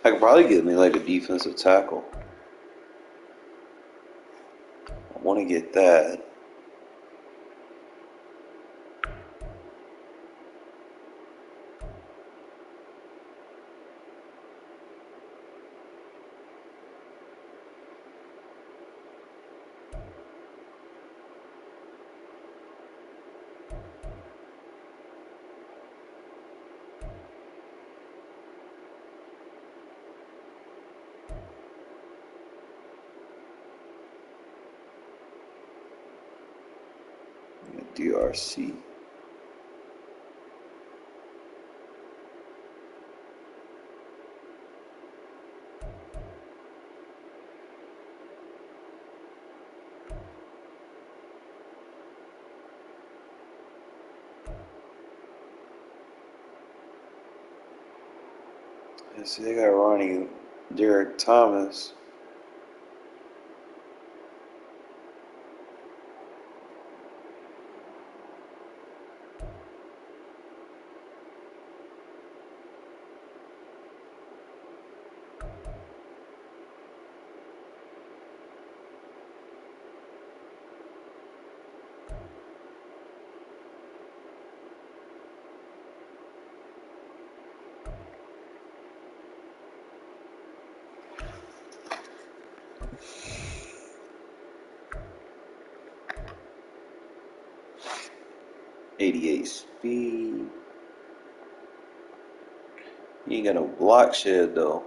I could probably get me like a defensive tackle. I want to get that. DRC. See, they got Ronnie Derek Thomas. .88 speed. He ain't got no block shed though.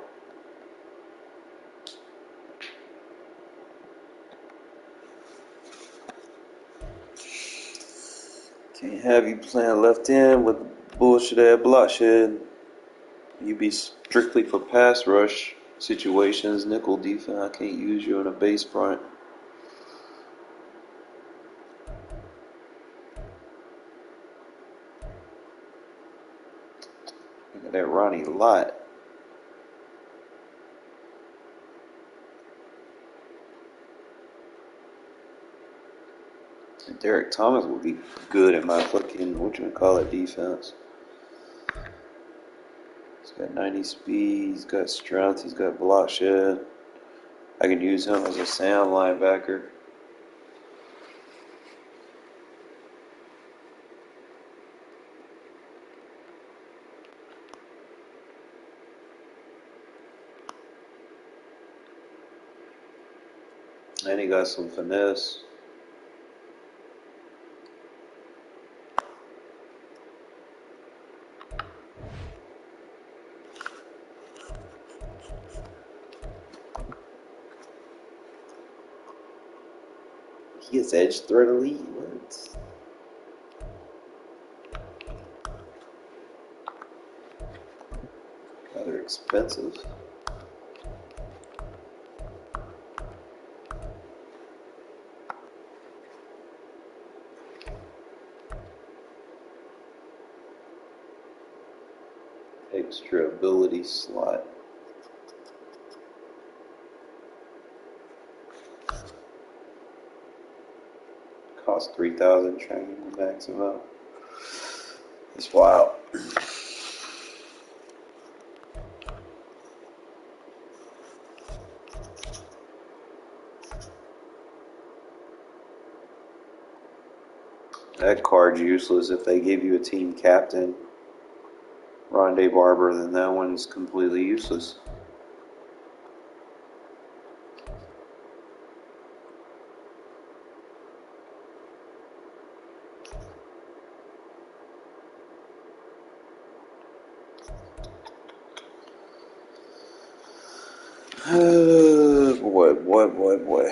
Can't have you playing left end with bullshit ass block shed. You be strictly for pass rush situations, nickel defense. I can't use you in a base front. Look at that Ronnie Lott. And Derek Thomas would be good in my fucking, whatchamacallit, defense. He's got 90 speed, he's got strength, he's got block shed. I can use him as a sound linebacker. And he got some finesse. He gets edge threat elite. What? God, they're expensive. Extra ability slot. Cost 3,000 training to max him out. It's wild. That card's useless. If they give you a team captain, Rondé Barber, then that one's completely useless. Boy.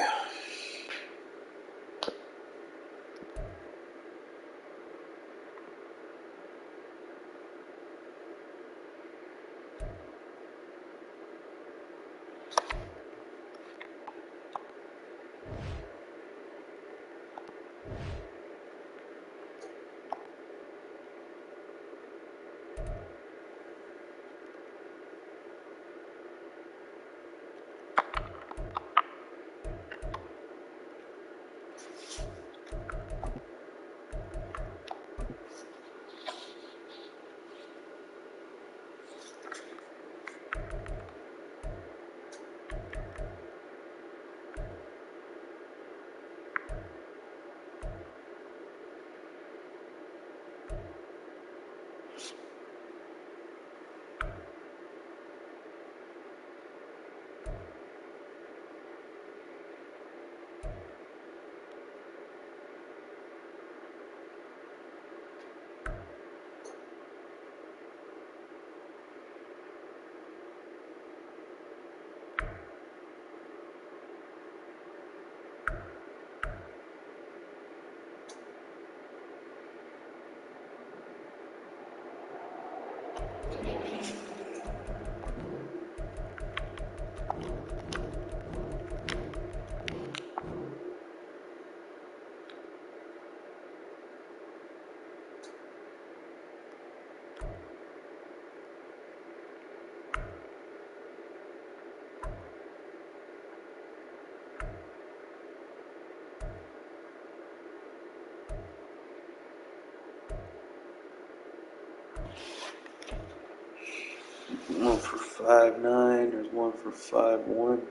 One for 5'9", there's one for 5'1".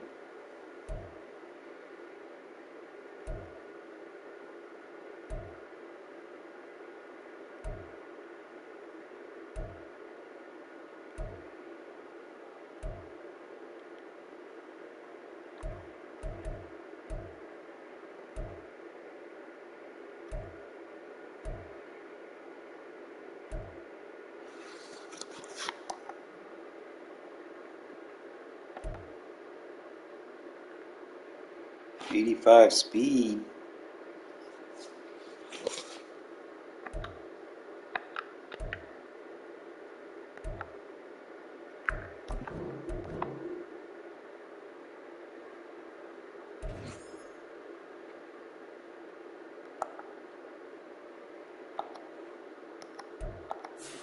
'85 speed.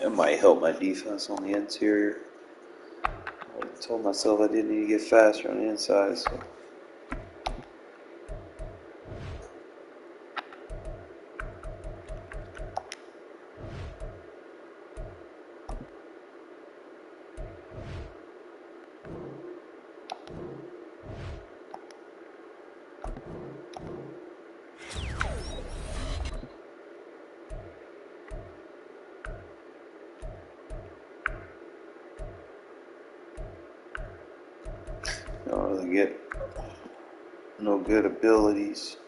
That might help my defense on the interior. I told myself I didn't need to get faster on the inside, so. Don't really get no good abilities.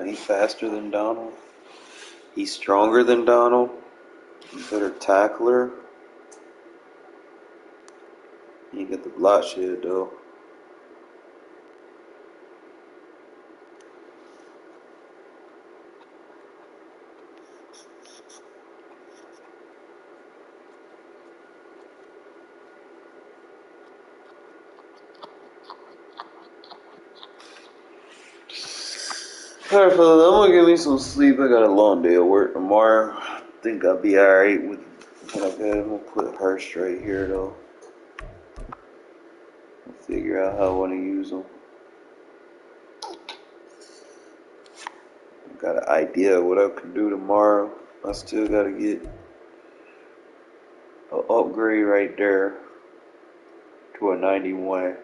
He's faster than Donald. He's stronger than Donald. Better tackler. You get the block shit though. Alright, fellas, I'm gonna give me some sleep. I got a long day of work tomorrow. I think I'll be alright with what I've got. I'm gonna put her straight here though. I'll figure out how I want to use them. I've got an idea of what I can do tomorrow. I still gotta get an upgrade right there to a 91.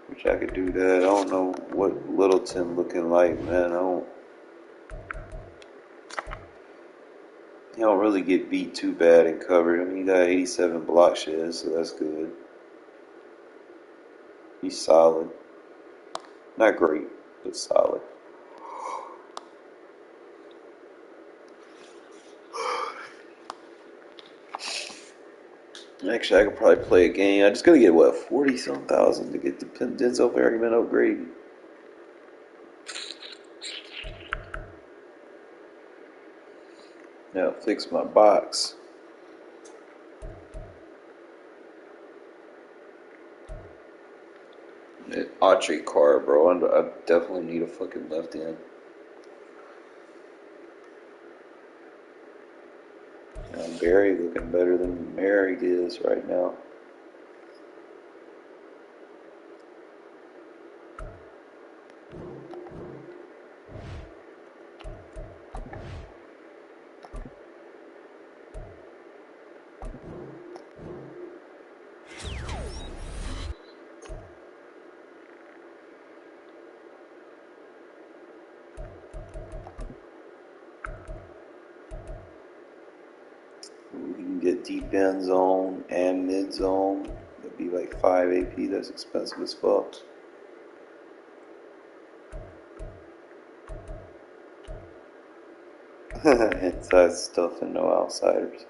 Which I could do that. I don't know what Littleton looking like, man. He don't really get beat too bad in cover. I mean, he got 87 block sheds, so that's good. He's solid. Not great, but solid. Actually, I could probably play a game. I just gotta get, what, 40-some thousand to get the Denzel Perryman upgrade. Now fix my box. That Autry card, bro. I definitely need a fucking left end. Barry looking better than Merrick is right now. We can get deep end zone and mid zone. That'd be like 5 AP. That's expensive as fuck. Inside stuff and no outsiders.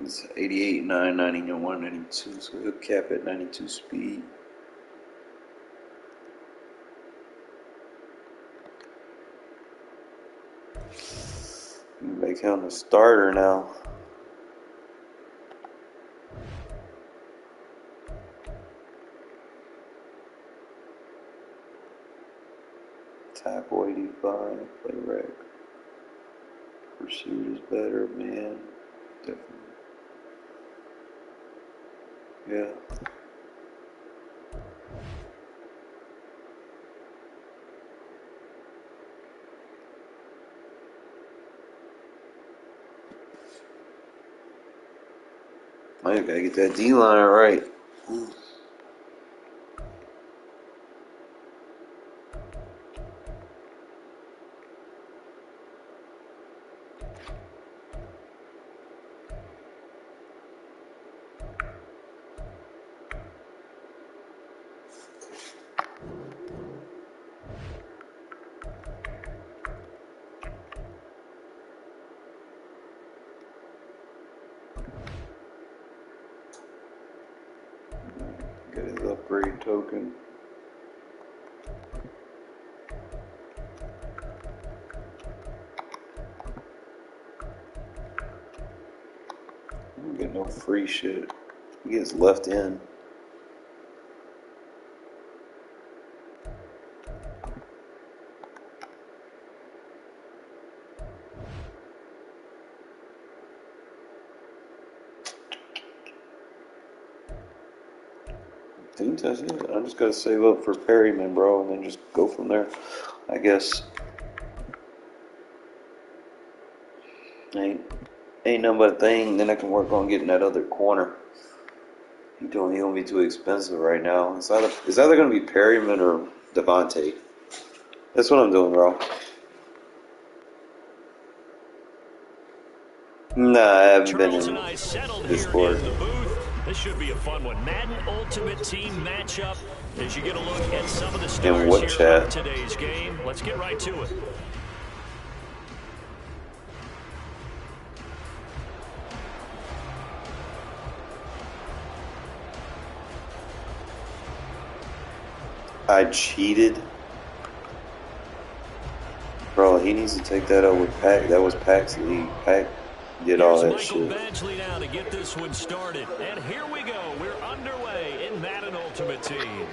It's 88, 9, 91, 92. So he'll cap at 92 speed. Make him a starter now. Tackle 85, play rec. Pursuit is better, man. Definitely. Yeah. I gotta get that D-line right. Get his upgrade token. I don't get no free shit. He gets left in. Team test, yeah. I just gotta save up for Perryman, bro, and then just go from there. I guess ain't nothing but a thing. Then I can work on getting that other corner. He gonna be too expensive right now. It's either gonna be Perryman or Devontae. That's what I'm doing, bro. Nah, I haven't been Charles in and I settled here Discord. in the booth. This should be a fun one. Madden Ultimate Team matchup. As you get a look at some of the stars what here chat? of today's game, let's get right to it. I cheated. Bro, he needs to take that up with Pac. That was Pac's league. Pac did all that Michael shit. Badgley now to get this one started. And here we go. We're underway in Madden Ultimate Team.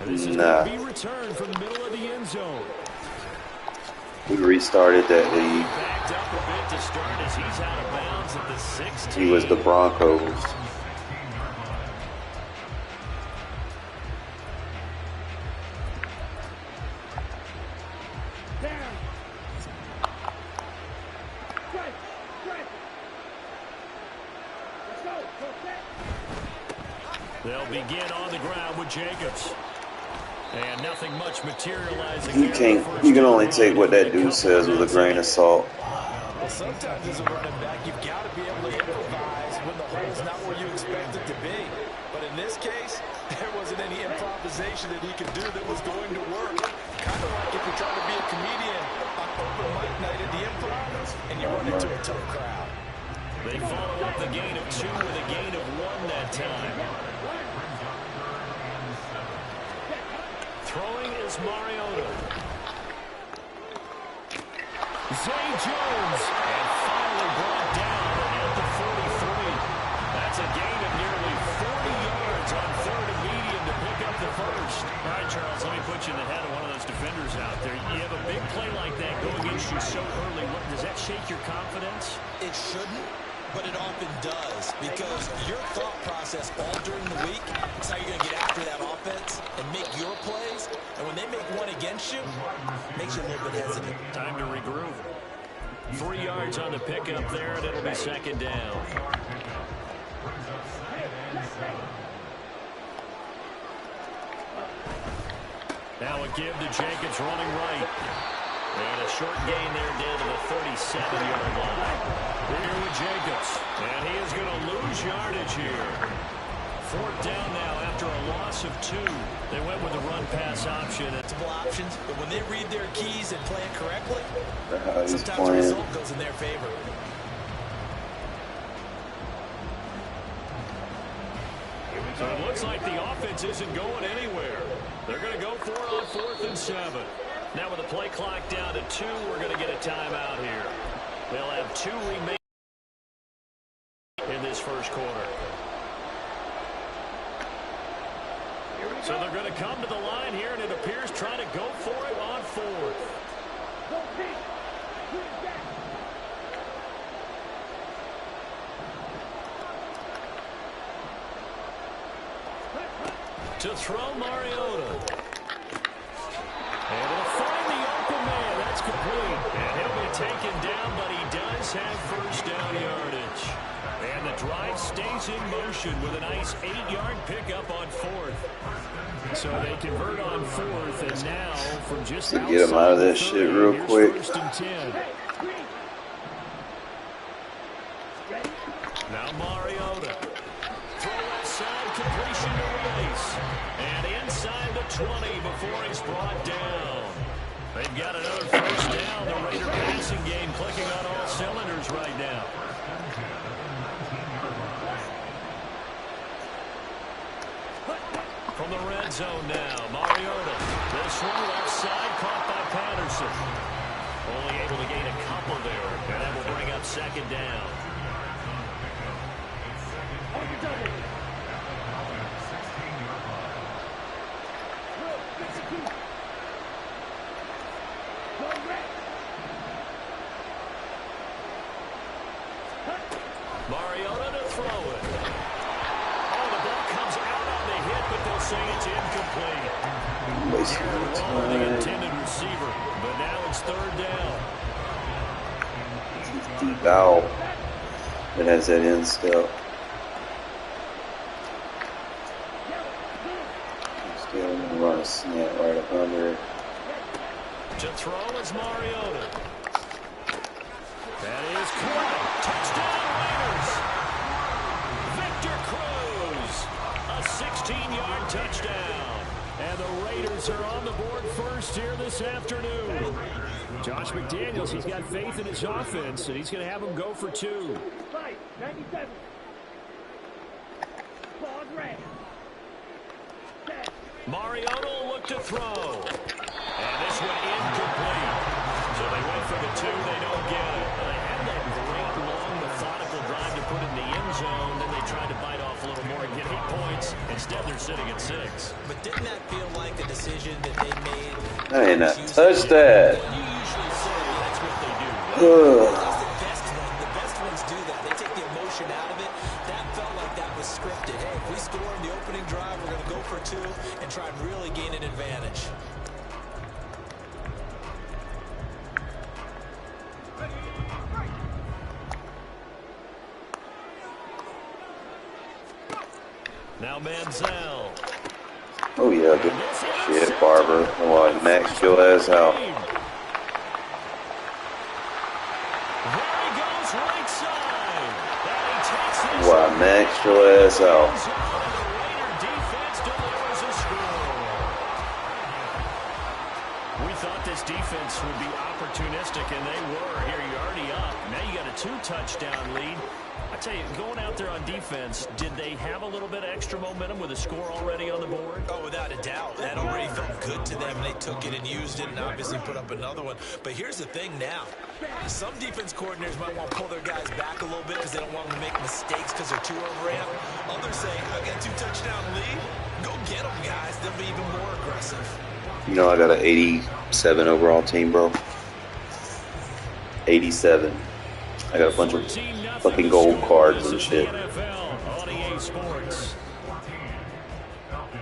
And this is going to be returned from the middle of the end zone. We restarted that league. Backed up a bit to start as he's out of bounds at the 16. He was the Broncos. They'll begin on the ground with Jacobs. And nothing much materializing. You can only take what that dude says with a grain of salt. Well, sometimes as a running back, you've got to be able to improvise when the hole's not where you expect it to be. But in this case, there wasn't any improvisation that he could do that was going to work. Kind of like if you're trying to be a comedian on open mic night at the Improv and you run into a tough crowd. They follow up the gain of 2 with a gain of 1 that time. Throwing is Mariota. Zay Jones. And finally brought down at the 43. That's a gain of nearly 40 yards on 3rd and medium to pick up the first. All right, Charles, let me put you in the head of one of those defenders out there. You have a big play like that go against you so early. Does that shake your confidence? It shouldn't, but it often does, because your thought process all during the week is how you're going to get after that offense and make your plays. And when they make one against you, it makes you a little bit hesitant. Time to regroup. 3 yards on the pickup there, and it'll be 2nd down. Now a give to Jacobs running right. And a short gain there down to the 37-yard line. Here with Jacobs. And he is going to lose yardage here. 4th down now after a loss of 2. They went with the run-pass option. Multiple options, but when they read their keys and play it correctly, sometimes playing. the result goes in their favor. So it looks like the offense isn't going anywhere. They're going to go for it on 4th and 7. Now with the play clock down to 2, we're going to get a timeout here. They'll have 2 remaining in this first quarter. So they're going to come to the line here, and it appears trying to go for it on 4th. To throw Mariota. And it'll find the open man. That's complete. And he'll be taken down, but he does have 1st down yardage. And the drive stays in motion with a nice 8-yard pickup on 4th. So they convert on 4th, and now from just outside get him out of this shit real quick. 1st and 10. Now Mariota. Throw outside, completion to Rice. And inside the 20 before he's brought down. They've got another 1st down. The Raider passing game clicking on all cylinders right now. From the red zone now, Mariota. This one left side caught by Patterson. Only able to gain a couple there, and that will bring up 2nd down. Mariota to throw it. Oh, the ball comes out on the say it's incomplete. Wasting Yeah, the wrong the time. intended receiver, but now it's third down. It's deep out. It has that end step. Still gonna run a snap right up under it. To throw is Mariota. That is caught. Touchdown Raiders. Victor Cruz. A 16-yard touchdown. And the Raiders are on the board first here this afternoon. Josh McDaniels, he's got faith in his offense, and he's going to have them go for 2. 97. Pause red. Mariota will look to throw. And this one incomplete. So they went for the 2. They don't get it. They had that great, long, methodical drive to put in the end zone. Then they tried to bite off a little more and get 8 points. Instead, they're sitting at 6. But didn't that feel like a decision that they made? I did not touch that. You usually say That's what they do. that's the best ones do that. They take the emotion out of it. That felt like that was scripted. Hey, if we score in the opening drive, we're going to go for 2 and try and really gain an advantage. Now Manziel. Oh yeah, good shit, Barber. Oh, I maxed your ass out. There he goes right side. And he takes this. Wow, I maxed your ass out. The Raider defense delivers a score. We thought this defense would be opportunistic, and they were. Here you're already up. Now you got a 2-touchdown lead. I tell you, going out there on defense, did they have a little bit of extra momentum with a score already on the board? Oh, without a doubt. That already felt good to them. They took it and used it and obviously put up another one. But here's the thing now. Some defense coordinators might want to pull their guys back a little bit because they don't want them to make mistakes because they're too overramped. Others say, I've got a 2-touchdown lead. Go get them, guys. They'll be even more aggressive. You know I got an 87 overall team, bro. 87. I got a bunch of fucking gold cards and shit.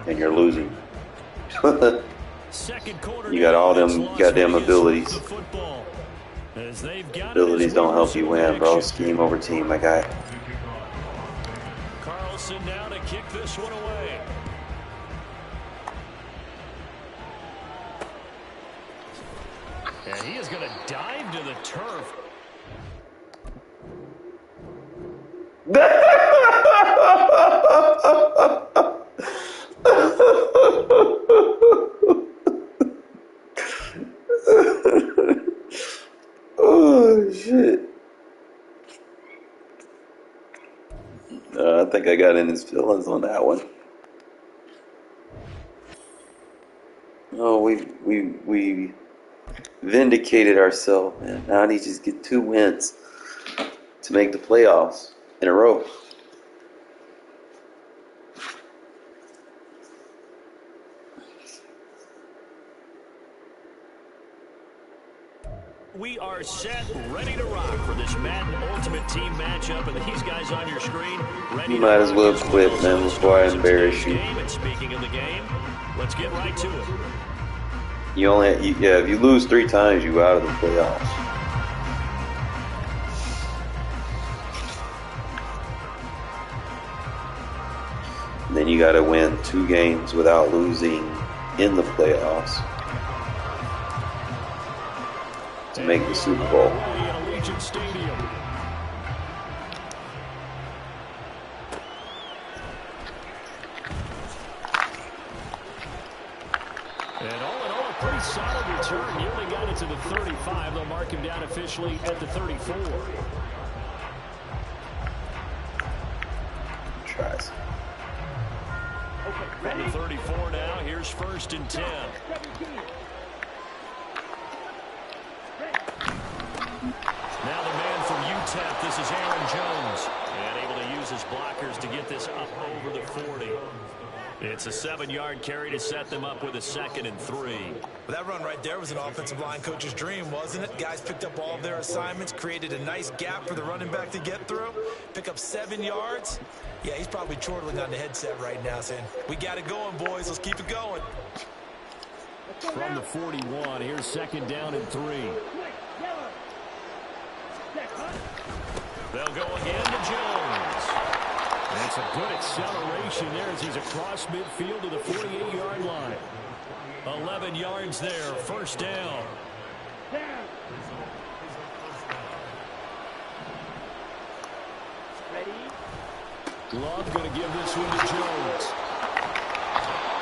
And you're losing. You got all them goddamn abilities. Abilities don't help you win, bro. Scheme over team, my guy. Carlson now to kick this one away. And he is going to dive to the turf. Oh shit. I think I got in his feelings on that one. Oh, we vindicated ourselves, man. Now I need to just get 2 wins to make the playoffs in a row. We are set, ready to rock for this Madden Ultimate Team matchup, and these guys on your screen ready. You might as well quit, man, before I embarrass you. And speaking of the game, let's get right to it. You only, if you lose 3 times, you out of the playoffs. And then you got to win 2 games without losing in the playoffs to make the Super Bowl. And all in all, a pretty solid return. He only got it to the 35. They'll mark him down officially at the 34. Tries. From the 34 now, here's 1st and 10. Now the man from UTEP, this is Aaron Jones. And able to use his blockers to get this up over the 40. It's a 7-yard carry to set them up with a 2nd and 3. Well, that run right there was an offensive line coach's dream, wasn't it? Guys picked up all of their assignments, created a nice gap for the running back to get through, pick up 7 yards. Yeah, he's probably chortling on the headset right now saying, we got it going, boys. Let's keep it going. From the 41, here's 2nd down and 3. They'll go again to Jones. And it's a good acceleration there as he's across midfield to the 48-yard line. 11 yards there, 1st down. Glove going to give this one to Jones.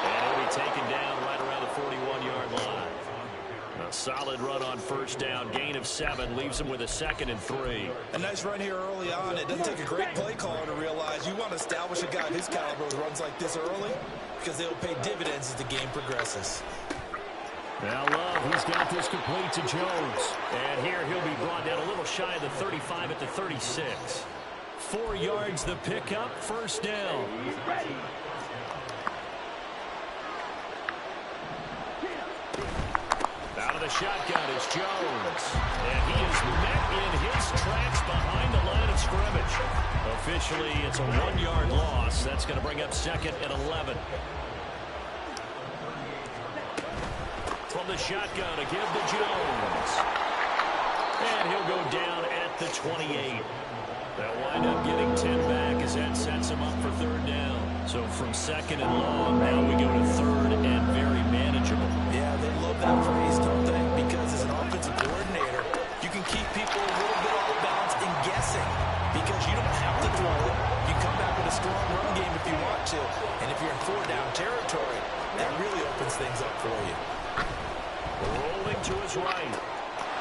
And he'll be taken down right around the 41-yard line. A solid run on 1st down. Gain of 7 leaves him with a 2nd and 3. A nice run here early on. It doesn't take a great play caller to realize you want to establish a guy of his caliber who runs like this early because they'll pay dividends as the game progresses. Now Love, he's got this complete to Jones. And here he'll be brought down a little shy of the 35 at the 36. 4 yards the pickup, 1st down. Out of the shotgun is Jones. And he is met in his tracks behind the line of scrimmage. Officially, it's a 1-yard loss. That's going to bring up 2nd and 11. From the shotgun to give to Jones. And he'll go down at the 28. They'll wind up getting 10 back as that sets him up for 3rd down. So from 2nd and long, now we go to 3rd and very manageable. Yeah, they love that phrase, don't they? Because as an offensive coordinator, you can keep people a little bit off balance and guessing because you don't have to throw it. You come back with a strong run game if you want to. And if you're in 4-down territory, that really opens things up for you. Rolling to his right.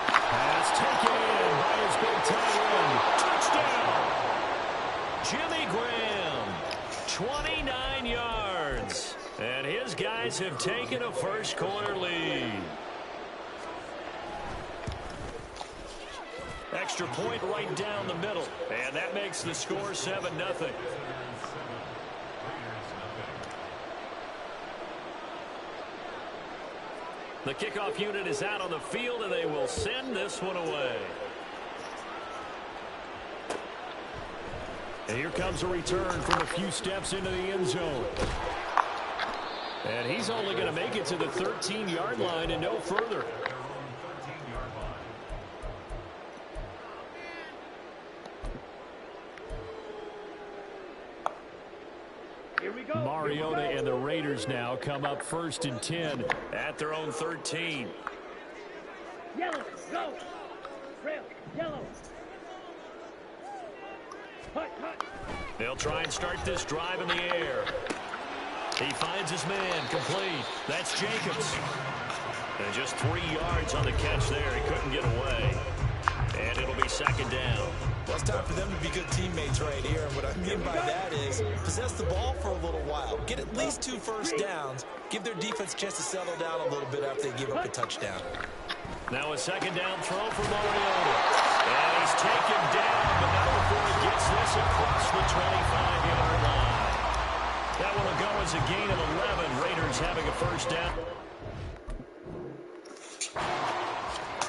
Pass taken in by his big tight end. Touchdown! Jimmy Graham, 29 yards. And his guys have taken a 1st quarter lead. Extra point right down the middle. And that makes the score 7-0. The kickoff unit is out on the field, and they will send this one away. And here comes a return from a few steps into the end zone. And he's only going to make it to the 13-yard line and no further. Mariota and the Raiders now come up 1st and 10 at their own 13. Yellow, go. Rail, yellow. Hut. They'll try and start this drive in the air. He finds his man complete. That's Jacobs. And just 3 yards on the catch there. He couldn't get away. And it'll be 2nd down. Well, it's time for them to be good teammates right here. And what I mean by that is possess the ball for a little while. Get at least 2 first downs. Give their defense a chance to settle down a little bit after they give up a touchdown. Now a 2nd down throw for Mariota. And he's taken down, but not before he gets this across the 25-yard line. That one will go as a gain of 11. Raiders having a 1st down.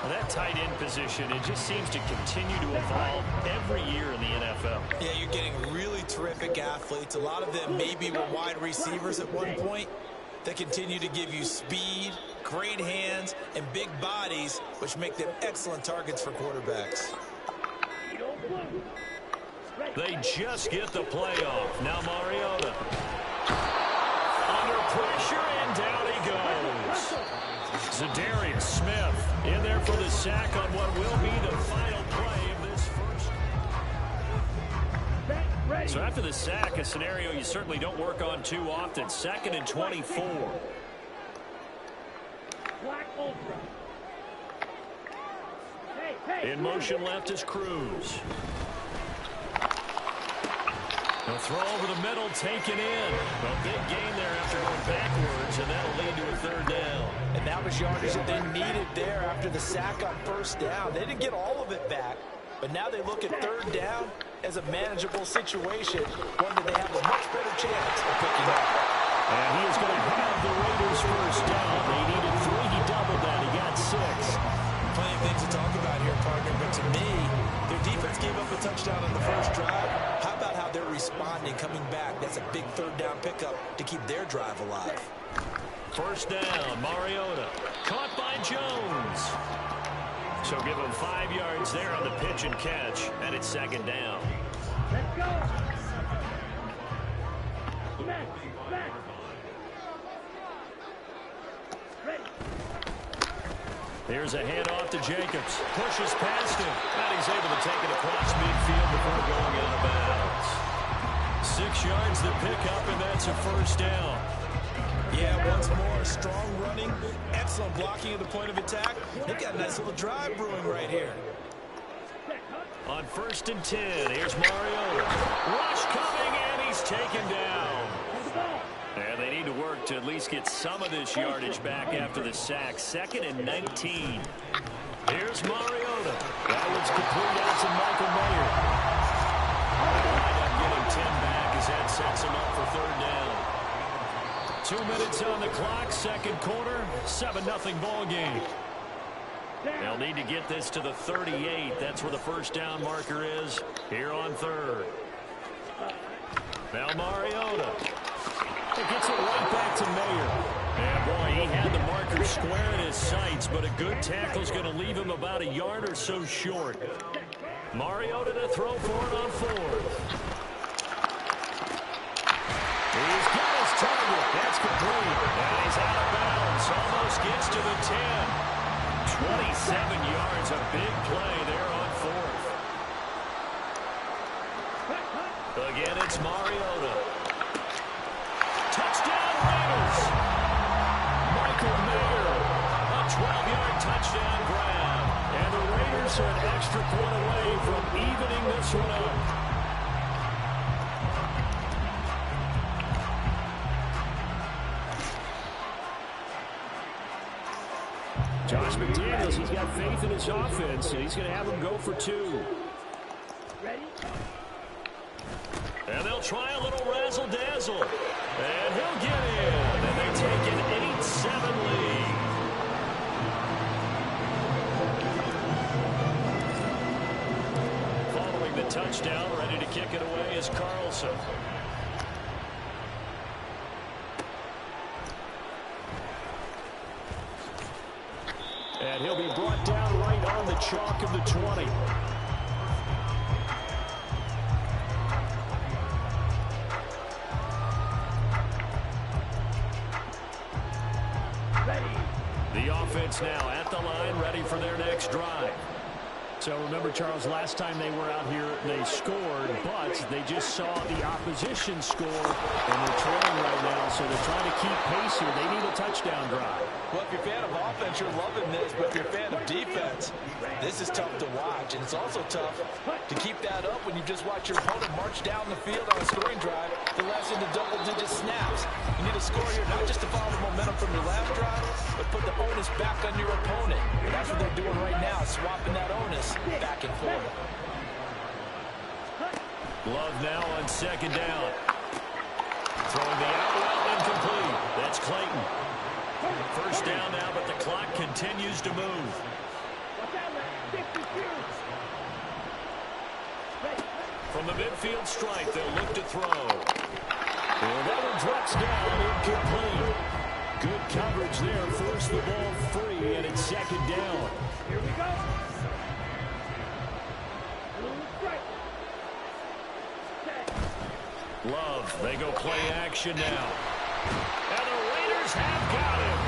Well, that tight end position, it just seems to continue to evolve every year in the NFL. Yeah, you're getting really terrific athletes. A lot of them maybe were wide receivers at one point that continue to give you speed, great hands, and big bodies, which make them excellent targets for quarterbacks. They just get the playoff. Now Mariota. Under pressure, and down he goes. Zadarius Smith in there for the sack on what will be the final play of this first. So after the sack, a scenario you certainly don't work on too often. 2nd and 24. In motion left is Cruz. They'll throw over the middle, taken in. A big gain there after going backwards, and that'll lead to a 3rd down. And that was yardage that they needed there after the sack on 1st down. They didn't get all of it back, but now they look at 3rd down as a manageable situation, one that they have a much better chance of picking up. And he is going to have the Raiders first down. They needed 3. He doubled that. He got 6. Plenty of things to talk about here, partner, but to me, their defense gave up a touchdown on the first drive. How about how they're responding, coming back? That's a big third down pickup to keep their drive alive. First down, Mariota. Caught by Jones. So give him 5 yards there on the pitch and catch, and it's second down. Let's go. Smack, smack. Ready. Here's a handoff to Jacobs. Pushes past him. And he's able to take it across midfield before going out of bounds. 6 yards the pickup, and that's a first down. Yeah, once more, strong running, excellent blocking at the point of attack. They've got a nice little drive brewing right here. On 1st and 10, here's Mariota. Rush coming, and he's taken down. And they need to work to at least get some of this yardage back after the sack. 2nd and 19. Here's Mariota. That one's complete out to Michael Mayer. They'll wind up getting 10 back as that sets him up for third down. 2 minutes on the clock, second quarter, 7-0 ball game. They'll need to get this to the 38. That's where the first down marker is here on third. Now Mariota. It gets it right back to Mayer. And boy, he had the marker square in his sights, but a good tackle is going to leave him about a yard or so short. Mariota to throw for it on fourth. He's got his target. That's complete. And he's out of bounds. Almost gets to the 10. 27 yards. A big play there on fourth. Again, it's Mariota. Touchdown Raiders. Michael Mayer. A 12-yard touchdown grab. And the Raiders are an extra point away from evening this one up. Josh McDaniels, he's got faith in his offense, and he's going to have him go for 2. Ready? And they'll try a little razzle-dazzle. And he'll get in. And they take an 8-7 lead. Following the touchdown, ready to kick it away is Carlson. And he'll be brought down right on the chalk of the 20. The offense now at the line, ready for their next drive. So remember, Charles, last time they were out here, they scored, but they just saw the opposition score, and they're trailing right now, so they're trying to keep pace here. They need a touchdown drive. Well, if you're a fan of offense, you're loving this, but if you're a fan of defense, this is tough to watch, and it's also tough to keep that up when you just watch your opponent march down the field on a scoring drive the last into double-digit snaps. You need to score here, not just to follow the momentum from your last drive, but put the onus back on your opponent. And that's what they're doing right now, swapping that onus back and forth. Love now on second down. Throwing the out route incomplete. That's Clayton. First down now, but the clock continues to move. From the midfield stripe, they'll look to throw. And that one drops down, incomplete. Good coverage there, forced the ball free, and it's second down. Here we go. Love, they go play action now. And the Raiders have got him.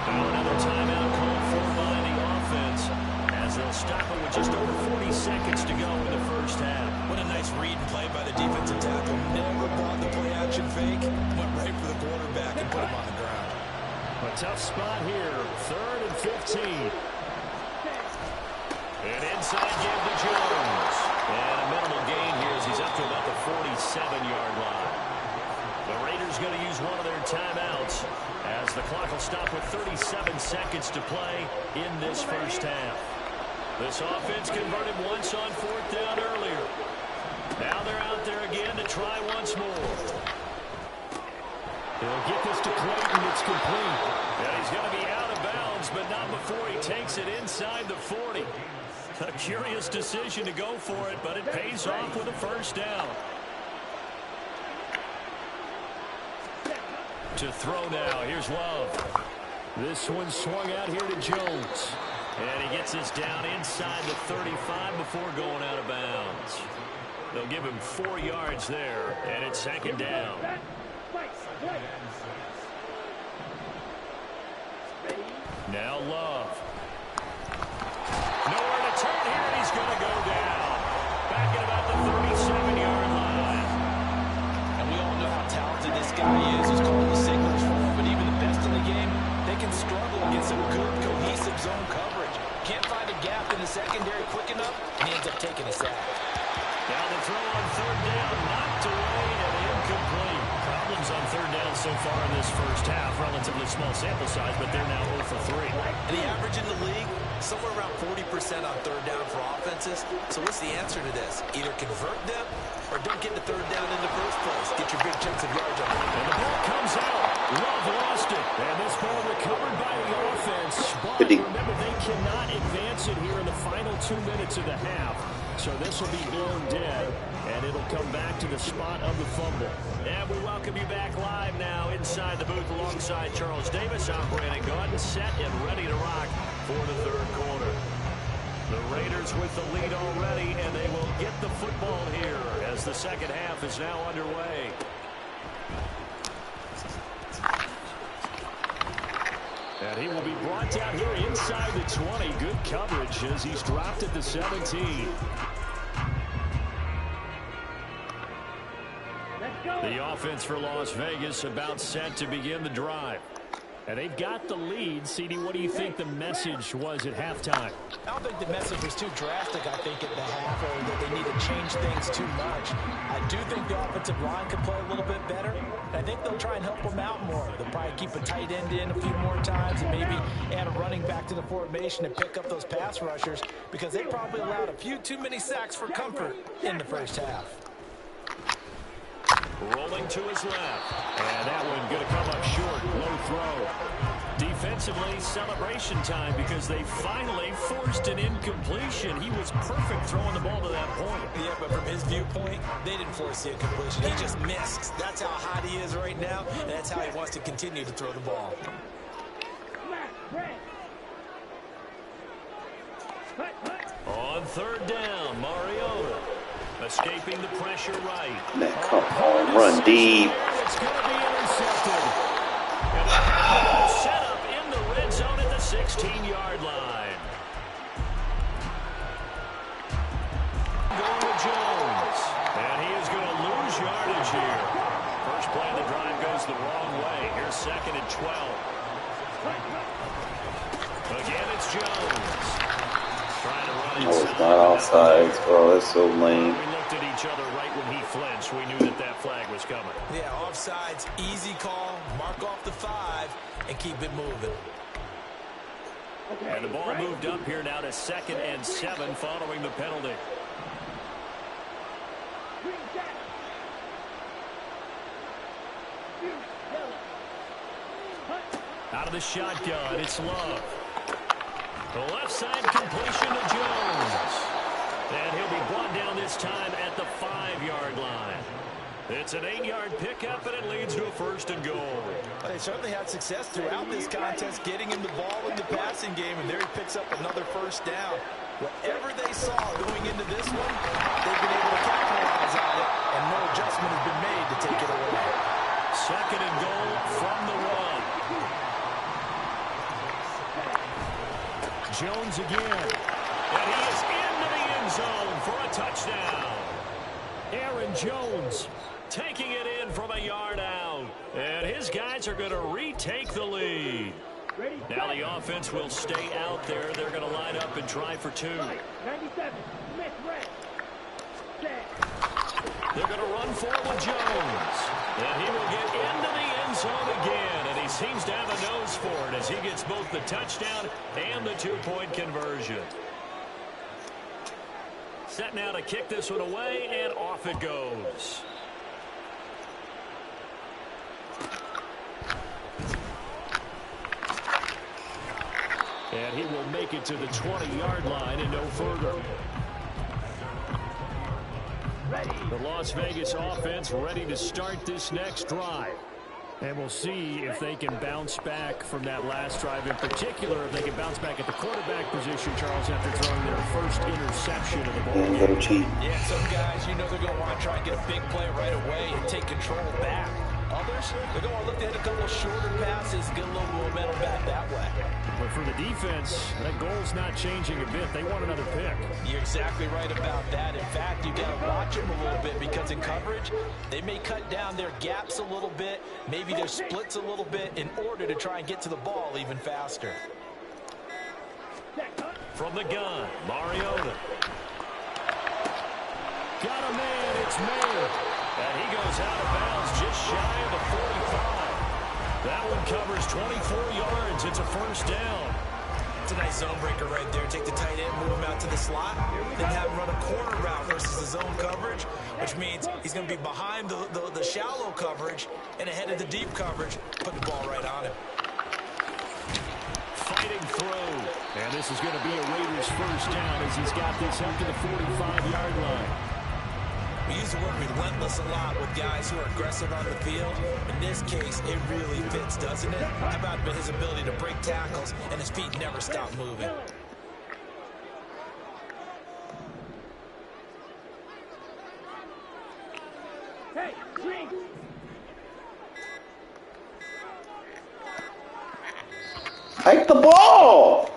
Now another timeout called for by the offense, as they'll stop it with just over 40 seconds to go in the first half. What a nice read and play by the defensive tackle. Never brought the play action fake. Went right for the quarterback and put him on the ground. A tough spot here. 3rd and 15. And inside give to Jones. And a minimal gain here as he's up to about the 47-yard line. The Raiders going to use one of their timeouts as the clock will stop with 37 seconds to play in this first half. This offense converted once on 4th down earlier. Now they're out there again to try once more. He'll get this to Clayton. It's complete. And he's going to be out of bounds, but not before he takes it inside the 40. A curious decision to go for it, but it pays off with a first down. To throw now. Here's Love. This one swung out here to Jones. And he gets this down inside the 35 before going out of bounds. They'll give him 4 yards there, and it's second down. Now Love. Nowhere to turn here, and he's going to go down. Back at about the 37-yard line. And we all know how talented this guy is. He's calling the signals for him, but even the best in the game, they can struggle against some good, cohesive zone coverage. Can't find a gap in the secondary quick enough, and he ends up taking a sack. Now the throw on third down, knocked away and incomplete. Problems on third down so far in this first half. Relatively small sample size, but they're now 0 for 3. And the average in the league, somewhere around 40% on third down for offenses. So what's the answer to this? Either convert them or don't get the third down in the first place. Get your big chunks of yards up. And the ball comes out. Love lost it. And this ball recovered by the offense. But remember, they cannot advance it here in the final 2 minutes of the half. So this will be blown dead, and it'll come back to the spot of the fumble. And we welcome you back live now inside the booth alongside Charles Davis. I'm Brandon Gaudin, set and ready to rock for the third quarter. The Raiders with the lead already, and they will get the football here as the second half is now underway. And he will be brought down here inside the 20. Good coverage as he's dropped at the 17. The offense for Las Vegas about set to begin the drive. And they've got the lead. CD, what do you think the message was at halftime? I don't think the message was too drastic, I think, at the half, or that they need to change things too much. I do think the offensive line could play a little bit better. I think they'll try and help them out more. They'll probably keep a tight end in a few more times and maybe add a running back to the formation and pick up those pass rushers because they probably allowed a few too many sacks for comfort in the first half. Rolling to his left. And that one going to come up short. Low throw. Defensively, celebration time because they finally forced an incompletion. He was perfect throwing the ball to that point. Yeah, but from his viewpoint, they didn't force the incompletion. He just missed. That's how hot he is right now, and that's how he wants to continue to throw the ball. On third down, Mariota. Escaping the pressure right. Man, come on, run deep. It's going to be intercepted. And a set up in the red zone at the 16-yard line. Going to Jones. And he is going to lose yardage here. First play of the drive goes the wrong way. Here's second and 12. Again, it's Jones. Trying to run inside. Oh, it's not offsides, bro. That's so lame. We looked at each other right when he flinched. We knew that that flag was coming. Yeah, offsides, easy call, mark off the 5, and keep it moving. And the ball moved up here now to 2nd and 7 following the penalty. Out of the shotgun, it's Love. The left side completion to Jones. And he'll be brought down this time at the 5-yard line. It's an 8-yard pickup, and it leads to a first and goal. They certainly had success throughout this contest getting him the ball in the passing game, and there he picks up another first down. Whatever they saw going into this one, they've been able to capitalize on it, and no adjustment has been made to take it away. Second and goal from the 1. Jones again. And he is into the end zone for a touchdown. Aaron Jones taking it in from a yard out. And his guys are going to retake the lead. Now the offense will stay out there. They're going to line up and try for 2. 97, Smith, red. They're going to run forward Jones. And he will get into the end zone again. And he seems to have a nose for it as he gets both the touchdown and the 2-point conversion. Set now to kick this one away, and off it goes. make it to the 20-yard line and no further. The Las Vegas offense ready to start this next drive. And we'll see if they can bounce back from that last drive in particular, if they can bounce back at the quarterback position, Charles, after throwing their first interception of the ball game. Yeah, some guys, you know they're going to want to try and get a big play right away and take control back. Others, they're going to look to hit a couple shorter passes, get a little momentum back that way. But for the defense, that goal's not changing a bit. They want another pick. You're exactly right about that. In fact, you got to watch them a little bit because in coverage, they may cut down their gaps a little bit, maybe their splits a little bit in order to try and get to the ball even faster. From the gun, Mariota. Got a man, it's Mayer. And he goes out of bounds just shy of the 45. That one covers 24 yards. It's a first down. It's a nice zone breaker right there. Take the tight end, move him out to the slot, then have him run a corner route versus the zone coverage, which means he's going to be behind the shallow coverage and ahead of the deep coverage. Put the ball right on him. Fighting through. And this is going to be a Raiders first down as he's got this up to the 45-yard line. We use the word relentless a lot with guys who are aggressive on the field. In this case, it really fits, doesn't it? How about his ability to break tackles and his feet never stop moving? Hey, green. Hike the ball!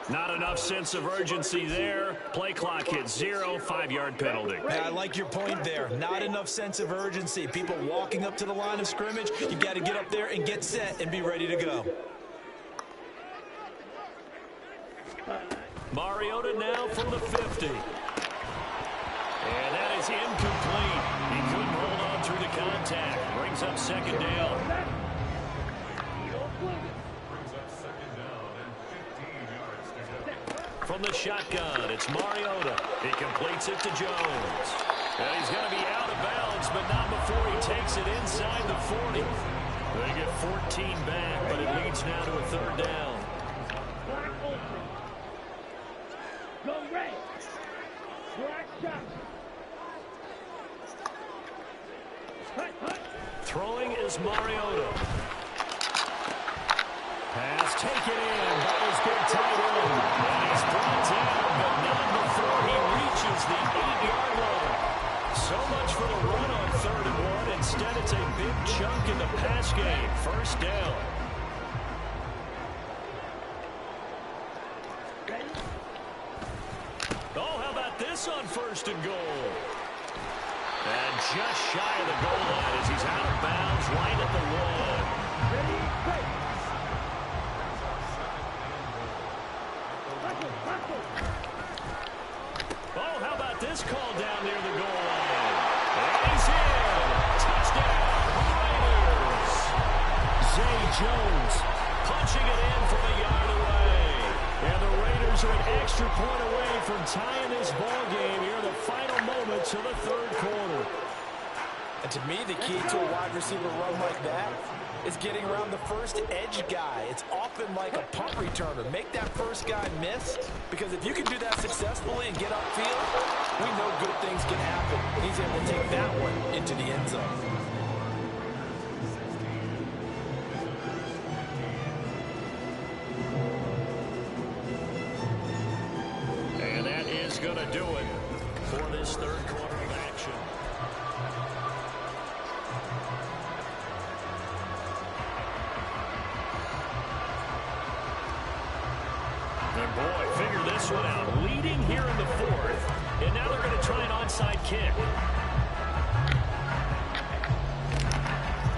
Not enough sense of urgency there. Play clock hits 0, 5-yard penalty. Yeah, I like your point there. Not enough sense of urgency. People walking up to the line of scrimmage, you got to get up there and get set and be ready to go. Mariota now from the 50. And that is incomplete. He couldn't hold on through the contact. Brings up second down. From the shotgun, it's Mariota. He completes it to Jones. And he's going to be out of bounds, but not before he takes it inside the 40. They get 14 back, but it leads now to a third down. Go red. Black shot. Throwing is Mariota. Pass taken in by his big tight end. And he's brought down, but not before he reaches the 8-yard line. So much for the run on 3rd and 1. Instead, it's a big chunk in the pass game. First down. Oh, how about this on 1st and goal? And just shy of the goal line as he's out of bounds right at the 1. Ready, break. Oh, how about this call down near the goal line? And he's in. Touchdown, Raiders. Zay Jones punching it in from a yard away. And the Raiders are an extra point away from tying this ball game here in the final moments of the 3rd quarter. And to me, the key to a wide receiver run like that is getting around the first edge guy. It's often like a punt returner. Make that first guy miss, because if you can do that successfully and get upfield, we know good things can happen. He's able to take that one into the end zone. And that is going to do it for this 3rd quarter of action. And boy, figure this one out. Leading here in the 4th, and now they're going to try an onside kick.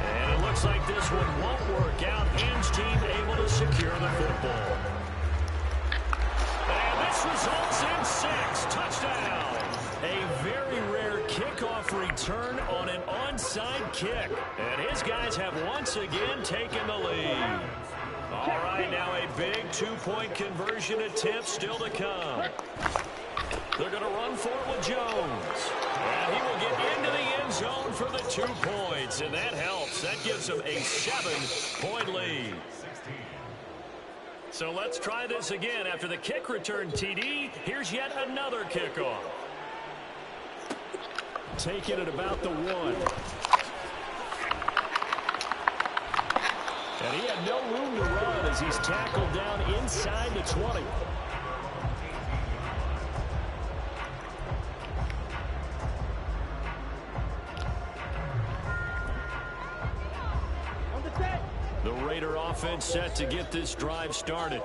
And it looks like this one won't work out. Hams team able to secure the football. And this results in 6. Touchdown. A very rare kickoff return on an onside kick. And his guys have once again taken the lead. All right, now a big 2-point conversion attempt still to come. They're going to run for it with Jones. And he will get into the end zone for the 2 points. And that helps. That gives them a 7-point lead. So let's try this again. After the kick return TD, here's yet another kickoff. Taking it about the 1. And he had no room to run as he's tackled down inside the 20. The Raider offense set to get this drive started.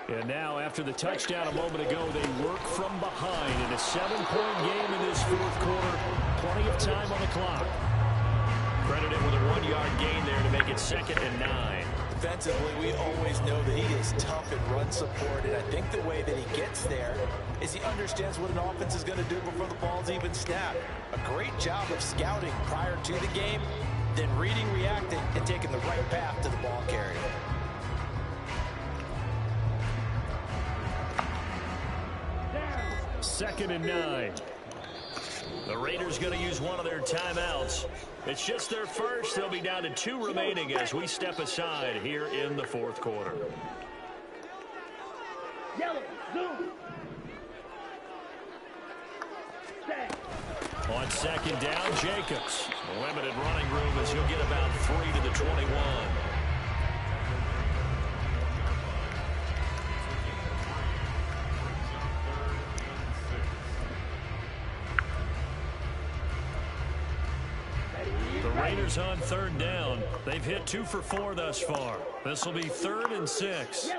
And now, after the touchdown a moment ago, they work from behind in a 7-point game in this fourth quarter. Plenty of time on the clock. Credited with a 1-yard gain there to make it 2nd and 9. Defensively, we always know that he is tough in run support, and I think the way that he gets there is he understands what an offense is going to do before the ball's even snapped. A great job of scouting prior to the game, then reading, reacting, and taking the right path to the ball carrier. Second and 9. The Raiders going to use one of their timeouts. It's just their first. They'll be down to 2 remaining as we step aside here in the fourth quarter. Yellow, zoom. On second down, Jacobs. Limited running room as he'll get about 3 to the 21. Raiders on third down. They've hit 2 for 4 thus far. This will be 3rd and 6.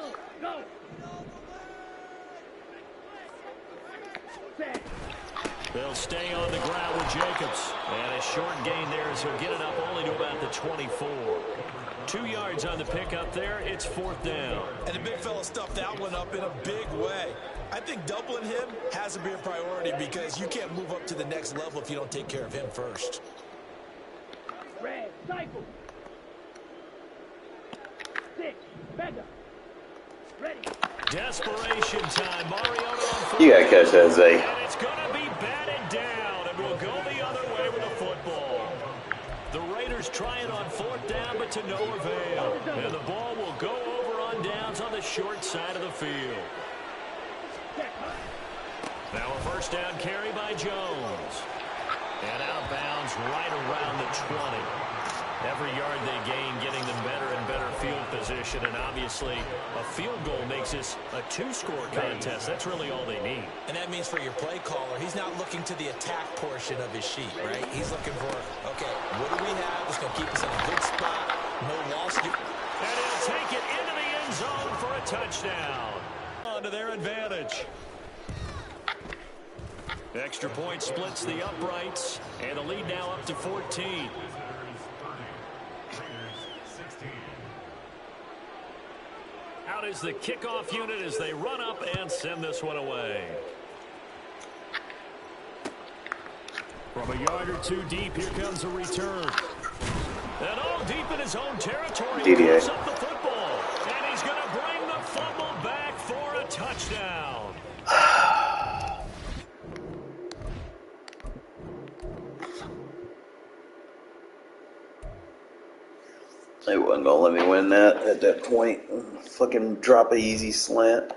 They'll stay on the ground with Jacobs. And a short gain there as he'll get it up only to about the 24. 2 yards on the pickup there. It's 4th down. And the big fella stuffed that one up in a big way. I think doubling him has to be a priority because you can't move up to the next level if you don't take care of him first. Red, cycle. 6, Vega. Ready. Desperation time. Mariota on 4th. You gotta catch that, Zay. And it's going to be batted down, and we'll go the other way with the football. The Raiders try it on 4th down, but to no avail. And the ball will go over on downs on the short side of the field. Now a first down carry by Jones. And out of bounds right around the 20. Every yard they gain getting them better and better field position. And obviously a field goal makes this a 2-score contest. That's really all they need. And that means for your play caller, he's not looking to the attack portion of his sheet, right? He's looking for, okay, what do we have that's going to keep us in a good spot? No loss. And he'll take it into the end zone for a touchdown. On to their advantage. Extra point splits the uprights, and the lead now up to 14. Out is the kickoff unit as they run up and send this one away. From a yard or 2 deep, here comes a return. And all deep in his own territory, he picks up the football. And he's going to bring the fumble back for a touchdown. They wasn't gonna let me win that at that point. Fucking drop a easy slant.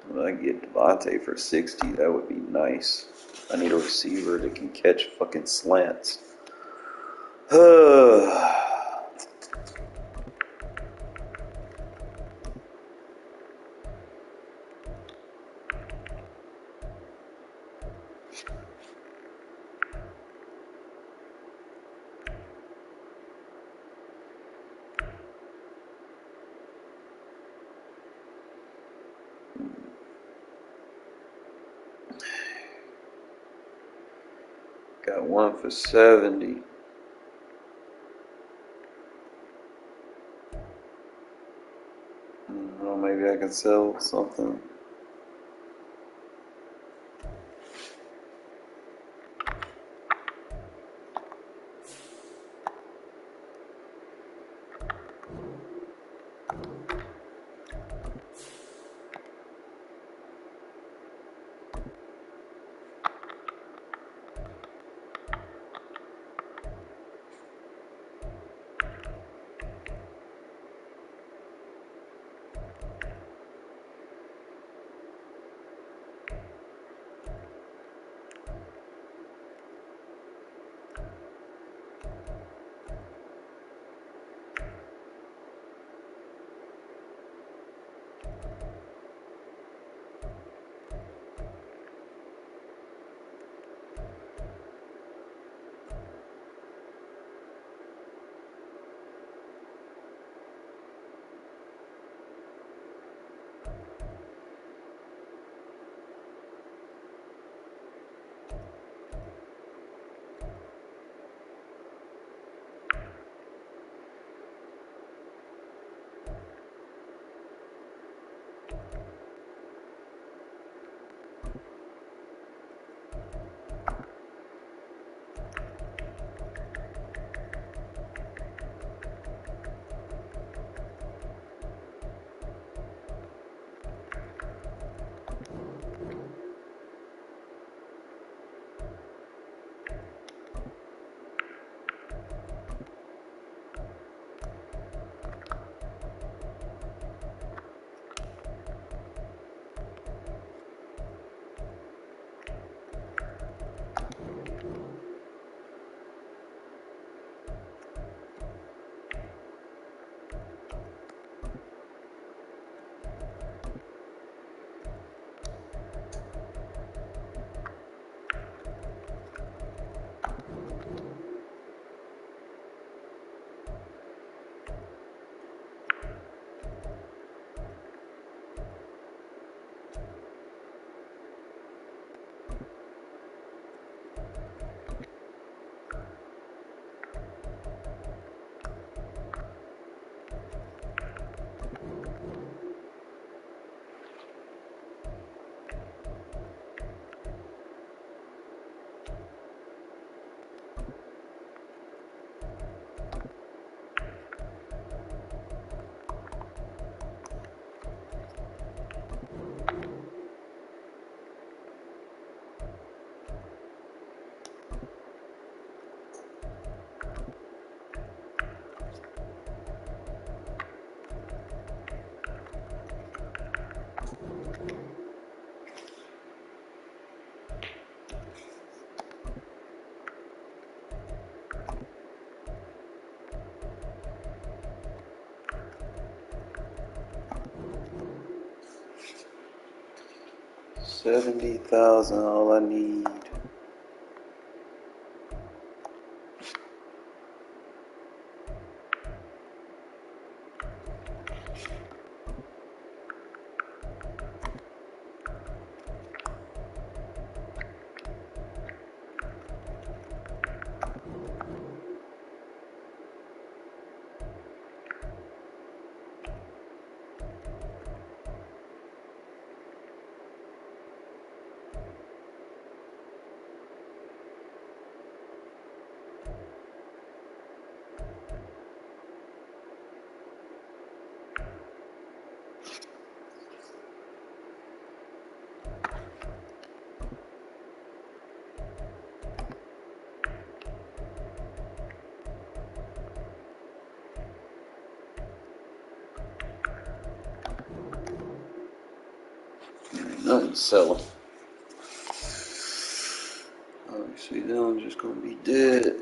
If I get Devontae for 60, that would be nice. I need a receiver that can catch fucking slants. Got one for 70. Well, maybe I can sell something. $70,000, all I need. Nothing to sell. Obviously, Dylan's just gonna be dead.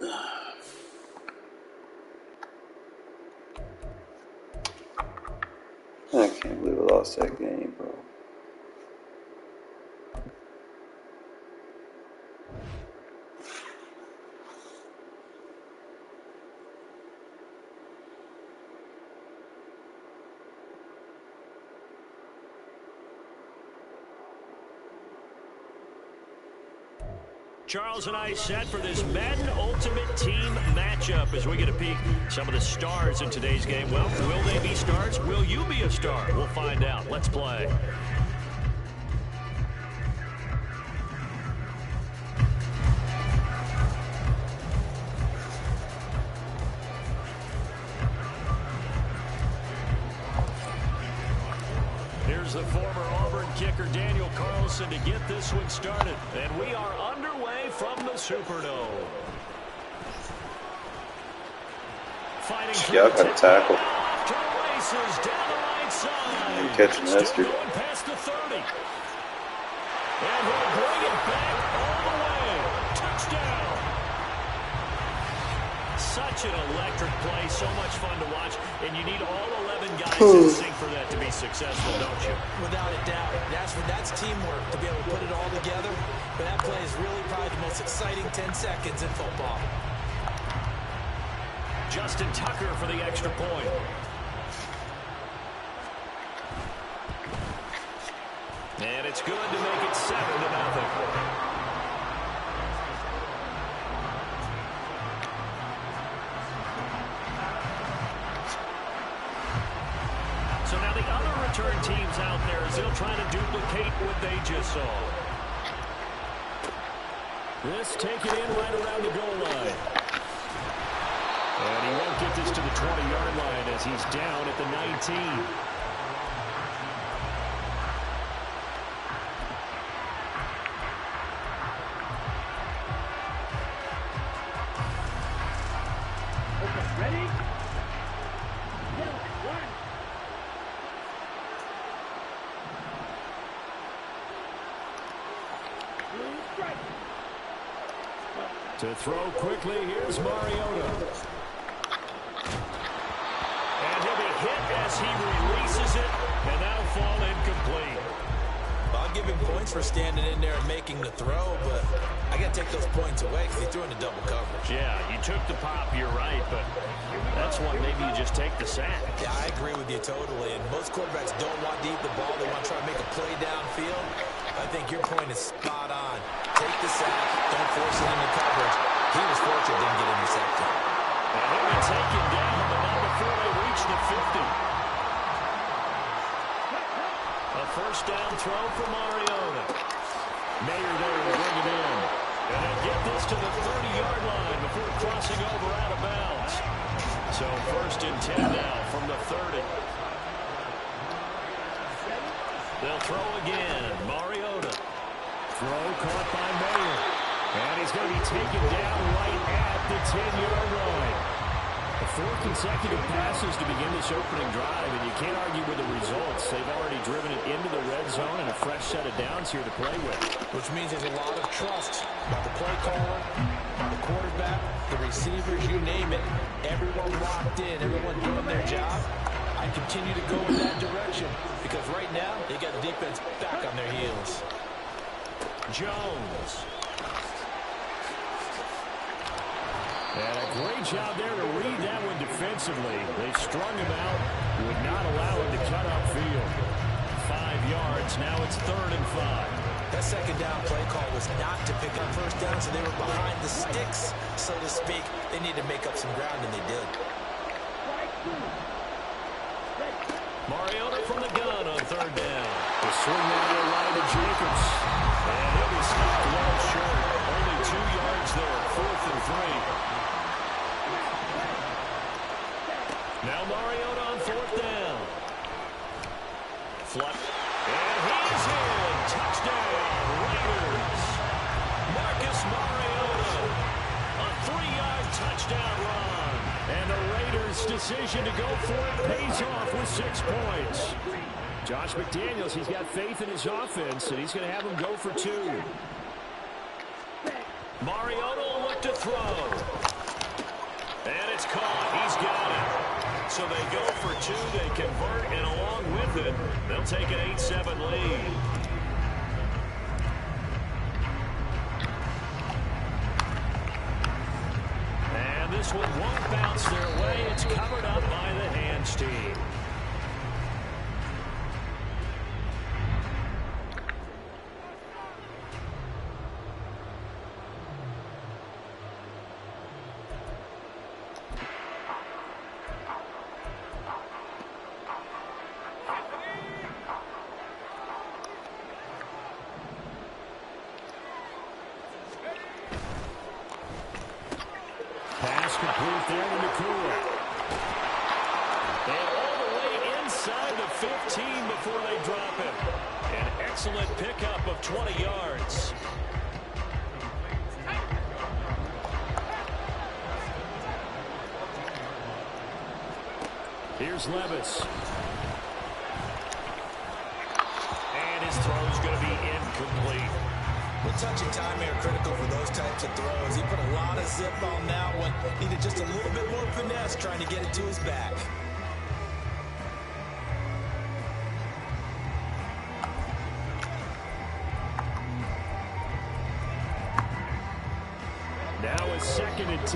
I can't believe I lost that game, bro. Charles and I set for this Madden Ultimate Team matchup as we get a peek some of the stars in today's game. Well, will they be stars? Will you be a star? We'll find out. Let's play. Here's the former Auburn kicker, Daniel Carlson, to get this one started. And we are underway from the Superdome. Yeah, I got a tackle. To the races down the right side. I'm catching Esther. Going past the 30. And he'll bring it back all the way. Touchdown. Such an electric play, so much fun to watch, and you need all 11 guys in sync for that to be successful, don't you? Without a doubt. That's teamwork to be able to put it all together. But that play is really probably the most exciting 10 seconds in football. Justin Tucker for the extra point. And it's good to make it 7-0. So now the other return teams out there as they'll try to duplicate what they just saw. This take it in right around the goal line. And he won't get this to the 20-yard line as he's down at the 19. Ready? To throw quickly, here's Mariota. And he'll be hit as he releases it, and that'll fall incomplete. I'll give him points for standing in there and making the throw, but I got to take those points away because he threw into double coverage. Yeah, you took the pop, you're right, but that's one maybe you just take the sack. Yeah, I agree with you totally, and most quarterbacks don't want to eat the ball. They want to try to make a play downfield. I think your point is spot on. Take the sack, don't force it into coverage. He was fortunate didn't get intercepted. And he'll be taken down, but not before they reach the 50. A first down throw for Mariota. Mayer there to bring it in. And they'll get this to the 30-yard line before crossing over out of bounds. So first and 10 now from the 30. They'll throw again. Mariota. Throw caught by Mayer. And he's going to be taken down right at the 10-yard line. 4 consecutive passes to begin this opening drive, and you can't argue with the results. They've already driven it into the red zone and a fresh set of downs here to play with. Which means there's a lot of trust by the play caller, the quarterback, the receivers, you name it. Everyone locked in, everyone doing their job. I continue to go in that direction because right now they got the defense back on their heels. Jones. And a great job there to read that one defensively. They strung him out, would not allow him to cut upfield. 5 yards, now it's 3rd and 5. That second down play call was not to pick up first down, so they were behind the sticks, so to speak. They need to make up some ground, and they did. Mariota from the gun on 3rd down. The swing that to right to Jacobs. And he'll be stopped well short. Only 2 yards there, 4th and 3. Now Mariota on 4th down. Flutt. And he's in. Touchdown, Raiders. Marcus Mariota. A 3-yard touchdown run. And the Raiders' decision to go for it pays off with 6 points. Josh McDaniels, he's got faith in his offense, and he's going to have him go for 2. Mariota will look to throw. And it's caught. He's got it. So they go for 2. They convert, and along with it, they'll take an 8-7 lead. And this one won't bounce their way. It's covered up by the hands team. Pass complete there to Nakua. And all the way inside the 15 before they drop him. An excellent pickup of 20 yards. Here's Levis. And his throw's going to be incomplete. Well, touch and time are critical for those types of throws. He put a lot of zip on that one. Needed just a little bit more finesse trying to get it to his back. Now it's 2nd and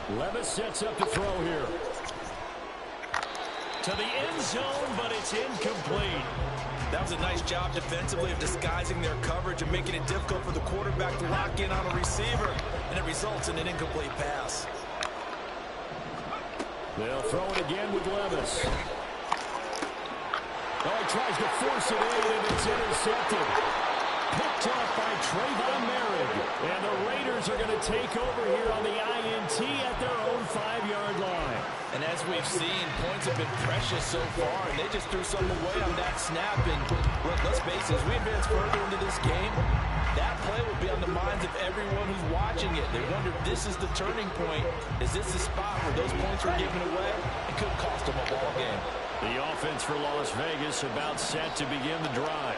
10. Levis sets up to throw here. To the end zone, but it's incomplete. That was a nice job defensively of disguising their coverage and making it difficult for the quarterback to lock in on a receiver, and it results in an incomplete pass. They'll throw it again with Levis. Oh, he tries to force it in, and it's intercepted. Picked up by Trayvon Merrick. And the Raiders are going to take over here on the INT at their own 5-yard line. And as we've seen, points have been precious so far, and they just threw some away on that snap. And look, let's face it, as we advance further into this game, that play will be on the minds of everyone who's watching it. They wonder if this is the turning point. Is this the spot where those points were given away? It could cost them a ball game. The offense for Las Vegas about set to begin the drive.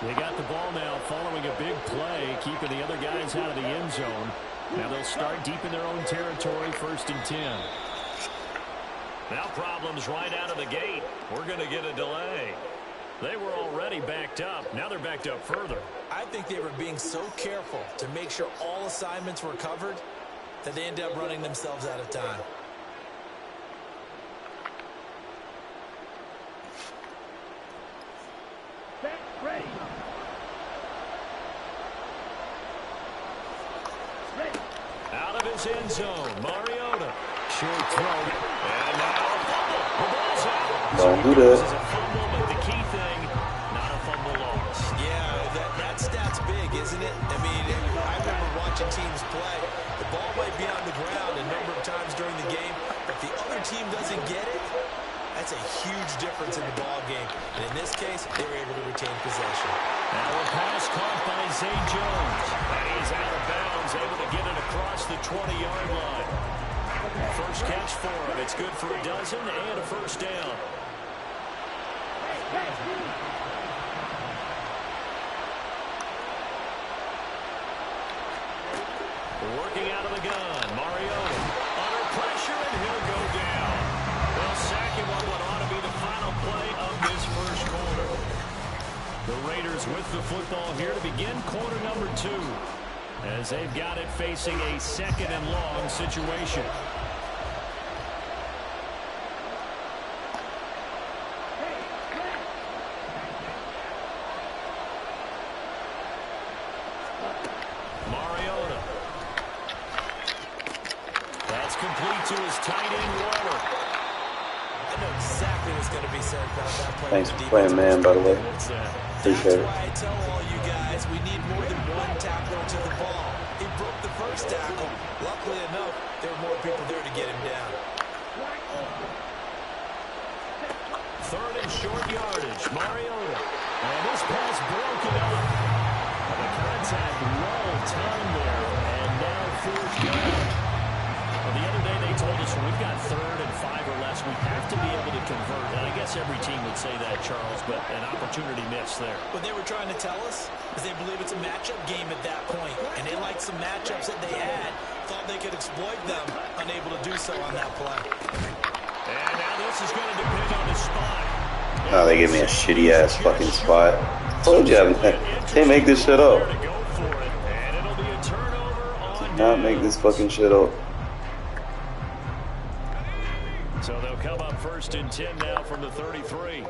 They got the ball now following a big play, keeping the other guys out of the end zone. Now they'll start deep in their own territory, 1st and 10. Now problems right out of the gate. We're going to get a delay. They were already backed up. Now they're backed up further. I think they were being so careful to make sure all assignments were covered that they ended up running themselves out of time. Set, ready. Ready. Out of his end zone, Mariota. Short throw. And now a fumble. The ball's out. Don't do This is that. a fumble, but the key thing, not a fumble loss. Yeah, that stat's big, isn't it? I mean, I remember watching teams play. The ball might be on the ground a number of times during the game, but the other team doesn't get it. That's a huge difference in the ball game. And in this case, they were able to retain possession. Now a pass caught by Zay Jones. And he's out of bounds, able to get it across the 20-yard line. First catch for him. It's good for a dozen and a first down. Working out of the gun, Mariota under pressure, and he'll go down. They'll sack him on what ought to be the final play of this first quarter. The Raiders with the football here to begin quarter number 2. As they've got it facing a 2nd and long situation. Mariota. That's complete to his tight end, Waller. I know exactly what's going to be said about that play. Thanks for playing, man, by the way. Appreciate it. That's why I tell all you guys we need more than one tackler to the ball. He broke the first tackle. Luckily enough, there were more people there to get him down. 3rd and short yardage. Mariota. And this pass broken up. The contact well timed there. And now 4th down. Well, the other day they told us when we've got 3rd and 5 or less, we have to be able to convert. And I guess every team would say that, Charles, but an opportunity missed there. What they were trying to tell us is they believe it's a matchup game at that point. And they liked some matchups that they had. Thought they could exploit them. Unable to do so on that play. And now this is going to depend on the spot. Oh, they gave me a shitty ass fucking spot. Told you, can't make this shit up. Not make this fucking shit up. So they'll come up 1st and 10 now from the 33.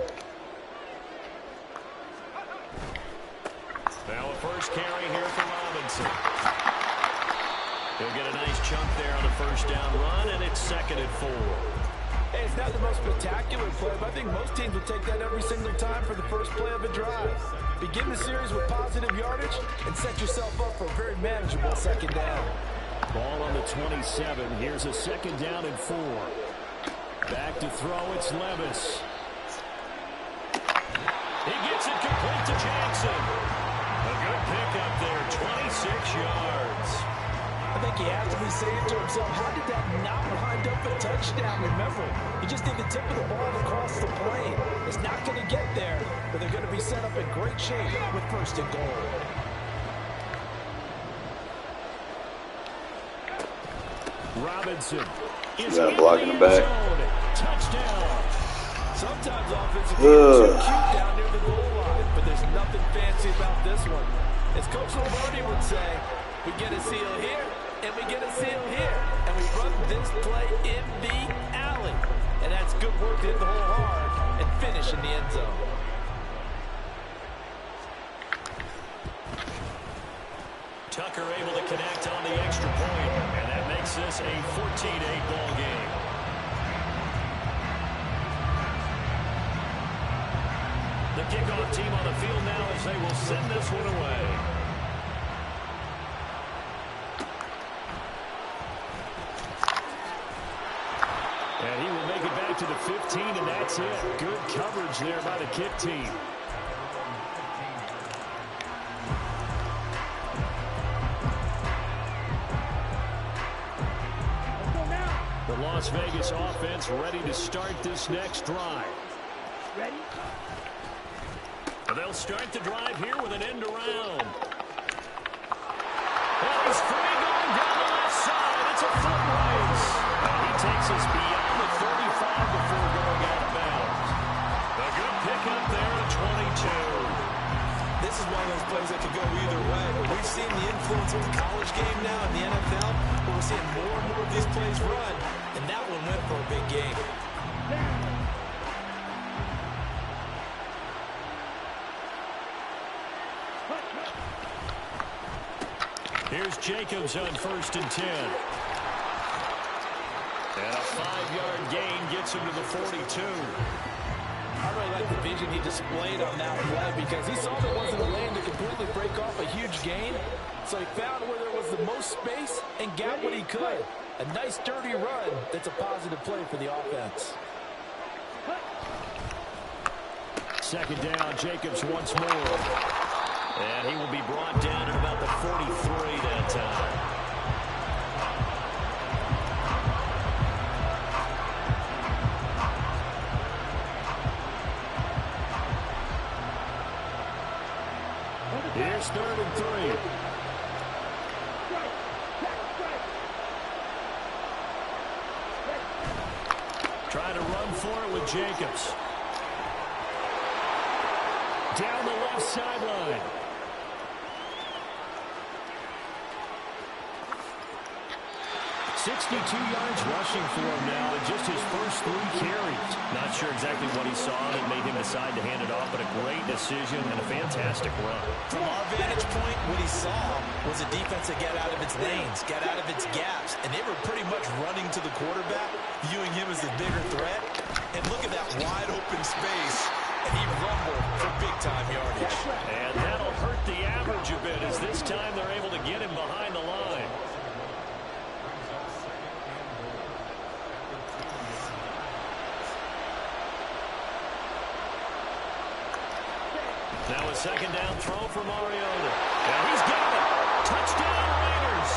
Now a first carry here for Robinson. He'll get a nice chunk there on the 1st down run, and it's 2nd and 4. Hey, it's not the most spectacular play, but I think most teams will take that every single time for the first play of a drive. Begin the series with positive yardage and set yourself up for a very manageable 2nd down. Ball on the 27. Here's a 2nd down and 4. Back to throw, it's Levis. He gets it complete to Jackson. A good pickup there, 26 yards. I think he has to be saying to himself, how did that not wind up a touchdown? Remember, he just did the tip of the ball across the plane. It's not going to get there, but they're going to be set up in great shape with 1st and goal. Robinson is got a block in the back. Touchdown. Sometimes offensive games are cute down near the goal line, but there's nothing fancy about this one. As Coach Lombardi would say, we get a seal here, and we get a seal here, and we run this play in the alley. And that's good work to hit the hole hard and finish in the end zone. Tucker able to connect on the extra point, and that makes this a 14-8 ball game. The kickoff team on the field now as they will send this one away. And he will make it back to the 15, and that's it. Good coverage there by the kick team. The Las Vegas offense ready to start this next drive. Ready? They'll start the drive here with an end around. And he's free going down the left side. It's a foot race. And he takes us beyond the 35 before going out of bounds. A good pickup there at 22. This is one of those plays that could go either way. But we've seen the influence of the college game now in the NFL, where we're seeing more and more of these plays run, and that one went for a big game. Here's Jacobs on 1st and 10. And a 5-yard gain gets him to the 42. I really like the vision he displayed on that play because he saw there wasn't a lane to completely break off a huge gain. So he found where there was the most space and got what he could. A nice dirty run that's a positive play for the offense. 2nd down, Jacobs once more. And he will be brought down at about the 43 that time. Here's 3rd and 3. Try to run for it with Jacobs. down the left sideline. 62 yards rushing for him now in just his first 3 carries. Not sure exactly what he saw that made him decide to hand it off, but a great decision and a fantastic run. From our vantage point, what he saw was a defense that got out of its lanes, got out of its gaps, and they were pretty much running to the quarterback, viewing him as the bigger threat. And look at that wide open space, and he rumbled for big-time yardage. And that'll hurt the average a bit as this time they're able to get him behind the line. Now a second down throw for Mariota. And he's got it. Touchdown Raiders.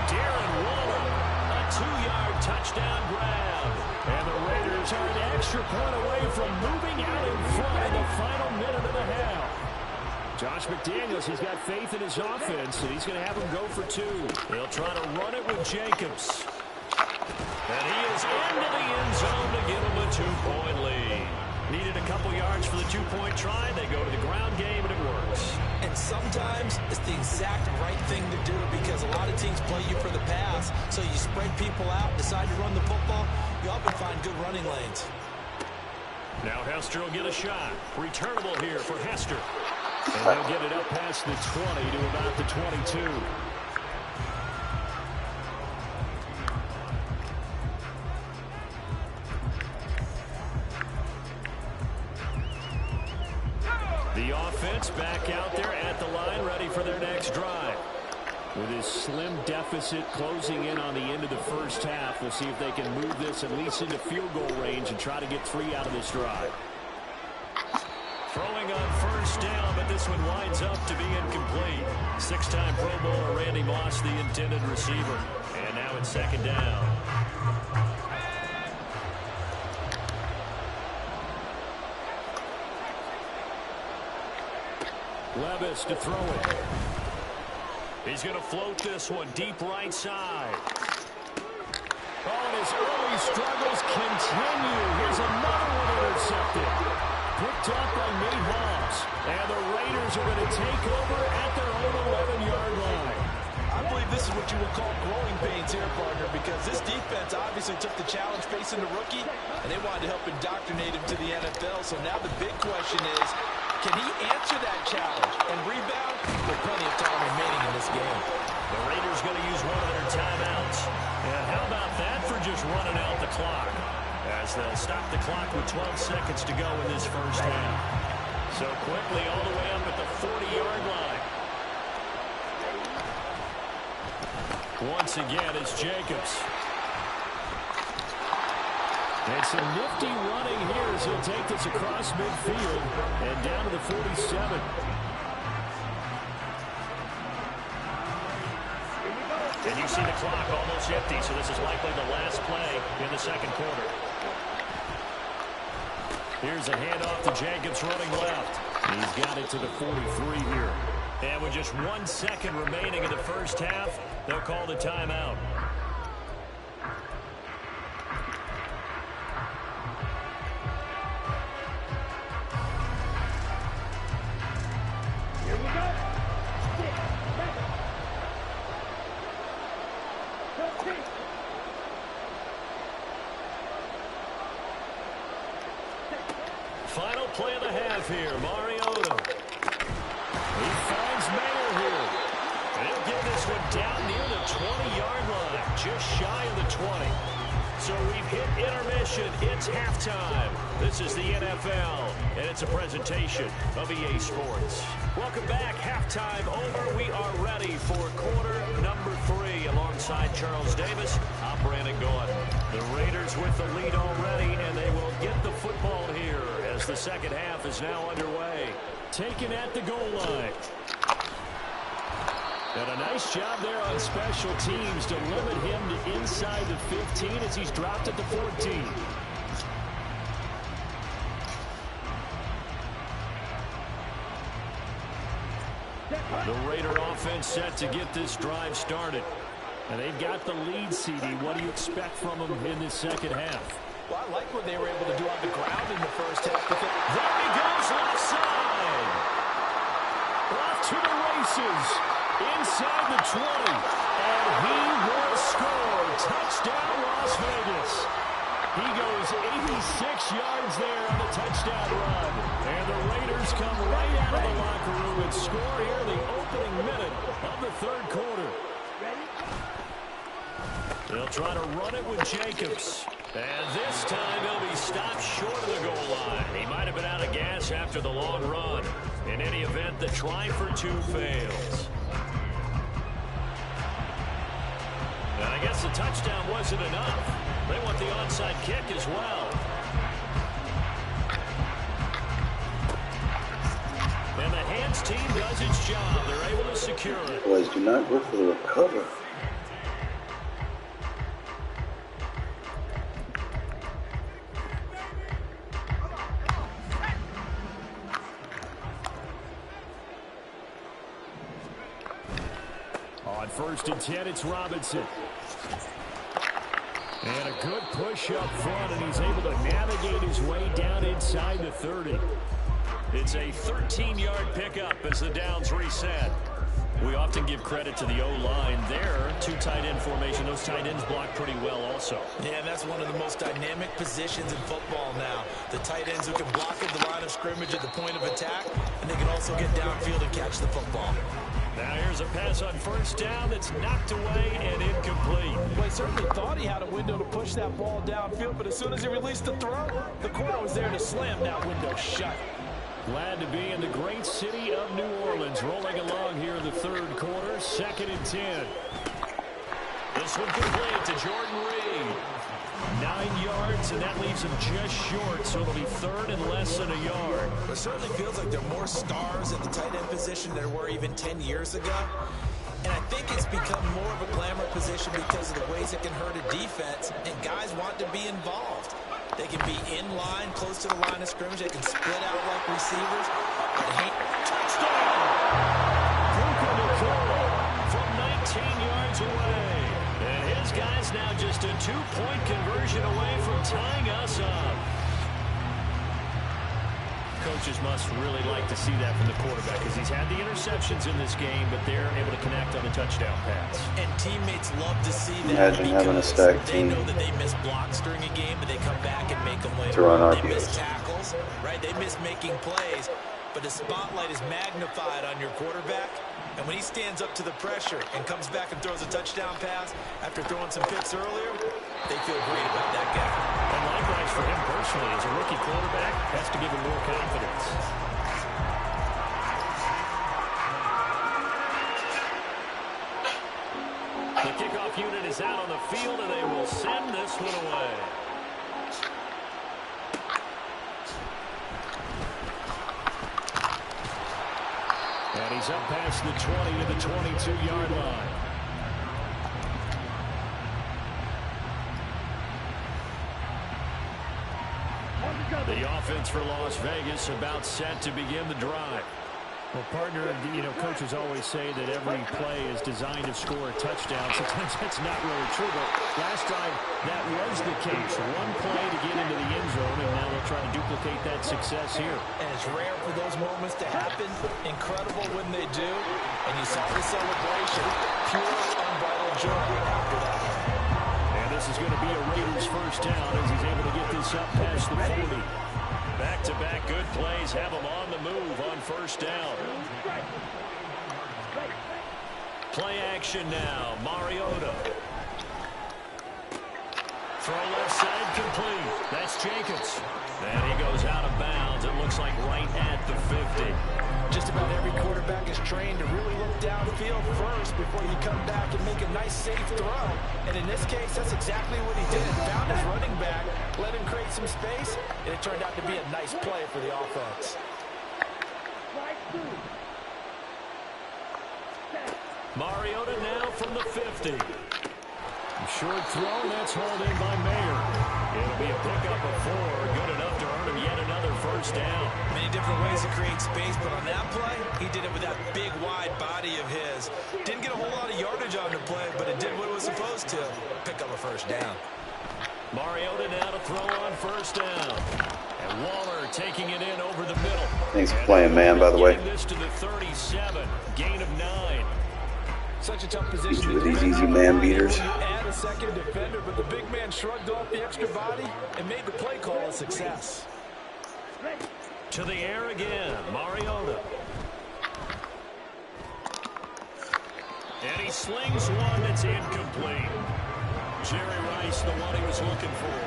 Darren Waller, a 2-yard touchdown grab. And the Raiders are an extra point away from moving out in front in the final minute of the half. Josh McDaniels, he's got faith in his offense, and he's going to have him go for 2. He'll try to run it with Jacobs. And he is into the end zone to give him a 2-point lead. Needed a couple yards for the 2-point try. They go to the ground game, and it works. And sometimes it's the exact right thing to do because a lot of teams play you for the pass. So you spread people out, decide to run the football. You often find good running lanes. Now Hester will get a shot. Returnable here for Hester. And they'll get it up past the 20 to about the 22. The offense back out there at the line, ready for their next drive. With his slim deficit closing in on the end of the first half, we'll see if they can move this at least into field goal range and try to get 3 out of this drive. Throwing on first down, but this one winds up to be incomplete. 6-time Pro Bowler Randy Moss, the intended receiver. And now it's second down. Levis to throw it. He's going to float this one deep right side. Oh, and his early struggles continue. Here's another one intercepted. Picked up by Nate Hobbs. And the Raiders are going to take over at their own 11-yard line. I believe this is what you would call growing pains here, partner, because this defense obviously took the challenge facing the rookie, and they wanted to help indoctrinate him to the NFL. So now the big question is, can he answer that challenge and rebound with plenty of time remaining in this game? The Raiders going to use one of their timeouts. And how about that for just running out the clock? As they'll stop the clock with 12 seconds to go in this first half. So quickly all the way up at the 40-yard line. Once again, it's Jacobs. And some nifty running here as he'll take this across midfield and down to the 47. And you see the clock almost empty, so this is likely the last play in the second quarter. Here's a handoff to Jacobs running left. He's got it to the 43 here. And with just 1 second remaining in the first half, they'll call the timeout. Final play of the half here, Mariota. He finds Mayer here. And he'll get this one down near the 20-yard line, just shy of the 20. So we've hit intermission. It's halftime. This is the NFL, and it's a presentation of EA Sports. Welcome back. Halftime over. We are ready for quarter number 3 alongside Charles Davis. I'm Brandon Gordon. The Raiders with the lead already, and they will get the football here as the second half is now underway. Taken at the goal line. And a nice job there on special teams to limit him to inside the 15 as he's dropped at the 14. The Raider offense set to get this drive started. And they've got the lead, CD. What do you expect from them in this second half? Well, I like what they were able to do on the ground in the first half. There he goes, left side. Off to the races. Inside the 20. And he will score. Touchdown, Las Vegas. He goes 86 yards there on the touchdown run. And the Raiders come right out of the locker room and score here in the opening minute of the third quarter. They'll try to run it with Jacobs. And this time he'll be stopped short of the goal line. He might have been out of gas after the long run. In any event, the try for two fails. And I guess the touchdown wasn't enough. They want the onside kick as well. And the hands team does its job. They're able to secure it. Boys, do not go for the recover. On 1st and 10, it's Robinson. And a good push up front, and he's able to navigate his way down inside the 30. It's a 13-yard pickup as the downs reset. We often give credit to the O-line there. Two tight end formation. Those tight ends block pretty well also. Yeah, and that's one of the most dynamic positions in football now. The tight ends who can block at the line of scrimmage at the point of attack, and they can also get downfield and catch the football. Now here's a pass on 1st down that's knocked away and incomplete. Well, he certainly thought he had a window to push that ball downfield, but as soon as he released the throw, the corner was there to slam that window shut. Glad to be in the great city of New Orleans. Rolling along here in the third quarter. 2nd and 10. This one complete to Jordan Reed. 9 yards, and that leaves him just short, so it'll be 3rd and less than a yard. It certainly feels like there are more stars at the tight end position than there were even 10 years ago. And I think it's become more of a glamour position because of the ways it can hurt a defense, and guys want to be involved. They can be in line, close to the line of scrimmage. They can split out like receivers. Touchdown! From 19 yards away. And his guy's now just a 2-point conversion away from tying us up. Coaches must really like to see that from the quarterback because he's had the interceptions in this game, but they're able to connect on the touchdown pass. And teammates love to see that. Imagine having a stacked team. They know that they miss blocks during a game, but they come back and make them later. To run They RPOs. miss tackles, right? They miss making plays, but the spotlight is magnified on your quarterback. And when he stands up to the pressure and comes back and throws a touchdown pass after throwing some picks earlier, they feel great about that guy. And likewise for him personally, as a rookie quarterback, has to give him more confidence. The kickoff unit is out on the field, and they will send this one away. And he's up past the 20 to the 22-yard line. The offense for Las Vegas about set to begin the drive. Well, partner, coaches always say that every play is designed to score a touchdown. Sometimes that's not really true, but last drive that was the case. One play to get into the end zone, and now they'll try to duplicate that success here. And it's rare for those moments to happen. Incredible when they do. And you saw the celebration. Pure, unbridled joy after that. And this is going to be a Raiders first down as he's able to get this up past the 40. Back-to-back good plays have him on the move on 1st down. Play action now. Mariota. Throw left side complete. That's Jacobs. And he goes out of bounds. It looks like right at the 50. Just about every quarterback is trained to really look downfield first before you come back and make a nice, safe throw. And in this case, that's exactly what he did. Found his running back, let him create some space, and it turned out to be a nice play for the offense. Mariota now from the 50. Short throw, that's hauled in by Mayer. It'll be a pickup of 4, good enough to earn him yet another first down. Many different ways to create space, but on that play, he did it with that big, wide body of his. Didn't get a whole lot of yardage on the play, but it did what it was supposed to. Pick up a first down. Mariota now to throw on first down. And Waller taking it in over the middle. Thanks for playing, man, by the way. This to the 37, gain of 9. Such a tough position. With these easy man beaters. You add a second defender, but the big man shrugged off the extra body and made the play call a success. To the air again, Mariota. And he slings one that's incomplete. Jerry Rice, the one he was looking for.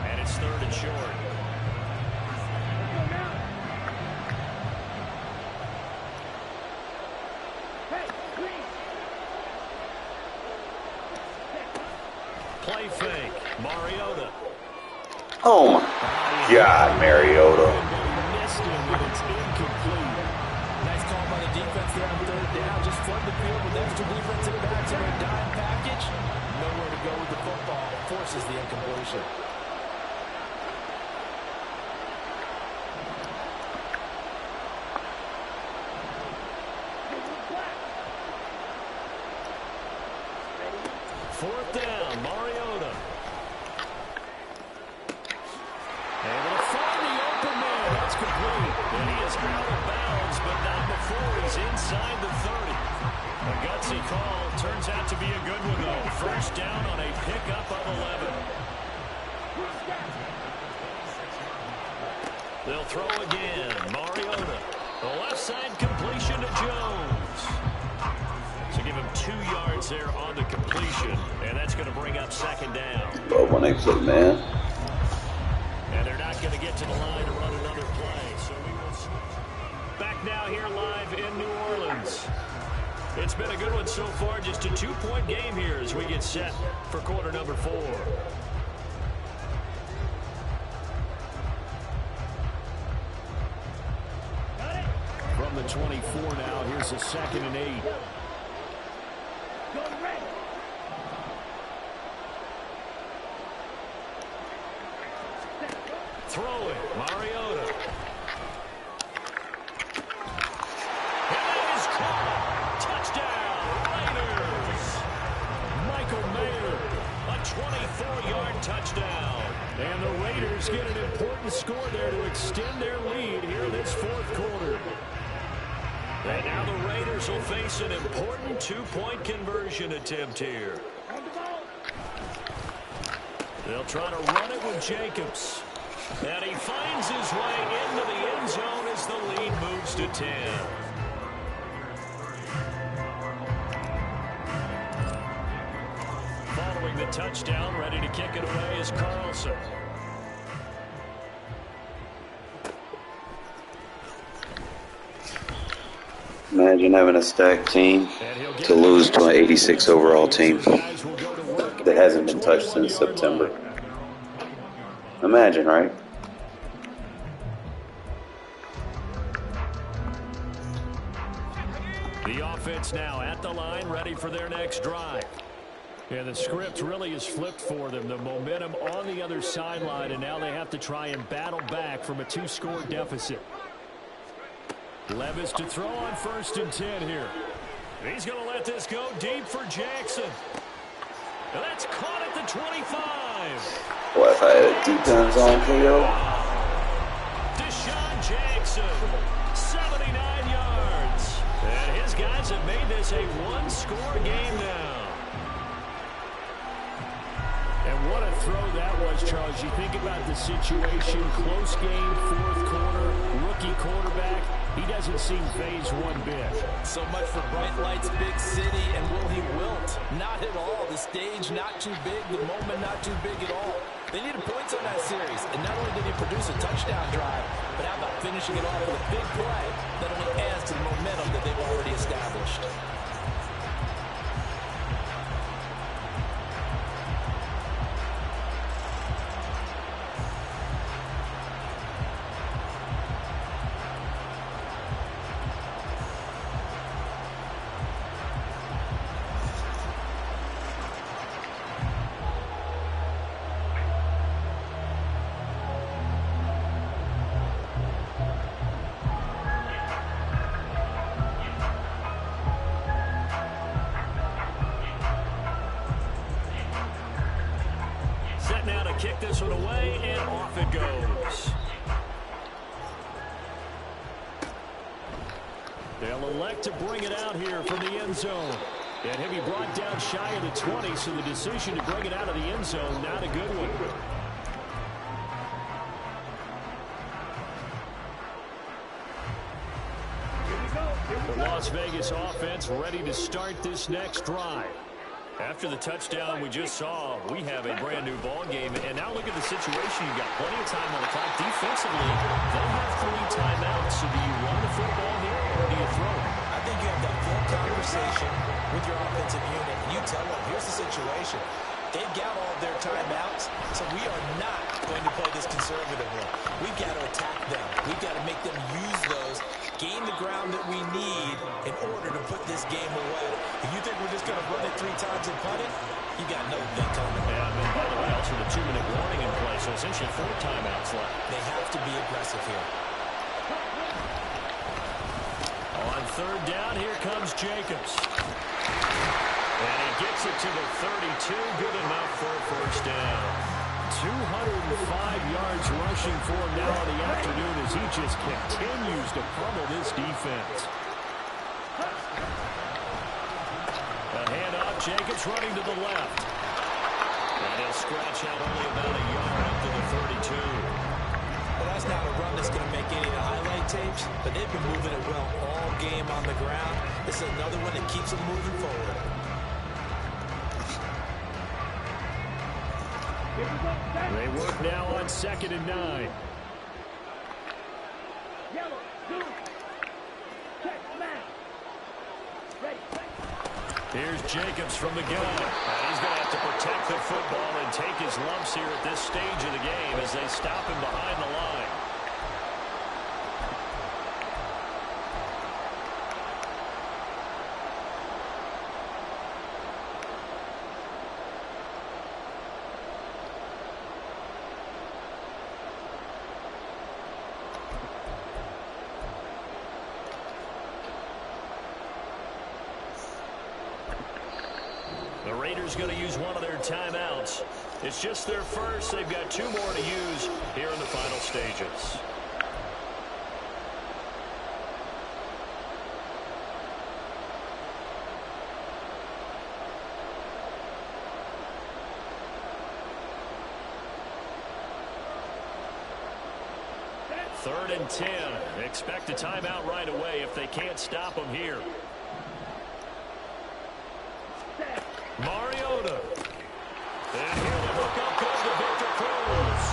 And it's 3rd and short. Play fake, Mariota. Oh my God, Mariota. Missed him, but it's incomplete. Nice call by the defense there on 3rd down. Just flood the field with extra defensive backs in a dime package. Nowhere to go with the football. Forces the incompletion. Fourth down, Mariota. Able to find the open man. That's complete. And he is out of bounds, but not before he's inside the 30. A gutsy call. Turns out to be a good one, though. First down on a pickup of 11. They'll throw again. Mariota. The left side completion to Jones. So give him 2 yards there on the completion, and that's going to bring up 2nd down. Love when they play, man. And they're not going to get to the line to run another play. So we will switch. Back now here live in New Orleans. It's been a good one so far. Just a 2-point game here as we get set for quarter number 4. From the 24 now, here's a 2nd and 8. Throw it, Mariota. And it is caught. Touchdown, Raiders. Michael Mayer, a 24-yard touchdown. And the Raiders get an important score there to extend their lead here in this 4th quarter. And now the Raiders will face an important 2-point conversion attempt here. They'll try to run it with Jacobs. And he finds his way into the end zone as the lead moves to 10. Following the touchdown, ready to kick it away is Carlson. Imagine having a stacked team to lose to an 86 overall team that hasn't been touched since September. Imagine, right? The offense now at the line, ready for their next drive. And the script really is flipped for them. The momentum on the other sideline, and now they have to try and battle back from a 2-score deficit. Levis to throw on 1st and 10 here. He's going to let this go deep for Jackson. And that's caught at the 25. What if I had a defense on KO? Deshaun Jackson, 79 yards. And his guys have made this a 1-score game now. And what a throw that was, Charles. You think about the situation, close game, 4th quarter, rookie quarterback. He doesn't seem phased one bit. So much for bright lights, big city, and will he wilt? Not at all. The stage not too big, the moment not too big at all. They needed points on that series, and not only did he produce a touchdown drive, but how about finishing it off with a big play that only adds to the momentum that they've already established. kick this one away, and off it goes. They'll elect to bring it out here from the end zone. And he'll be brought down shy of the 20, so the decision to bring it out of the end zone, not a good one. The Las Vegas offense ready to start this next drive. After the touchdown we just saw, we have a brand new ball game. And now look at the situation. You've got plenty of time on the clock. Defensively, they'll have 3 timeouts. So do you run the football here or do you throw it? I think you have that full conversation with your offensive unit. And you tell them, here's the situation. They've got all their timeouts, so we are not going to play this conservatively. We've got to attack them. We've got to make them use those, gain the ground that we need in order to put this game away. If you think we're just going to run it 3 times and punt it, you got no thing coming. Yeah, and by the way, also the 2-minute warning in play, so essentially 4 timeouts left. They have to be aggressive here. On 3rd down, here comes Jacobs. And he gets it to the 32, good enough for a 1st down. 205 yards rushing for him now in the afternoon as he just continues to pummel this defense. A handoff, Jacobs running to the left. And he'll scratch out only about a yard up to the 32. Well, that's not a run that's going to make any of the highlight tapes, but they've been moving it well all game on the ground. This is another one that keeps them moving forward. They work now on 2nd and 9. Here's Jacobs from the gun. And he's going to have to protect the football and take his lumps here at this stage of the game as they stop him behind the line. The Raiders going to use one of their timeouts. It's just their first. They've got 2 more to use here in the final stages. Third and 10. Expect a timeout right away if they can't stop them here. Mariota. And here to hook up goes the Victor Cruz.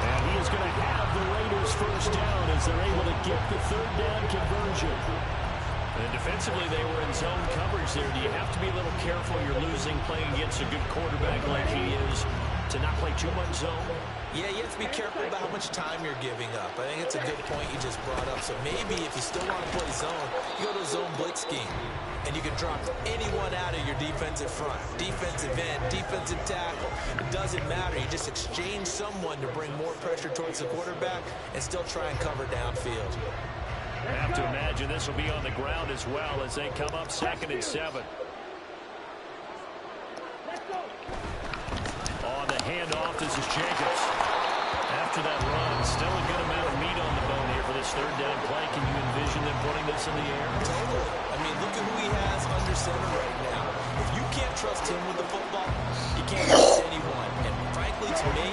And he is going to have the Raiders 1st down as they're able to get the 3rd down conversion. And defensively, they were in zone coverage there. Do you have to be a little careful? You're losing playing against a good quarterback like he is to not play too much zone? Yeah, you have to be careful about how much time you're giving up. I think it's a good point you just brought up. So maybe if you still want to play zone, you go to a zone blitz scheme. And you can drop anyone out of your defensive front. Defensive end, defensive tackle. It doesn't matter. You just exchange someone to bring more pressure towards the quarterback and still try and cover downfield. I have to imagine this will be on the ground as well as they come up 2nd and 7. On the handoff, this is Jacobs. After that run, still a good amount of meat on the bone here for this 3rd down play. Can you envision them putting this in the air? Totally. I mean, look at who he has under center right now. If you can't trust him with the football, you can't trust anyone. And frankly, to me,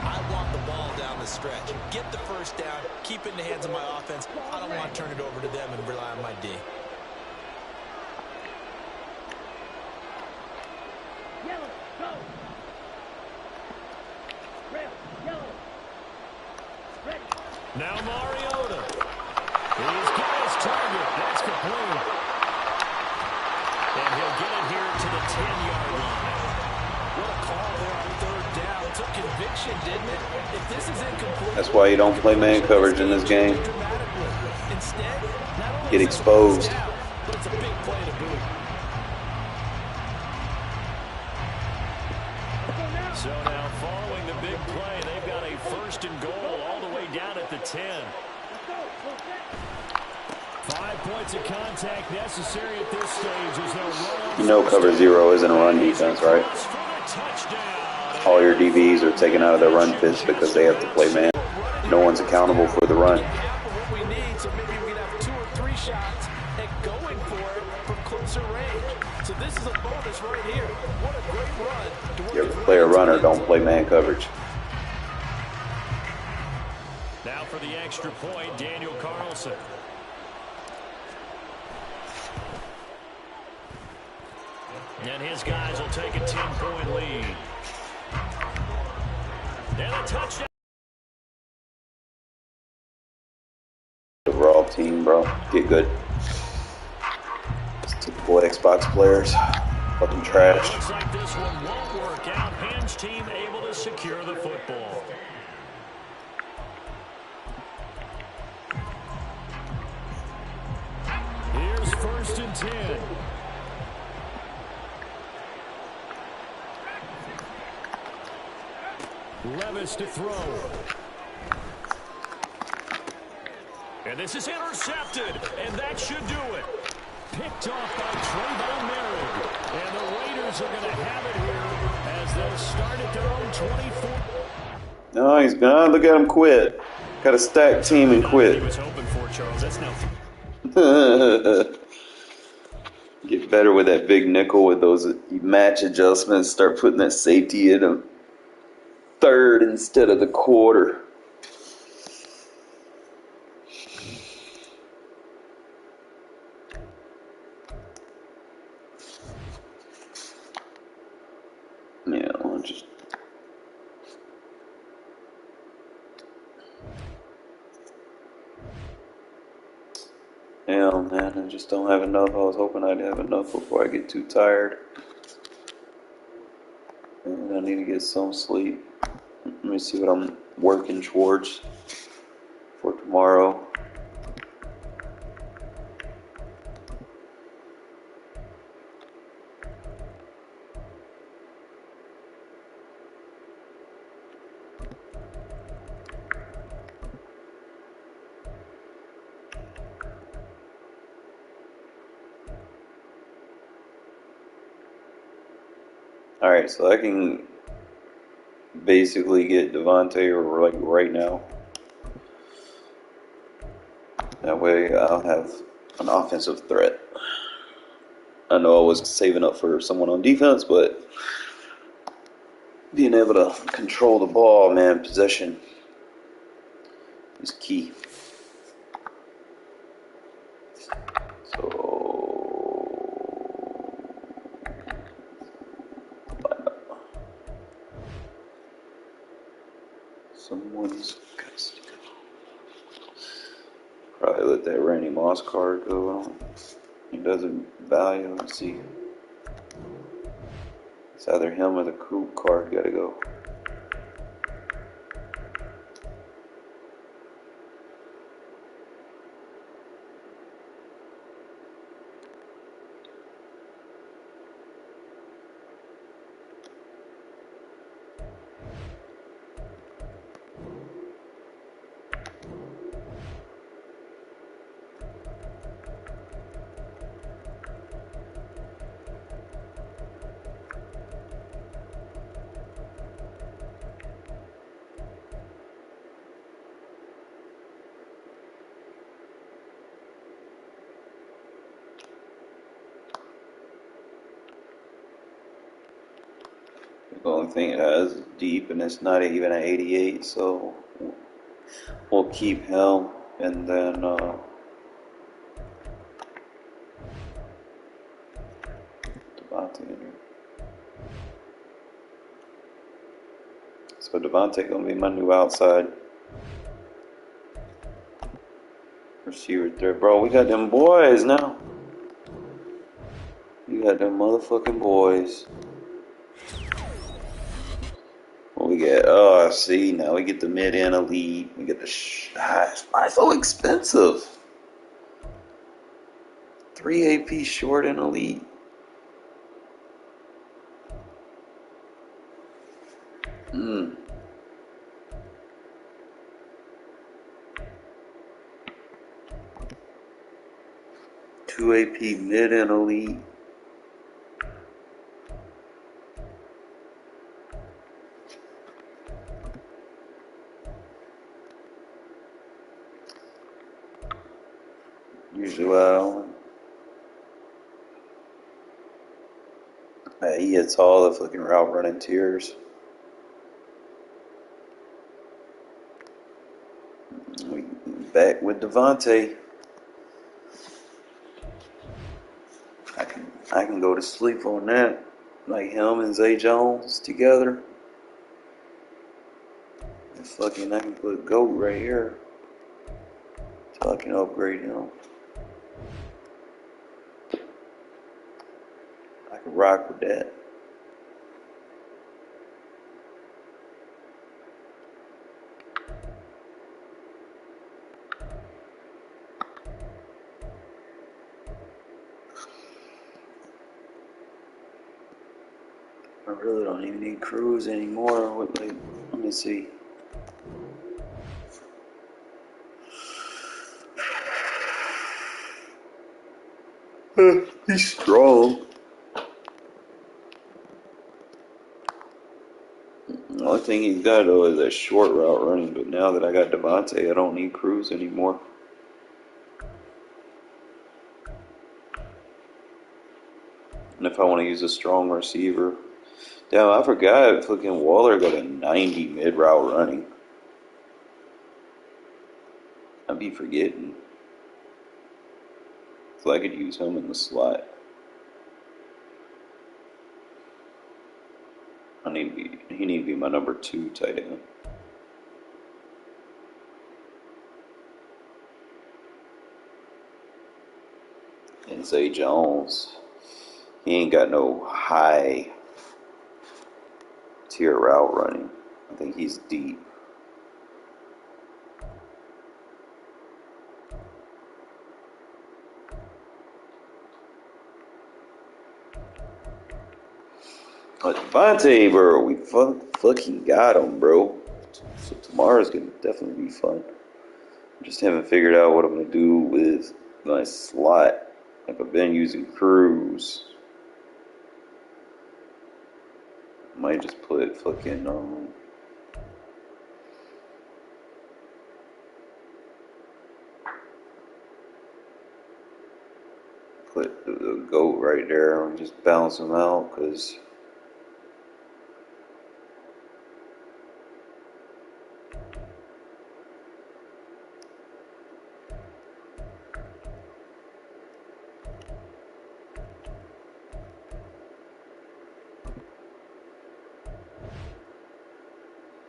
I want the ball down the stretch. Get the 1st down, keep it in the hands of my offense. I don't want to turn it over to them and rely on my D. Yellow, go. Red, yellow. Ready. Now Mariota. He's got his target. That's complete. And he'll get it here to the 10-yard line. What a call there on 3rd down. It took conviction, didn't it? If this is incomplete, That's why you don't play man coverage in this game. Instead, not only Get is it exposed. first down, but it's a big play to boot. So now following the big play, they've got a 1st and goal all the way down at the 10. 5 points of contact necessary at this stage as they'll run. You know cover 0 isn't a run defense, right? For the touchdown. All your DBs are taken out of their run fits because they have to play man. No one's accountable for the run. What we need, so maybe we can have 2 or 3 shots at going for it from closer range. So this is a bonus right here. What a great run. You ever play a runner, don't play man coverage. Now for the extra point, Daniel Carlson. And his guys will take a 10-point lead. And a touchdown. Overall team, bro. Get good. It's typical Xbox players. Fucking trash. Looks like this one won't work out. Ham's team able to secure the football. Here's 1st and 10. Levis to throw. And this is intercepted, and that should do it. Picked off by Trayvon Merritt. And the Raiders are going to have it here as they'll start at their own 24. No, he's gone. Look at him quit. Got a stacked team and He quit. was hoping for, Charles. That's now. Get better with that big nickel with those match adjustments. Start putting that safety in a third instead of the quarter. Yeah, I'll just. Hell, man, I just don't have enough. I was hoping I'd have enough before I get too tired. And I need to get some sleep. Let me see what I'm working towards for tomorrow. Alright, so I can basically get Devontae like right now. That way I'll have an offensive threat. I know I was saving up for someone on defense, but being able to control the ball, man, possession is key. So someone's got to go. Probably let that Randy Moss card go. He doesn't value. Let's see. It's either him or the Coop card got to go. The only thing it has is deep, and it's not even an 88, so we'll keep him, and then Devontae. So Devontae gonna be my new outside receiver threat, bro. We got them boys now. We got them motherfucking boys. What we get? Oh, see, now we get the mid-end elite. We get the why so expensive? 3 AP short and elite. Hmm. Two AP mid and elite. Usually what I don't. He hits all the fucking route running tiers. We back with Devontae. I can go to sleep on that. Like him and Zay Jones together. And fucking I can put GOAT right here. So I can upgrade him. I can rock with that. I really don't even need Cruz anymore. Let me see. He's strong. The only thing he's got though is that short route running. But now that I got Devontae, I don't need Cruz anymore. And if I want to use a strong receiver, damn, I forgot fucking Waller got a 90 mid route running. I'd be forgetting. So I could use him in the slot. He need to be my number 2 tight end. And Zay Jones, he ain't got no high tier route running. I think he's deep. But Devontae, bro, we fucking got him, bro. So tomorrow's gonna definitely be fun. Just haven't figured out what I'm gonna do with my slot. Like I've been using Cruz. Might just put fucking put the GOAT right there and just balance them out because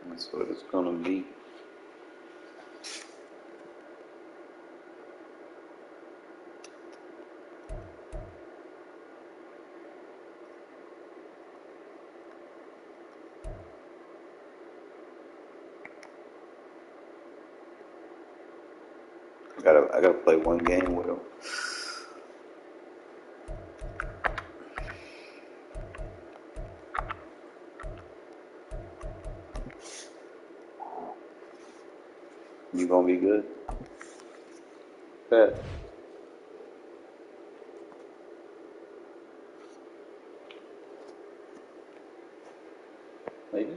that's what it's gonna be. I gotta play one game with him. You gonna be good? Bet. Maybe.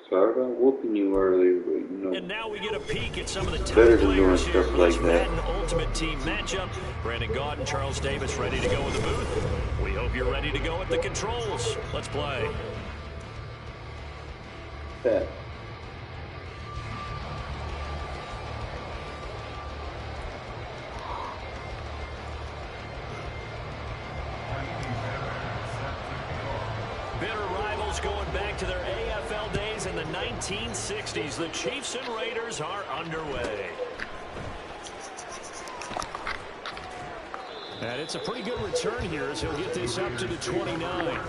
Sorry about whooping you earlier, but you know. And now we get a peek at some of the top Better than doing players here stuff for like this that. Madden Ultimate Team matchup. Brandon Gaudin, Charles Davis ready to go in the booth. We hope you're ready to go at the controls. Let's play. Bet. Bitter rivals going back to their AFL days in the 1960s. The Chiefs and Raiders are underway. And it's a pretty good return here as he'll get this up to the 29.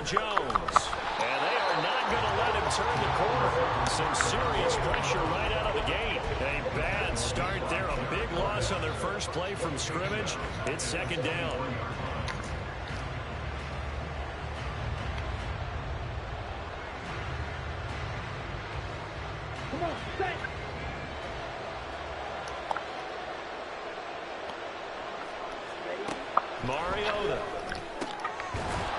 Jones. And they are not going to let him turn the corner. Some serious pressure right out of the gate. A bad start there. A big loss on their first play from scrimmage. It's second down. Come on, set. Mariota.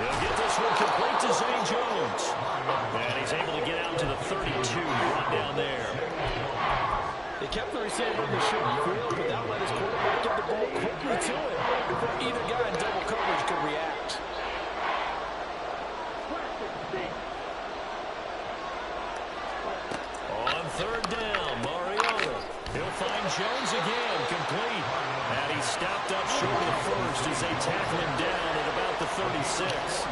He'll get this one complete to Zay Jones. And he's able to get out to the 32, brought down there. They kept the receiver in the short field, but that let his quarterback get the ball quickly to it before either guy in double coverage could react. On third down, Mariota. He'll find Jones again, complete. And he's stopped up short of the first as they tackle him down at about the 36.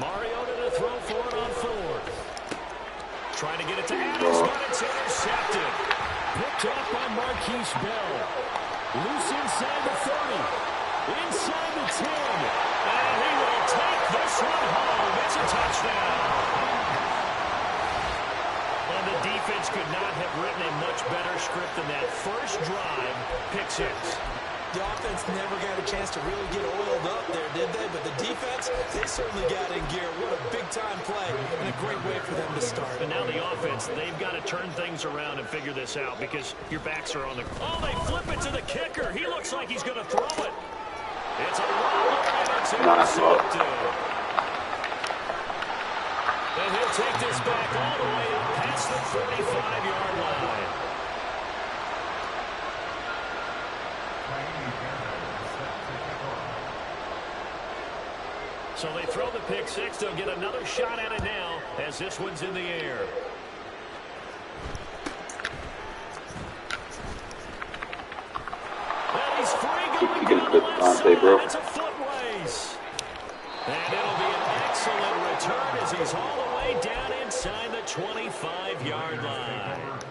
Mariota to throw for it on fourth. Trying to get it to Adams, but it's intercepted. Picked up by Marquise Bell. Loose inside the 30. Inside the 10. And he will take this one home. It's a touchdown. And the defense could not have written a much better script than that first drive. Pick six. The offense never got a chance to really get oiled up there, did they? But the defense, they certainly got in gear. What a big-time play and a great way for them to start. And now the offense, they've got to turn things around and figure this out because your backs are on the... Oh, they flip it to the kicker. He looks like he's going to throw it. It's a roller and it's intercepted. And he'll take this back all the way up past the 35-yard line. So they throw the pick six. They'll get another shot at it now as this one's in the air. And he's free going down the left side. It's a foot race. And it'll be an excellent return as he's all the way down inside the 25-yard line.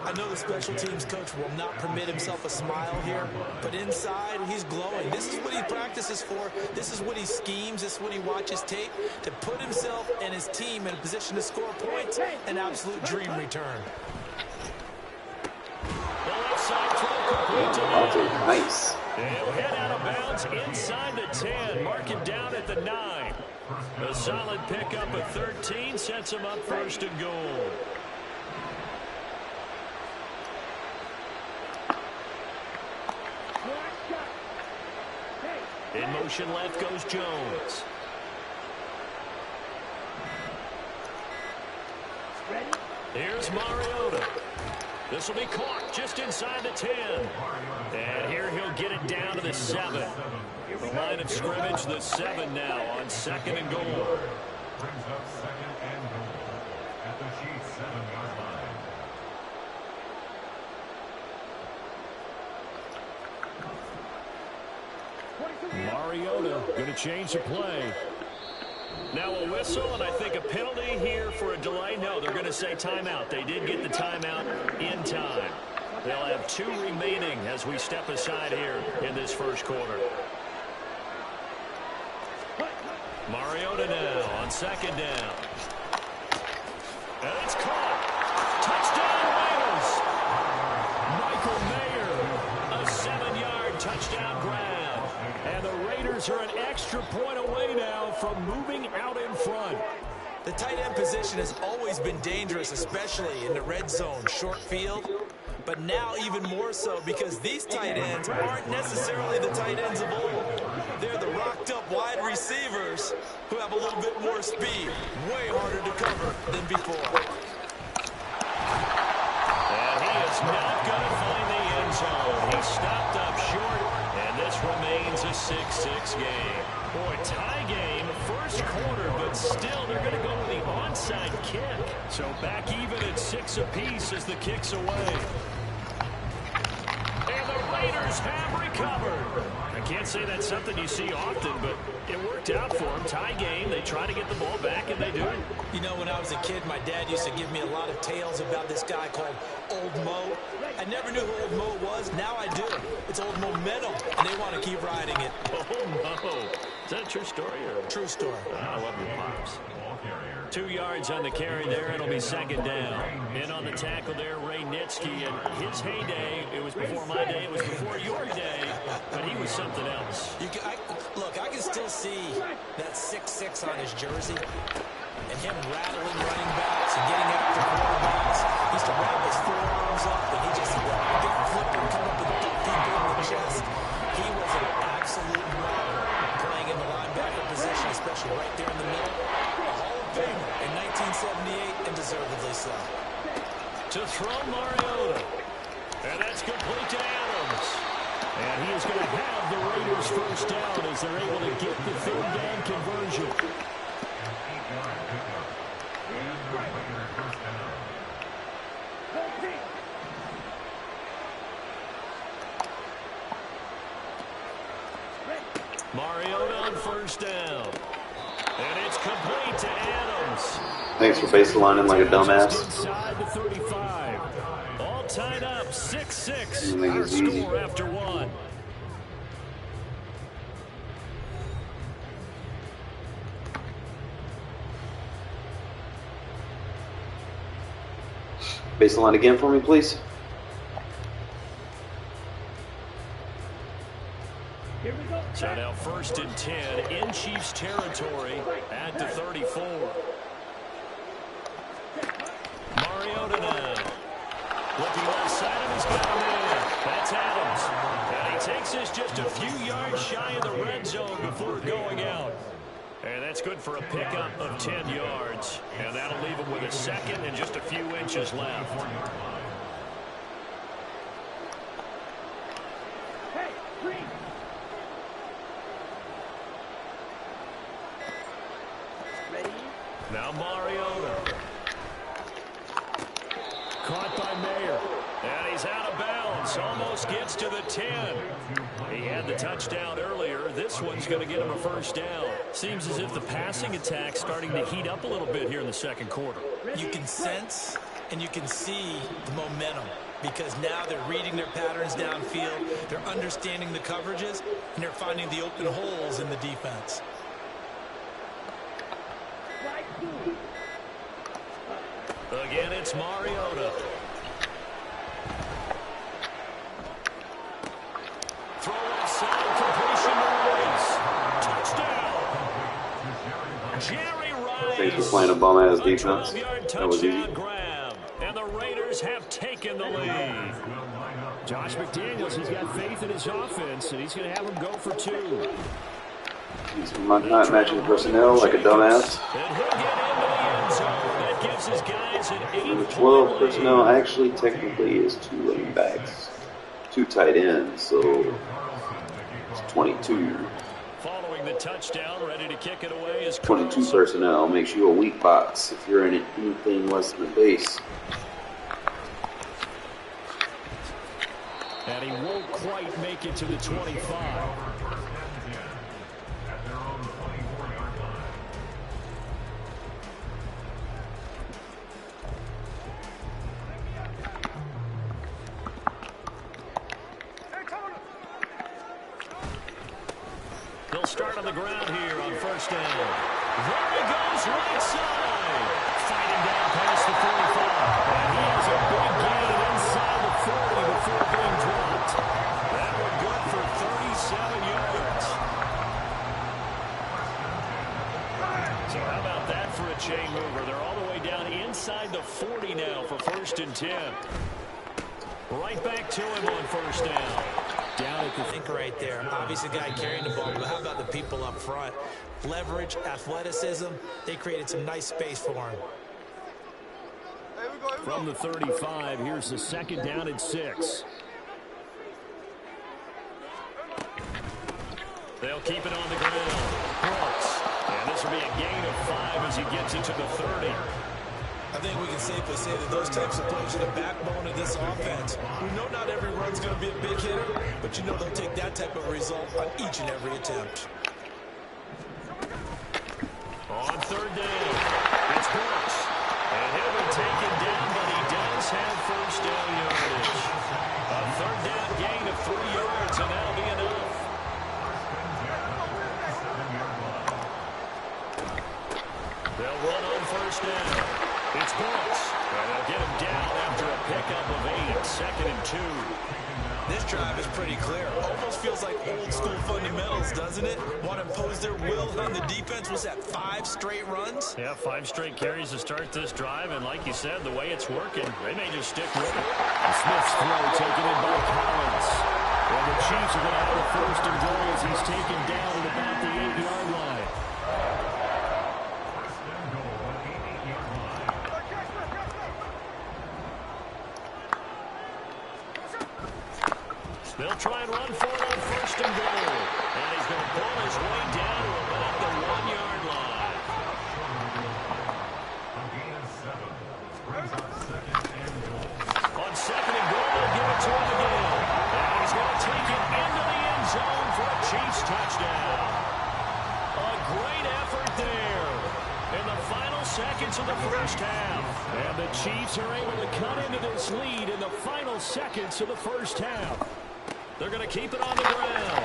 I know the special teams coach will not permit himself a smile here, but inside, he's glowing. This is what he practices for. This is what he schemes. This is what he watches tape to put himself and his team in a position to score points. An absolute dream return. The left side throw complete to Adams. Nice. He'll head out of bounds inside the 10. Mark him down at the 9. A solid pickup of 13 sets him up first and goal. In motion left goes Jones. Here's Mariota. This will be caught just inside the 10. And here he'll get it down to the 7. The line of scrimmage, the 7 now on second and goal. Brings up second and goal at the Chiefs' 7-yard line. Mariota going to change the play. Now a whistle, and I think a penalty here for a delay. No, they're going to say timeout. They did get the timeout in time. They'll have 2 remaining as we step aside here in this first quarter. Mariota now on second down. And it's caught. Touchdown Raiders. Michael Mayer, a 7-yard touchdown grab. And the Raiders are an extra point away now from moving out in front. The tight end position has always been dangerous, especially in the red zone, short field. But now even more so because these tight ends aren't necessarily the tight ends of old. They're the rocked-up wide receivers who have a little bit more speed. Way harder to cover than before. And he is not going to find the end zone. He stopped up short, and this remains a 6-6 game. Boy, tie game, first quarter, but still they're going to go with the onside kick. So back even at 6 apiece as the kick's away. And the Raiders have recovered. I can't say that's something you see often, but it worked out for them. Tie game. They try to get the ball back, and they do. You know, when I was a kid, my dad used to give me a lot of tales about this guy called Old Mo. I never knew who Old Mo was. Now I do. It's Old Momentum, and they want to keep riding it. Oh, no. Is that a true story? Or? True story. I love your pops. 2 yards on the carry there. It'll be second down. In on the tackle there, Ray Nitsky. And his heyday, it was before my day, it was before your day, but he was something else. Look, I can still see that 6'6" on his jersey and him rattling running backs and getting after quarterbacks. He used to wrap his forearms up, and he just had a big flipper come up and hit people in the chest. He was an absolute marvel playing in the linebacker position, especially right there in the middle. A Hall of Famer in 1978, and deservedly so. To throw Mariota. And that's complete to Adams. And he is going to have the Raiders first down as they're able to get the third down conversion. Mariota on first down. And it's complete to Adams. Thanks for baselining like a dumbass. Inside the 35. All tied up, 6-6. Make Our it easy. score after one. Baseline again for me, please. Here we go. So now 1st and 10 in Chiefs territory at the 34. Mariota now. Looking left side of his man. That's Adams. And he takes this just a few yards shy of the red zone before going out. And that's good for a pickup of 10 yards. And that'll leave him with a second and just a few inches left. Hey, green. Ready? Now Mariota. Caught by Mayer. And he's out of bounds. Almost gets to the 10. He had the touchdown earlier. This one's going to get him a first down. Seems as if the passing attack's starting to heat up a little bit here in the second quarter. You can sense and you can see the momentum because now they're reading their patterns downfield, they're understanding the coverages, and they're finding the open holes in the defense. Right two. Again, it's Mariota. Throw outside, completion to Rice. Touchdown. Jerry Rice. Thanks for playing a bum-ass defense. 12-yard That was easy. touchdown grab. And the Raiders have taken the lead. Josh McDaniels, he's got faith in his offense, and he's going to have him go for 2. He's not matching personnel like a dumbass. And he'll get into the end zone. That gives his guys an 8-point Number 12 lead. personnel actually technically is 2 running backs, 2 tight ends, so it's 22. Following the touchdown, ready to kick it away is 22 Carlson. personnel makes you a weak box if you're in anything less than a base. And he won't quite make it to the 25. They'll start on the ground here on first down. There he goes, right side. Fighting down past the 45. And he has a big gain inside the 40 before being dropped. That one good for 37 yards. So how about that for a chain mover? They're all the way down inside the 40 now for 1st and 10. Right back to him on first down. Down at the think right there. Obviously, the guy carrying the ball, but how about the people up front? Leverage, athleticism. They created some nice space for him. From the 35, here's the second down and 6. They'll keep it on the ground. Brooks. And this will be a gain of 5 as he gets into the 30. I think we can safely say that those types of plays are the backbone of this offense. We know not every run's going to be a big hitter, but you know they'll take that type of result on each and every attempt. On third down, it's Brooks. And he'll be taken down, but he does have first down yardage. A third down gain of 3 yards, and that'll be enough. They'll run on first down. It's Brooks. And they'll get him down after a pickup of 8, 2nd and 2. This drive is pretty clear. Almost feels like old school fundamentals, doesn't it? Want to impose their will on the defense. Was that 5 straight runs? Yeah, 5 straight carries to start this drive, and like you said, the way it's working, they may just stick with it. And Smith's throw taken in by Collins. Well, the Chiefs are going to have a first and goal as he's taken down at about the 8-yard line. They'll try and run for it on first and goal. And he's going to pull his way down to about the 1-yard line. On second and goal, they'll give it to him again. And he's going to take it into the end zone for a Chiefs touchdown. A great effort there in the final seconds of the first half. And the Chiefs are able to cut into this lead in the final seconds of the first half. They're going to keep it on the ground.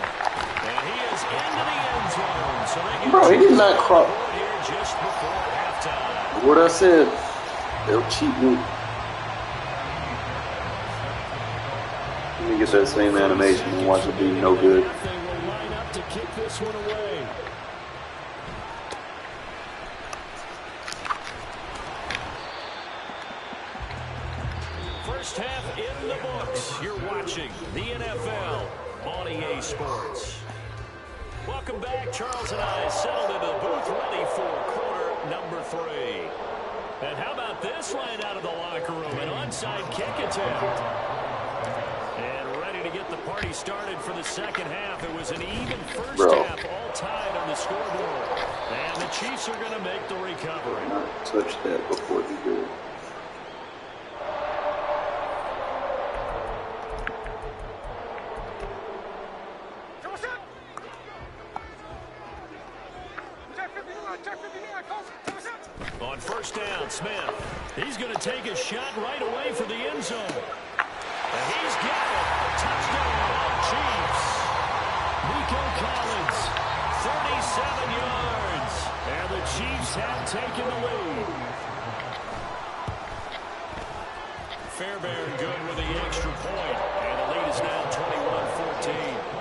And he is into the end zone. So they Bro, he did not cross. Here just before halftime. What I said, they'll cheat me. Let me get that same animation and watch it be no good. They will line up to kick this one away. First half in the books. You're watching the NFL on EA Sports. Welcome back. Charles and I settled into the booth ready for quarter number 3. And how about this right out of the locker room? An onside kick attempt. And ready to get the party started for the second half. It was an even first half, all tied on the scoreboard. And the Chiefs are going to make the recovery. Not touch that before he did. On first down, Smith. He's going to take a shot right away for the end zone. And he's got it. Touchdown, Chiefs. Nico Collins, 37 yards. And the Chiefs have taken the lead. Fairbairn good with the extra point. And the lead is now 21-14.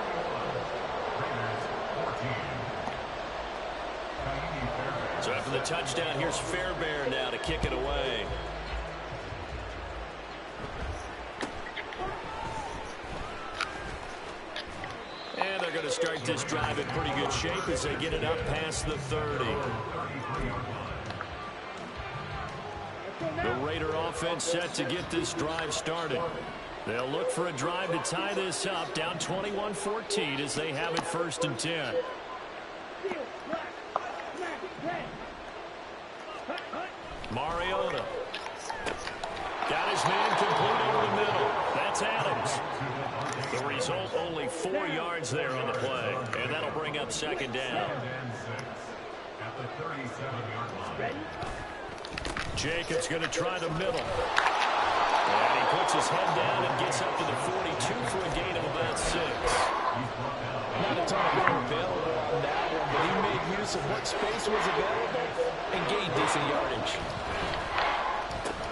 So after the touchdown, here's Fairbairn now to kick it away. And they're going to start this drive in pretty good shape as they get it up past the 30. The Raider offense set to get this drive started. They'll look for a drive to tie this up, down 21-14 as they have it first and 10. Mariota. Got his man complete over the middle. That's Adams. The result, only 4 yards there on the play. And that'll bring up second down. Jacobs going to try the middle. And he puts his head down and gets up to the 42 for a gain of about 6. Not a ton of room available on that one, but he made use of what space was available and gained decent yardage.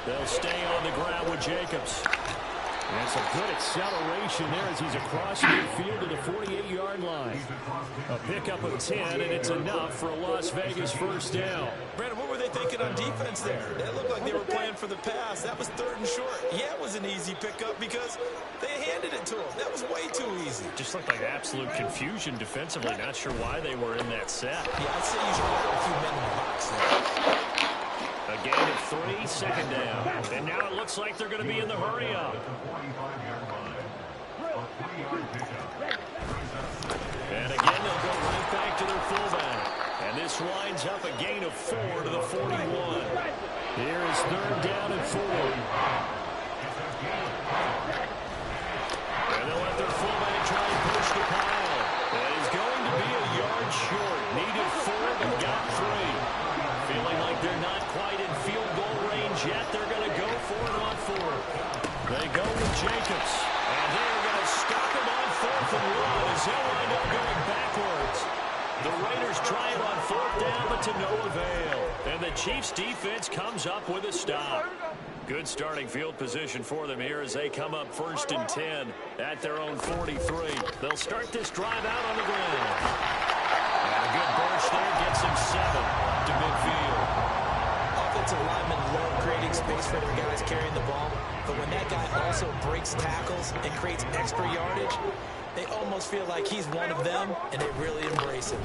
They'll stay on the ground with Jacobs. And some good acceleration there as he's across midfield to the 48-yard line. A pickup of 10, and it's enough for a Las Vegas first down. Brandon, what were they thinking on defense there? It looked like they were playing for the pass. That was 3rd and short. Yeah, it was an easy pickup because they handed it to him. That was way too easy. Just looked like absolute confusion defensively. Not sure why they were in that set. Yeah, I'd say you should have a few men in the box there. A gain of 3, second down. And now it looks like they're going to be in the hurry-up. And again, they'll go right back to their fullback. And this winds up a gain of 4 to the 41. Here is 3rd down and 4. And they'll let their fullback try and push the pile. That is going to be a yard short. Needed 4, but got 3. Feeling like they're not quite in field goal range yet. They're going to go for it on 4th. They go with Jacobs. And they're going to stop him on 4th and 1 as they'll wind up going backwards. The Raiders try it on 4th down, but to no avail. And the Chiefs' defense comes up with a stop. Good starting field position for them here as they come up 1st and 10 at their own 43. They'll start this drive out on the ground. And a good burst there gets him 7 to midfield. Offensive linemen love creating space for their guys carrying the ball, but when that guy also breaks tackles and creates extra yardage, they almost feel like he's one of them, and they really embrace him.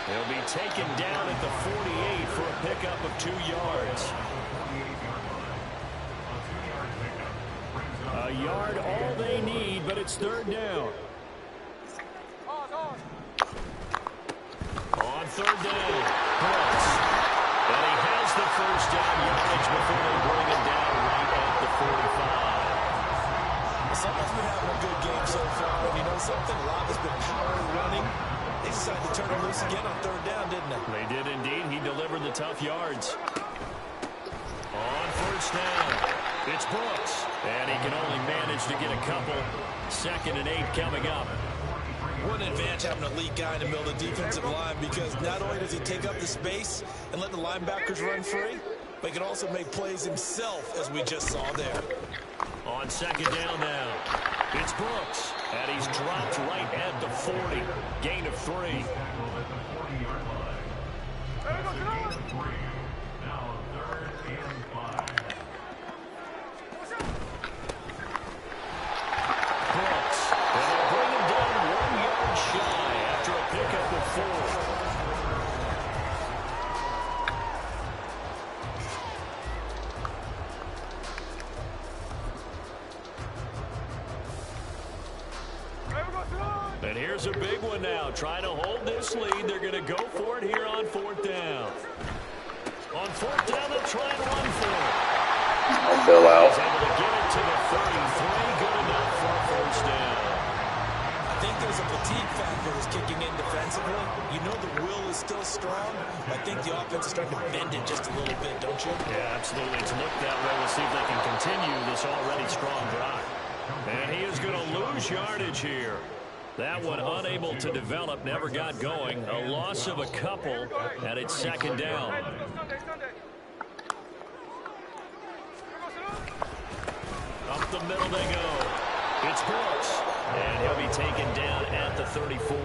He'll be taken down at the 48 for a pickup of 2 yards. A yard all they need, but it's 3rd down. On 3rd down, Brooks. And he has the 1st down yardage before they bring him down right at the 45. Someone's been having a good game so far, and you know something? A lot has been power running. They decided to turn him loose again on 3rd down, didn't they? They did indeed. He delivered the tough yards. On 1st down, it's Brooks. And he can only manage to get a couple. 2nd and 8 coming up. What an advantage having an elite guy in the middle of the defensive line, because not only does he take up the space and let the linebackers run free, but he can also make plays himself, as we just saw there. On 2nd down now, it's Brooks. And he's dropped right at the 40. Gain of 3. Now 3rd and 5. Brooks. And they'll bring him down 1 yard shy after a pickup of 4. And here's a big one now. Trying to hold this lead. They're going to go for it here on 4th down. On 4th down, they'll try and run for it. I fell out. He's able to get it to the 33. Good enough for a 1st down. I think there's a fatigue factor that's kicking in defensively. You know the will is still strong. I think the offense is starting to bend it just a little bit, don't you? Yeah, absolutely. It's looked that way. We'll see if they can continue this already strong drive. And he is going to lose yardage here. That one unable to develop, never got going. A loss of a couple, and it's 2nd down. Up the middle they go. It's Brooks. And he'll be taken down at the 34.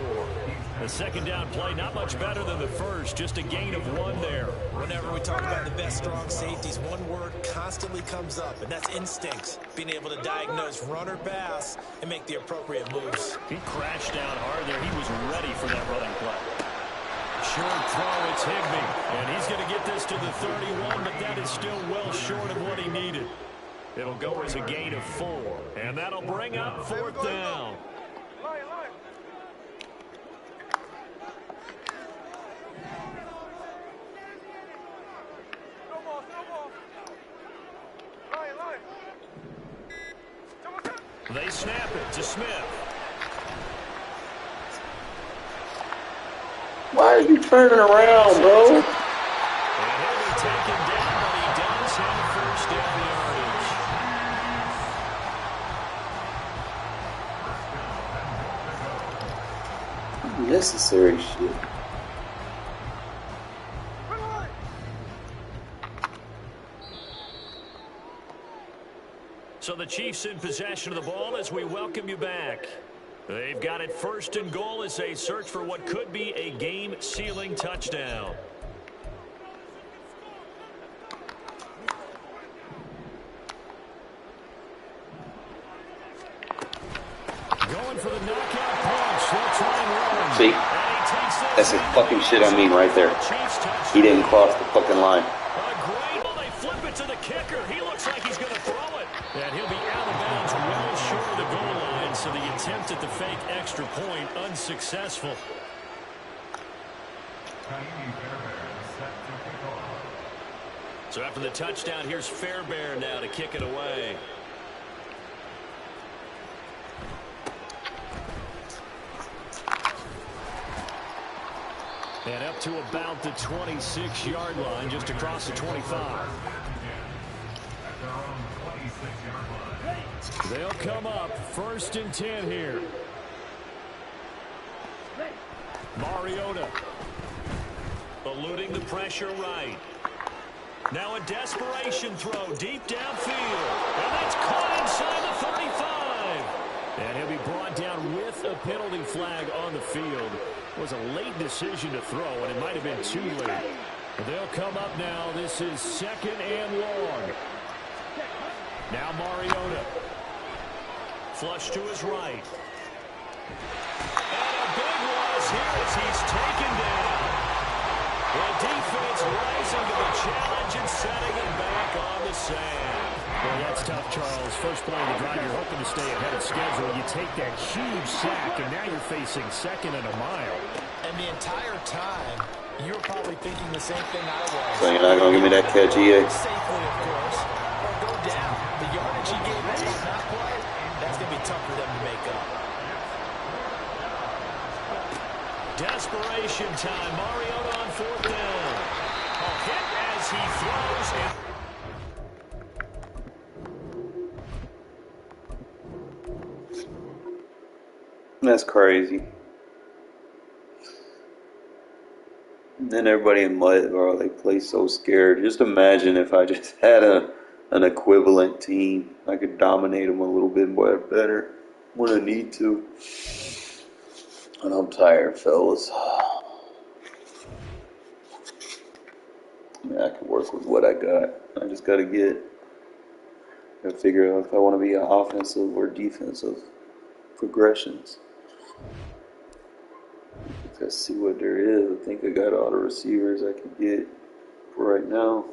The 2nd down play, not much better than the first, just a gain of 1 there. Whenever we talk about the best strong safeties, one word constantly comes up, and that's instincts. Being able to diagnose run or pass and make the appropriate moves. He crashed down hard there. He was ready for that running play. Short throw, it's Higbee. And he's going to get this to the 31, but that is still well short of what he needed. It'll go as a gain of 4. And that'll bring up 4th down. They snap it to Smith. Why are you turning around, bro? And he'll be taken down, but he does have 1st down yardage. Necessary shit. So the Chiefs in possession of the ball as we welcome you back. They've got it 1st and goal as they search for what could be a game-sealing touchdown. Going for the knockout punch. They'll try and run. See? That's the fucking shit I mean right there. He didn't cross the fucking line. They flip it to the kicker. He looks like he's going to throw it. And he'll be out of bounds well short of the goal line. So the attempt at the fake extra point unsuccessful. So after the touchdown, here's Fairbairn now to kick it away. And up to about the 26-yard line, just across the 25. They'll come up 1st and 10 here. Mariota eluding the pressure right. Now a desperation throw deep downfield. And that's caught inside the 35. And he'll be brought down with a penalty flag on the field. It was a late decision to throw, and it might have been too late. They'll come up now. This is 2nd and long. Now Mariota. Flush to his right. And a big loss here as he's taken down. The defense rising to the challenge and setting him back on the sand. Well, that's tough, Charles. First play of the drive, you're hoping to stay ahead of schedule. You take that huge sack, and now you're facing 2nd and a mile. And the entire time, you were probably thinking the same thing I was. So you're not going to give me that catch, EA? Safely, of course, or go down. The yardage he gave us on that play, that's going to be tough for them to make up. Desperation time. Mariota on 4th down. A hit as he throws it. That's crazy. And then everybody in MUT, bro, they play so scared. Just imagine if I just had an equivalent team. I could dominate them a little bit better when I need to. And I'm tired, fellas. I mean, I can work with what I got. I just got to figure out if I want to be an offensive or defensive progressions. Let's see what there is. I think I got all the receivers I can get for right now.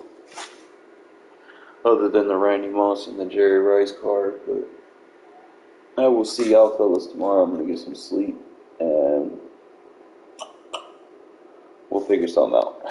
Other than the Randy Moss and the Jerry Rice card. But I will see y'all fellas tomorrow. I'm going to get some sleep. And we'll figure something out.